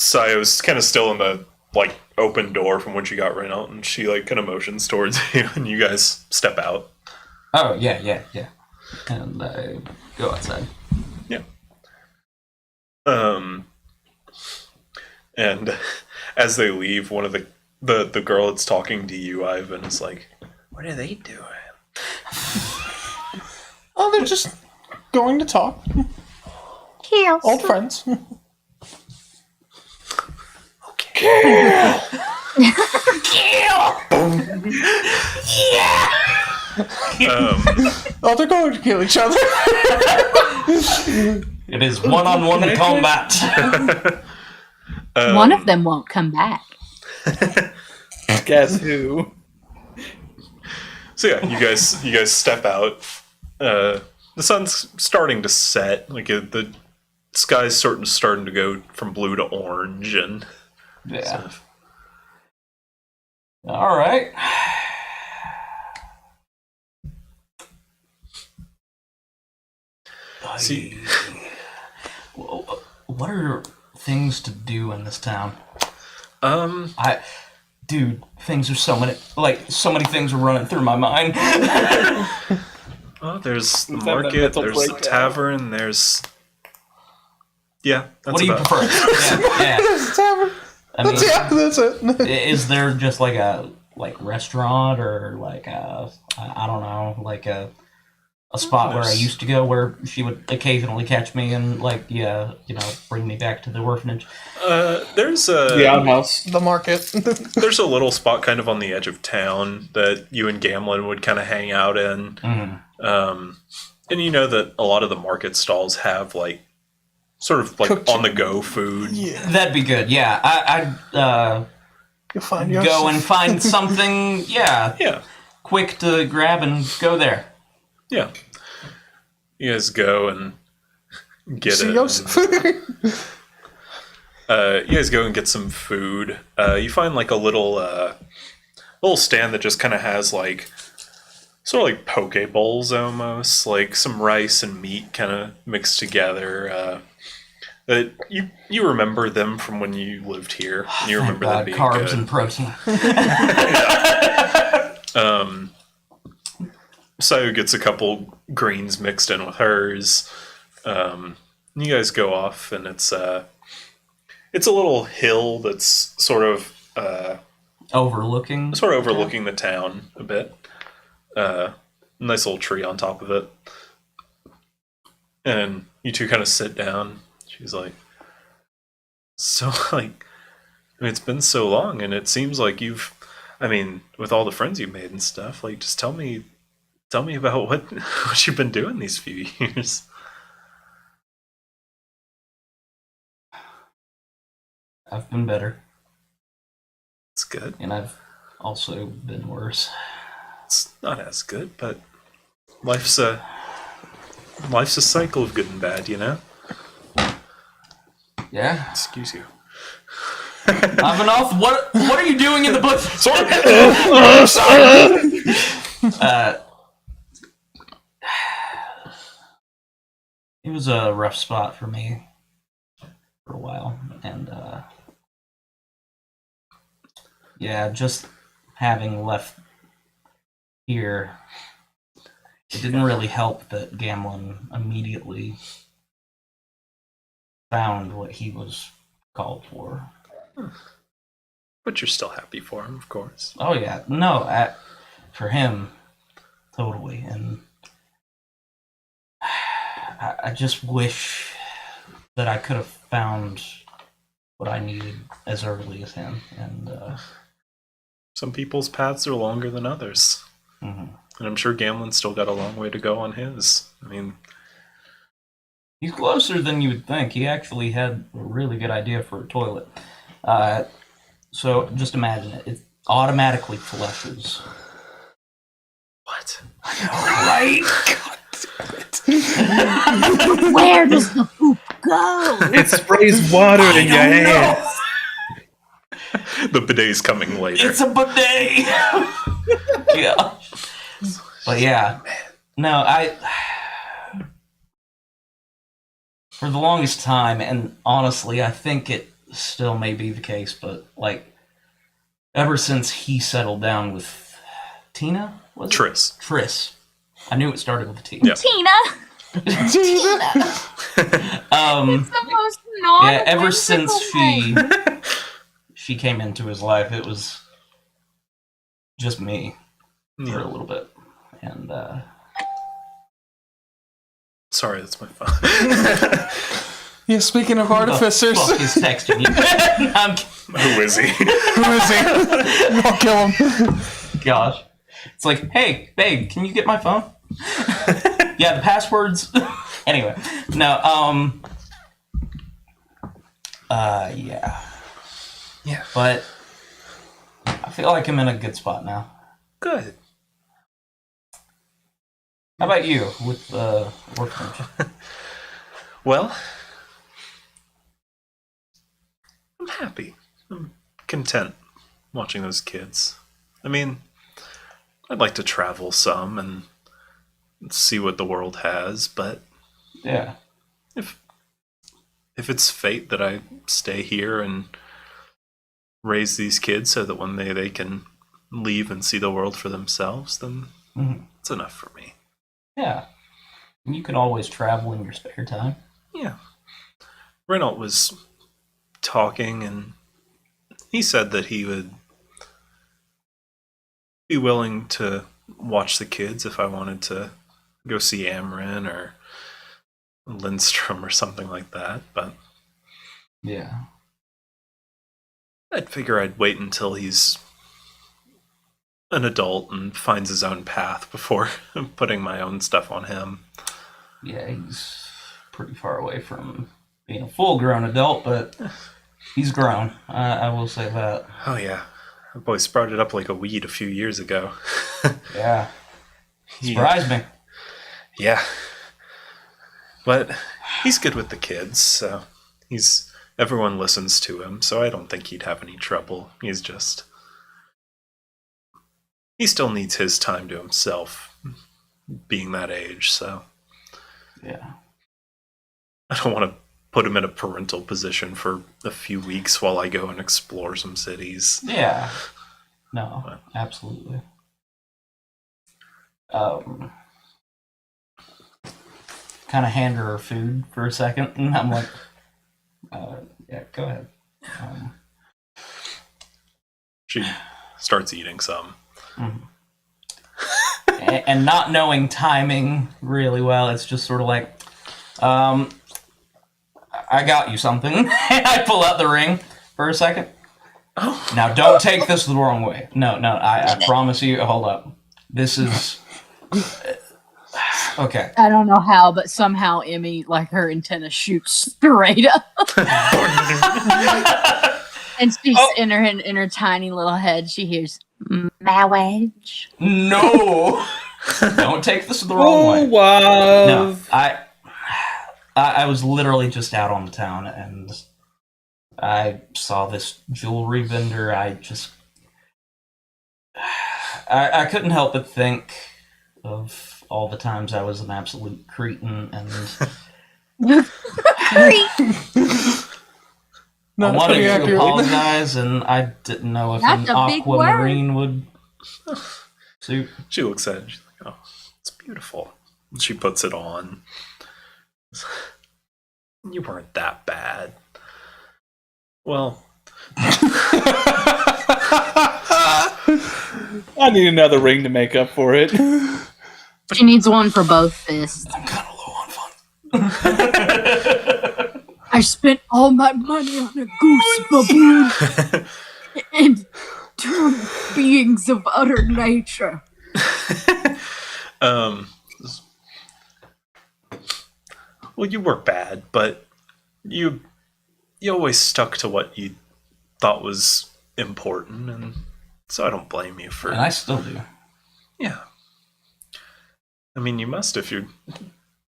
[SPEAKER 1] Sayo's kind of still in the like open door from when she got ran out, and she like kind of motions towards you, and you guys step out.
[SPEAKER 3] Oh, yeah. And go outside.
[SPEAKER 1] Yeah. And as they leave, one of the girl that's talking to you, Ivan, is like, "What are they doing?"
[SPEAKER 2] Oh, they're just going to talk.
[SPEAKER 5] Kills.
[SPEAKER 2] Old friends. Oh, they're going to kill each other.
[SPEAKER 3] It is one-on-one combat.
[SPEAKER 5] One of them won't come back.
[SPEAKER 4] Guess who?
[SPEAKER 1] So yeah, you guys step out. The sun's starting to set. Like the sky's starting to go from blue to orange, and
[SPEAKER 3] Yeah.
[SPEAKER 1] stuff.
[SPEAKER 3] All right.
[SPEAKER 1] See,
[SPEAKER 3] What are things to do in this town? Dude, things are so many things are running through my mind.
[SPEAKER 1] well, there's the
[SPEAKER 4] having a
[SPEAKER 1] market,
[SPEAKER 4] mental
[SPEAKER 1] there's the
[SPEAKER 4] breakdown.
[SPEAKER 1] tavern, there's that's
[SPEAKER 3] What do you
[SPEAKER 1] about
[SPEAKER 3] prefer? Yeah.
[SPEAKER 2] Tavern.
[SPEAKER 3] I mean,
[SPEAKER 2] That's it.
[SPEAKER 3] is there just like a restaurant or like I don't know, like a spot where I used to go where she would occasionally catch me and bring me back to the orphanage?
[SPEAKER 1] There's
[SPEAKER 4] The outhouse.
[SPEAKER 2] The market.
[SPEAKER 1] there's a little spot kind of on the edge of town that you and Gamlin would kind of hang out in. And you know that a lot of the market stalls have like sort of like
[SPEAKER 2] Cooked
[SPEAKER 1] on the go food.
[SPEAKER 2] Yeah.
[SPEAKER 3] That'd be good. Yeah, I'd
[SPEAKER 2] You'll find
[SPEAKER 3] go and find something.
[SPEAKER 1] Yeah.
[SPEAKER 3] Quick to grab and go there.
[SPEAKER 1] Yeah. You guys go and get
[SPEAKER 2] See
[SPEAKER 1] it.
[SPEAKER 2] Joseph.
[SPEAKER 1] You guys go and get some food. You find like a little stand that just kind of has like sort of like poke bowls almost, like some rice and meat kind of mixed together. That you remember them from when you lived here. You remember them being
[SPEAKER 3] carbs
[SPEAKER 1] good.
[SPEAKER 3] and protein.
[SPEAKER 1] Sayu gets a couple greens mixed in with hers. You guys go off, and it's a little hill that's sort of
[SPEAKER 3] Overlooking.
[SPEAKER 1] overlooking the town a bit. Nice little tree on top of it, and you two kind of sit down. She's like, "So, like, I mean, it's been so long, and it seems like with all the friends you've made and stuff. Like, just tell me about what you've been doing these few years."
[SPEAKER 3] I've been better,
[SPEAKER 1] It's good.
[SPEAKER 3] and I've also been worse.
[SPEAKER 1] It's not as good, but life's a cycle of good and bad, you know.
[SPEAKER 3] Yeah.
[SPEAKER 1] Excuse you.
[SPEAKER 3] I've enough. What are you doing in the bush? was a rough spot for me for a while, and yeah, just having left here, it didn't really help that Gamlin immediately found what he was called for.
[SPEAKER 1] But you're still happy for him, of course.
[SPEAKER 3] Oh yeah, no, for him, totally, and I just wish that I could have found what I needed as early as him, and
[SPEAKER 1] Some people's paths are longer than others.
[SPEAKER 3] mhm.
[SPEAKER 1] And I'm sure Gamlin's still got a long way to go on his. I mean,
[SPEAKER 3] He's closer than you would think. He actually had a really good idea for a toilet. So just imagine it. It automatically flushes.
[SPEAKER 1] what?
[SPEAKER 3] Right?
[SPEAKER 5] Where does the poop go?
[SPEAKER 4] It sprays water in your hand.
[SPEAKER 1] The bidet's coming later.
[SPEAKER 3] It's a bidet! Yeah. But yeah. No, for the longest time, and honestly, I think it still may be the case, but like, ever since he settled down with Tina, was it? Tris. I knew it started with a T.
[SPEAKER 1] Yeah.
[SPEAKER 5] Tina. Tina. It's the most
[SPEAKER 3] Yeah, ever since she came into his life, it was just me for a little bit, and
[SPEAKER 1] Sorry, that's my phone.
[SPEAKER 2] Yeah, speaking of
[SPEAKER 3] who the
[SPEAKER 2] artificers,
[SPEAKER 3] fuck is texting you? I'm
[SPEAKER 1] Who is he?
[SPEAKER 2] who is he? I'll kill him.
[SPEAKER 3] gosh, it's like, hey, babe, can you get my phone? Yeah, the passwords. Anyway, no, yeah,
[SPEAKER 1] Yeah.
[SPEAKER 3] but I feel like I'm in a good spot now.
[SPEAKER 1] Good.
[SPEAKER 3] How about you with orphanage?
[SPEAKER 1] Well, I'm happy. I'm content watching those kids. I mean, I'd like to travel some and see what the world has, but
[SPEAKER 3] Yeah.
[SPEAKER 1] if it's fate that I stay here and raise these kids so that one day they can leave and see the world for themselves, then
[SPEAKER 3] Mhm.
[SPEAKER 1] it's enough for me.
[SPEAKER 3] Yeah. You can always travel in your spare time.
[SPEAKER 1] Yeah. Renault was talking, and he said that he would be willing to watch the kids if I wanted to go see Amrin or Lindstrom or something like that, but
[SPEAKER 3] Yeah.
[SPEAKER 1] I'd figure I'd wait until he's an adult and finds his own path before putting my own stuff on him.
[SPEAKER 3] Yeah, he's pretty far away from being a full-grown adult, but he's grown. I will say that.
[SPEAKER 1] Oh yeah, that boy sprouted up like a weed a few years ago.
[SPEAKER 3] Yeah. Surprised me.
[SPEAKER 1] Yeah. But he's good with the kids, so everyone listens to him, so I don't think he'd have any trouble. He still needs his time to himself, being that age, so
[SPEAKER 3] Yeah.
[SPEAKER 1] I don't want to put him in a parental position for a few weeks while I go and explore some cities.
[SPEAKER 3] Yeah. No, absolutely. Kind of hand her food for a second, and I'm like, yeah, go ahead.
[SPEAKER 1] She starts eating some.
[SPEAKER 3] And not knowing timing really well, it's just sort of like, I got you something. And I pull out the ring for a second.
[SPEAKER 1] Oh.
[SPEAKER 3] Now, don't take this the wrong way. No, I promise you. Hold up. This is... Okay.
[SPEAKER 5] I don't know how, but somehow Emmy, like her antenna shoots straight up, and she's in her tiny little head. She hears marriage.
[SPEAKER 3] No! Don't take this the wrong way.
[SPEAKER 4] wow.
[SPEAKER 3] No, I was literally just out on the town, and I saw this jewelry vendor. I couldn't help but think of all the times I was an absolute cretin, and
[SPEAKER 5] Hurry!
[SPEAKER 3] I
[SPEAKER 2] Not
[SPEAKER 3] wanted
[SPEAKER 2] pretty
[SPEAKER 3] to
[SPEAKER 2] accurate.
[SPEAKER 3] apologize, and I didn't know if
[SPEAKER 5] That's
[SPEAKER 3] an
[SPEAKER 5] a big
[SPEAKER 3] aquamarine would suit.
[SPEAKER 1] She looks at it. She's like, "Oh, it's beautiful." And she puts it on. You weren't that bad. Well,
[SPEAKER 4] I need another ring to make up for it.
[SPEAKER 5] She needs one for both fists.
[SPEAKER 3] I'm kind of low on fun.
[SPEAKER 5] I spent all my money on a goose baboon and two beings of utter nature.
[SPEAKER 1] well, you were bad, but you always stuck to what you thought was important, and so I don't blame you for.
[SPEAKER 3] And I still do.
[SPEAKER 1] Yeah. I mean, you must if you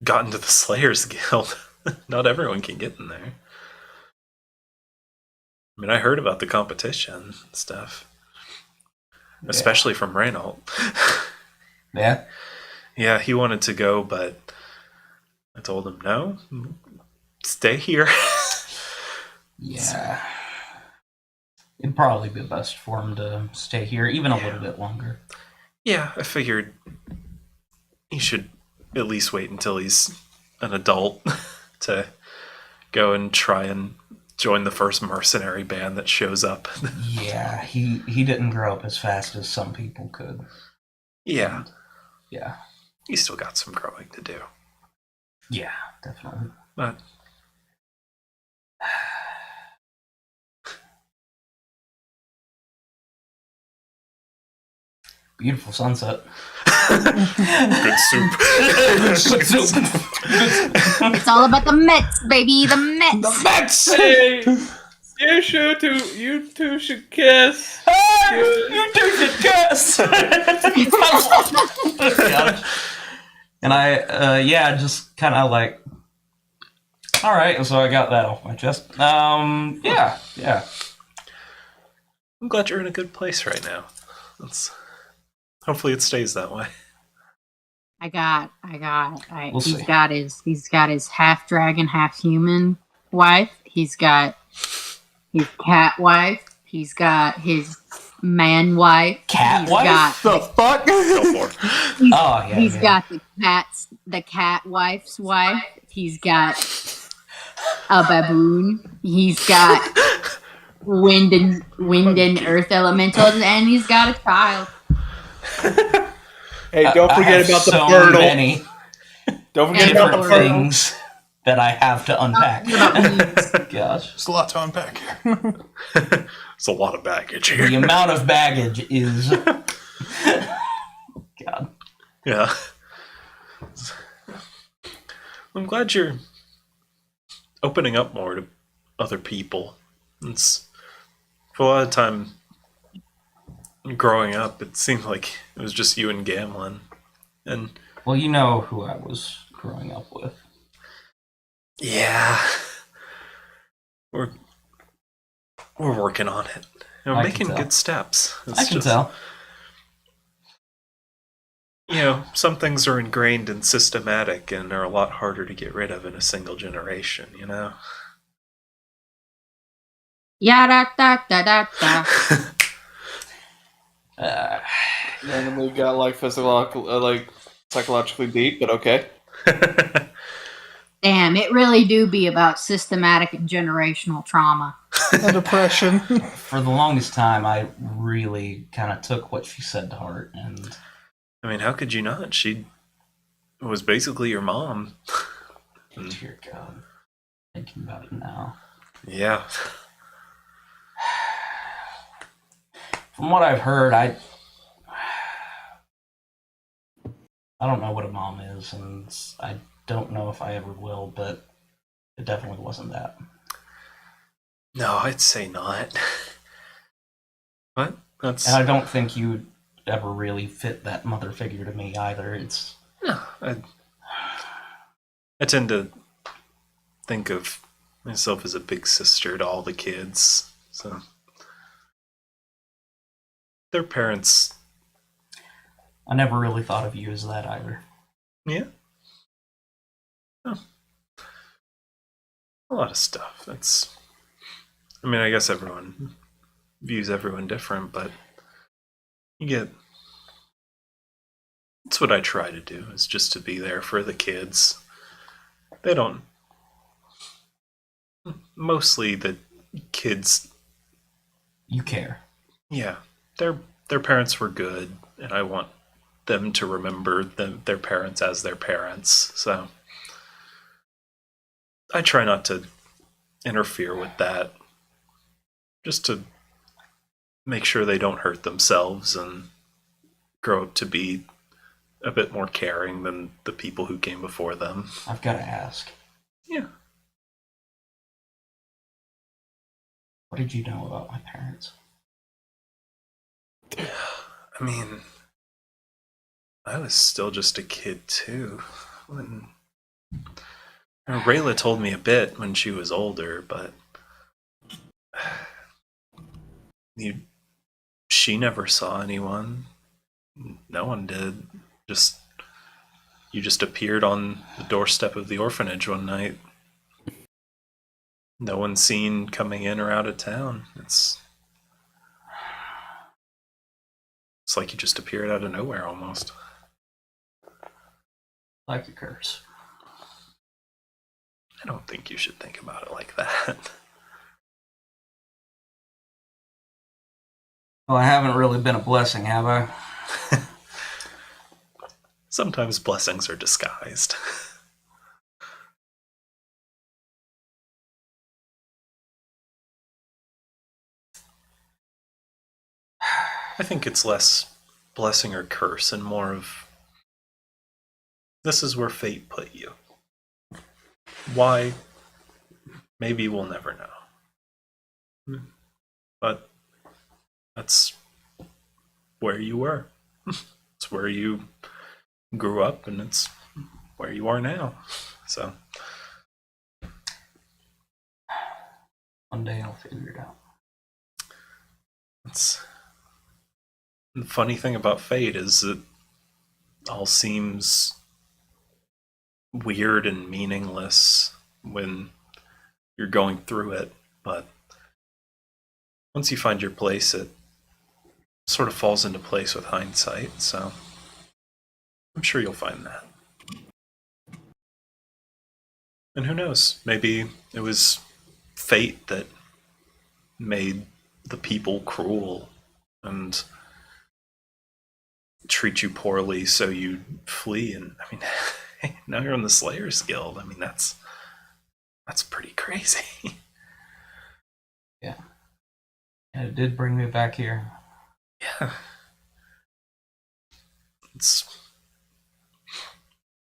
[SPEAKER 1] got into the Slayers Guild. Not everyone can get in there. I mean, I heard about the competition and stuff. Especially from Reynold.
[SPEAKER 3] Yeah?
[SPEAKER 1] Yeah, he wanted to go, but I told him no. Stay here.
[SPEAKER 3] Yeah. It'd probably be best for him to stay here even a little bit longer.
[SPEAKER 1] Yeah, I figured he should at least wait until he's an adult to go and try and join the first mercenary band that shows up.
[SPEAKER 3] Yeah, he didn't grow up as fast as some people could.
[SPEAKER 1] Yeah,
[SPEAKER 3] Yeah.
[SPEAKER 1] he's still got some growing to do.
[SPEAKER 3] Yeah, definitely.
[SPEAKER 1] But
[SPEAKER 3] Beautiful sunset.
[SPEAKER 1] good soup.
[SPEAKER 5] It's all about the Mets, baby. The Mets.
[SPEAKER 4] Hey, you two should kiss.
[SPEAKER 3] You two should kiss! And I, just kind of like, all right, so I got that off my chest. Yeah.
[SPEAKER 1] I'm glad you're in a good place right now. Hopefully it stays that way.
[SPEAKER 3] We'll see.
[SPEAKER 5] He's got his half dragon, half human wife. He's got his cat wife. He's got his man wife.
[SPEAKER 3] Cat
[SPEAKER 5] He's
[SPEAKER 3] wife?
[SPEAKER 5] got
[SPEAKER 2] The fuck?
[SPEAKER 1] Go for it.
[SPEAKER 5] He's got the cat wife's wife. He's got a baboon. He's got wind and earth elementals, and he's got a child.
[SPEAKER 4] Hey, don't
[SPEAKER 3] I
[SPEAKER 4] forget
[SPEAKER 3] have
[SPEAKER 4] about the
[SPEAKER 3] so
[SPEAKER 4] Birdle.
[SPEAKER 3] many
[SPEAKER 4] Don't forget
[SPEAKER 5] And
[SPEAKER 4] about the
[SPEAKER 3] different
[SPEAKER 4] Birdle.
[SPEAKER 3] things that I have to unpack. Gosh.
[SPEAKER 2] There's a lot to unpack here.
[SPEAKER 1] It's a lot of baggage here.
[SPEAKER 3] The amount of baggage is... God.
[SPEAKER 1] Yeah. I'm glad you're opening up more to other people. It's for a lot of time growing up, it seemed like it was just you and Gamlin. And
[SPEAKER 3] Well, you know who I was growing up with.
[SPEAKER 1] yeah. We're working on it. We're
[SPEAKER 3] I can
[SPEAKER 1] making
[SPEAKER 3] tell.
[SPEAKER 1] good steps.
[SPEAKER 3] I can tell.
[SPEAKER 1] You know, some things are ingrained and systematic and are a lot harder to get rid of in a single generation, you know?
[SPEAKER 5] Yada da da da da.
[SPEAKER 4] Randomly got like psychologically deep, but okay.
[SPEAKER 5] Damn, it really do be about systematic and generational trauma.
[SPEAKER 2] And depression.
[SPEAKER 3] For the longest time, I really kind of took what she said to heart, and
[SPEAKER 1] I mean, how could you not? She was basically your mom.
[SPEAKER 3] dear God, thinking about it now.
[SPEAKER 1] Yeah.
[SPEAKER 3] From what I've heard, I don't know what a mom is, and I don't know if I ever will, but it definitely wasn't that.
[SPEAKER 1] No, I'd say not. What? That's
[SPEAKER 3] And I don't think you ever really fit that mother figure to me either. It's
[SPEAKER 1] no. I tend to think of myself as a big sister to all the kids. So their parents.
[SPEAKER 3] I never really thought of you as that either.
[SPEAKER 1] Yeah. Oh. a lot of stuff. I mean, I guess everyone views everyone different, but you get. That's what I try to do, is just to be there for the kids. They don't. Mostly the kids.
[SPEAKER 3] You care.
[SPEAKER 1] Yeah, their parents were good, and I want them to remember their parents as their parents. So I try not to interfere with that, just to make sure they don't hurt themselves and grow up to be a bit more caring than the people who came before them.
[SPEAKER 3] I've got to ask.
[SPEAKER 1] Yeah.
[SPEAKER 3] What did you know about my parents?
[SPEAKER 1] I mean, I was still just a kid too. When Rayla told me a bit when she was older, but she never saw anyone. No one did. You just appeared on the doorstep of the orphanage one night. No one seen coming in or out of town. It's like you just appeared out of nowhere almost.
[SPEAKER 3] Like a curse.
[SPEAKER 1] I don't think you should think about it like that.
[SPEAKER 3] Well, I haven't really been a blessing, have I?
[SPEAKER 1] Sometimes blessings are disguised. I think it's less blessing or curse and more of, this is where fate put you. Why? Maybe we'll never know. But that's where you were. It's where you grew up, and it's where you are now. So
[SPEAKER 3] One day I'll figure it out.
[SPEAKER 1] the funny thing about fate is it all seems weird and meaningless when you're going through it, but once you find your place, it sort of falls into place with hindsight. So I'm sure you'll find that. And who knows? Maybe it was fate that made the people cruel and treat you poorly, so you flee. And I mean, now you're in the Slayers Guild. I mean, that's pretty crazy.
[SPEAKER 3] Yeah. And it did bring me back here.
[SPEAKER 1] Yeah.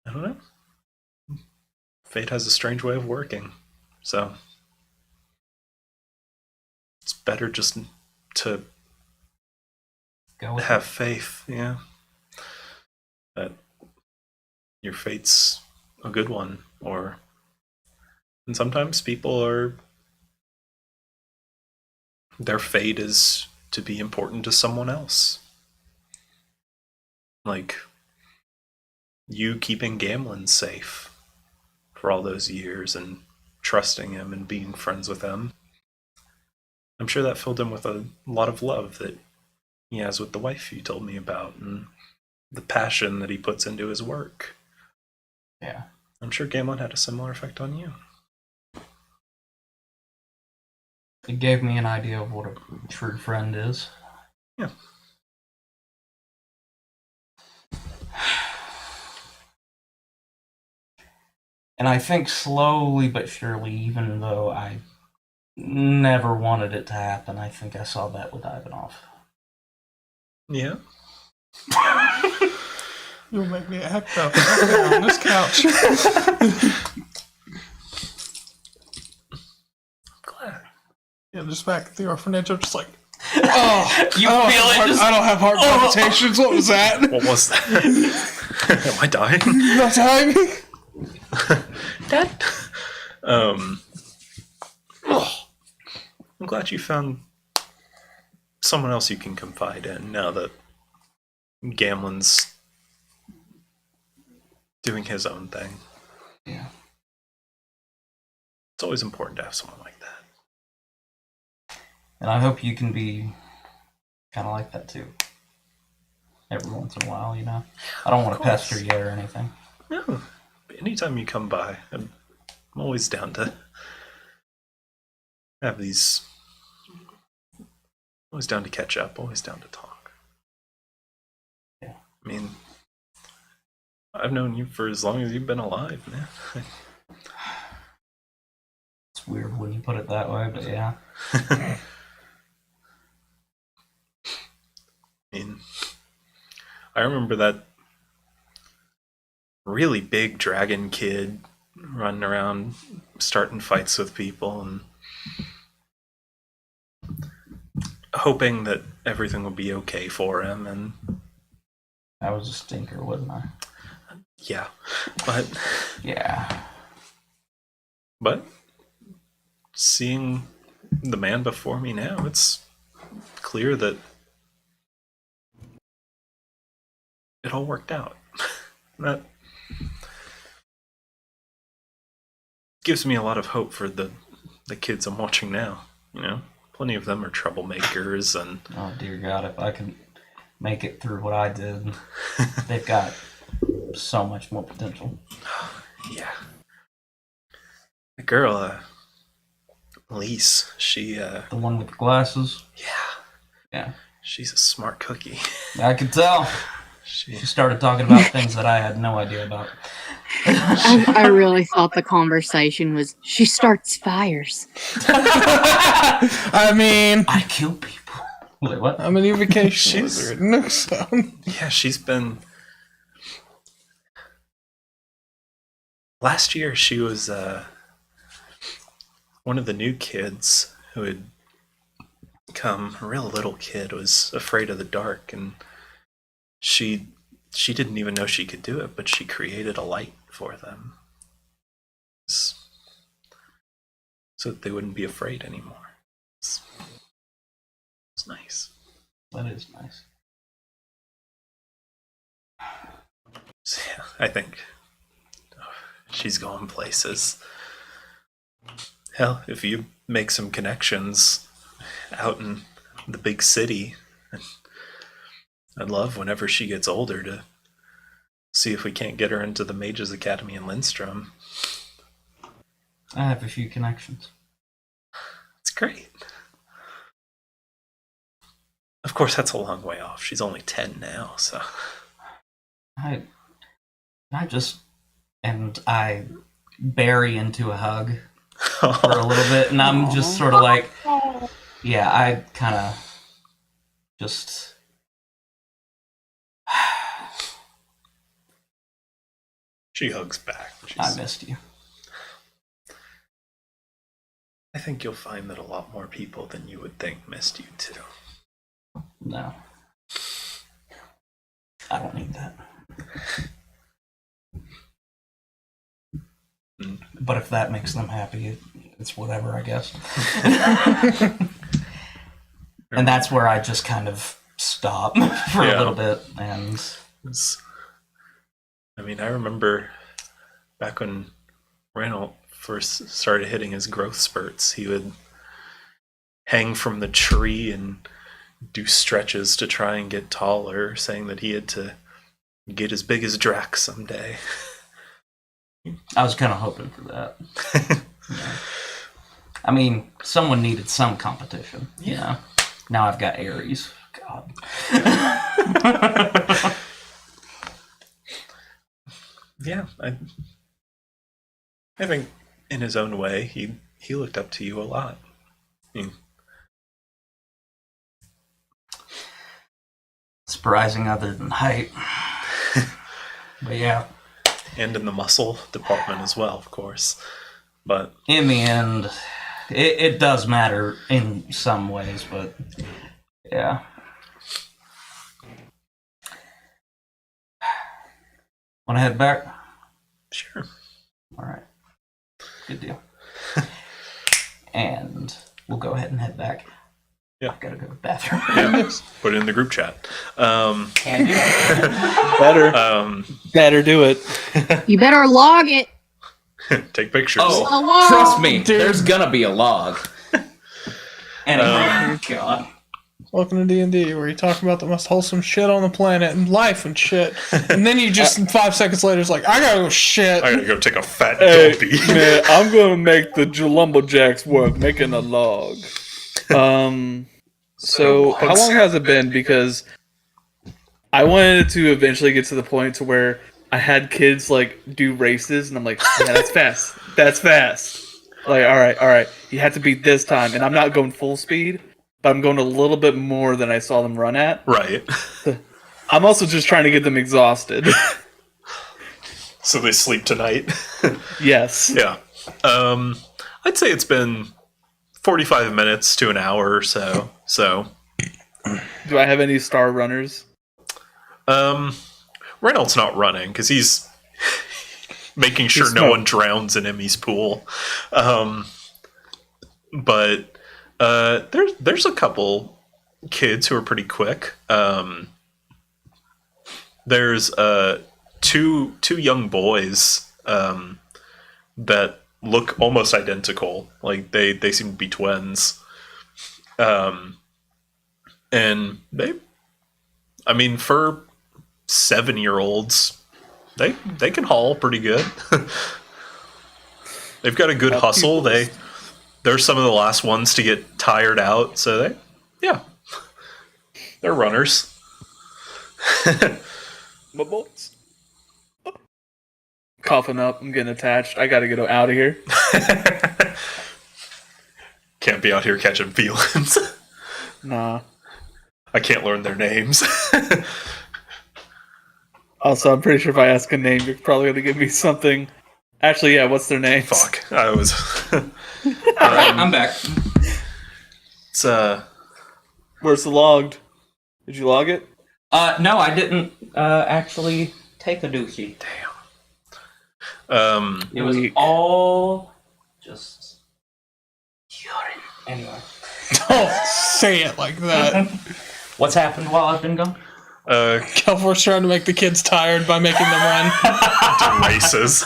[SPEAKER 1] I don't know. Fate has a strange way of working. So it's better just to
[SPEAKER 3] Go with
[SPEAKER 1] have
[SPEAKER 3] it.
[SPEAKER 1] faith, yeah, that your fate's a good one. And sometimes their fate is to be important to someone else. Like you keeping Gamlin safe for all those years and trusting him and being friends with him. I'm sure that filled him with a lot of love that he has with the wife you told me about, and the passion that he puts into his work.
[SPEAKER 3] Yeah.
[SPEAKER 1] I'm sure Gamlin had a similar effect on you.
[SPEAKER 3] It gave me an idea of what a true friend is.
[SPEAKER 1] Yeah.
[SPEAKER 3] And I think slowly but surely, even though I never wanted it to happen, I think I saw that with Ivanov.
[SPEAKER 1] Yeah.
[SPEAKER 2] You'll make me act up on this couch.
[SPEAKER 1] Glad.
[SPEAKER 2] Yeah, just back at the orphanage, I'm just like, oh,
[SPEAKER 3] You feel it?
[SPEAKER 2] I don't have heart palpitations. What was that?
[SPEAKER 1] What was that? Am I dying?
[SPEAKER 2] Not timing.
[SPEAKER 1] Dad? I'm glad you found someone else you can confide in now that Gamlin's doing his own thing.
[SPEAKER 3] Yeah.
[SPEAKER 1] it's always important to have someone like that.
[SPEAKER 3] And I hope you can be kind of like that too. Every once in a while, you know. I don't want to pester you or anything.
[SPEAKER 1] No, anytime you come by, I'm always down to have these. Always down to catch up. Always down to talk.
[SPEAKER 3] Yeah.
[SPEAKER 1] I mean, I've known you for as long as you've been alive, man.
[SPEAKER 3] It's weird when you put it that way, but yeah.
[SPEAKER 1] I mean, I remember that really big dragon kid running around starting fights with people and hoping that everything would be okay for him. And
[SPEAKER 3] I was a stinker, wasn't I?
[SPEAKER 1] yeah, but
[SPEAKER 3] Yeah.
[SPEAKER 1] seeing the man before me now, it's clear that it all worked out. That gives me a lot of hope for the kids I'm watching now. You know, plenty of them are troublemakers, and
[SPEAKER 3] Oh dear God, if I can make it through what I did, they've got so much more potential.
[SPEAKER 1] yeah. The girl, Elise, she,
[SPEAKER 3] The one with the glasses. Yeah.
[SPEAKER 1] she's a smart cookie.
[SPEAKER 3] I could tell.
[SPEAKER 1] She,
[SPEAKER 3] She started talking about things that I had no idea about.
[SPEAKER 5] I really thought the conversation was she starts fires.
[SPEAKER 2] I mean,
[SPEAKER 3] I kill people. Wait, what?
[SPEAKER 2] I'm a new vacation
[SPEAKER 1] She's-
[SPEAKER 2] wizard. No sound.
[SPEAKER 1] yeah, she's been. Last year, she was one of the new kids who had come. A real little kid was afraid of the dark, and she didn't even know she could do it, but she created a light for them so that they wouldn't be afraid anymore. It's nice.
[SPEAKER 3] That is nice.
[SPEAKER 1] So, yeah, I think she's going places. Hell, if you make some connections out in the big city, I'd love whenever she gets older to see if we can't get her into the Mages Academy in Lindstrom.
[SPEAKER 3] I have a few connections.
[SPEAKER 1] It's great. Of course, that's a long way off. She's only 10 now, so.
[SPEAKER 3] I just and I bury into a hug for a little bit, and I'm just sort of like, yeah, I kind of just.
[SPEAKER 1] She hugs back.
[SPEAKER 3] I missed you.
[SPEAKER 1] I think you'll find that a lot more people than you would think missed you too.
[SPEAKER 3] No. I don't need that. But if that makes them happy, it's whatever, I guess. And that's where I just kind of stop for a
[SPEAKER 1] Yeah.
[SPEAKER 3] little bit. And
[SPEAKER 1] It's- I mean, I remember back when Randall first started hitting his growth spurts, he would hang from the tree and do stretches to try and get taller, saying that he had to get as big as Drax someday.
[SPEAKER 3] I was kind of hoping for that. Yeah. I mean, someone needed some competition, you know? Now I've got Aries. God.
[SPEAKER 1] Yeah, I think in his own way, he looked up to you a lot. I mean,
[SPEAKER 3] Surprising other than height. But yeah,
[SPEAKER 1] and in the muscle department as well, of course. But
[SPEAKER 3] in the end, it does matter in some ways, but yeah. Want to head back?
[SPEAKER 1] sure.
[SPEAKER 3] All right. Good deal. And we'll go ahead and head back.
[SPEAKER 1] Yeah.
[SPEAKER 3] I've got to go to the bathroom.
[SPEAKER 1] Yeah, put it in the group chat.
[SPEAKER 3] Can do.
[SPEAKER 4] Better
[SPEAKER 1] Um,
[SPEAKER 4] better do it.
[SPEAKER 5] You better log it.
[SPEAKER 1] Take pictures.
[SPEAKER 3] Oh,
[SPEAKER 5] Oh, wow.
[SPEAKER 3] trust me,
[SPEAKER 2] Dude.
[SPEAKER 3] there's gonna be a log. Anyway, God.
[SPEAKER 2] Welcome to D&D, where you talk about the most wholesome shit on the planet and life and shit. And then you just 5 seconds later, it's like, I gotta go shit.
[SPEAKER 1] I gotta go take a fat
[SPEAKER 4] Hey,
[SPEAKER 1] dopey.
[SPEAKER 4] man, I'm gonna make the lumberjacks work making a log. So how long has it been? Because I wanted to eventually get to the point to where I had kids like do races, and I'm like, yeah, that's fast. That's fast. Like, all right, you have to beat this time, and I'm not going full speed, but I'm going a little bit more than I saw them run at.
[SPEAKER 1] Right.
[SPEAKER 4] I'm also just trying to get them exhausted.
[SPEAKER 1] So they sleep tonight.
[SPEAKER 4] Yes.
[SPEAKER 1] Yeah. I'd say it's been 45 minutes to an hour or so. So,
[SPEAKER 4] Do I have any star runners?
[SPEAKER 1] Reynolds not running because he's making sure
[SPEAKER 4] He's
[SPEAKER 1] no
[SPEAKER 4] smart.
[SPEAKER 1] one drowns in Emmy's pool. But there's a couple kids who are pretty quick. There's two young boys that look almost identical. Like they seem to be twins. And I mean, for 7-year-olds, they can haul pretty good. They've got a good hustle. They're some of the last ones to get tired out, so they're runners.
[SPEAKER 4] My bolts. Coughing up. I'm getting attached. I gotta get out of here.
[SPEAKER 1] Can't be out here catching feelings.
[SPEAKER 4] Nah.
[SPEAKER 1] I can't learn their names.
[SPEAKER 4] Also, I'm pretty sure if I ask a name, you're probably gonna give me something. Actually, yeah. What's their names?
[SPEAKER 1] Fuck. I was.
[SPEAKER 3] Alright, I'm back.
[SPEAKER 1] It's
[SPEAKER 4] Where's the logged? Did you log it?
[SPEAKER 3] No, I didn't actually take a dookie. It was
[SPEAKER 4] Weak.
[SPEAKER 3] all just urine. Anyway.
[SPEAKER 2] Don't say it like that.
[SPEAKER 3] What's happened while I've been gone?
[SPEAKER 2] Kelfor's trying to make the kids tired by making them run.
[SPEAKER 1] races.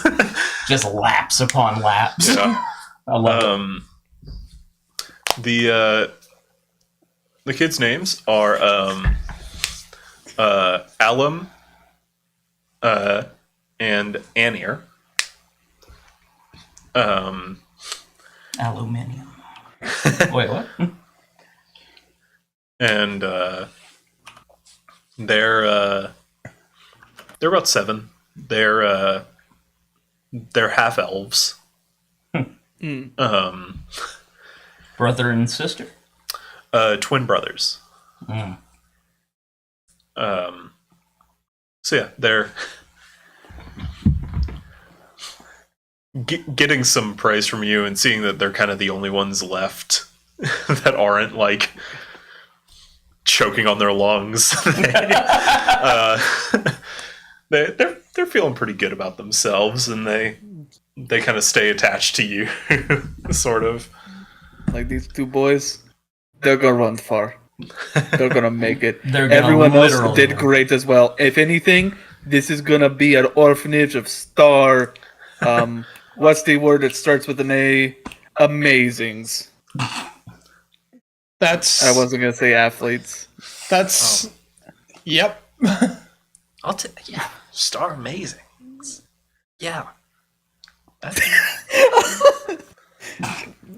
[SPEAKER 3] Just laps upon laps.
[SPEAKER 1] Yeah.
[SPEAKER 3] I love it.
[SPEAKER 1] The kids' names are Alum and Anir.
[SPEAKER 3] Aluminium. Wait, what?
[SPEAKER 1] And they're about 7. They're half elves.
[SPEAKER 3] Brother and sister?
[SPEAKER 1] Twin brothers. So yeah, they're getting some praise from you and seeing that they're kind of the only ones left that aren't like choking on their lungs. They're feeling pretty good about themselves, and they kind of stay attached to you, sort of.
[SPEAKER 4] Like these two boys, they're gonna run far. They're gonna make it.
[SPEAKER 3] They're gonna
[SPEAKER 4] Everyone else
[SPEAKER 3] literally
[SPEAKER 4] did
[SPEAKER 3] run.
[SPEAKER 4] great as well. If anything, this is gonna be an orphanage of star. What's the word that starts with an A? Amazings.
[SPEAKER 2] That's
[SPEAKER 4] I wasn't gonna say athletes.
[SPEAKER 2] that's yep.
[SPEAKER 1] I'll yeah, Star Amazings. Yeah. That's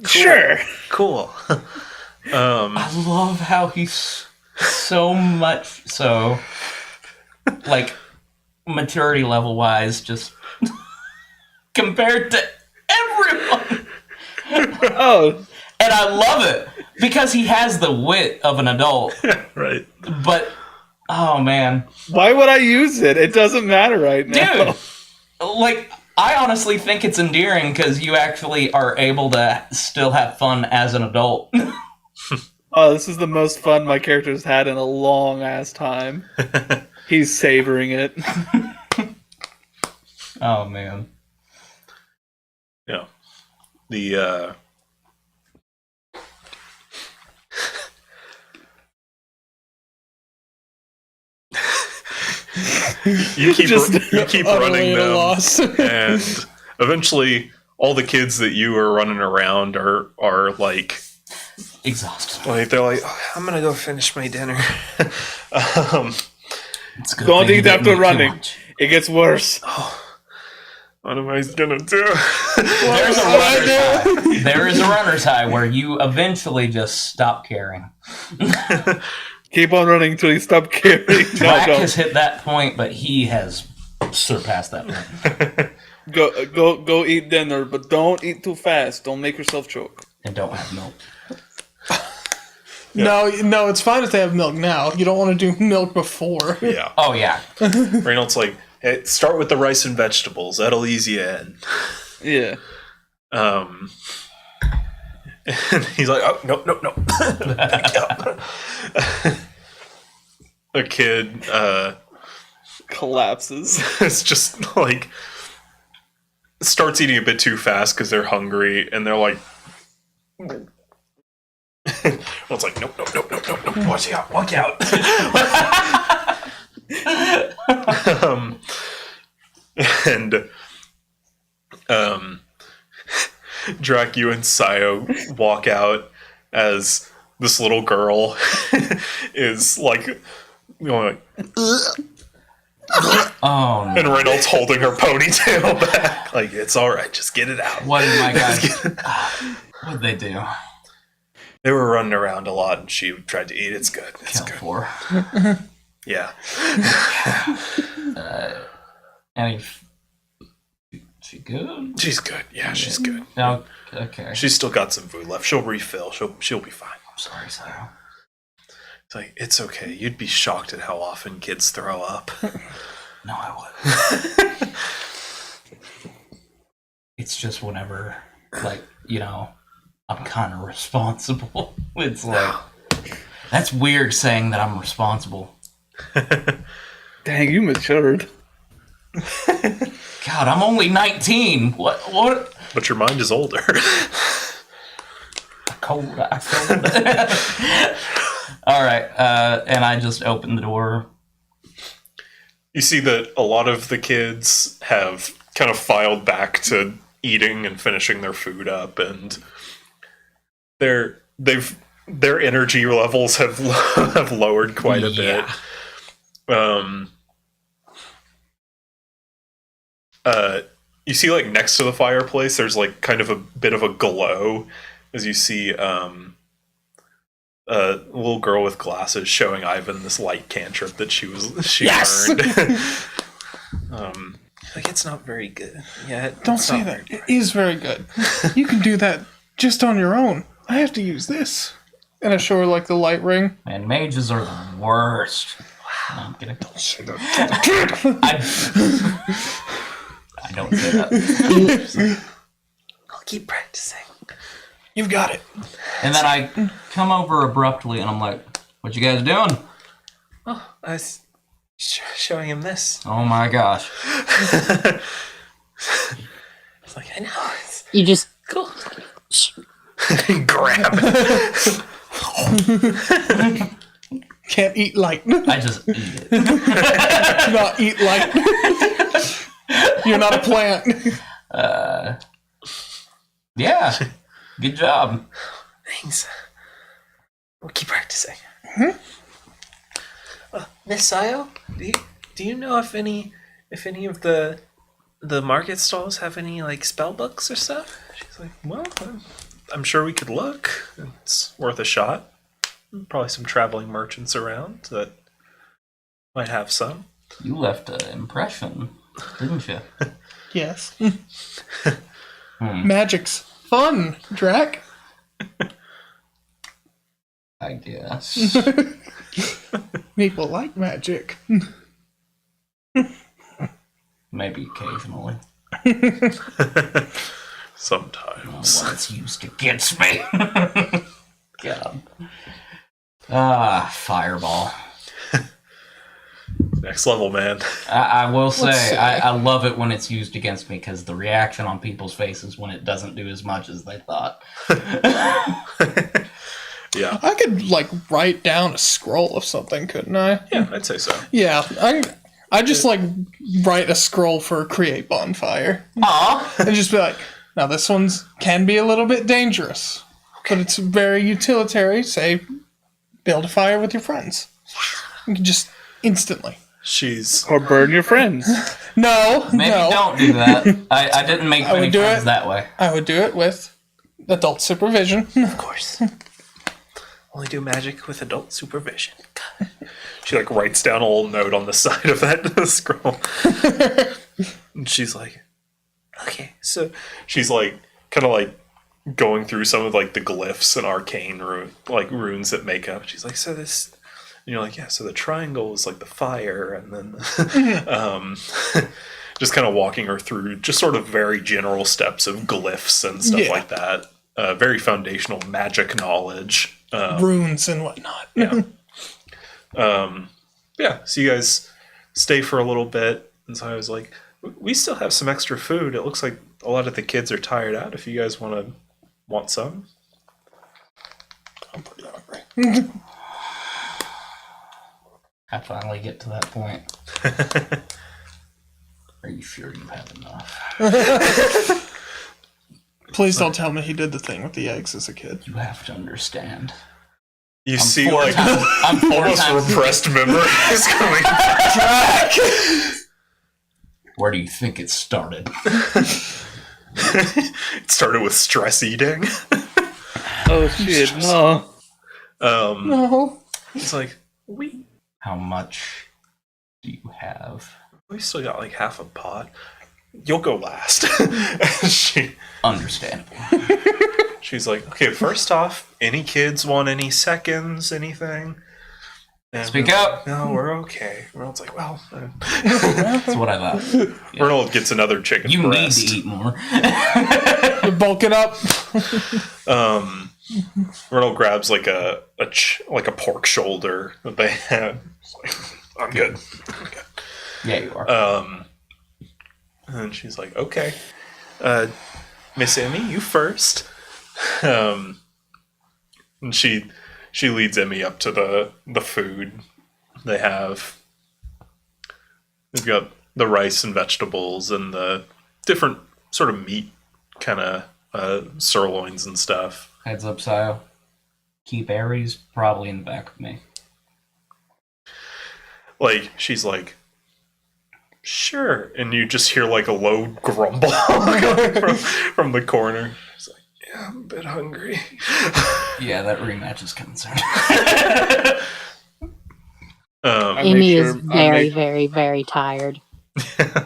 [SPEAKER 4] Sure.
[SPEAKER 1] cool.
[SPEAKER 3] I love how he's so much so, like, maturity level wise, just compared to everyone.
[SPEAKER 4] Oh,
[SPEAKER 3] And I love it because he has the wit of an adult,
[SPEAKER 1] Right.
[SPEAKER 3] but oh man,
[SPEAKER 4] why would I use it? It doesn't matter right now.
[SPEAKER 3] dude, like I honestly think it's endearing because you actually are able to still have fun as an adult.
[SPEAKER 4] Oh, this is the most fun my character's had in a long ass time. He's savoring it.
[SPEAKER 3] Oh man.
[SPEAKER 1] Yeah. The you keep
[SPEAKER 4] Just
[SPEAKER 1] you keep
[SPEAKER 2] Utterly
[SPEAKER 1] running
[SPEAKER 2] at a
[SPEAKER 1] them,
[SPEAKER 2] loss.
[SPEAKER 1] and eventually, all the kids that you are running around are like
[SPEAKER 3] Exhausted.
[SPEAKER 1] they're like, oh, I'm gonna go finish my dinner.
[SPEAKER 3] It's good
[SPEAKER 4] Don't
[SPEAKER 3] thing
[SPEAKER 4] eat
[SPEAKER 3] you
[SPEAKER 4] after
[SPEAKER 3] didn't eat too
[SPEAKER 4] running.
[SPEAKER 3] much.
[SPEAKER 4] It gets worse.
[SPEAKER 1] What am I gonna do?
[SPEAKER 3] There's a runner's high. There is a runner's high where you eventually just stop caring.
[SPEAKER 4] Keep on running until you stop caring. No,
[SPEAKER 3] Drac
[SPEAKER 4] don't.
[SPEAKER 3] has hit that point, but he has surpassed that point.
[SPEAKER 4] Go eat dinner, but don't eat too fast. Don't make yourself choke.
[SPEAKER 3] And don't have milk.
[SPEAKER 2] No, it's fine if they have milk now. You don't want to do milk before.
[SPEAKER 1] Yeah.
[SPEAKER 3] Oh, yeah.
[SPEAKER 1] Reynolds like, hey, start with the rice and vegetables. That'll ease you in.
[SPEAKER 4] Yeah.
[SPEAKER 1] And he's like, oh, no. Back up. A kid
[SPEAKER 4] Collapses.
[SPEAKER 1] is just like starts eating a bit too fast because they're hungry, and they're like, well, it's like, nope, watch out. And Drac, you and Sayo walk out as this little girl is like going like,
[SPEAKER 3] Oh, no.
[SPEAKER 1] and Reynolds holding her ponytail back. Like, it's alright, just get it out.
[SPEAKER 3] What did my guys... What'd they do?
[SPEAKER 1] They were running around a lot and she tried to eat. It's good. It's
[SPEAKER 3] Kill
[SPEAKER 1] good.
[SPEAKER 3] for.
[SPEAKER 1] Yeah.
[SPEAKER 3] And she good?
[SPEAKER 1] She's good. Yeah, she's good.
[SPEAKER 3] No, okay.
[SPEAKER 1] She's still got some food left. She'll refill. She'll be fine.
[SPEAKER 3] I'm sorry, Sarah.
[SPEAKER 1] It's like, it's okay. You'd be shocked at how often kids throw up.
[SPEAKER 3] No, I wouldn't. It's just whenever, like, I'm kind of responsible. It's like, that's weird saying that I'm responsible.
[SPEAKER 4] Dang, you matured.
[SPEAKER 3] God, I'm only 19. What?
[SPEAKER 1] But your mind is older.
[SPEAKER 3] Cold. All right, and I just opened the door.
[SPEAKER 1] You see that a lot of the kids have kind of filed back to eating and finishing their food up, and their energy levels have have lowered quite a bit. You see, like, next to the fireplace, there's like kind of a bit of a glow as you see a little girl with glasses showing Ivan this light cantrip that she
[SPEAKER 2] Yes!
[SPEAKER 1] learned. Like, it's not very good. Yeah,
[SPEAKER 2] Don't say that. It is very good. You can do that just on your own. I have to use this. And I show her, like, the light ring.
[SPEAKER 3] Man, mages are the worst. No, I'm kidding.
[SPEAKER 2] Don't say that.
[SPEAKER 3] I don't say that.
[SPEAKER 6] I'll keep practicing.
[SPEAKER 2] You've got it.
[SPEAKER 3] And then I come over abruptly and I'm like, what you guys doing?
[SPEAKER 6] Oh, I was showing him this.
[SPEAKER 3] Oh my gosh.
[SPEAKER 6] It's like, I know. It's
[SPEAKER 5] You just
[SPEAKER 6] cool.
[SPEAKER 1] Grab.
[SPEAKER 2] Can't eat light.
[SPEAKER 3] I just eat it.
[SPEAKER 2] Do not eat light. You're not a plant.
[SPEAKER 3] Yeah. Good job.
[SPEAKER 6] Thanks. We'll keep practicing. Miss Sayo, do you know if any of the market stalls have any, like, spell books or stuff?
[SPEAKER 1] She's like, well, I'm sure we could look. It's worth a shot. Probably some traveling merchants around that might have some.
[SPEAKER 3] You left an impression, didn't you?
[SPEAKER 2] Yes. Magic's fun, Drac.
[SPEAKER 3] I guess.
[SPEAKER 2] People like magic.
[SPEAKER 3] Maybe occasionally.
[SPEAKER 1] Sometimes.
[SPEAKER 3] When it's used against me. God. Fireball.
[SPEAKER 1] Next level, man.
[SPEAKER 3] I will say,
[SPEAKER 2] see.
[SPEAKER 3] I love it when it's used against me because the reaction on people's faces when it doesn't do as much as they thought.
[SPEAKER 1] Yeah.
[SPEAKER 2] I could, like, write down a scroll of something, couldn't I?
[SPEAKER 1] Yeah, I'd say so.
[SPEAKER 2] Yeah, I just like write a scroll for create bonfire
[SPEAKER 3] Aw.
[SPEAKER 2] and just be like, now this one's can be a little bit dangerous, but it's very utilitarian. Say, build a fire with your friends. You can just instantly.
[SPEAKER 1] She's
[SPEAKER 4] Or burn your friends.
[SPEAKER 2] No,
[SPEAKER 3] Maybe
[SPEAKER 2] no.
[SPEAKER 3] don't do that. I didn't make
[SPEAKER 2] would
[SPEAKER 3] many
[SPEAKER 2] do
[SPEAKER 3] friends
[SPEAKER 2] it.
[SPEAKER 3] that way.
[SPEAKER 2] I would do it with adult supervision.
[SPEAKER 6] Of course. Only do magic with adult supervision. God.
[SPEAKER 1] she like writes down a little note on the side of that scroll. And she's like,
[SPEAKER 6] Okay, so
[SPEAKER 1] she's like kind of like going through some of like the glyphs and arcane runes that make up. She's like, so this, and you're like, yeah. So the triangle is like the fire, and then just kind of walking her through just sort of very general steps of glyphs and stuff
[SPEAKER 2] Yeah.
[SPEAKER 1] like that. Very foundational magic knowledge.
[SPEAKER 2] Runes and whatnot.
[SPEAKER 1] Yeah. Yeah. So you guys stay for a little bit, and so I was like, we still have some extra food. It looks like a lot of the kids are tired out. If you guys want some.
[SPEAKER 2] I'm pretty hungry.
[SPEAKER 3] I finally get to that point. Are you sure you have enough?
[SPEAKER 2] Please don't tell me he did the thing with the eggs as a kid.
[SPEAKER 3] You have to understand.
[SPEAKER 1] You
[SPEAKER 3] I'm
[SPEAKER 1] see,
[SPEAKER 3] four
[SPEAKER 1] like,
[SPEAKER 3] times- I'm four
[SPEAKER 1] almost
[SPEAKER 3] times.
[SPEAKER 1] repressed memories coming back.
[SPEAKER 3] Where do you think it started?
[SPEAKER 1] It started with stress eating.
[SPEAKER 4] Oh shit, no.
[SPEAKER 2] No.
[SPEAKER 1] It's like, we
[SPEAKER 3] How much do you have?
[SPEAKER 1] still got like half a pot. You'll go last.
[SPEAKER 3] Understandable.
[SPEAKER 1] She's like, okay, first off, any kids want any seconds, anything? And
[SPEAKER 3] Speak
[SPEAKER 1] we're
[SPEAKER 3] up.
[SPEAKER 1] like, no, we're okay. Ronald's like, well,
[SPEAKER 3] That's what I thought.
[SPEAKER 1] Ronald gets another chicken
[SPEAKER 3] You
[SPEAKER 1] breast.
[SPEAKER 3] need to eat more.
[SPEAKER 2] You're bulking up.
[SPEAKER 1] Ronald grabs like a pork shoulder that they had. It's like, I'm good.
[SPEAKER 3] Yeah, you are.
[SPEAKER 1] And she's like, okay, Miss Emmy, you first. And she leads Emmy up to the food they have. They've got the rice and vegetables and the different sort of meat kind of sirloins and stuff.
[SPEAKER 3] Heads up, Sio. Keep Aries probably in the back of me.
[SPEAKER 1] Like, she's like, sure. And you just hear like a low grumble coming from the corner. She's like, yeah, I'm a bit hungry.
[SPEAKER 3] Yeah, that rematch is coming soon.
[SPEAKER 4] I
[SPEAKER 5] Amy
[SPEAKER 4] make
[SPEAKER 5] is
[SPEAKER 4] sure- I
[SPEAKER 5] very,
[SPEAKER 4] make-
[SPEAKER 5] very, very tired.
[SPEAKER 4] I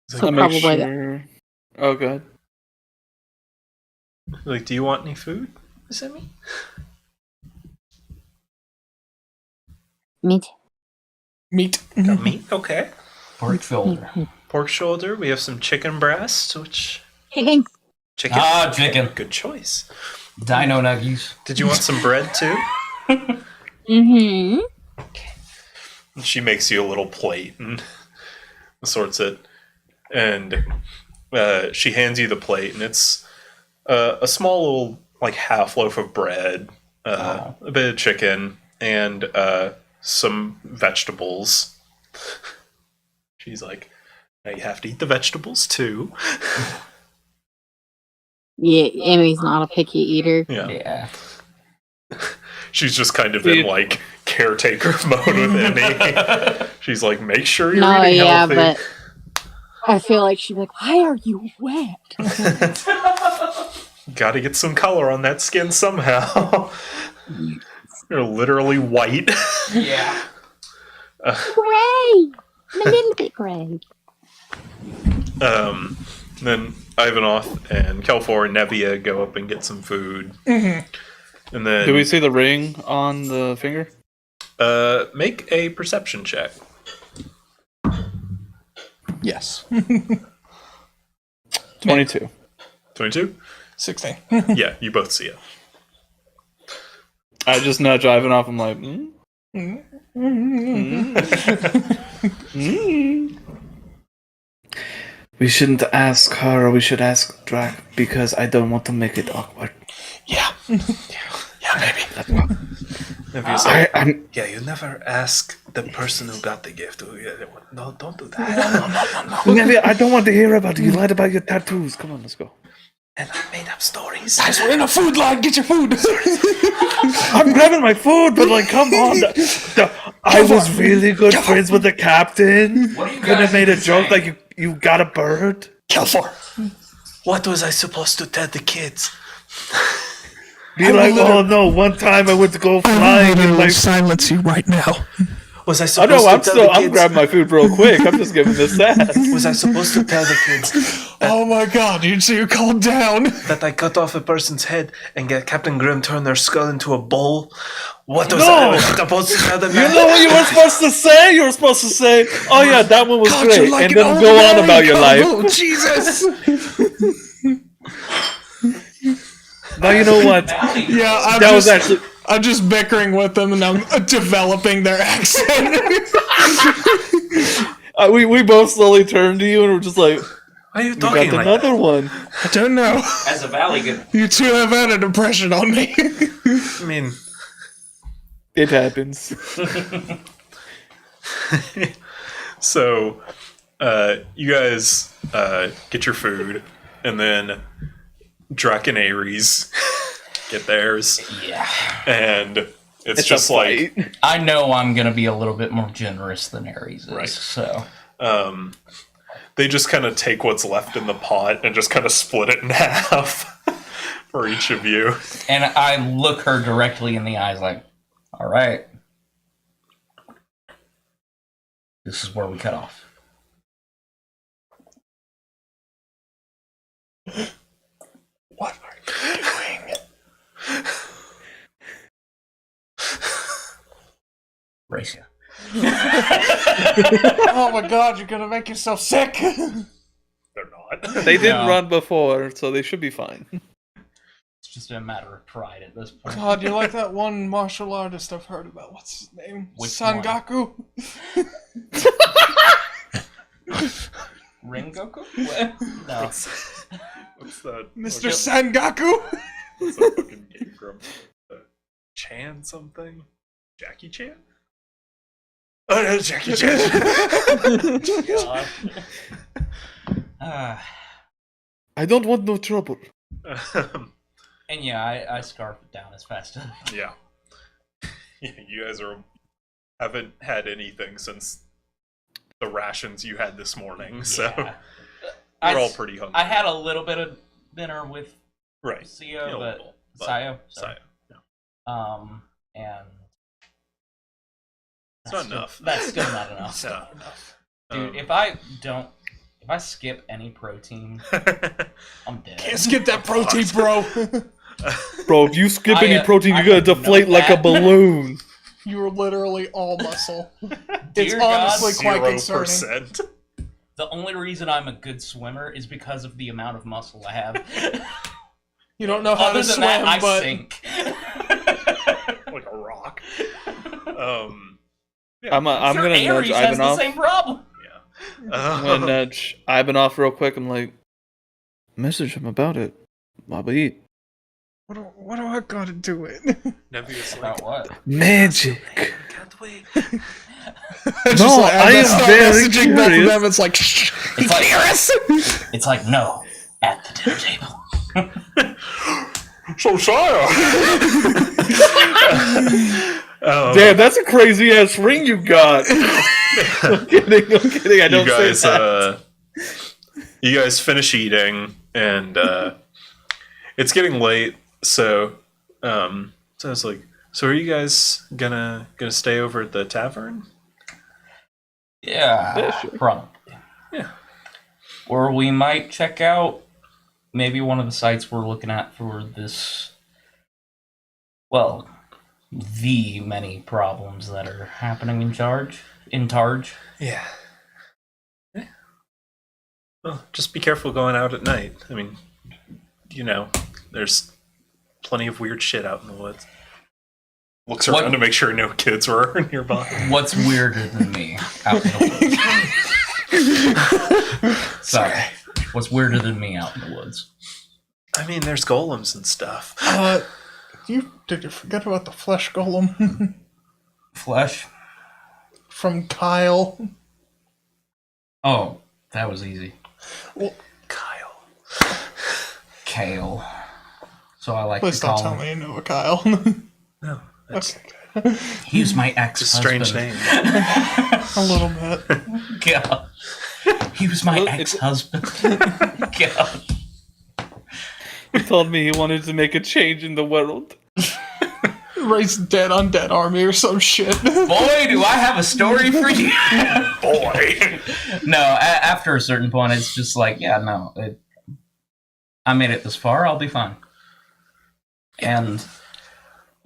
[SPEAKER 5] So
[SPEAKER 4] make
[SPEAKER 5] probably
[SPEAKER 4] sure. Oh, good.
[SPEAKER 1] Like, do you want any food, Miss Emmy?
[SPEAKER 5] meat.
[SPEAKER 2] Meat.
[SPEAKER 1] Got meat? Okay.
[SPEAKER 3] Pork shoulder.
[SPEAKER 1] Pork shoulder. We have some chicken breast, which
[SPEAKER 5] Chicken.
[SPEAKER 1] chicken.
[SPEAKER 3] Ah, chicken.
[SPEAKER 1] Good choice.
[SPEAKER 3] Dino nuggies.
[SPEAKER 1] Did you want some bread too?
[SPEAKER 5] Mm-hmm.
[SPEAKER 1] And she makes you a little plate and sorts it, and she hands you the plate, and it's a small little like half loaf of bread, a bit of chicken, and some vegetables. She's like, now you have to eat the vegetables too.
[SPEAKER 5] Yeah, Amy's not a picky eater.
[SPEAKER 1] Yeah.
[SPEAKER 3] Yeah.
[SPEAKER 1] She's just kind of in like caretaker mode with Emmy. She's like, make sure you're
[SPEAKER 5] No,
[SPEAKER 1] eating
[SPEAKER 5] yeah,
[SPEAKER 1] healthy.
[SPEAKER 5] but I feel like she'd be like, why are you wet?
[SPEAKER 1] Got to get some color on that skin somehow. You're literally white.
[SPEAKER 3] Yeah.
[SPEAKER 5] Gray! I'm a little bit gray.
[SPEAKER 1] Then Ivanov and Kelfor and Nevia go up and get some food.
[SPEAKER 2] Mm-hmm.
[SPEAKER 1] And then
[SPEAKER 4] Do we see the ring on the finger?
[SPEAKER 1] make a perception check.
[SPEAKER 2] Yes.
[SPEAKER 4] 22.
[SPEAKER 1] 22?
[SPEAKER 2] 16.
[SPEAKER 1] Yeah, you both see it.
[SPEAKER 4] I just nudge Ivan off. I'm like, We shouldn't ask her, we should ask Drac, because I don't want to make it awkward.
[SPEAKER 2] Yeah. Yeah, maybe.
[SPEAKER 6] Nevia's
[SPEAKER 4] I,
[SPEAKER 6] like,
[SPEAKER 4] I'm
[SPEAKER 6] yeah, you never ask the person who got the gift. No, don't do that.
[SPEAKER 4] Nevia, I don't want to hear about it. You lied about your tattoos. Come on, let's go.
[SPEAKER 6] And I made up stories.
[SPEAKER 2] Guys, we're in a food line. Get your food.
[SPEAKER 4] I'm grabbing my food, but like, come on. I was really good friends with the captain.
[SPEAKER 3] What are you
[SPEAKER 4] Couldn't
[SPEAKER 3] guys
[SPEAKER 4] have made a
[SPEAKER 3] even
[SPEAKER 4] joke
[SPEAKER 3] saying?
[SPEAKER 4] like you got a bird.
[SPEAKER 2] Kill for.
[SPEAKER 6] What was I supposed to tell the kids?
[SPEAKER 4] Be like, oh no, one time I went to go flying and my.
[SPEAKER 2] silence you right now.
[SPEAKER 6] Was I
[SPEAKER 4] I
[SPEAKER 6] supposed
[SPEAKER 4] know,
[SPEAKER 6] to tell the
[SPEAKER 4] I'm
[SPEAKER 6] kids?
[SPEAKER 4] grabbing my food real quick. I'm just giving this sass.
[SPEAKER 6] Was I supposed to tell the kids
[SPEAKER 2] Oh my god, you two calm down.
[SPEAKER 6] that I cut off a person's head and get Captain Grimm turn their skull into a bowl? What was
[SPEAKER 4] No!
[SPEAKER 6] I supposed to tell them?
[SPEAKER 4] You know what you were supposed to say? You were supposed to say, oh yeah, that one was
[SPEAKER 2] God,
[SPEAKER 4] great.
[SPEAKER 2] you're like
[SPEAKER 4] And
[SPEAKER 2] an
[SPEAKER 4] then
[SPEAKER 2] old
[SPEAKER 4] go on
[SPEAKER 2] married
[SPEAKER 4] about your life.
[SPEAKER 2] couple. Jesus.
[SPEAKER 4] Now you know what?
[SPEAKER 2] Yeah,
[SPEAKER 4] That was actually.
[SPEAKER 2] I'm just bickering with them and I'm developing their accent.
[SPEAKER 4] We both slowly turned to you and we're just like,
[SPEAKER 6] Why are you
[SPEAKER 4] we
[SPEAKER 6] talking
[SPEAKER 4] got
[SPEAKER 6] like
[SPEAKER 4] another
[SPEAKER 6] that?
[SPEAKER 4] one.
[SPEAKER 2] I don't know.
[SPEAKER 3] As a valley good.
[SPEAKER 2] You two have had an impression on me.
[SPEAKER 6] I mean,
[SPEAKER 4] It happens.
[SPEAKER 1] So, you guys get your food, and then Drac and Ares get theirs,
[SPEAKER 3] Yeah.
[SPEAKER 1] and it's
[SPEAKER 4] It's
[SPEAKER 1] just
[SPEAKER 4] a
[SPEAKER 1] like
[SPEAKER 4] fight.
[SPEAKER 3] I know I'm gonna be a little bit more generous than Ares is,
[SPEAKER 1] Right.
[SPEAKER 3] so
[SPEAKER 1] they just kind of take what's left in the pot and just kind of split it in half for each of you.
[SPEAKER 3] and I look her directly in the eyes like, all right. This is where we cut off.
[SPEAKER 2] What are you doing?
[SPEAKER 3] Racia.
[SPEAKER 2] Oh my god, you're gonna make yourself sick.
[SPEAKER 1] They're not.
[SPEAKER 4] They didn't
[SPEAKER 3] No.
[SPEAKER 4] run before, so they should be fine.
[SPEAKER 3] It's just a matter of pride at this point.
[SPEAKER 2] God, you're like that one martial artist I've heard about. What's his name?
[SPEAKER 3] Which
[SPEAKER 2] Sangaku?
[SPEAKER 3] Rengoku? What? No.
[SPEAKER 1] What's that?
[SPEAKER 2] Mr. Sangaku?
[SPEAKER 1] What's that fucking game from? Chan something? Jackie Chan? Oh no, Jackie Chan.
[SPEAKER 3] God. Ah.
[SPEAKER 4] I don't want no trouble.
[SPEAKER 3] And yeah, I scarf it down as fast as
[SPEAKER 1] Yeah. Yeah, you guys haven't had anything since the rations you had this morning, so
[SPEAKER 3] Yeah.
[SPEAKER 1] we're all
[SPEAKER 3] s-
[SPEAKER 1] pretty hungry.
[SPEAKER 3] I had a little bit of dinner with
[SPEAKER 1] right.
[SPEAKER 3] Sio,
[SPEAKER 1] Yeah, a
[SPEAKER 3] but
[SPEAKER 1] little,
[SPEAKER 3] Sayo. Sorry.
[SPEAKER 1] Sayo.
[SPEAKER 3] And
[SPEAKER 1] It's not enough.
[SPEAKER 3] That's still not enough.
[SPEAKER 1] It's not enough.
[SPEAKER 3] Dude, if I skip any protein, I'm dead.
[SPEAKER 2] Can't skip that protein, bro.
[SPEAKER 4] Bro, if you skip
[SPEAKER 3] I,
[SPEAKER 4] any protein,
[SPEAKER 3] I
[SPEAKER 4] you're gonna
[SPEAKER 3] know
[SPEAKER 4] deflate like a
[SPEAKER 3] that.
[SPEAKER 4] balloon.
[SPEAKER 2] You were literally all muscle. It's
[SPEAKER 3] Dear God,
[SPEAKER 2] honestly quite
[SPEAKER 1] 0%.
[SPEAKER 2] concerning.
[SPEAKER 3] The only reason I'm a good swimmer is because of the amount of muscle I have.
[SPEAKER 2] You don't know how
[SPEAKER 3] Other
[SPEAKER 2] to
[SPEAKER 3] than
[SPEAKER 2] swim,
[SPEAKER 3] that, I
[SPEAKER 2] but
[SPEAKER 3] sink.
[SPEAKER 1] Like a rock.
[SPEAKER 4] I'm
[SPEAKER 3] Sure,
[SPEAKER 4] gonna
[SPEAKER 3] Ares
[SPEAKER 4] nudge
[SPEAKER 3] has
[SPEAKER 4] Ivan
[SPEAKER 3] the
[SPEAKER 4] off.
[SPEAKER 3] same problem.
[SPEAKER 4] I'm gonna nudge Ivan off real quick. I'm like, message him about it. Baba eat.
[SPEAKER 2] what do I gotta do it?
[SPEAKER 1] Nevia's like,
[SPEAKER 3] About what?
[SPEAKER 4] Magic.
[SPEAKER 6] can't wait.
[SPEAKER 4] No, I am very
[SPEAKER 2] messaging both of
[SPEAKER 4] curious.
[SPEAKER 2] them. It's like,
[SPEAKER 3] It's like it's like no at the dinner table.
[SPEAKER 1] so Shia.
[SPEAKER 4] Damn, that's a crazy ass ring you got. I'm kidding. I don't say that.
[SPEAKER 1] You guys finish eating, and it's getting late. So I was like, so are you guys gonna stay over at the tavern?
[SPEAKER 3] Yeah,
[SPEAKER 4] Yeah, sure.
[SPEAKER 3] probably.
[SPEAKER 1] Yeah.
[SPEAKER 3] Or we might check out maybe one of the sites we're looking at for this. Well, the many problems that are happening in Targe.
[SPEAKER 6] Yeah.
[SPEAKER 1] Well, just be careful going out at night. I mean, you know, there's plenty of weird shit out in the woods. Looks around
[SPEAKER 3] What-
[SPEAKER 1] to make sure no kids were nearby.
[SPEAKER 3] What's weirder than me out in the woods? Sorry. What's weirder than me out in the woods?
[SPEAKER 6] I mean, there's golems and stuff.
[SPEAKER 2] Did you forget about the flesh golem
[SPEAKER 3] Flesh.
[SPEAKER 2] from Kyle?
[SPEAKER 3] Oh, that was easy.
[SPEAKER 1] Kyle.
[SPEAKER 3] Kale. So I like
[SPEAKER 2] Please
[SPEAKER 3] to
[SPEAKER 2] don't
[SPEAKER 3] call
[SPEAKER 2] tell
[SPEAKER 3] him.
[SPEAKER 2] me you know a Kyle.
[SPEAKER 1] No, that's
[SPEAKER 2] Okay,
[SPEAKER 3] He was my
[SPEAKER 1] a
[SPEAKER 3] ex-husband.
[SPEAKER 1] strange name.
[SPEAKER 2] a little bit.
[SPEAKER 3] God. He was my
[SPEAKER 4] Well, it's-
[SPEAKER 3] ex-husband. God.
[SPEAKER 4] He told me he wanted to make a change in the world.
[SPEAKER 2] Raise dead undead army or some shit.
[SPEAKER 3] Boy, do I have a story for you.
[SPEAKER 1] Boy.
[SPEAKER 3] No, after a certain point, it's just like, yeah, no. I made it this far. I'll be fine. And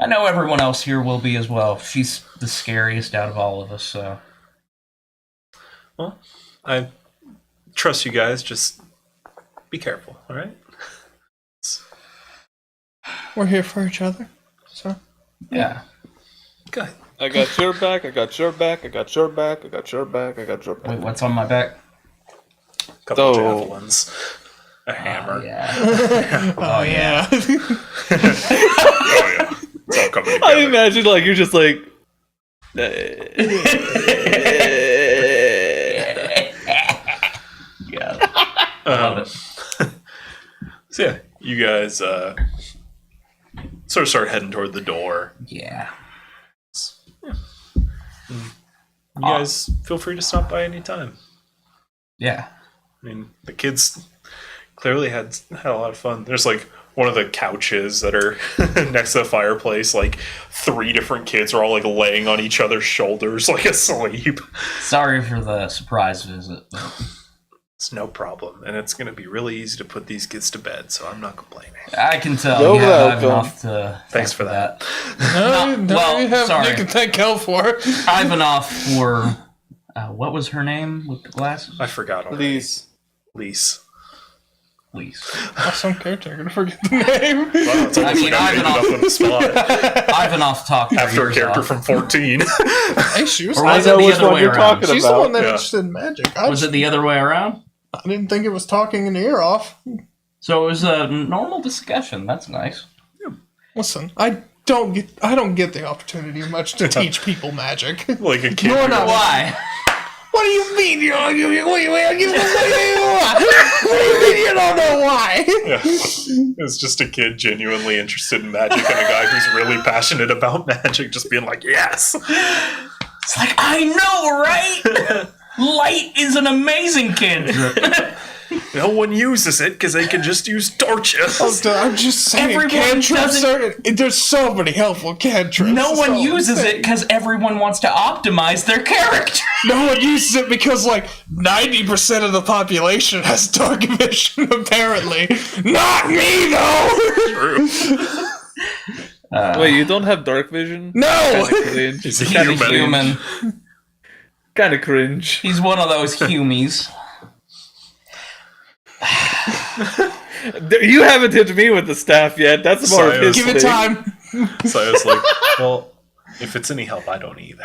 [SPEAKER 3] I know everyone else here will be as well. She's the scariest out of all of us, so.
[SPEAKER 1] Well, I trust you guys. Just be careful, all right?
[SPEAKER 2] We're here for each other. So
[SPEAKER 3] Yeah.
[SPEAKER 1] Good.
[SPEAKER 4] I got your back, I got your back, I got your back, I got your back, I got your back.
[SPEAKER 3] Wait, what's on my back?
[SPEAKER 1] Couple of
[SPEAKER 4] So-
[SPEAKER 1] javelins, a hammer.
[SPEAKER 3] Yeah. Oh, yeah.
[SPEAKER 1] Oh yeah, it's all coming
[SPEAKER 4] I
[SPEAKER 1] together.
[SPEAKER 4] imagine like you're just like
[SPEAKER 3] Yeah. Love it.
[SPEAKER 1] So yeah, you guys sort of start heading toward the door.
[SPEAKER 3] Yeah.
[SPEAKER 1] You guys feel free to stop by any time.
[SPEAKER 3] Yeah.
[SPEAKER 1] I mean, the kids clearly had a lot of fun. There's like one of the couches that are next to the fireplace. Like 3 different kids are all like laying on each other's shoulders, like asleep.
[SPEAKER 3] Sorry for the surprise visit. But
[SPEAKER 1] It's no problem, and it's gonna be really easy to put these kids to bed. So I'm not complaining.
[SPEAKER 3] I can tell
[SPEAKER 4] You're
[SPEAKER 3] you have
[SPEAKER 4] welcome.
[SPEAKER 3] enough to.
[SPEAKER 1] Thanks for that.
[SPEAKER 3] well,
[SPEAKER 2] you have
[SPEAKER 3] sorry.
[SPEAKER 2] you can thank hell for.
[SPEAKER 3] I've enough for. What was her name with the glasses?
[SPEAKER 1] I forgot already.
[SPEAKER 4] please.
[SPEAKER 1] Lise.
[SPEAKER 3] Please.
[SPEAKER 2] Awesome character. I'm gonna forget the name.
[SPEAKER 1] Wow, it's almost
[SPEAKER 3] mean,
[SPEAKER 1] like I
[SPEAKER 3] I've
[SPEAKER 1] made it
[SPEAKER 3] enough-
[SPEAKER 1] up on the spot
[SPEAKER 3] I've enough talk to
[SPEAKER 1] after a
[SPEAKER 3] yours
[SPEAKER 1] character
[SPEAKER 3] off.
[SPEAKER 1] from 14.
[SPEAKER 2] Hey, she was.
[SPEAKER 3] Or
[SPEAKER 4] I
[SPEAKER 3] was it
[SPEAKER 4] know
[SPEAKER 3] the
[SPEAKER 4] which
[SPEAKER 3] other
[SPEAKER 4] one
[SPEAKER 3] way
[SPEAKER 4] you're
[SPEAKER 3] around?
[SPEAKER 4] talking
[SPEAKER 2] She's the
[SPEAKER 4] about.
[SPEAKER 2] one that's
[SPEAKER 1] Yeah.
[SPEAKER 2] interested in magic.
[SPEAKER 3] Was it the other way around?
[SPEAKER 2] I didn't think it was talking an ear off.
[SPEAKER 3] So it was a normal discussion. That's nice.
[SPEAKER 2] Listen, I don't get the opportunity much to teach people magic.
[SPEAKER 1] Like a kid.
[SPEAKER 2] You're
[SPEAKER 1] who-
[SPEAKER 2] not-
[SPEAKER 3] Why?
[SPEAKER 2] What do you mean? What do you mean you don't know why?
[SPEAKER 1] Yeah. It's just a kid genuinely interested in magic and a guy who's really passionate about magic just being like, yes!
[SPEAKER 3] It's like, I know, right? Light is an amazing cantrip.
[SPEAKER 1] No one uses it because they can just use torches.
[SPEAKER 2] I'm just saying,
[SPEAKER 3] Everyone
[SPEAKER 2] cantrips there's so many helpful cantrips.
[SPEAKER 3] No
[SPEAKER 2] That's
[SPEAKER 3] one
[SPEAKER 2] all I'm
[SPEAKER 3] uses
[SPEAKER 2] saying.
[SPEAKER 3] it because everyone wants to optimize their character.
[SPEAKER 2] No one uses it because, like, 90% of the population has dark vision, apparently. Not me, though!
[SPEAKER 1] True.
[SPEAKER 4] Wait, you don't have dark vision?
[SPEAKER 2] No!
[SPEAKER 4] Kinda cringe.
[SPEAKER 1] He's a
[SPEAKER 3] He's
[SPEAKER 1] human.
[SPEAKER 3] a human.
[SPEAKER 4] Kinda cringe.
[SPEAKER 3] He's one of those humies.
[SPEAKER 4] You haven't hit me with the staff yet. That's more of his
[SPEAKER 1] Give
[SPEAKER 2] Give it
[SPEAKER 4] thing.
[SPEAKER 2] time.
[SPEAKER 1] So I was like, well, if it's any help, I don't either.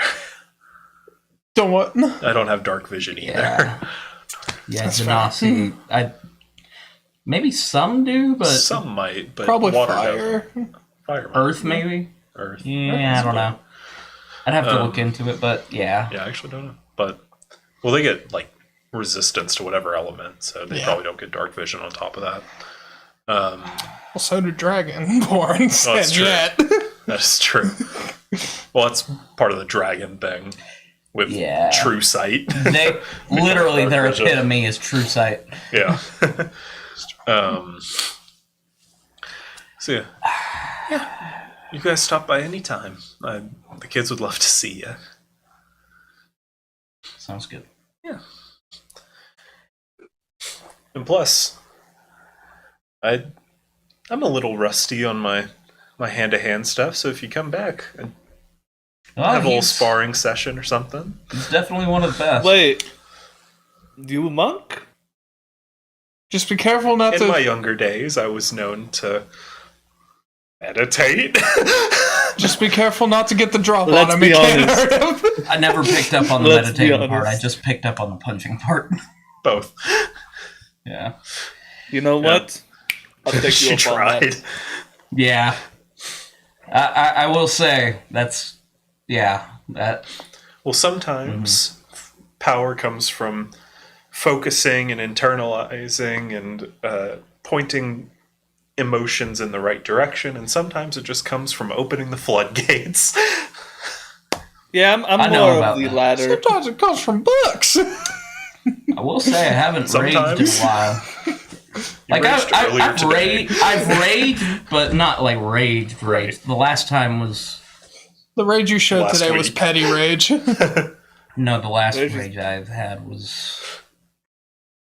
[SPEAKER 2] Don't what?
[SPEAKER 1] I don't have dark vision either.
[SPEAKER 3] Yeah. Yeah, Genasi. Maybe some do, but
[SPEAKER 1] Some might, but
[SPEAKER 2] Probably
[SPEAKER 1] water
[SPEAKER 2] fire.
[SPEAKER 1] doesn't. Fire might.
[SPEAKER 3] Earth maybe?
[SPEAKER 1] Earth.
[SPEAKER 3] Yeah, I don't know. I'd have to look into it, but yeah.
[SPEAKER 1] Yeah, I actually don't know. But, well, they get, like, resistance to whatever element, so they
[SPEAKER 2] Yeah.
[SPEAKER 1] probably don't get dark vision on top of that.
[SPEAKER 2] Well, so do Dragonborns.
[SPEAKER 1] Oh, that's
[SPEAKER 2] and
[SPEAKER 1] true.
[SPEAKER 2] yet.
[SPEAKER 1] That is true. Well, that's part of the dragon thing with
[SPEAKER 3] Yeah.
[SPEAKER 1] true sight.
[SPEAKER 3] They literally their
[SPEAKER 1] Dark vision.
[SPEAKER 3] epitome is true sight.
[SPEAKER 1] Yeah. So yeah, you guys stop by any time. The kids would love to see you.
[SPEAKER 3] Sounds good.
[SPEAKER 1] And plus, I'm a little rusty on my hand-to-hand stuff. So if you come back and
[SPEAKER 3] Oh,
[SPEAKER 1] have a little
[SPEAKER 3] he's,
[SPEAKER 1] sparring session or something,
[SPEAKER 3] he's definitely one of the best.
[SPEAKER 4] Wait, do you monk?
[SPEAKER 2] Just be careful not
[SPEAKER 1] in
[SPEAKER 2] to.
[SPEAKER 1] my younger days, I was known to meditate.
[SPEAKER 2] Just be careful not to get the drop
[SPEAKER 4] Let's
[SPEAKER 2] on him.
[SPEAKER 4] be
[SPEAKER 2] It can't
[SPEAKER 4] honest.
[SPEAKER 2] hurt him.
[SPEAKER 3] I never picked up on the
[SPEAKER 4] Let's be
[SPEAKER 3] meditating part. I
[SPEAKER 4] honest.
[SPEAKER 3] just picked up on the punching part.
[SPEAKER 1] Both.
[SPEAKER 3] Yeah.
[SPEAKER 4] You know what? I'll take you
[SPEAKER 1] She
[SPEAKER 4] up on
[SPEAKER 1] tried.
[SPEAKER 4] that.
[SPEAKER 3] Yeah. I will say that's that.
[SPEAKER 1] Well, sometimes power comes from focusing and internalizing and pointing emotions in the right direction, and sometimes it just comes from opening the floodgates.
[SPEAKER 4] Yeah, I'm
[SPEAKER 3] I know
[SPEAKER 4] more
[SPEAKER 3] about
[SPEAKER 4] of the
[SPEAKER 3] that.
[SPEAKER 4] latter.
[SPEAKER 2] Sometimes it comes from books.
[SPEAKER 3] I will say I haven't raged in a
[SPEAKER 1] Sometimes.
[SPEAKER 3] while. Like
[SPEAKER 1] raged earlier
[SPEAKER 3] I've
[SPEAKER 1] today.
[SPEAKER 3] raged, but not like raged.
[SPEAKER 1] Right.
[SPEAKER 3] The last time was
[SPEAKER 2] The rage you showed
[SPEAKER 1] Last
[SPEAKER 2] today was
[SPEAKER 1] week.
[SPEAKER 2] petty rage.
[SPEAKER 3] no. The last
[SPEAKER 4] Rage is-
[SPEAKER 3] rage I've had was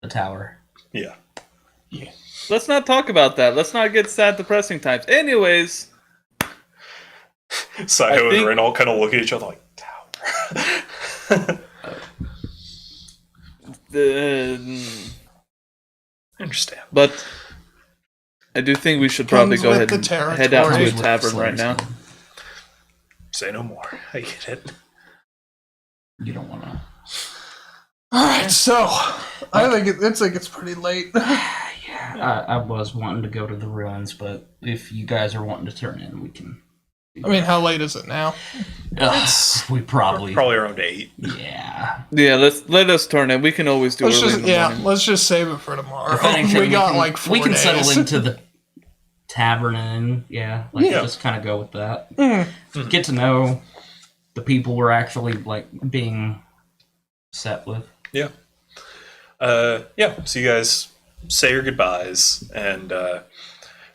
[SPEAKER 3] the tower.
[SPEAKER 1] Yeah.
[SPEAKER 4] Let's not talk about that. Let's not get sad, depressing times. Anyways,
[SPEAKER 1] Sayo
[SPEAKER 4] I
[SPEAKER 1] and
[SPEAKER 4] think-
[SPEAKER 1] Ren all kind of look at each other like, tower. I understand.
[SPEAKER 4] but I do think we should probably
[SPEAKER 2] Comes
[SPEAKER 4] go
[SPEAKER 2] with
[SPEAKER 4] ahead
[SPEAKER 2] the
[SPEAKER 4] and head out to a
[SPEAKER 2] territory.
[SPEAKER 4] tavern right now.
[SPEAKER 1] Say no more. I get it.
[SPEAKER 3] You don't want to.
[SPEAKER 2] Alright, so I think it's pretty late.
[SPEAKER 3] I was wanting to go to the ruins, but if you guys are wanting to turn in, we can.
[SPEAKER 2] I mean, how late is it now?
[SPEAKER 3] We probably.
[SPEAKER 1] Probably around 8.
[SPEAKER 3] Yeah.
[SPEAKER 4] Yeah, let us turn in. We can always do
[SPEAKER 2] Let's
[SPEAKER 4] early
[SPEAKER 2] just
[SPEAKER 4] in the morning.
[SPEAKER 2] let's just save it for tomorrow.
[SPEAKER 3] If anything,
[SPEAKER 2] we got
[SPEAKER 3] can,
[SPEAKER 2] like 4
[SPEAKER 3] we can
[SPEAKER 2] days.
[SPEAKER 3] settle into the tavern and
[SPEAKER 1] Yeah.
[SPEAKER 3] just kind of go with that. Get to know the people we're actually like being set with.
[SPEAKER 1] Yeah. Yeah. So you guys say your goodbyes, and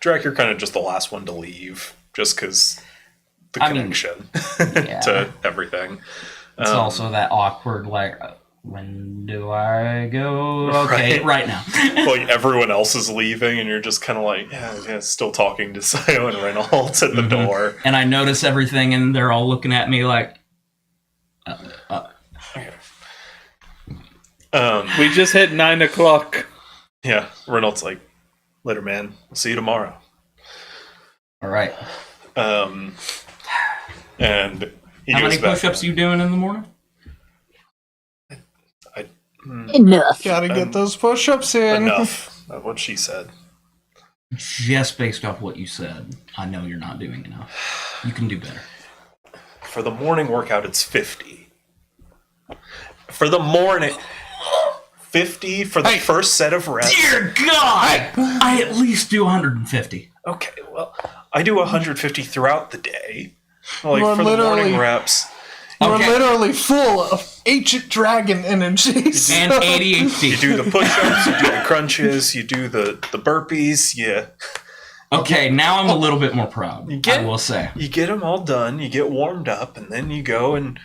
[SPEAKER 1] Drac, you're kind of just the last one to leave, just because the
[SPEAKER 3] I mean,
[SPEAKER 1] connection
[SPEAKER 3] Yeah.
[SPEAKER 1] to everything.
[SPEAKER 3] It's also that awkward like. When do I go? Okay, right now.
[SPEAKER 1] Like everyone else is leaving, and you're just kind of like, yeah, still talking to Sayo and Reynolds at the door.
[SPEAKER 3] And I notice everything, and they're all looking at me like,
[SPEAKER 4] We just hit 9 o'clock.
[SPEAKER 1] Yeah, Reynolds like, later, man. We'll see you tomorrow.
[SPEAKER 3] all right.
[SPEAKER 1] And he
[SPEAKER 3] How
[SPEAKER 1] goes
[SPEAKER 3] many
[SPEAKER 1] back.
[SPEAKER 3] push-ups you doing in the morning?
[SPEAKER 5] Enough.
[SPEAKER 2] Gotta get those push-ups in.
[SPEAKER 1] Enough. That's what she said.
[SPEAKER 3] Just based off what you said, I know you're not doing enough. You can do better.
[SPEAKER 1] For the morning workout, it's 50. For the morning, 50 for the
[SPEAKER 2] Hey.
[SPEAKER 1] first set of reps.
[SPEAKER 3] Dear God! I at least do 150.
[SPEAKER 1] Okay, well, I do 150 throughout the day. Like
[SPEAKER 2] You're
[SPEAKER 1] for the morning
[SPEAKER 2] literally-
[SPEAKER 1] reps.
[SPEAKER 2] We're
[SPEAKER 3] Okay.
[SPEAKER 2] literally full of ancient dragon energies.
[SPEAKER 3] And
[SPEAKER 1] You
[SPEAKER 3] ADHD.
[SPEAKER 1] do the push-ups, you do the crunches, you do the burpees.
[SPEAKER 3] Okay, now I'm a little bit more proud.
[SPEAKER 1] get-
[SPEAKER 3] I will say.
[SPEAKER 1] You get them all done. You get warmed up, and then you go and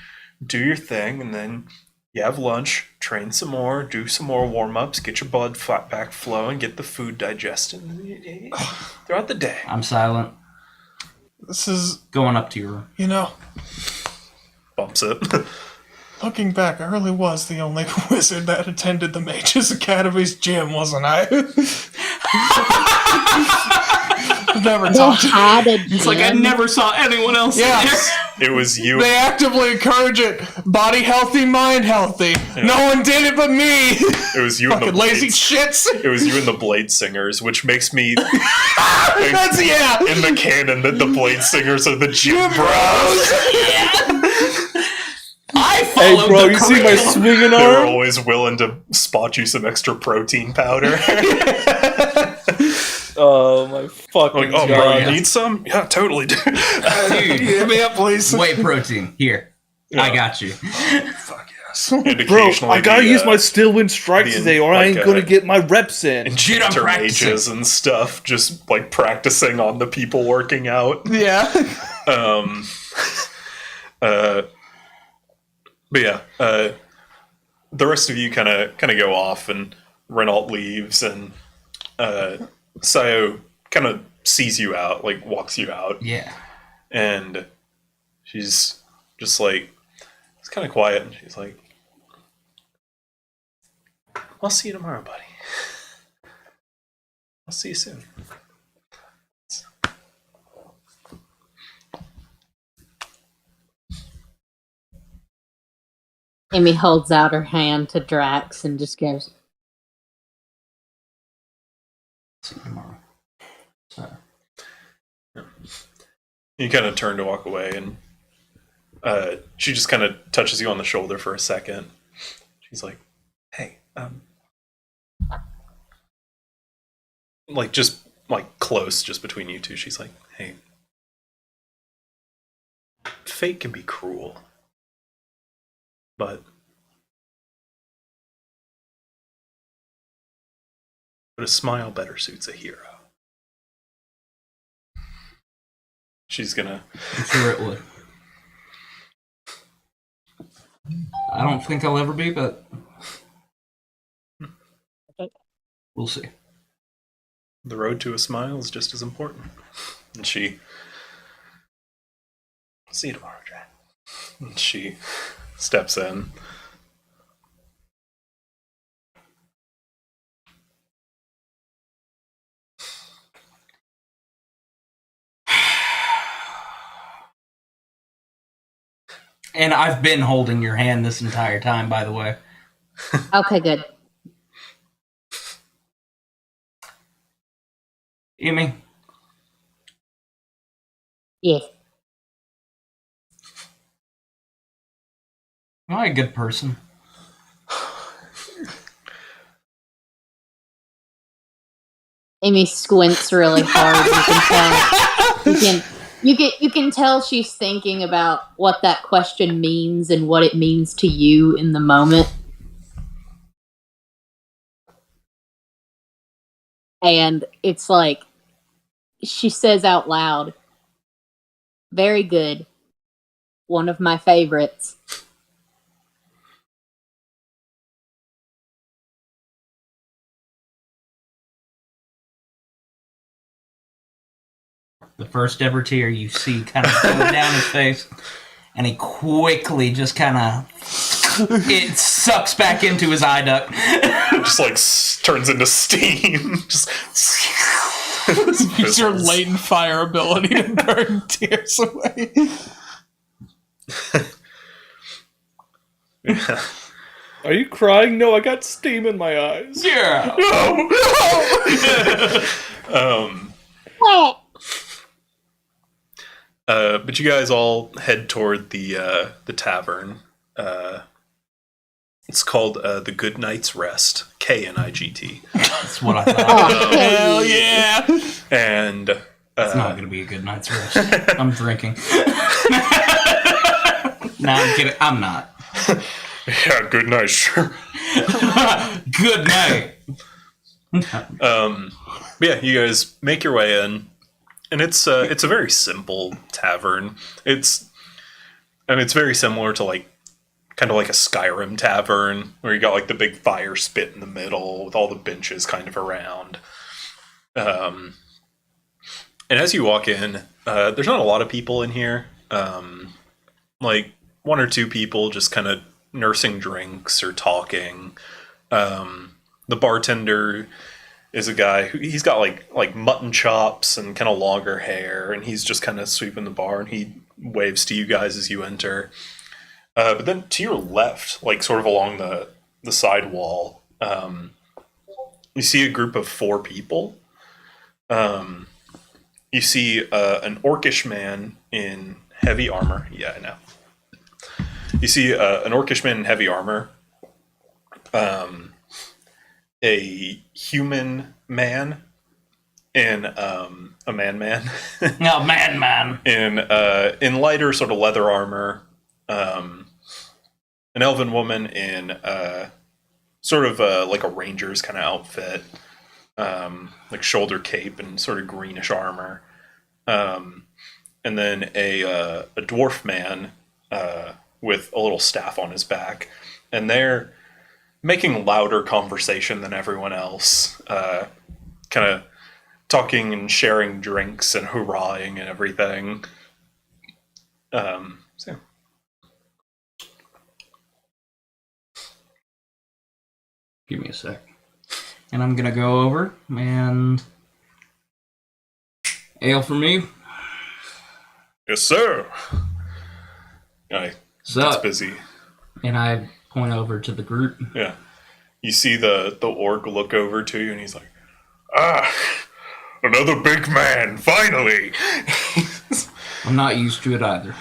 [SPEAKER 1] do your thing, and then you have lunch, train some more, do some more warm-ups, get your blood back flowing, get the food digested throughout the day.
[SPEAKER 3] I'm silent.
[SPEAKER 2] This is,
[SPEAKER 3] Going up to your room.
[SPEAKER 2] you know,
[SPEAKER 1] Bumps it.
[SPEAKER 2] looking back, I really was the only wizard that attended the Mages Academy's gym, wasn't I? I've never
[SPEAKER 5] They
[SPEAKER 2] talked to
[SPEAKER 5] had a
[SPEAKER 3] It's like I
[SPEAKER 5] gym.
[SPEAKER 3] never saw anyone else
[SPEAKER 2] Yeah.
[SPEAKER 1] It was you.
[SPEAKER 2] They actively encourage it. Body healthy, mind healthy. No one did it but me.
[SPEAKER 1] It was you and the
[SPEAKER 2] Fucking lazy
[SPEAKER 1] Blades.
[SPEAKER 2] shits.
[SPEAKER 1] It was you and the Blade Singers, which makes me
[SPEAKER 2] That's, yeah.
[SPEAKER 1] in the canon that the Blade Singers are the gym bros.
[SPEAKER 3] I
[SPEAKER 4] Hey,
[SPEAKER 3] followed
[SPEAKER 4] bro,
[SPEAKER 3] the
[SPEAKER 4] you see my
[SPEAKER 3] curriculum.
[SPEAKER 4] swinging
[SPEAKER 1] They were
[SPEAKER 4] arm?
[SPEAKER 1] always willing to spot you some extra protein powder.
[SPEAKER 4] Oh my fucking
[SPEAKER 1] Like, oh,
[SPEAKER 4] god!
[SPEAKER 1] bro, you need some? Yeah, totally, dude.
[SPEAKER 2] Hit me up, please.
[SPEAKER 3] Whey protein. Here. I got you.
[SPEAKER 1] Fuck yes. And
[SPEAKER 4] Bro,
[SPEAKER 1] occasionally
[SPEAKER 4] I gotta
[SPEAKER 1] the,
[SPEAKER 4] use my still win strikes
[SPEAKER 1] the,
[SPEAKER 4] today, or I
[SPEAKER 1] like,
[SPEAKER 4] ain't gonna get my reps in.
[SPEAKER 3] Dude, I'm
[SPEAKER 1] enchanter
[SPEAKER 3] practicing.
[SPEAKER 1] mages and stuff, just like practicing on the people working out.
[SPEAKER 2] Yeah.
[SPEAKER 1] But yeah, the rest of you kind of go off, and Renault leaves, and Sayo kind of sees you out, like walks you out,
[SPEAKER 3] Yeah.
[SPEAKER 1] and she's just like, it's kind of quiet, and she's like, "I'll see you tomorrow, buddy. I'll see you soon."
[SPEAKER 5] Amy holds out her hand to Drax and just goes,
[SPEAKER 3] See you tomorrow. So,
[SPEAKER 1] You kind of turn to walk away, and she just kind of touches you on the shoulder for a second. She's like, "Hey, like just like close, just between you two." She's like, "Hey, fate can be cruel, but a smile better suits a hero." She's gonna.
[SPEAKER 3] I'm sure it would. I don't think I'll ever be, but we'll see.
[SPEAKER 1] The road to a smile is just as important. And she. See you tomorrow, Jack. And she steps in.
[SPEAKER 3] And I've been holding your hand this entire time, by the way.
[SPEAKER 5] Okay, good.
[SPEAKER 3] Amy,
[SPEAKER 5] Yes.
[SPEAKER 3] am I a good person?
[SPEAKER 5] Amy squints really hard. You can tell she's thinking about what that question means and what it means to you in the moment. And it's like she says out loud, "Very good. One of my favorites."
[SPEAKER 3] The first ever tear you see kind of go down his face, and he quickly just kind of it sucks back into his eye duct.
[SPEAKER 1] Just like turns into steam. Just
[SPEAKER 2] Use your latent fire ability to burn tears away.
[SPEAKER 1] Yeah.
[SPEAKER 4] Are you crying? No, I got steam in my eyes.
[SPEAKER 3] Yeah.
[SPEAKER 1] But you guys all head toward the tavern. It's called the Good Night's Rest, KNIGT,
[SPEAKER 3] That's what I thought.
[SPEAKER 2] Hell yeah!
[SPEAKER 1] and
[SPEAKER 3] It's not going to be a good night's rest. I'm drinking. No, I'm kidding. I'm not.
[SPEAKER 1] yeah, good night, sure.
[SPEAKER 3] Good night.
[SPEAKER 1] But yeah, you guys make your way in, and it's a very simple tavern. It's very similar to like kind of like a Skyrim tavern where you got like the big fire spit in the middle with all the benches kind of around. And as you walk in, there's not a lot of people in here. Like one or two people just kind of nursing drinks or talking. The bartender is a guy who he's got like mutton chops and kind of longer hair, and he's just kind of sweeping the bar, and he waves to you guys as you enter. But then to your left, like sort of along the side wall, you see a group of 4 people. You see an orcish man in heavy armor. Yeah, I know. You see an orcish man in heavy armor. A human man in a man
[SPEAKER 3] No, man.
[SPEAKER 1] in lighter sort of leather armor. An elven woman in sort of like a ranger's kind of outfit, like shoulder cape and sort of greenish armor, and then a dwarf man with a little staff on his back, and they're making louder conversation than everyone else, kind of talking and sharing drinks and hurrahing and everything. So yeah.
[SPEAKER 3] Give me a sec. And I'm gonna go over and ale for me.
[SPEAKER 1] Yes, sir. Guy
[SPEAKER 3] So,
[SPEAKER 1] gets busy.
[SPEAKER 3] and I point over to the group.
[SPEAKER 1] Yeah. You see the orc look over to you, and he's like, "Ah, another big man, finally."
[SPEAKER 3] I'm not used to it either.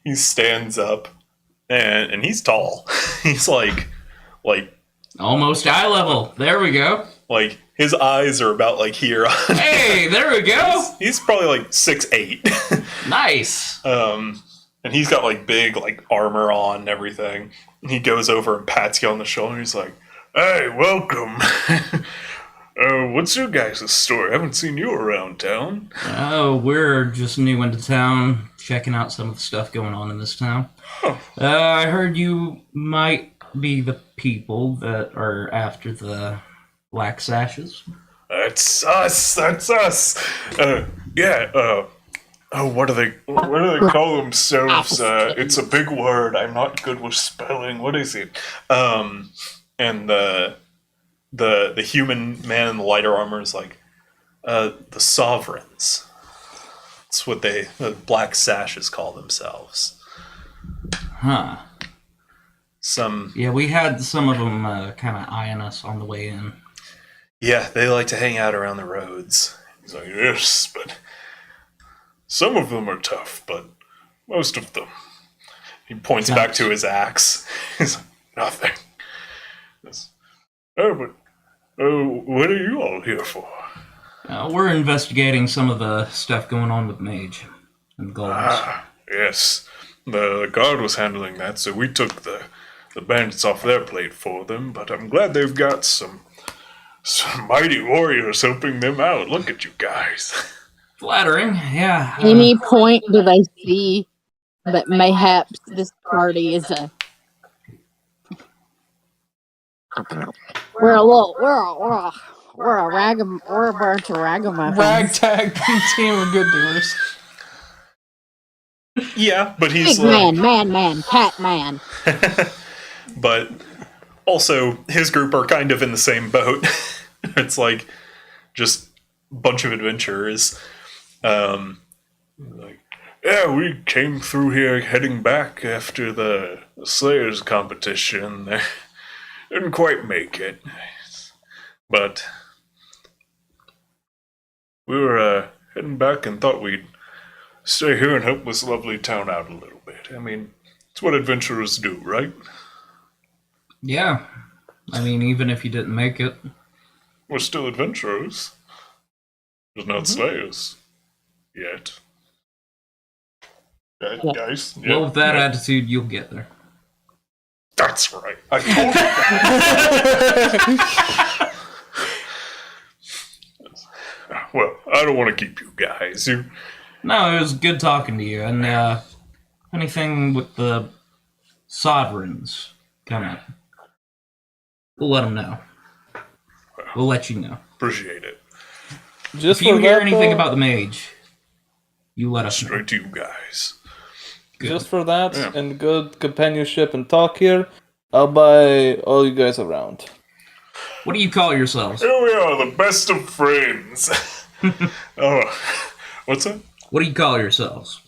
[SPEAKER 1] He stands up, and he's tall. He's like
[SPEAKER 3] Almost eye level. There we go.
[SPEAKER 1] his eyes are about like here.
[SPEAKER 3] Hey, there we go.
[SPEAKER 1] He's probably like 6'8".
[SPEAKER 3] Nice.
[SPEAKER 1] And he's got like big like armor on and everything. And he goes over and pats you on the shoulder. He's like, "Hey, welcome. What's your guys' story? I haven't seen you around town."
[SPEAKER 3] Oh, we're just new into town, checking out some of the stuff going on in this town.
[SPEAKER 1] Oh.
[SPEAKER 3] I heard you might be the people that are after the black sashes.
[SPEAKER 1] That's us. That's us. Yeah. What do they call themselves? It's a big word. I'm not good with spelling. What is it? And the human man in the lighter armor is like, the sovereigns. That's what the black sashes call themselves.
[SPEAKER 3] Huh.
[SPEAKER 1] Yeah,
[SPEAKER 3] we had some of them kind of eyeing us on the way in.
[SPEAKER 1] Yeah, they like to hang out around the roads. He's like, yes, but some of them are tough, but most of them. He points back to his axe. He's like, nothing. What are you all here for?
[SPEAKER 3] We're investigating some of the stuff going on with Mage and Golems.
[SPEAKER 1] Yes. The guard was handling that, so we took the bandits off their plate for them, but I'm glad they've got some mighty warriors helping them out. Look at you guys.
[SPEAKER 3] Flattering, yeah.
[SPEAKER 5] Any point do they see that mayhaps this party is a we're a bunch of ragamuffins.
[SPEAKER 2] Ragtag team of good doers.
[SPEAKER 1] Yeah, but he's
[SPEAKER 5] Big man, cat man.
[SPEAKER 1] But also, his group are kind of in the same boat. It's like just a bunch of adventurers. Like, yeah, we came through here heading back after the Slayers competition. They didn't quite make it. But we were heading back and thought we'd stay here and help this lovely town out a little bit. I mean, it's what adventurers do, right?
[SPEAKER 3] Yeah. I mean, even if you didn't make it.
[SPEAKER 1] We're still adventurers. Just not slayers. Yet. Guys? Yeah,
[SPEAKER 3] Well, with that attitude, you'll get there.
[SPEAKER 1] That's right. I told you that. Well, I don't want to keep you guys.
[SPEAKER 3] No, it was good talking to you. And anything with the sovereigns come up, we'll let them know. We'll let you know.
[SPEAKER 1] Appreciate it.
[SPEAKER 4] Just
[SPEAKER 3] If you
[SPEAKER 4] for
[SPEAKER 3] hear
[SPEAKER 4] that,
[SPEAKER 3] anything
[SPEAKER 4] though,
[SPEAKER 3] about the mage, you let us know.
[SPEAKER 1] Straight to you guys.
[SPEAKER 4] just for that
[SPEAKER 1] Yeah.
[SPEAKER 4] and good companionship and talk here, I'll buy all you guys around.
[SPEAKER 3] What do you call yourselves?
[SPEAKER 1] Here we are, the best of friends. Oh, what's that?
[SPEAKER 3] What do you call yourselves?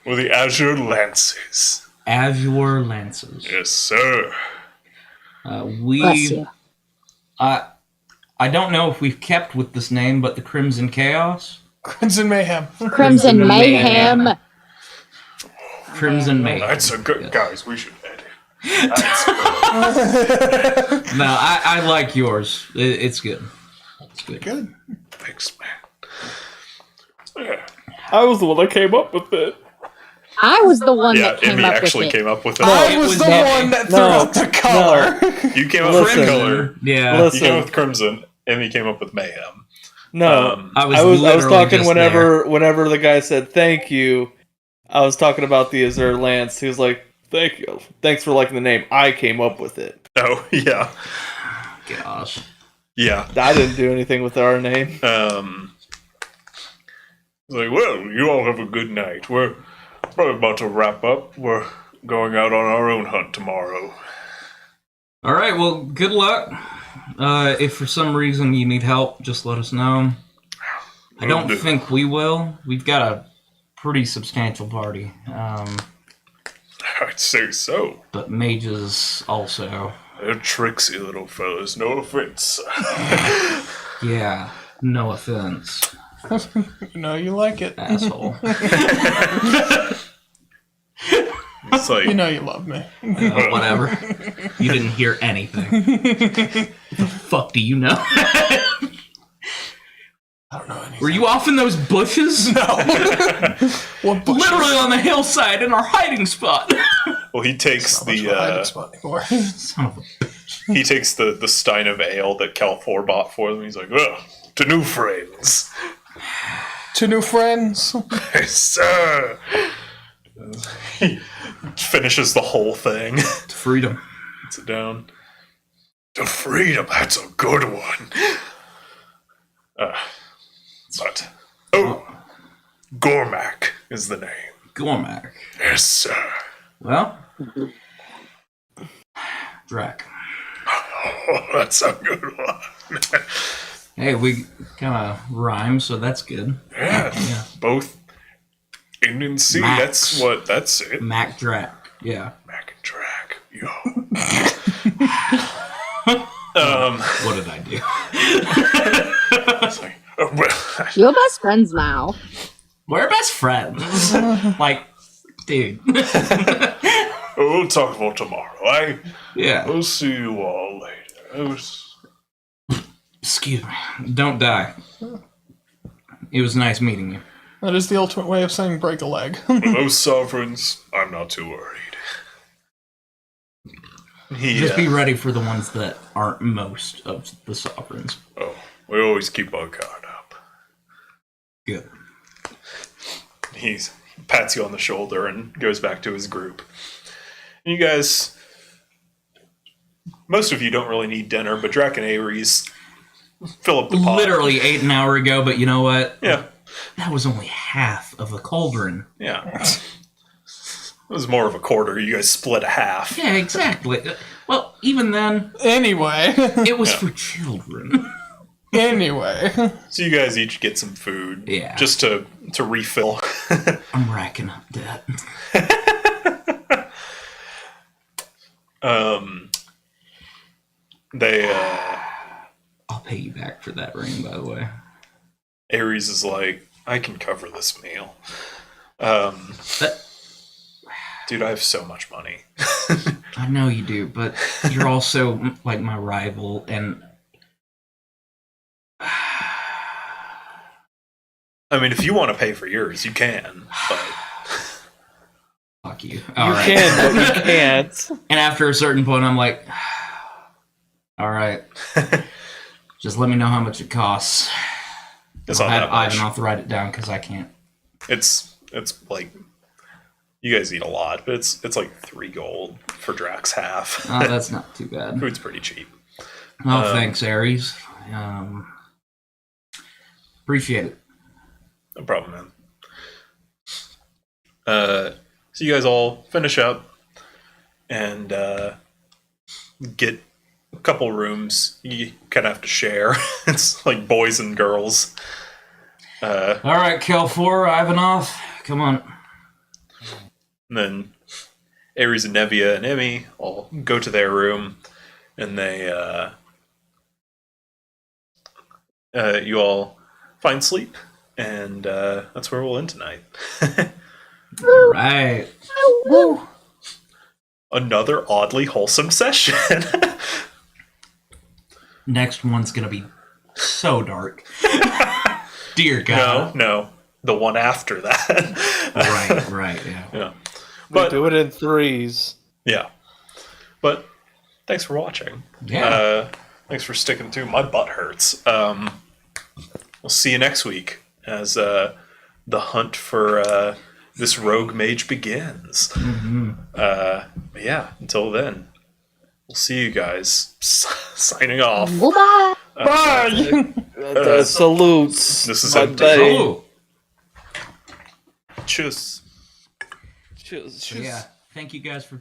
[SPEAKER 1] We're the Azure Lances.
[SPEAKER 3] Azure Lances.
[SPEAKER 1] Yes, sir.
[SPEAKER 5] Bless you.
[SPEAKER 3] I don't know if we've kept with this name, but the Crimson Chaos?
[SPEAKER 2] Crimson Mayhem.
[SPEAKER 5] Crimson Mayhem.
[SPEAKER 3] Crimson Mayhem.
[SPEAKER 1] That's a good... Guys, we should edit.
[SPEAKER 3] No, I like yours. It's good. It's good.
[SPEAKER 2] Good.
[SPEAKER 1] Thanks, man. Yeah.
[SPEAKER 4] I was the one that came up with it.
[SPEAKER 5] I was the one
[SPEAKER 1] Yeah,
[SPEAKER 5] that came
[SPEAKER 1] Emmy
[SPEAKER 5] up
[SPEAKER 1] actually
[SPEAKER 5] with it.
[SPEAKER 1] came up with it.
[SPEAKER 2] I
[SPEAKER 3] it
[SPEAKER 2] was
[SPEAKER 3] was
[SPEAKER 2] the
[SPEAKER 3] not-
[SPEAKER 2] one that threw
[SPEAKER 4] no,
[SPEAKER 2] out the color.
[SPEAKER 1] You came up
[SPEAKER 4] Listen.
[SPEAKER 1] with color.
[SPEAKER 3] Yeah.
[SPEAKER 1] You
[SPEAKER 4] Listen.
[SPEAKER 1] came up with crimson. Emmy came up with mayhem.
[SPEAKER 4] No,
[SPEAKER 3] I was
[SPEAKER 4] I was
[SPEAKER 3] literally
[SPEAKER 4] talking
[SPEAKER 3] just
[SPEAKER 4] whenever the guy said thank you. I was talking about the Azure Lance. He was like, "Thank you, thanks for liking the name. I came up with it.
[SPEAKER 1] Oh, yeah.
[SPEAKER 3] Gosh.
[SPEAKER 1] Yeah.
[SPEAKER 4] I didn't do anything with our name."
[SPEAKER 1] Like, well, you all have a good night. We're probably about to wrap up. We're going out on our own hunt tomorrow.
[SPEAKER 3] All right, well, good luck. If for some reason you need help, just let us know. I don't
[SPEAKER 1] do.
[SPEAKER 3] think we will. We've got a pretty substantial party.
[SPEAKER 1] I'd say so.
[SPEAKER 3] But mages also.
[SPEAKER 1] They're tricksy little fellas, no offense.
[SPEAKER 3] Yeah. No offense,
[SPEAKER 2] You know you like it.
[SPEAKER 3] asshole.
[SPEAKER 1] It's like,
[SPEAKER 2] You know you love me.
[SPEAKER 3] Whatever. You didn't hear anything. The fuck do you know?
[SPEAKER 2] I don't know anything.
[SPEAKER 3] Were you off in those bushes?
[SPEAKER 2] No. What bushes?
[SPEAKER 3] Literally on the hillside in our hiding spot.
[SPEAKER 1] well, he takes
[SPEAKER 2] Not much of a hiding spot anymore.
[SPEAKER 3] Son of a...
[SPEAKER 1] he takes the stein of ale that Calfor bought for them. He's like, oh, to new friends.
[SPEAKER 2] Two new friends.
[SPEAKER 1] Yes, sir. He finishes the whole thing.
[SPEAKER 3] Freedom.
[SPEAKER 1] Sit down. To freedom, that's a good one. But Gormac is the name.
[SPEAKER 3] Gormac.
[SPEAKER 1] Yes, sir.
[SPEAKER 3] Well, Drac.
[SPEAKER 1] Oh, that's a good one.
[SPEAKER 3] Hey, we kind of rhyme, so that's good.
[SPEAKER 1] Yeah, both in and C.
[SPEAKER 3] Max.
[SPEAKER 1] That's it.
[SPEAKER 3] Mac Drac. Yeah.
[SPEAKER 1] Mac and Drac. Yo.
[SPEAKER 3] What did I do?
[SPEAKER 1] It's like, well,
[SPEAKER 5] You're best friends now.
[SPEAKER 3] We're best friends. Like, dude.
[SPEAKER 1] we'll talk about tomorrow.
[SPEAKER 3] Yeah.
[SPEAKER 1] We'll see you all later.
[SPEAKER 3] Excuse me. Don't die. It was nice meeting you.
[SPEAKER 2] That is the ultimate way of saying break a leg.
[SPEAKER 1] Those sovereigns, I'm not too worried.
[SPEAKER 3] Just be ready for the ones that aren't most of the sovereigns.
[SPEAKER 1] Oh, we always keep our guard up.
[SPEAKER 3] Good.
[SPEAKER 1] He pats you on the shoulder and goes back to his group. And you guys, most of you don't really need dinner, but Drac and Ares fill up the pot.
[SPEAKER 3] Literally ate an hour ago, but you know what?
[SPEAKER 1] Yeah,
[SPEAKER 3] That was only half of a cauldron.
[SPEAKER 1] yeah. It was more of a quarter. You guys split a half.
[SPEAKER 3] Yeah, exactly. Well, even then,
[SPEAKER 2] Anyway.
[SPEAKER 3] it was
[SPEAKER 1] Yeah.
[SPEAKER 3] for children.
[SPEAKER 2] Anyway.
[SPEAKER 1] So you guys each get some food.
[SPEAKER 3] Yeah.
[SPEAKER 1] Just to refill.
[SPEAKER 3] I'm racking up debt.
[SPEAKER 1] They
[SPEAKER 3] I'll pay you back for that ring, by the way.
[SPEAKER 1] Ares is like, I can cover this meal.
[SPEAKER 3] But
[SPEAKER 1] Dude, I have so much money.
[SPEAKER 3] I know you do, but you're also like my rival, and
[SPEAKER 1] I mean, if you want to pay for yours, you can. But
[SPEAKER 3] fuck you.
[SPEAKER 4] You
[SPEAKER 3] All right.
[SPEAKER 4] can, but you can't.
[SPEAKER 3] And after a certain point, I'm like, all right, just let me know how much it costs.
[SPEAKER 1] it's
[SPEAKER 3] I'll
[SPEAKER 1] not
[SPEAKER 3] have
[SPEAKER 1] that much.
[SPEAKER 3] Ivan, I'll write it down because I can't.
[SPEAKER 1] It's like you guys eat a lot, but it's like 3 gold for Drax half.
[SPEAKER 3] Oh, that's not too bad.
[SPEAKER 1] Food's pretty cheap.
[SPEAKER 3] Oh, thanks, Ares. Appreciate it.
[SPEAKER 1] No problem, man. So you guys all finish up and get a couple rooms. You kind of have to share. It's like boys and girls.
[SPEAKER 3] All right, Kelfor, Ivanov, come on.
[SPEAKER 1] And then Ares and Nevia and Emmy all go to their room, and they you all find sleep, and that's where we'll end tonight.
[SPEAKER 3] All right.
[SPEAKER 2] Woo.
[SPEAKER 1] Another oddly wholesome session.
[SPEAKER 3] Next one's gonna be so dark. Dear God.
[SPEAKER 1] No, the one after that.
[SPEAKER 3] Right, yeah.
[SPEAKER 1] Yeah,
[SPEAKER 4] We
[SPEAKER 1] but
[SPEAKER 4] do it in threes.
[SPEAKER 1] yeah, but thanks for watching.
[SPEAKER 3] Yeah.
[SPEAKER 1] Thanks for sticking through. My butt hurts. We'll see you next week as the hunt for this rogue mage begins.
[SPEAKER 3] Mm-hmm.
[SPEAKER 1] But yeah, until then, we'll see you guys. Signing off.
[SPEAKER 5] Bye.
[SPEAKER 2] Bye.
[SPEAKER 4] Salutes.
[SPEAKER 1] This is
[SPEAKER 4] My
[SPEAKER 1] empty.
[SPEAKER 4] day.
[SPEAKER 3] Oh,
[SPEAKER 1] Cheers.
[SPEAKER 4] Cheers.
[SPEAKER 3] yeah. Thank you guys for